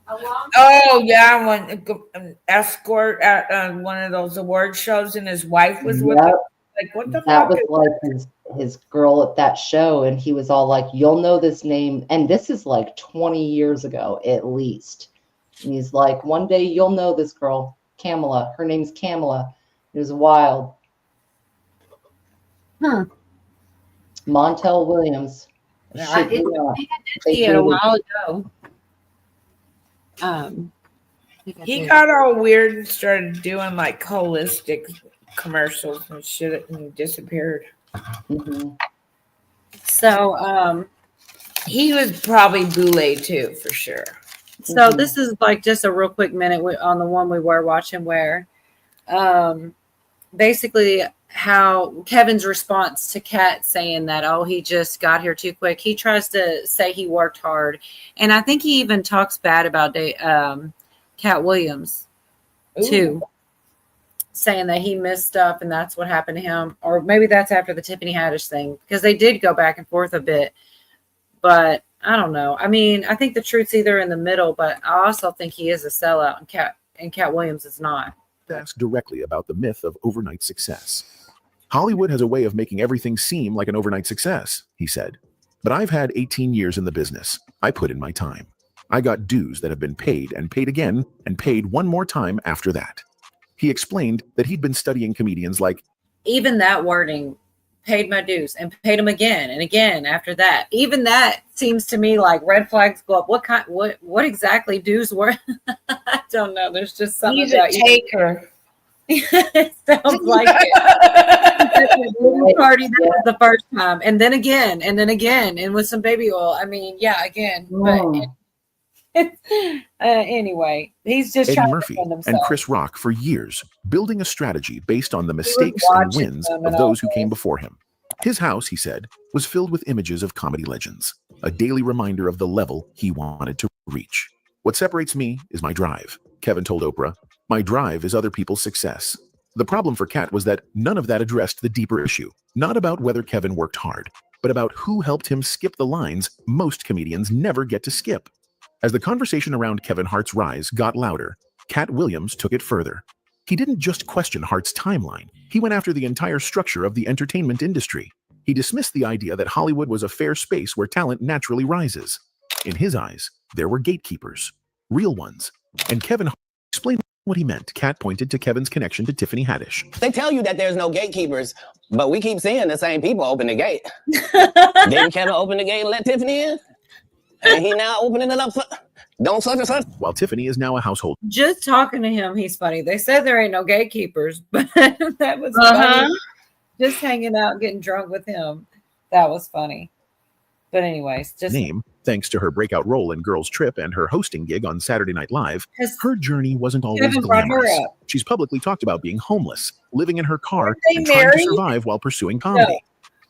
Oh yeah, an escort at one of those award shows, and his wife was with him. Like, what the That fuck? was like his girl at that show, and he was all like, "You'll know this name," and this is like 20 years ago at least. And he's like, "One day you'll know this girl, Kamala. Her name's Kamala." It was wild. Montel Williams. I Shit, did you know, see it a while ago. He got all weird and started doing like holistic commercials and shit, and disappeared. So he was probably Boulay too, for sure. So this is like just a real quick minute on the one we were watching where basically how Kevin's response to Kat saying that, oh, he just got here too quick. He tries to say he worked hard. And I think he even talks bad about Cat Williams too, saying that he missed stuff and that's what happened to him. Or maybe that's after the Tiffany Haddish thing, because they did go back and forth a bit. But I don't know. I mean, I think the truth's either in the middle, but I also think he is a sellout and Cat Williams is not. Asked directly about the myth of overnight success. Hollywood has a way of making everything seem like an overnight success, he said. But I've had 18 years in the business. I put in my time. I got dues that have been paid and paid again and paid one more time after that. He explained that he'd been studying comedians like, even that wording, paid my dues and paid them again and again after that. Even that seems to me like red flags go up. What exactly dues were? I don't know. There's just something He's about a taker. It sounds like it. Party, that was the first time, and then again, and with some baby oil. I mean, yeah, again. But anyway, he's just Eddie trying Murphy to defend and himself. Chris Rock for years, building a strategy based on the mistakes and watching wins them of and those all who came before him. His house, he said, was filled with images of comedy legends, a daily reminder of the level he wanted to reach. What separates me is my drive, Kevin told Oprah. My drive is other people's success. The problem for Kat was that none of that addressed the deeper issue, not about whether Kevin worked hard, but about who helped him skip the lines most comedians never get to skip. As the conversation around Kevin Hart's rise got louder, Cat Williams took it further. He didn't just question Hart's timeline. He went after the entire structure of the entertainment industry. He dismissed the idea that Hollywood was a fair space where talent naturally rises. In his eyes, there were gatekeepers, real ones. And Kevin explained what he meant. Cat pointed to Kevin's connection to Tiffany Haddish. They tell you that there's no gatekeepers, but we keep seeing the same people open the gate. Didn't Kevin open the gate and let Tiffany in? And he now opening it up for don't such and such. While Tiffany is now a household. Just talking to him, he's funny. They said there ain't no gatekeepers, but that was funny. Just hanging out, getting drunk with him. That was funny. But anyways, just name, thanks to her breakout role in Girls Trip and her hosting gig on Saturday Night Live, her journey wasn't always Kevin brought her glamorous. up. She's publicly talked about being homeless, living in her car, they and trying to married? survive while pursuing comedy. No.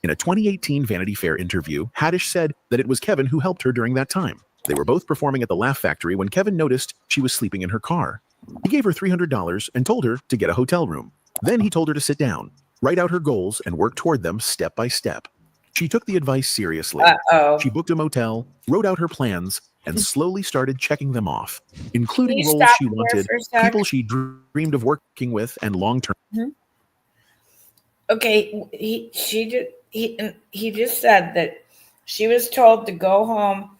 In a 2018 Vanity Fair interview, Haddish said that it was Kevin who helped her during that time. They were both performing at the Laugh Factory when Kevin noticed she was sleeping in her car. He gave her $300 and told her to get a hotel room. Then he told her to sit down, write out her goals, and work toward them step by step. She took the advice seriously. She booked a motel, wrote out her plans, and slowly started checking them off, including you roles stop she there wanted, for a sec? people she dreamed of working with, and long-term. Okay, he just said that she was told to go home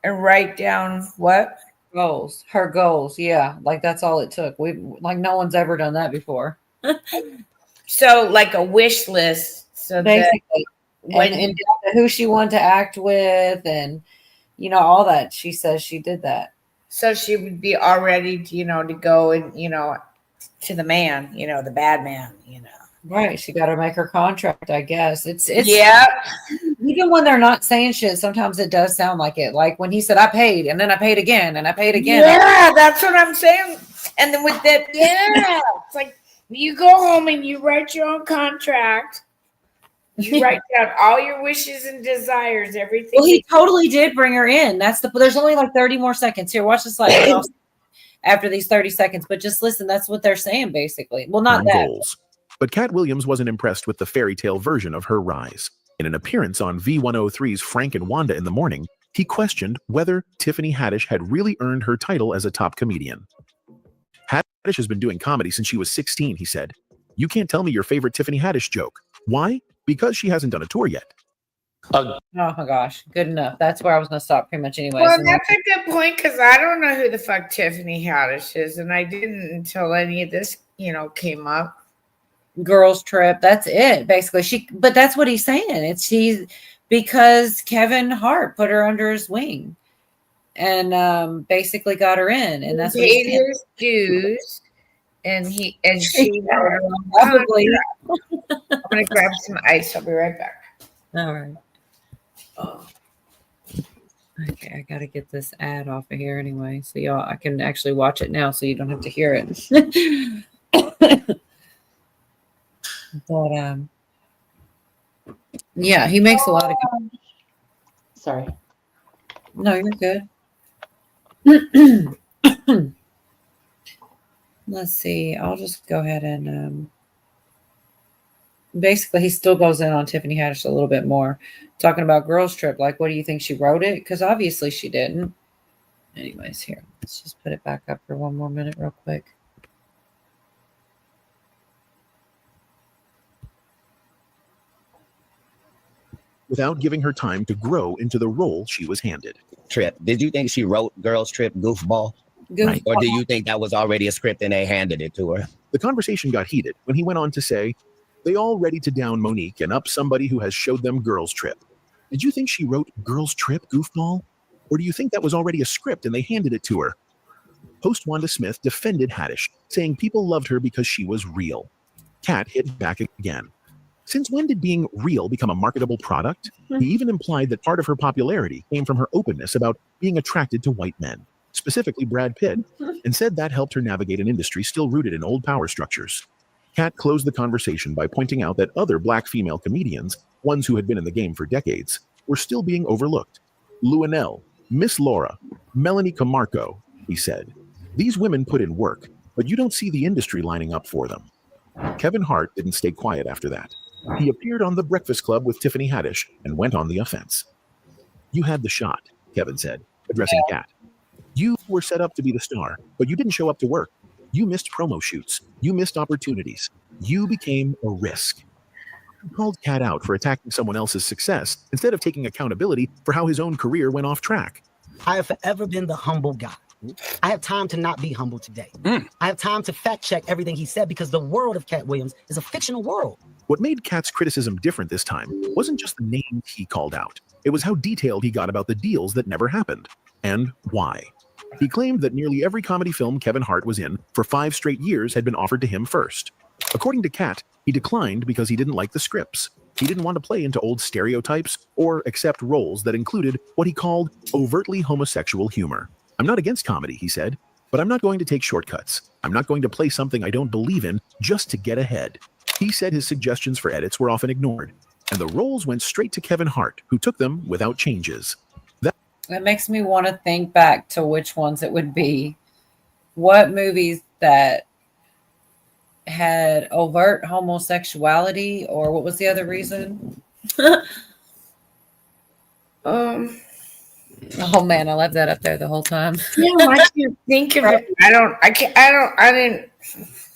and write down what goals. Her goals, yeah, like that's all it took. Like no one's ever done that before. So like a wish list. So Basically, that when and who she wanted to act with, and all that. She says she did that. so she would be all ready to, to go and to the man, the bad man, Right. She got to make her contract, I guess. It's Yeah. Even when they're not saying shit, sometimes it does sound like it. Like when he said, I paid, and then I paid again, and I paid again. Yeah, that's what I'm saying. And then with that, yeah, it's like you go home and you write your own contract. You write down all your wishes and desires, everything. Well, he totally did bring her in. There's only like 30 more seconds. Here, watch this after these 30 seconds. But just listen, that's what they're saying, basically. Well, not that. Goals. But Cat Williams wasn't impressed with the fairy tale version of her rise. In an appearance on V103's Frank and Wanda in the Morning, he questioned whether Tiffany Haddish had really earned her title as a top comedian. Haddish has been doing comedy since she was 16, he said. You can't tell me your favorite Tiffany Haddish joke. Why? Because she hasn't done a tour yet. Oh my gosh, good enough. That's where I was going to stop pretty much anyways. Well, that's a good point because I don't know who the fuck Tiffany Haddish is, and I didn't until any of this, came up. Girls Trip, that's it basically. But that's what he's saying. Because Kevin Hart put her under his wing and basically got her in, and that's what paid his dues, and she probably. I'm gonna grab some ice. I'll be right back. All right. Okay, I gotta get this ad off of here anyway, so y'all I can actually watch it now, so you don't have to hear it. But yeah, he makes a lot of good. Sorry. No, you're good. Let's see. I'll just go ahead and basically he still goes in on Tiffany Haddish a little bit more, talking about Girls Trip. Like, what do you think she wrote it? Because obviously she didn't. Anyways, here, let's just put it back up for one more minute real quick. Without giving her time to grow into the role she was handed. Trip. Did you think she wrote Girls Trip goofball? Goofball. Or do you think that was already a script and they handed it to her? The conversation got heated when he went on to say, they all ready to down Monique and up somebody who has showed them Girls Trip. Did you think she wrote Girls Trip goofball? Or do you think that was already a script and they handed it to her? Host Wanda Smith defended Haddish, saying people loved her because she was real. Cat hit back again. Since when did being real become a marketable product? He even implied that part of her popularity came from her openness about being attracted to white men, specifically Brad Pitt, and said that helped her navigate an industry still rooted in old power structures. Cat closed the conversation by pointing out that other black female comedians, ones who had been in the game for decades, were still being overlooked. Luenell, Miss Laura, Melanie Camarco, he said. These women put in work, but you don't see the industry lining up for them. Kevin Hart didn't stay quiet after that. He appeared on The Breakfast Club with Tiffany Haddish and went on the offense. You had the shot, Kevin said, addressing Cat. You were set up to be the star, but you didn't show up to work. You missed promo shoots. You missed opportunities. You became a risk. He called Cat out for attacking someone else's success instead of taking accountability for how his own career went off track. I have forever been the humble guy. I have time to not be humble today. I have time to fact check everything he said because the world of Cat Williams is a fictional world. What made Cat's criticism different this time wasn't just the names he called out. It was how detailed he got about the deals that never happened and why. He claimed that nearly every comedy film Kevin Hart was in for 5 straight years had been offered to him first. According to Cat, he declined because he didn't like the scripts. He didn't want to play into old stereotypes or accept roles that included what he called overtly homosexual humor. I'm not against comedy, he said, but I'm not going to take shortcuts. I'm not going to play something I don't believe in just to get ahead. He said his suggestions for edits were often ignored, and the roles went straight to Kevin Hart, who took them without changes. That makes me want to think back to which ones it would be. What movies that had overt homosexuality, or what was the other reason? Oh man, I left that up there the whole time. Yeah, I can't think of it.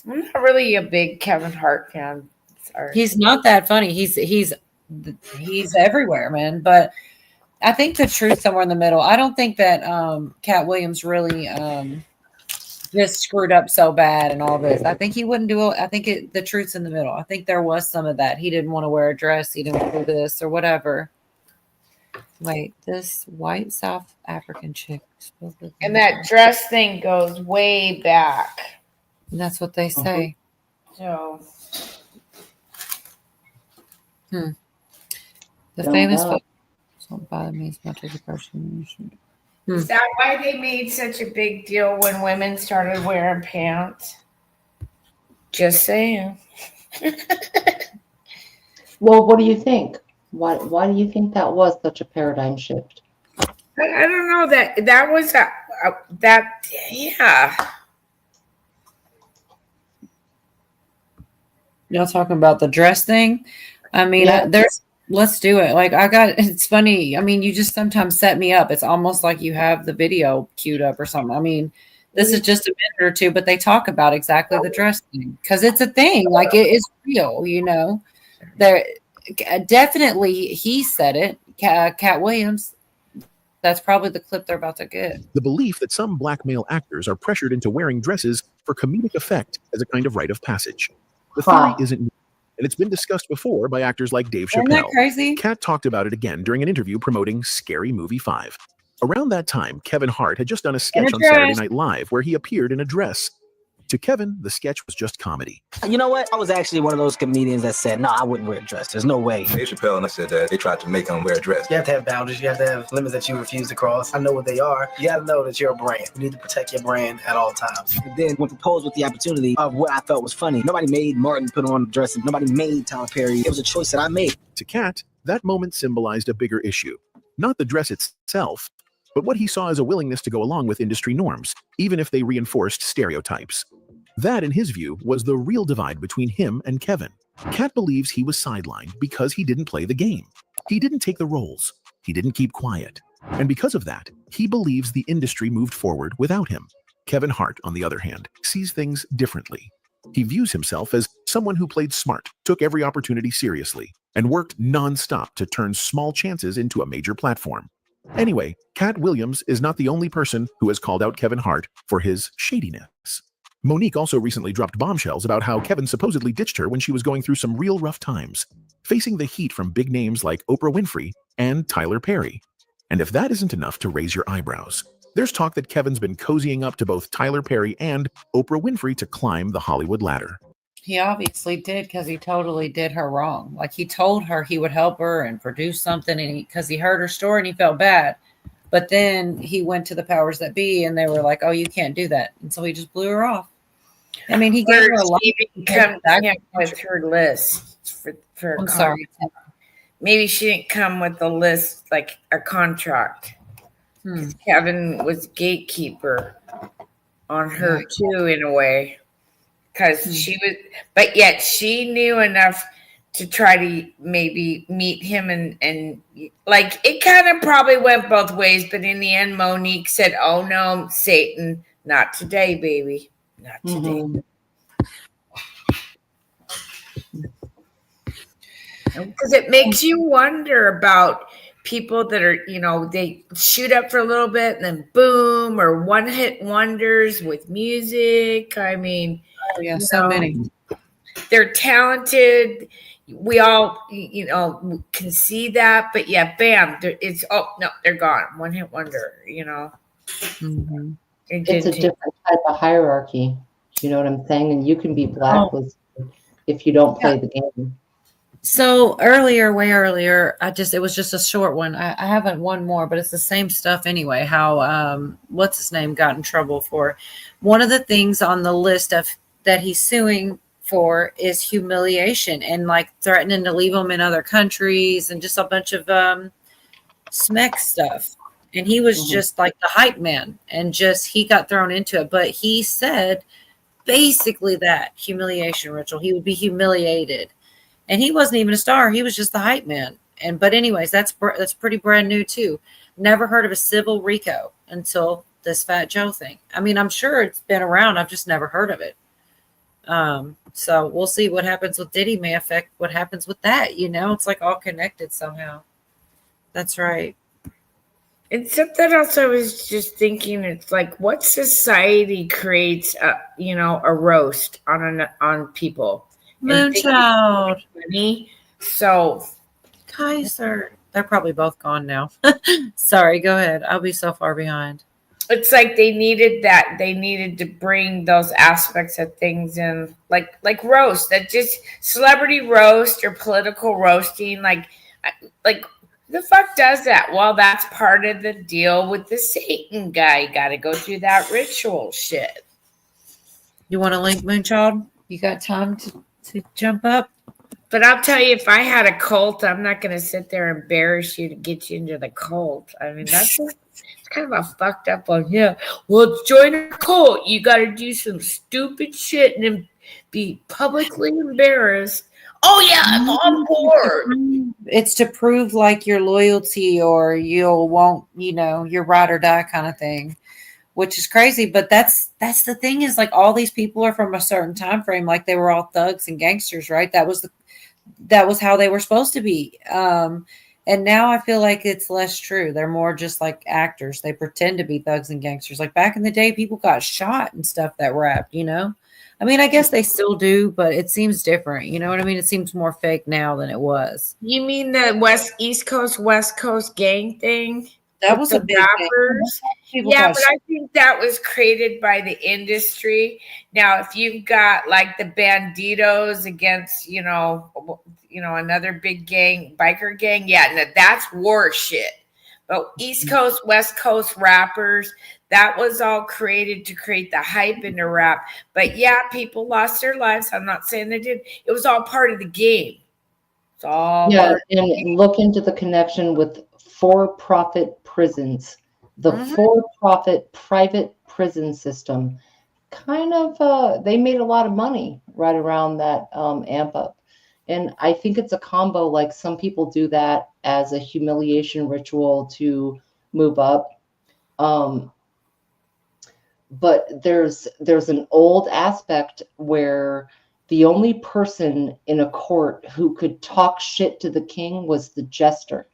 I'm not really a big Kevin Hart fan. Sorry. He's not that funny. He's everywhere, man. But I think the truth somewhere in the middle. I don't think that Cat Williams really just screwed up so bad and all this. I think he wouldn't do it. I think the truth's in the middle. I think there was some of that. He didn't want to wear a dress. He didn't want to do this or whatever. Wait, this white South African chick. And that dress thing goes way back. That's what they say. So. The Don't famous know. don't bother me as much as a person. Is that why they made such a big deal when women started wearing pants? Just saying. Well, what do you think? Why do you think that was such a paradigm shift? I don't know that was yeah. Y'all talking about the dress thing? I mean, Yeah. let's do it. Like it's funny. I mean, you just sometimes set me up. It's almost like you have the video queued up or something. I mean, this is just a minute or two, but they talk about exactly the dress thing because it's a thing. Like it is real, you know. There definitely he said it. Cat Williams. That's probably the clip they're about to get. The belief that some black male actors are pressured into wearing dresses for comedic effect as a kind of rite of passage. The theory isn't new, and it's been discussed before by actors like Dave Isn't that Chappelle. crazy? Kat talked about it again during an interview promoting Scary Movie 5. Around that time, Kevin Hart had just done a sketch on Saturday Night Live where he appeared in a dress. To Kevin, the sketch was just comedy. You know what? I was actually one of those comedians that said, no, I wouldn't wear a dress. There's no way. Dave Chappelle and I said that they tried to make him wear a dress. You have to have boundaries. You have to have limits that you refuse to cross. I know what they are. You got to know that you're a brand. You need to protect your brand at all times. But then when proposed with the opportunity of what I felt was funny, nobody made Martin put on a dress. And nobody made Tyler Perry. It was a choice that I made. To Kat, that moment symbolized a bigger issue. Not the dress itself, but what he saw as a willingness to go along with industry norms, even if they reinforced stereotypes. That, in his view, was the real divide between him and Kevin. Kat believes he was sidelined because he didn't play the game. He didn't take the roles. He didn't keep quiet. And because of that, he believes the industry moved forward without him. Kevin Hart, on the other hand, sees things differently. He views himself as someone who played smart, took every opportunity seriously, and worked non-stop to turn small chances into a major platform. Anyway, Cat Williams is not the only person who has called out Kevin Hart for his shadiness. Monique also recently dropped bombshells about how Kevin supposedly ditched her when she was going through some real rough times, facing the heat from big names like Oprah Winfrey and Tyler Perry. And if that isn't enough to raise your eyebrows, there's talk that Kevin's been cozying up to both Tyler Perry and Oprah Winfrey to climb the Hollywood ladder. He obviously did because he totally did her wrong. Like he told her he would help her and produce something, and because he heard her story and he felt bad. But then he went to the powers that be, and they were like, "Oh, you can't do that," and so he just blew her off. I mean, he gave her a lot. Come with her list for. I'm sorry. Maybe she didn't come with a list like a contract. Kevin was gatekeeper on her too, in a way, because she was, but yet she knew enough to try to maybe meet him and like it kind of probably went both ways. But in the end, Monique said, "Oh no, Satan, not today, baby." Not today. Because it makes you wonder about people that are, they shoot up for a little bit and then boom, or one-hit wonders with music. I mean, so many. They're talented. We all, can see that, but yeah, bam, they're gone. One-hit wonder, Mm-hmm. It's a different type of hierarchy. You know what I'm saying? And you can be blacklisted if you don't play the game. So way earlier, it was just a short one. I haven't one more, but it's the same stuff anyway. How, what's his name got in trouble for? One of the things on the list of that he's suing for is humiliation and like threatening to leave him in other countries and just a bunch of smeck stuff. And he was just like the hype man and he got thrown into it. But he said basically that humiliation ritual, he would be humiliated. And he wasn't even a star. He was just the hype man. But anyways, that's pretty brand new too. Never heard of a civil RICO until this Fat Joe thing. I mean, I'm sure it's been around. I've just never heard of it. So we'll see what happens with Diddy may affect what happens with that. It's like all connected somehow. That's right. And something else I was just thinking, it's like what society creates a roast on people. Moonchild. So Kaiser. They're probably both gone now. Sorry, go ahead. I'll be so far behind. It's like they needed that. They needed to bring those aspects of things in, like roast, that just celebrity roast or political roasting. Like the fuck does that? Well, that's part of the deal with the Satan guy. You got to go through that ritual shit. You want to link Moonchild? You got time to jump up? But I'll tell you, if I had a cult, I'm not going to sit there and embarrass you to get you into the cult. I mean, it's kind of a fucked up one. Yeah, well, join a cult. You got to do some stupid shit and then be publicly embarrassed. Oh, yeah, I'm on board. It's to prove like your loyalty or you won't, your ride or die kind of thing, which is crazy. But that's the thing is like all these people are from a certain time frame. Like they were all thugs and gangsters, right? That was how they were supposed to be. And now I feel like it's less true. They're more just like actors. They pretend to be thugs and gangsters. Like back in the day, people got shot and stuff that rapped, I mean, I guess they still do, but it seems different. You know what I mean? It seems more fake now than it was. You mean the East Coast, West Coast gang thing? That was a big rappers. Yeah, but I think that was created by the industry. Now, if you've got like the Banditos against, another big gang, biker gang, that's war shit. But East Coast, West Coast rappers, that was all created to create the hype into rap. But yeah, people lost their lives. I'm not saying they did. It was all part of the game. It's all and look into the connection with for-profit prisons. The for-profit private prison system kind of they made a lot of money right around that amp up. And I think it's a combo, like some people do that as a humiliation ritual to move up. But there's an old aspect where the only person in a court who could talk shit to the king was the jester.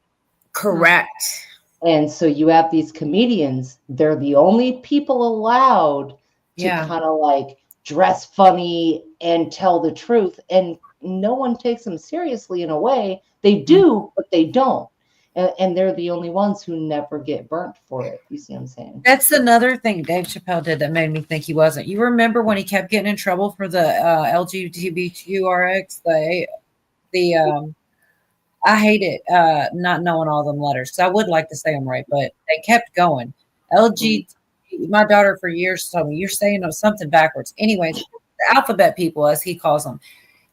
Correct. And so you have these comedians, they're the only people allowed to kind of like dress funny and tell the truth. And no one takes them seriously in a way. They do, but they don't. And they're the only ones who never get burnt for it. You see what I'm saying? That's another thing Dave Chappelle did that made me think he wasn't. You remember when he kept getting in trouble for the LGBTQRX, I hate it, not knowing all them letters. So I would like to say them right, but they kept going. My daughter for years told me, you're saying something backwards. Anyways, the alphabet people, as he calls them.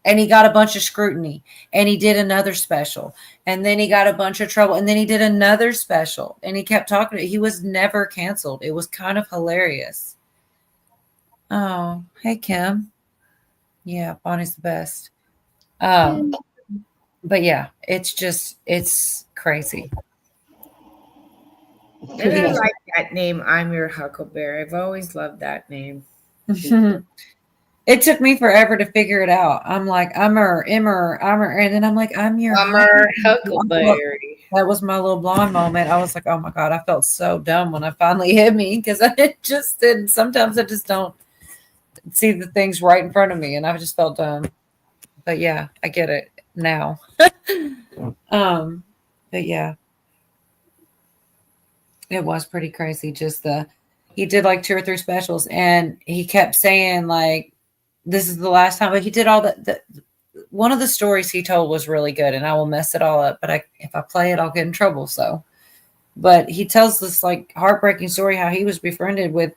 And he got a bunch of scrutiny. And he did another special. And then he got a bunch of trouble. And then he did another special. And he kept talking. He was never canceled. It was kind of hilarious. Oh, hey, Kim. Yeah, Bonnie's the best. But yeah, it's crazy. And I like that name. I'm your Huckleberry. I've always loved that name. It took me forever to figure it out. I'm like, Immer, and then I'm like, I'm your Huckleberry. That was my little blonde moment. I was like, oh my God, I felt so dumb when I finally hit me because I just did. Sometimes I just don't see the things right in front of me, and I just felt dumb. But yeah, I get it now. But yeah, it was pretty crazy. He did like 2 or 3 specials, and he kept saying like, this is the last time. But he did all that. One of the stories he told was really good, and I will mess it all up. But if I play it, I'll get in trouble. But he tells this like heartbreaking story how he was befriended with.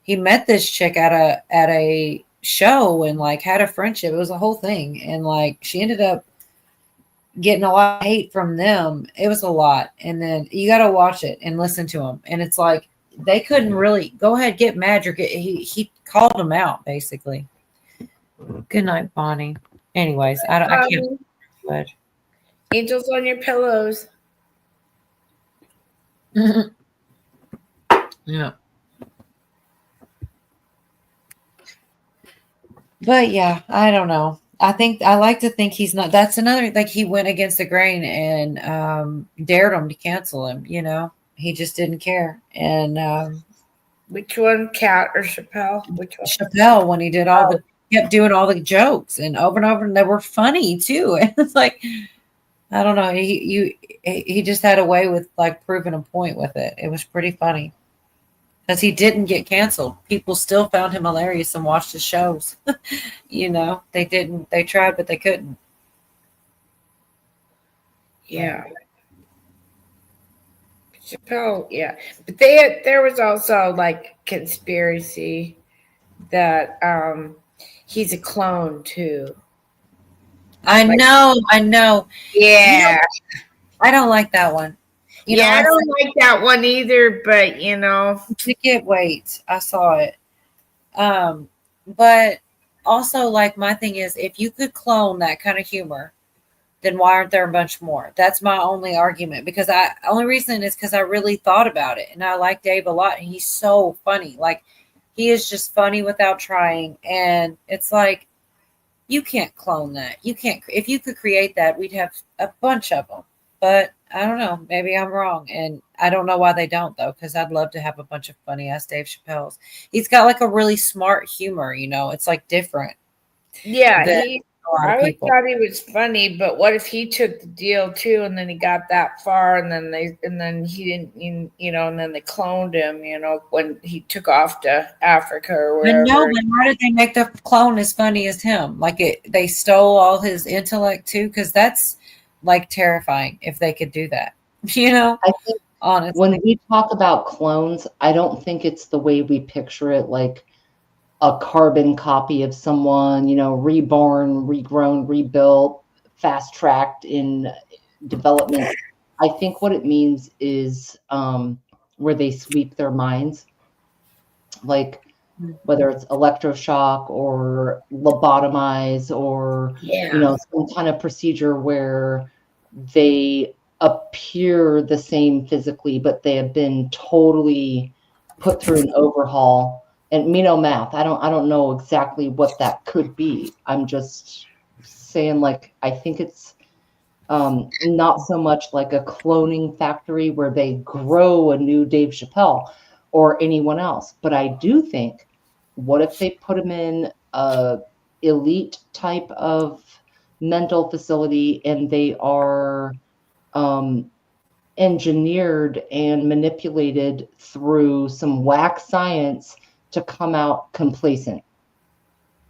He met this chick at a show and like had a friendship. It was a whole thing, and like she ended up getting a lot of hate from them. It was a lot, and then you got to watch it and listen to him. And it's like they couldn't really go ahead get mad. He called them out basically. Good night, Bonnie. Anyways, I can't. But Angels on your pillows. Yeah. But yeah, I don't know. I like to think he's not. That's another, like, he went against the grain and dared him to cancel him. You know, he just didn't care. And which one, Cat or Chappelle? Which one? Chappelle, when he did kept doing all the jokes and over, and they were funny too. And it's like, I don't know. He just had a way with like proving a point with it. It was pretty funny. Because he didn't get canceled. People still found him hilarious and watched his shows. You know, they tried, but they couldn't. Yeah. Chappelle, yeah. But there was also like conspiracy that he's a clone too. I know. Yeah. I don't like that one. I don't like that one either, but wait, I saw it. But also, like, my thing is, if you could clone that kind of humor, then why aren't there a bunch more? That's my only argument. Because only reason is because I really thought about it, and I like Dave a lot, and he's so funny. Like, he is just funny without trying, and it's like, you can't clone that. You can't. If you could create that, we'd have a bunch of them. But I don't know. Maybe I'm wrong. And I don't know why they don't, though, because I'd love to have a bunch of funny-ass Dave Chappelle's. He's got, like, a really smart humor, you know. It's, like, different. Yeah, I always thought he was funny, but what if he took the deal, too, and then he got that far, and then he didn't, and then they cloned him, when he took off to Africa or wherever. No, but why did they make the clone as funny as him? Like, they stole all his intellect, too? Because that's, like, terrifying if they could do that. I think honestly, when we talk about clones, I don't think it's the way we picture it, like a carbon copy of someone, reborn, regrown, rebuilt, fast tracked in development. I think what it means is where they sweep their minds, like whether it's electroshock or lobotomize or some kind of procedure where they appear the same physically, but they have been totally put through an overhaul. And me no math. I don't know exactly what that could be. I'm just saying, like, I think it's not so much like a cloning factory where they grow a new Dave Chappelle or anyone else. But I do think, what if they put him in a elite type of mental facility and they are engineered and manipulated through some whack science to come out complacent?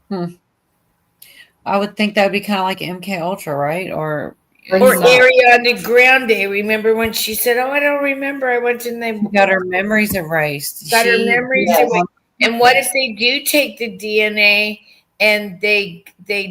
I would think that would be kind of like MK Ultra, right? Or Ariana Grande. Remember when she said, "Oh, I don't remember. I went and they got her memories erased." Got her memories erased. And what if they do take the DNA and they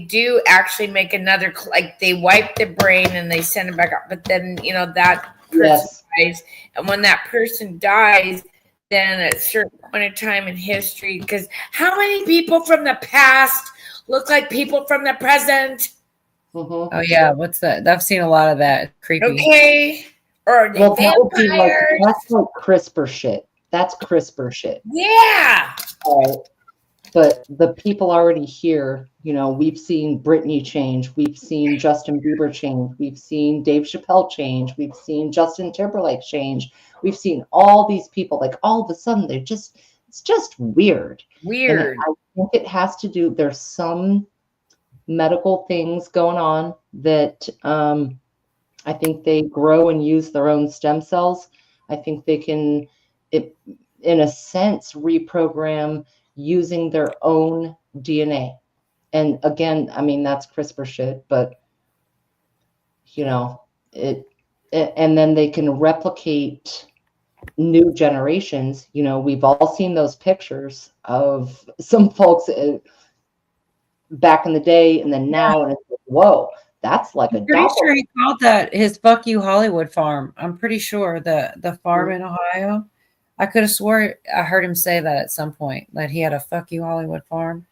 do actually make another, like they wipe the brain and they send it back up, but then that person dies, and when that person dies, then at a certain point in time in history, because how many people from the past look like people from the present? Oh yeah, what's that? I've seen a lot of that. Creepy. Okay. Or well, that would be like, that's like CRISPR shit. That's CRISPR shit. Yeah. But the people already here, we've seen Britney change. We've seen Justin Bieber change. We've seen Dave Chappelle change. We've seen Justin Timberlake change. We've seen all these people, like, all of a sudden it's just weird. Weird. And I think it has to do, there's some medical things going on that I think they grow and use their own stem cells. I think they can, in a sense, reprogram using their own DNA. And again, I mean, that's CRISPR shit, but and then they can replicate new generations. We've all seen those pictures of some folks back in the day and then now, and it's like, whoa, that's like I'm pretty sure he called that his "Fuck You Hollywood" farm. I'm pretty sure the farm in Ohio. I could have swore I heard him say that at some point, that he had a "Fuck You Hollywood" farm.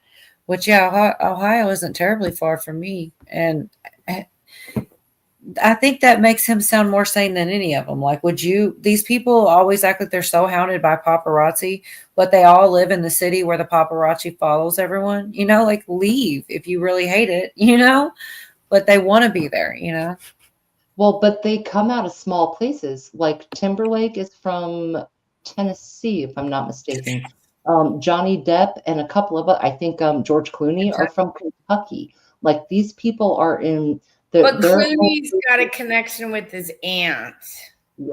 Which, yeah, Ohio isn't terribly far from me, and I think that makes him sound more sane than any of them. Like, these people always act like they're so hounded by paparazzi, but they all live in the city where the paparazzi follows everyone, like leave if you really hate it, but they want to be there, Well, but they come out of small places. Like Timberlake is from Tennessee, if I'm not mistaken. Johnny Depp and a couple of, I think George Clooney are from Kentucky. Like these people are in but Clooney's got a connection with his aunt.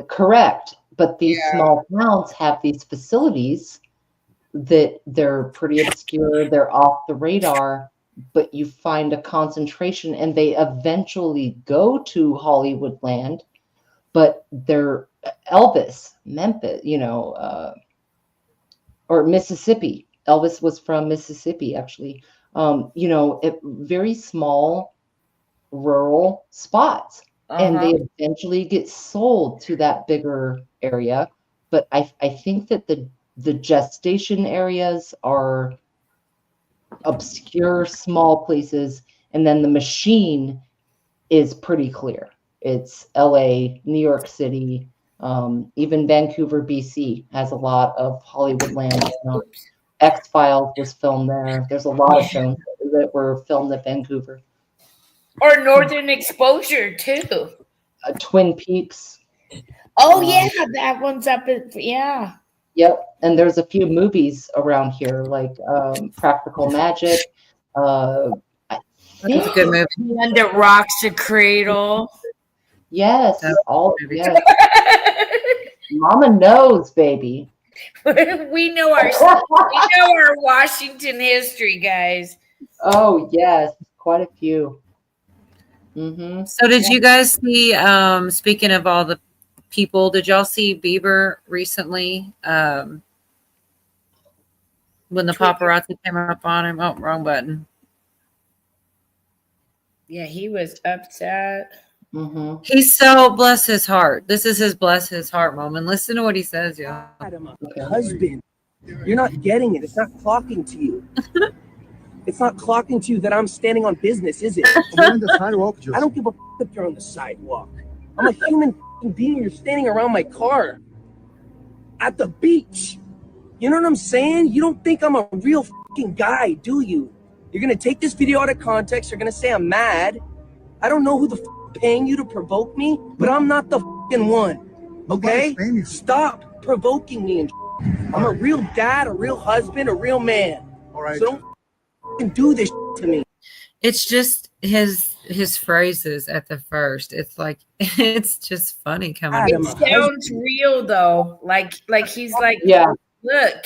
Correct. But these small towns have these facilities that they're pretty obscure, they're off the radar, but you find a concentration and they eventually go to Hollywood land, but they're Elvis, Memphis, or Mississippi. Elvis was from Mississippi, actually. Very small rural spots. And they eventually get sold to that bigger area. But I think that the gestation areas are obscure, small places. And then the machine is pretty clear. It's LA, New York City, even Vancouver, BC has a lot of Hollywood land. X-Files was filmed there. There's a lot of shows that were filmed at Vancouver. Or Northern Exposure too. Twin Peaks. Oh yeah, that one's up at Yep, and there's a few movies around here like Practical Magic. That's a good movie. Under Rocks a Cradle. Yes, yes. Mama knows, baby. we know our Washington history, guys. Oh yes, quite a few. Mm-hmm. So did you guys see, speaking of all the people, did y'all see Bieber recently when the paparazzi came up on him? Oh, wrong button. Yeah, he was upset. Mm-hmm. He's so bless his heart. This is his bless his heart moment. Listen to what he says, y'all. Husband, you're not getting it. It's not clocking to you. It's not clocking to you that I'm standing on business, is it? You're on the sidewalk, I don't give a if you're on the sidewalk. I'm a human being. You're standing around my car at the beach. You know what I'm saying? You don't think I'm a real guy, do you? You're gonna take this video out of context. You're gonna say I'm mad. I don't know who the paying you to provoke me, but I'm not the one. Okay? Stop provoking me. And I'm a real dad, a real husband, a real man. All right. So don't do this to me. It's just his phrases at the first. It's like it's just funny coming. It sounds real though. Like he's like, look,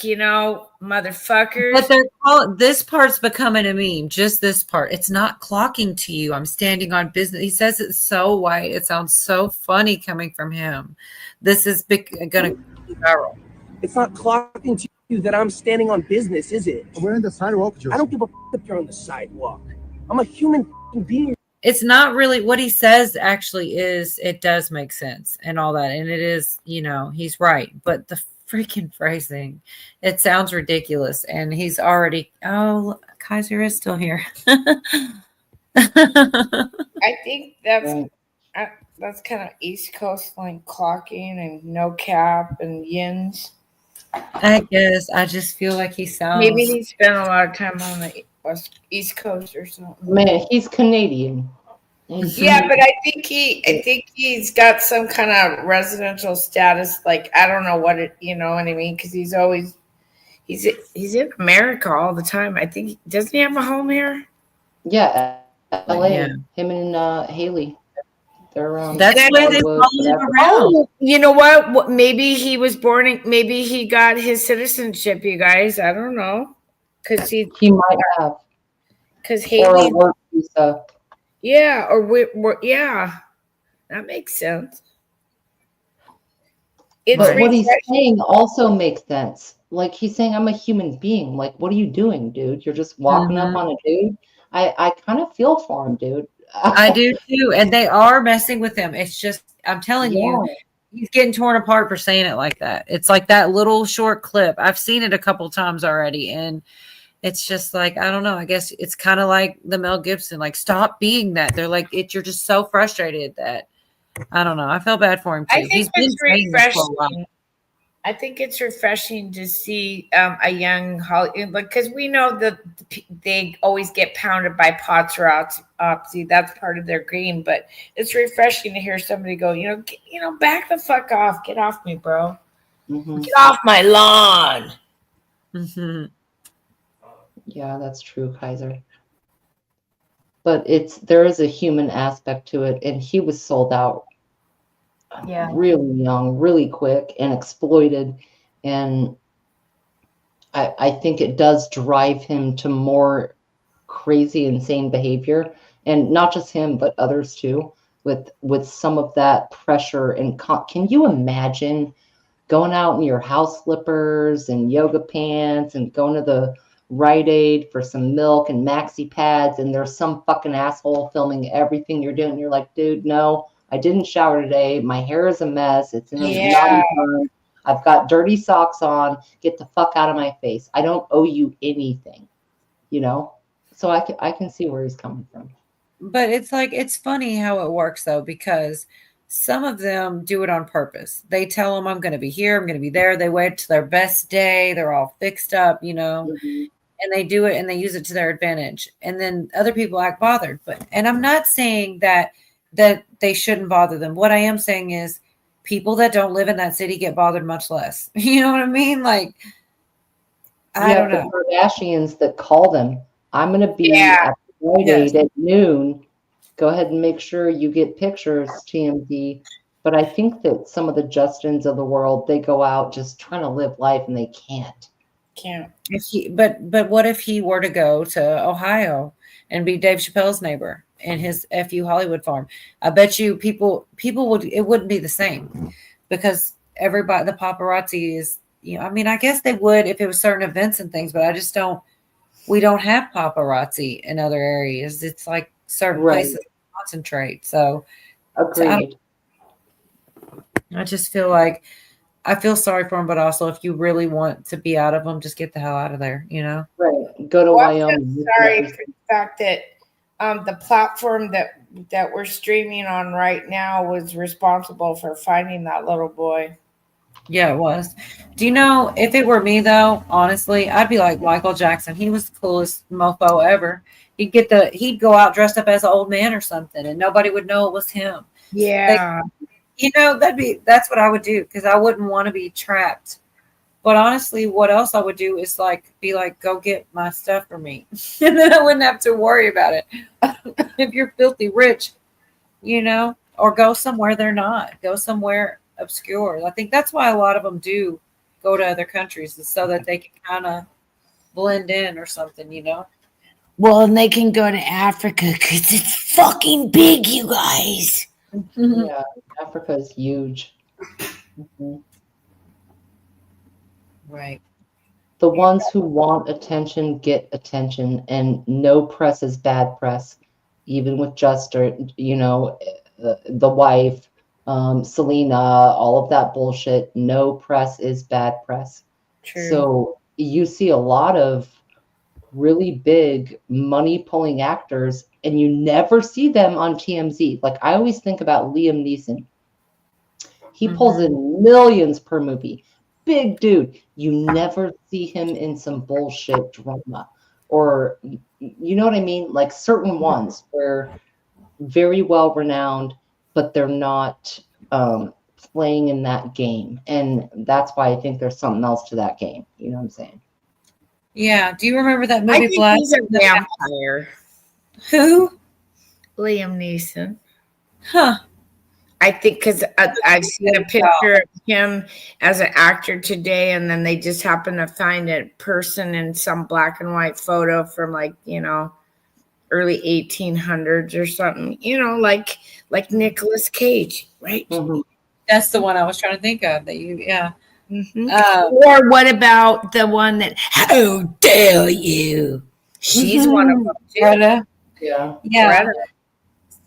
motherfuckers. But this part's becoming a meme. Just this part. It's not clocking to you. I'm standing on business. He says it so white. It sounds so funny coming from him. This is gonna be viral. It's not clocking to you that I'm standing on business, is it? We're on the sidewalk, I don't give a if you're on the sidewalk. I'm a human being. It's not really what he says actually is, it does make sense and all that. And it is, he's right. But the freaking phrasing, it sounds ridiculous. And he's already, Kaiser is still here. I think that's kind of East Coast like clocking and no cap and yins. I guess I just feel like he sounds. Maybe he spent a lot of time on the East Coast or something. Man, he's Canadian. Yeah, but I think he's got some kind of residential status. Like I don't know what it, you know what I mean? Because he's in America all the time. I think doesn't he have a home here? Yeah, LA. Yeah. Him and Haley. They're around. That's where they follow him around. Oh, you know what? Maybe he was born in. Maybe he got his citizenship. You guys, I don't know. Because he might have. Because Haley. Or a work visa. Yeah, yeah, that makes sense. But what he's saying also makes sense. Like he's saying, I'm a human being. Like, what are you doing, dude? You're just walking up on a dude. I kind of feel for him, dude. I do too. And they are messing with him. It's just, I'm telling you, he's getting torn apart for saying it like that. It's like that little short clip. I've seen it a couple times already. And it's just like, I don't know. I guess it's kind of like the Mel Gibson, like, stop being that. They're like, you're just so frustrated that, I don't know. I feel bad for him too. I think He's been it's saying this for a while. refreshing. I think it's refreshing to see a young Hollywood, because we know that they always get pounded by paparazzi. That's part of their game, but it's refreshing to hear somebody go, back the fuck off. Get off me, bro. Mhm. Get off my lawn. Mm-hmm. Yeah, that's true, Kaiser. But there is a human aspect to it, and he was sold out really young, really quick, and exploited. And I think it does drive him to more crazy, insane behavior, and not just him, but others too, with some of that pressure. And can you imagine going out in your house slippers and yoga pants and going to the Rite Aid for some milk and maxi pads, and there's some fucking asshole filming everything you're doing? You're like, dude, no, I didn't shower today. My hair is a mess. It's in a naughty burn. I've got dirty socks on. Get the fuck out of my face. I don't owe you anything, So I can see where he's coming from. But it's like, it's funny how it works though, because some of them do it on purpose. They tell them, I'm going to be here, I'm going to be there. They wait to their best day. They're all fixed up, Mm-hmm. and they do it and they use it to their advantage. And then other people act bothered. And I'm not saying that they shouldn't bother them. What I am saying is people that don't live in that city get bothered much less. You know what I mean? Like, I don't know. The Kardashians that call them, I'm going to be at Rite Aid at noon. Go ahead and make sure you get pictures, TMZ. But I think that some of the Justins of the world, they go out just trying to live life and they can't. But what if he were to go to Ohio and be Dave Chappelle's neighbor in his FU Hollywood farm? I bet you people would, it wouldn't be the same, because everybody, the paparazzi is, I mean, I guess they would if it was certain events and things, but I just we don't have paparazzi in other areas. It's like certain places concentrate. So agreed. I just feel like, I feel sorry for him, but also if you really want to be out of them, just get the hell out of there, Right. Go to Wyoming. Sorry for the fact that the platform that we're streaming on right now was responsible for finding that little boy. Yeah, it was. Do you know, if it were me though, honestly, I'd be like Michael Jackson. He was the coolest mofo ever. He'd go out dressed up as an old man or something, and nobody would know it was him. Yeah. That's what I would do, because I wouldn't want to be trapped. But honestly, what else I would do is be like, go get my stuff for me. And then I wouldn't have to worry about it. If you're filthy rich, or go somewhere they're not. Go somewhere obscure. I think that's why a lot of them do go to other countries, is so that they can kind of blend in or something, Well, and they can go to Africa because it's fucking big, you guys. Yeah, Africa is huge. Mm-hmm. Right. The ones who want attention get attention, and no press is bad press. Even with the wife, Selena, all of that bullshit. No press is bad press. True. So you see a lot of really big money pulling actors, and you never see them on TMZ. Like, I always think about Liam Neeson. He pulls in millions per movie. Big dude. You never see him in some bullshit drama, or you know what I mean? Like certain ones where very well renowned, but they're not playing in that game. And that's why I think there's something else to that game. You know what I'm saying? Yeah. Do you remember that I movie think Black? he's a vampire. Who? Liam Neeson. Huh. I think because I've seen a picture of him as an actor today, and then they just happen to find a person in some black and white photo from early 1800s or something, like Nicolas Cage, right? Mm-hmm. That's the one I was trying to think of. Mm-hmm. Or what about the one that, how dare you? She's one of them too. Greta. Yeah. Yeah.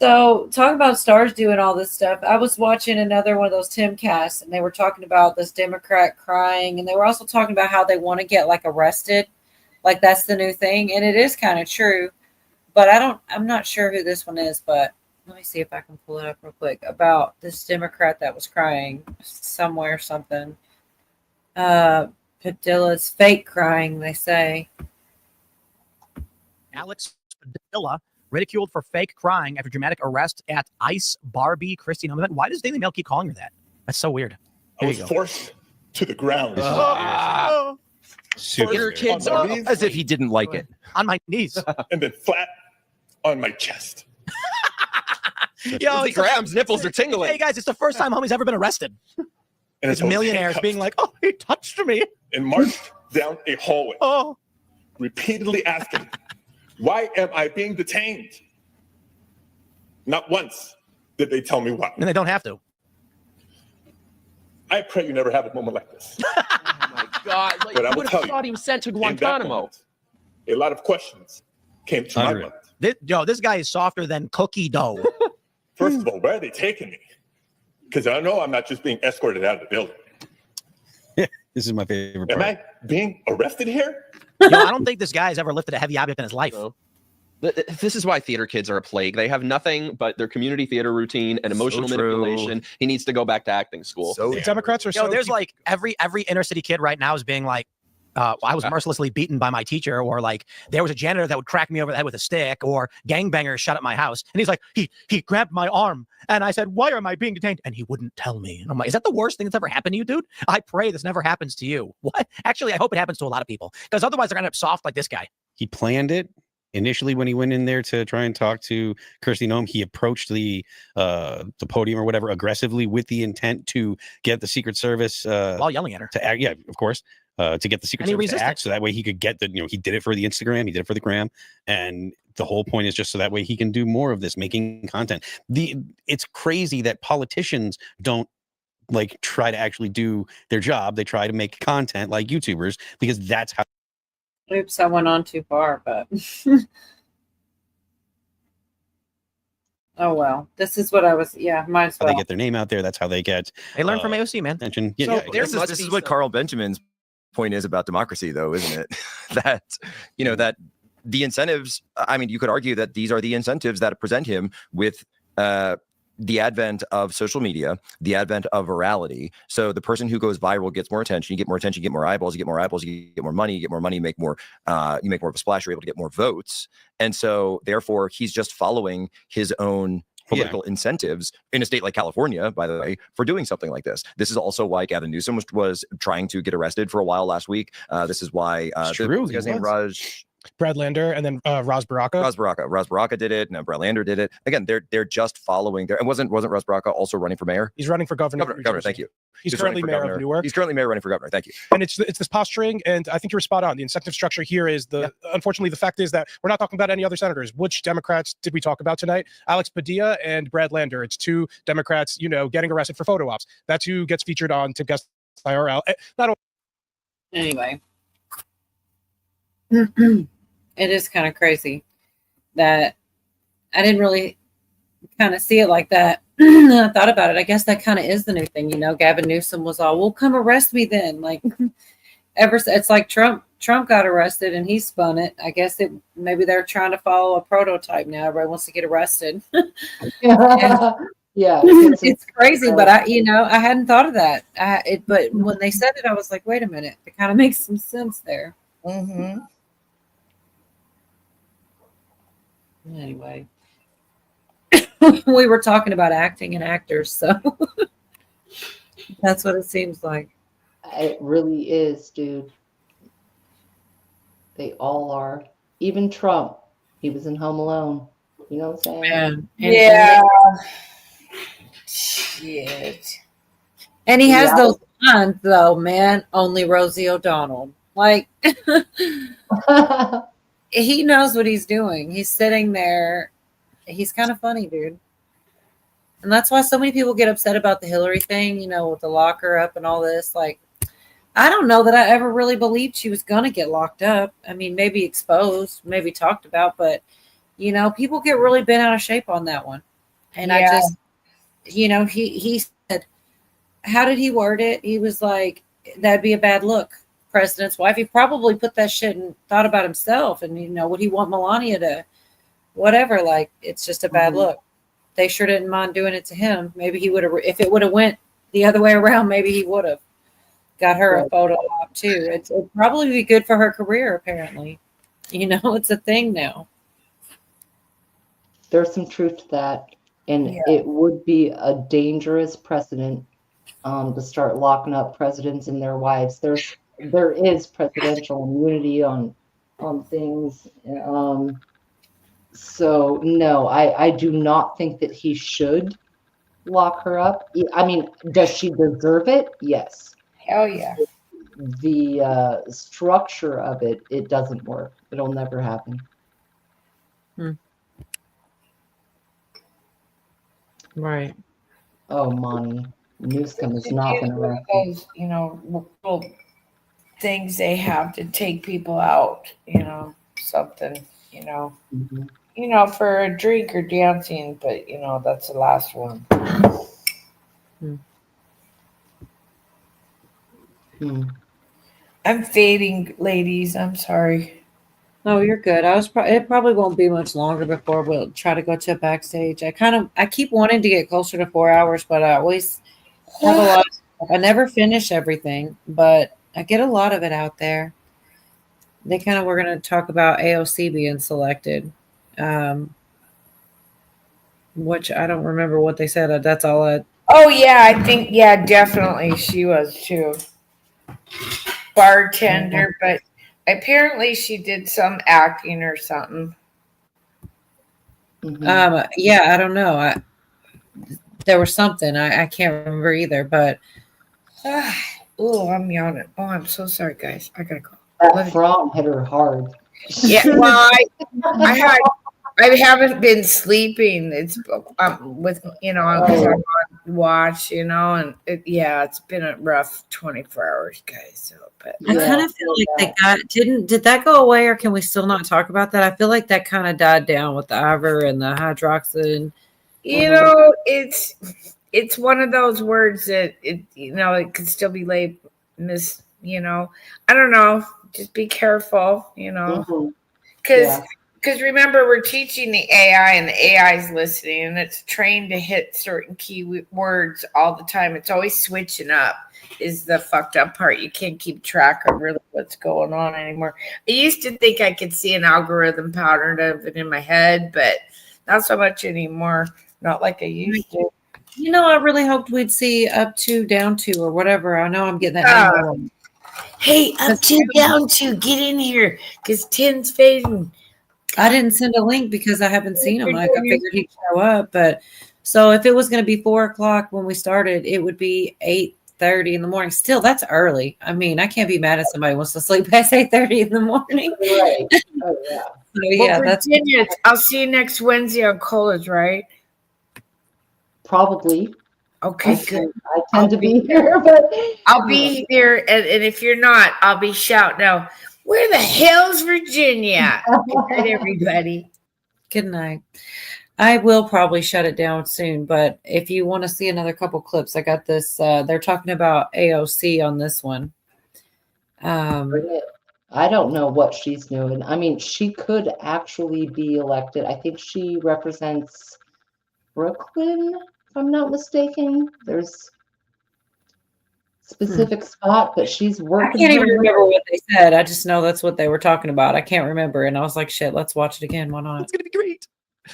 So talking about stars doing all this stuff, I was watching another one of those Timcasts, and they were talking about this Democrat crying, and they were also talking about how they want to get arrested Like that's the new thing, and it is kind of true. But I'm not sure who this one is, but let me see if I can pull it up real quick about this Democrat that was crying somewhere, something. Padilla's fake crying, they say. Alex Padilla ridiculed for fake crying after dramatic arrest at Ice Barbie Kristi Noem event. Why does Daily Mail keep calling her that? That's so weird. I was forced to the ground. Theater kids are as if he didn't like it. On my knees. And then flat on my chest. Yo, Graham's nipples are tingling. Hey guys, it's the first time homie's ever been arrested. And it's millionaires being like, "Oh, he touched me," and marched down a hallway, repeatedly asking, "Why am I being detained?" Not once did they tell me why. And they don't have to. I pray you never have a moment like this. God, like, But I you will would tell have you, thought he was sent to in that Guantanamo. moment, a lot of questions came to my mind. This guy is softer than cookie dough. First of all, where are they taking me? Because I know I'm not just being escorted out of the building. This is my favorite Am part. I being arrested here? Yo, I don't think this guy's ever lifted a heavy object in his life. This is why theater kids are a plague. They have nothing but their community theater routine and emotional manipulation. He needs to go back to acting school. The Democrats are there's like every inner city kid right now is being like, I was mercilessly beaten by my teacher, or like there was a janitor that would crack me over the head with a stick, or gangbangers shut up my house. And he's like, he grabbed my arm, and I said, "Why am I being detained?" And he wouldn't tell me. And I'm like, is that the worst thing that's ever happened to you, dude? I pray this never happens to you. What? Actually, I hope it happens to a lot of people, because otherwise they're gonna end up soft like this guy. He planned it. Initially, when he went in there to try and talk to Kristi Noem, he approached the podium or whatever aggressively with the intent to get the Secret Service while yelling at her to act. Yeah, of course, to get the Secret And he Service to act, resisted. so that way he could get the. He did it for the Instagram, he did it for the gram, and the whole point is just so that way he can do more of this, making content. It's crazy that politicians don't like try to actually do their job. They try to make content like YouTubers because that's how. Oops, I went on too far, but oh well. This is what I was. Yeah, might as How well. they get their name out there. That's how they get. They learn from AOC, man. Attention. So this is what Carl Benjamin's point is about democracy, though, isn't it? that that the incentives. I mean, you could argue that these are the incentives that present him with the advent of social media, the advent of virality. So the person who goes viral gets more attention. You get more attention, you get more eyeballs. You get more eyeballs, you get more money. You get more money, you make more. You make more of a splash. You're able to get more votes, and so therefore he's just following his own political incentives in a state like California, by the way, for doing something like this. This is also why Gavin Newsom was trying to get arrested for a while last week. This is why the guy's name Brad Lander, and then Ros Baraka. Ros Baraka did it. Now Brad Lander did it. Again, they're just following their. And wasn't Ros Baraka also running for mayor? He's running for governor. Governor, thank you. He's currently mayor of Newark. He's currently mayor running for governor. Thank you. And it's this posturing, and I think you were spot on. The incentive structure here is unfortunately, the fact is that we're not talking about any other senators. Which Democrats did we talk about tonight? Alex Padilla and Brad Lander. It's two Democrats, getting arrested for photo ops. That's who gets featured on To Guest IRL. Anyway. It is kind of crazy that I didn't really kind of see it like that. I thought about it. I guess that kind of is the new thing. Gavin Newsom was all, well, come arrest me then. Like it's like Trump got arrested and he spun it. I guess maybe they're trying to follow a prototype now. Everybody wants to get arrested. Yeah, it's crazy, but I hadn't thought of that. But when they said it, I was like, wait a minute, it kind of makes some sense there. Mm-hmm. Anyway, we were talking about acting and actors, so that's what it seems like. It really is, dude. They all are. Even Trump. He was in Home Alone. You know what I'm saying? Yeah. Shit. And he has those lines, though, man. Only Rosie O'Donnell. Like, he knows what he's doing. He's sitting there. He's kind of funny, dude. And that's why so many people get upset about the Hillary thing, with the locker up and all this. Like, I don't know that I ever really believed she was going to get locked up. I mean, maybe exposed, maybe talked about, but, people get really bent out of shape on that one. And I just, he said, how did he word it? He was like, that'd be a bad look president's wife. He probably put that shit and thought about himself. And, would he want Melania to whatever? Like, it's just a bad look. They sure didn't mind doing it to him. Maybe he would have, if it would have went the other way around, maybe he would have got her a photo op too. It'd probably be good for her career, apparently. It's a thing now. There's some truth to that. And it would be a dangerous precedent to start locking up presidents and their wives. There is presidential immunity on things. So no, I do not think that he should lock her up. I mean, does she deserve it? Yes. Hell yeah. The structure of it doesn't work. It'll never happen. Right. Oh, Monty. Newscomb is not going to One of those, little things they have to take people out, something, for a drink or dancing, but that's the last one. I'm fading, ladies. I'm sorry. No, you're good. It probably won't be much longer before we'll try to go to a backstage. I keep wanting to get closer to 4 hours, but I always have a lot. I never finish everything, but I get a lot of it out there. We're going to talk about AOC being selected, which I don't remember what they said. That's all. Oh yeah, I think definitely she was too. Bartender, but apparently she did some acting or something. Yeah, I don't know. There was something. I can't remember either, but oh, I'm yawning. Oh, I'm so sorry, guys. I gotta go. That prom hit her hard. Yeah, well, I haven't been sleeping. It's with because I'm on watch, and it's been a rough 24 hours, guys. So, but I kind of feel like did that go away, or can we still not talk about that? I feel like that kind of died down with the Ivor and the hydroxin. It's one of those words that it could still be labeled miss. I don't know. Just be careful, because remember, we're teaching the AI, and the AI is listening, and it's trained to hit certain key words all the time. It's always switching up. Is the fucked up part. You can't keep track of really what's going on anymore. I used to think I could see an algorithm pattern of it in my head, but not so much anymore. Not like I used to. I really hoped we'd see up to, down to, or whatever. I know I'm getting that name wrong. Hey, up to, down to, get in here, because 10's fading. I didn't send a link because I haven't seen him. I figured he'd show up, but so if it was going to be 4:00 when we started, it would be 8:30 in the morning. Still, that's early. I mean, I can't be mad at somebody who wants to sleep past 8:30 in the morning. Right. Oh yeah. So yeah, that's. I'll see you next Wednesday on Colas, right? Probably. Okay, good. I tend to be here, but I'll be there, and if you're not, I'll be shouting out, "Where the hell's Virginia?" Good night, everybody. Good night. I will probably shut it down soon, but if you want to see another couple clips, I got this. They're talking about AOC on this one. I don't know what she's doing. I mean, she could actually be elected. I think she represents Brooklyn, if I'm not mistaken. There's specific spot, but she's working. I can't even remember what they said. I just know that's what they were talking about. I can't remember, and I was like, "Shit, let's watch it again. Why not?" It's gonna be great.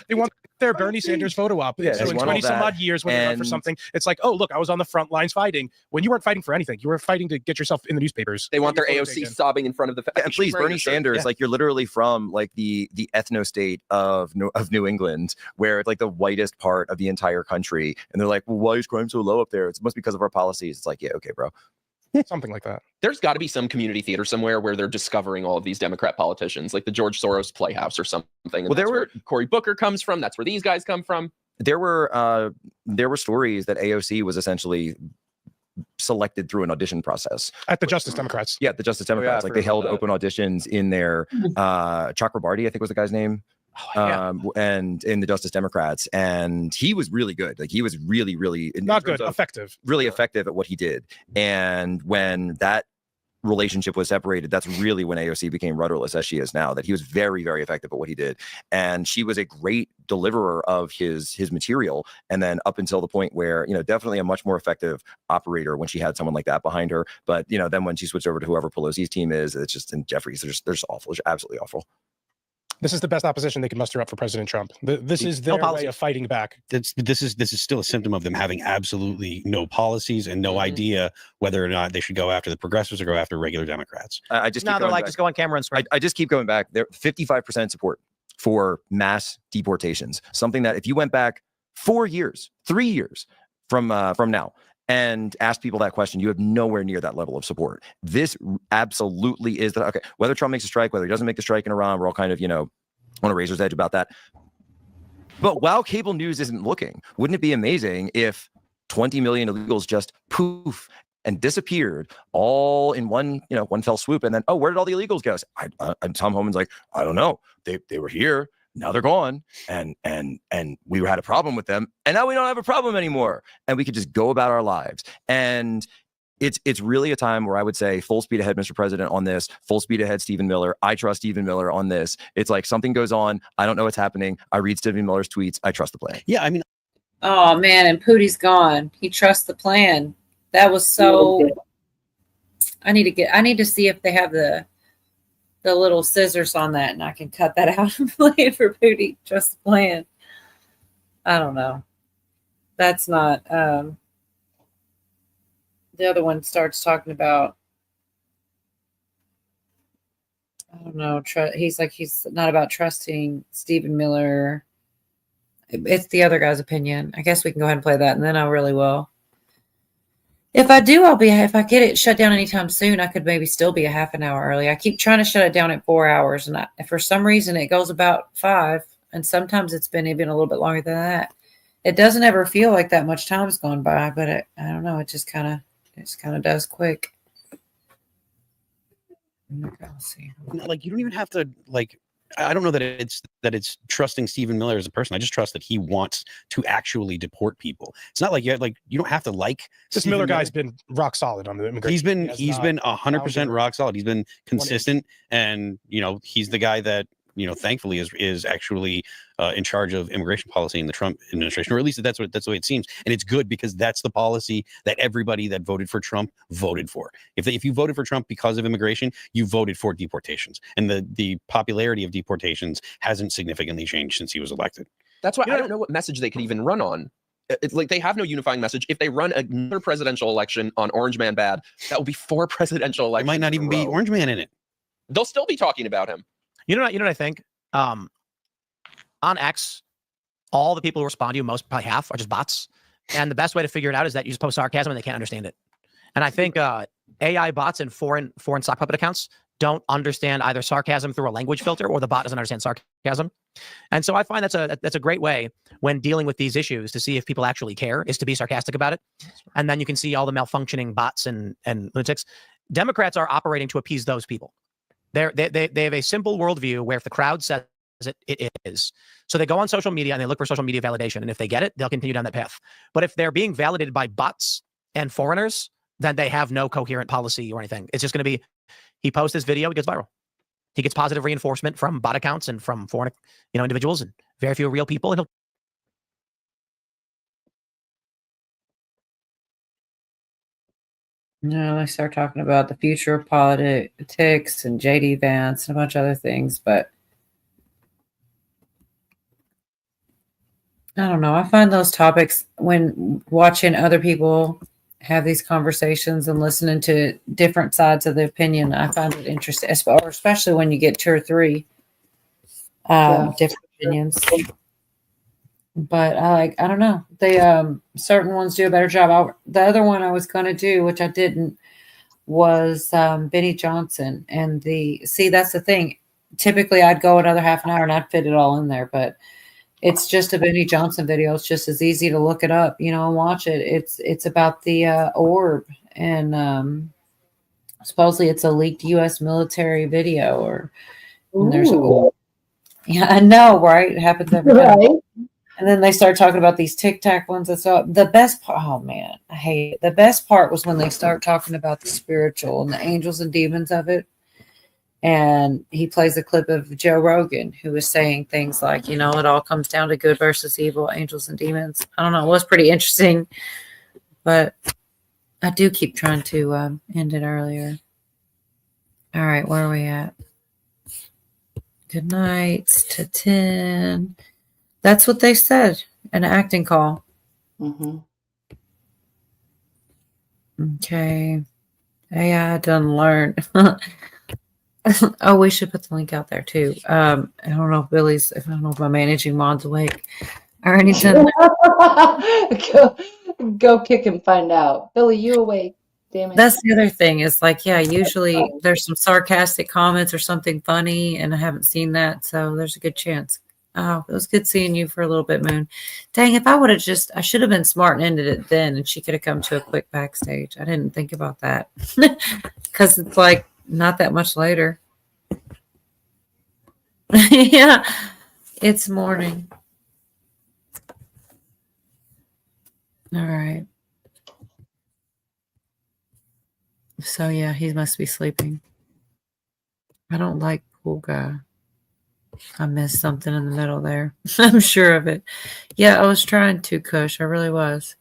They want their Bernie Sanders photo op. Yeah, so they in want all 20 some that. odd years when they run for And- something, it's like, oh, look, I was on the front lines fighting when you weren't fighting for anything. You were fighting to get yourself in the newspapers. They want their Get your AOC photo taken. sobbing in front of the. And please, Right, Bernie sure. Sanders, Yeah. like you're literally from like the ethno state of New England, where it's like the whitest part of the entire country, and they're like, well, why is crime so low up there? It must be because of our policies. It's like, yeah, okay, bro. Something like that. There's got to be some community theater somewhere where they're discovering all of these Democrat politicians, like the George Soros Playhouse or something. And Well, there that's were- where Cory Booker comes from. That's where these guys come from. There were stories that AOC was essentially selected through an audition process At the Justice Democrats. Yeah, the Justice Democrats. Like they held open auditions in their Chakrabarty, I think was the guy's name. And in the Justice Democrats, and he was really good. Like he was really, really Not good, effective. really effective at what he did. And when that relationship was separated, that's really when AOC became rudderless as she is now. That he was very, very effective at what he did, and she was a great deliverer of his material. And then up until the point where, you know, definitely a much more effective operator when she had someone like that behind her. But you know, then when she switched over to whoever Pelosi's team is, it's just in Jeffries. They're just awful. It's absolutely awful. This is the best opposition they can muster up for President Trump. This is their way of fighting back. This is still a symptom of them having absolutely no policies and no idea whether or not they should go after the progressives or go after regular Democrats. I just now keep they're going like, back. just go on camera and scream. I just keep going back. They're 55% support for mass deportations. Something that if you went back 4 years, 3 years from now, and ask people that question, you have nowhere near that level of support. This absolutely is okay. Whether Trump makes a strike, whether he doesn't make the strike in Iran, we're all kind of, you know, on a razor's edge about that. But while cable news isn't looking, wouldn't it be amazing if 20 million illegals just poof and disappeared all in one fell swoop? And then, oh, where did all the illegals go? And Tom Homan's like, I don't know. They were here. Now they're gone, and we had a problem with them, and now we don't have a problem anymore, and we could just go about our lives. And it's really a time where I would say full speed ahead, Mr. President, on this. Full speed ahead, Stephen Miller. I trust Stephen Miller on this. It's like something goes on. I don't know what's happening. I read Stephen Miller's tweets. I trust the plan. Yeah, I mean, oh man, and Pootie's gone. He trusts the plan. That was so. I need to see if they have the little scissors on that, and I can cut that out and play it for Pootie. Trust the plan. I don't know. That's not. The other one starts talking about. I don't know. He's not about trusting Stephen Miller. It's the other guy's opinion. I guess we can go ahead and play that, and then I really will. If I do, if I get it shut down anytime soon, I could maybe still be a half an hour early. I keep trying to shut it down at 4 hours, and for some reason it goes about 5, and sometimes it's been even a little bit longer than that. It doesn't ever feel like that much time's gone by, but I don't know. It just kind of does quick. Let's see. Like, you don't even have to like. I don't know that it's trusting Stephen Miller as a person. I just trust that he wants to actually deport people. It's not like you don't have to like. This Miller guy's been rock solid on the immigration. He's been 100% rock solid. He's been consistent, and he's the guy that thankfully is actually in charge of immigration policy in the Trump administration, or at least that's the way it seems. And it's good because that's the policy that everybody that voted for Trump voted for. If you voted for Trump because of immigration, you voted for deportations, and the popularity of deportations hasn't significantly changed since he was elected. That's why I don't know what message they could even run on. It's like they have no unifying message. If they run another presidential election on Orange Man bad, that will be 4 presidential elections. There might not even be Orange Man in it. They'll still be talking about him. You know what I think? On X, all the people who respond to you, probably half, are just bots. And the best way to figure it out is that you just post sarcasm and they can't understand it. And I think AI bots and foreign sock puppet accounts don't understand either sarcasm through a language filter, or the bot doesn't understand sarcasm. And so I find that's a great way when dealing with these issues to see if people actually care, is to be sarcastic about it. And then you can see all the malfunctioning bots and lunatics. Democrats are operating to appease those people. They have a simple worldview where if the crowd says it is. So they go on social media and they look for social media validation. And if they get it, they'll continue down that path. But if they're being validated by bots and foreigners, then they have no coherent policy or anything. It's just going to be, he posts this video, it gets viral. He gets positive reinforcement from bot accounts and from foreign individuals, and very few real people. And No, they start talking about the future of politics and JD Vance and a bunch of other things, but I don't know. I find those topics, when watching other people have these conversations and listening to different sides of the opinion, I find it interesting, especially when you get 2 or 3 different opinions. But I don't know. They certain ones do a better job. The other one I was going to do, which I didn't, was Benny Johnson. And that's the thing. Typically, I'd go another half an hour and I'd fit it all in there. But it's just a Benny Johnson video. It's just as easy to look it up, and watch it. It's about the orb, and supposedly it's a leaked U.S. military video. And there's yeah, I know, right? It happens every time. And then they start talking about these Tic Tac ones. And so the best part, oh man, I hate it. The best part was when they start talking about the spiritual and the angels and demons of it. And he plays a clip of Joe Rogan, who was saying things like, it all comes down to good versus evil, angels and demons. I don't know. It was pretty interesting, but I do keep trying to end it earlier. All right, where are we at? Good nights to 10. That's what they said, an acting call. Mm-hmm. Okay. AI done learned. Oh, we should put the link out there too. I don't know if I don't know if my managing mod's awake or anything. Go kick and find out. Billy, you awake? Damn it. That's the other thing is like, yeah, usually there's some sarcastic comments or something funny, and I haven't seen that, so there's a good chance. Oh, it was good seeing you for a little bit, Moon. Dang, if I would have I should have been smart and ended it then, and she could have come to a quick backstage. I didn't think about that because it's like not that much later. Yeah, it's morning. All right. So yeah, he must be sleeping. I don't like Pool Guy. I missed something in the middle there. I'm sure of it. Yeah, I was trying to, Kush. I really was.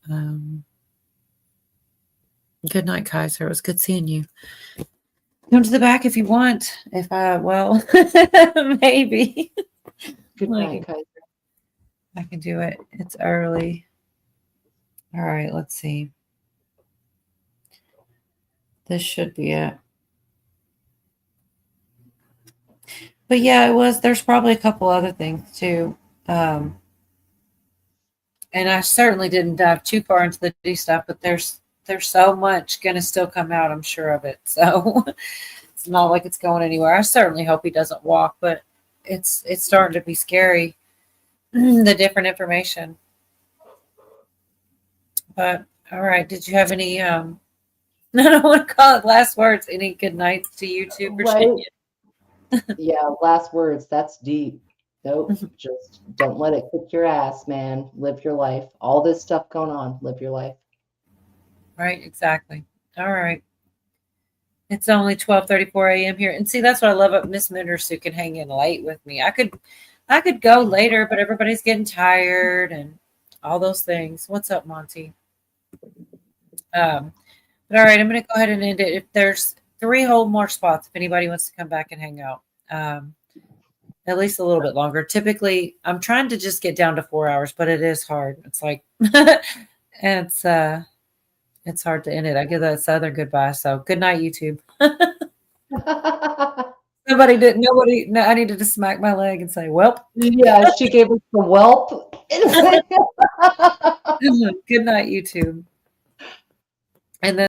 Good night, Kaiser. It was good seeing you. Come to the back if you want. Maybe. Good night, Kaiser. I can do it. It's early. All right, let's see. This should be it. But yeah, there's probably a couple other things too. And I certainly didn't dive too far into the D stuff, but there's so much going to still come out, I'm sure of it. So it's not like it's going anywhere. I certainly hope he doesn't walk, but it's starting to be scary, the different information. But all right, did you have any I don't want to call it last words. Any good nights to you too, Virginia? Yeah, last words. That's deep. Nope. Just don't let it kick your ass, man. Live your life. All this stuff going on. Live your life. Right, exactly. All right. It's only 12:34 a.m. here. And see, that's what I love about Miss Minders, who can hang in late with me. I could go later, but everybody's getting tired and all those things. What's up, Monty? But all right, I'm going to go ahead and end it. If there's 3 whole more spots, if anybody wants to come back and hang out, at least a little bit longer. Typically, I'm trying to just get down to 4 hours, but it is hard. It's like, it's hard to end it. I give that Southern goodbye. So good night, YouTube. I needed to smack my leg and say, "Welp." Yeah, she gave us the whelp. Good night, YouTube. And then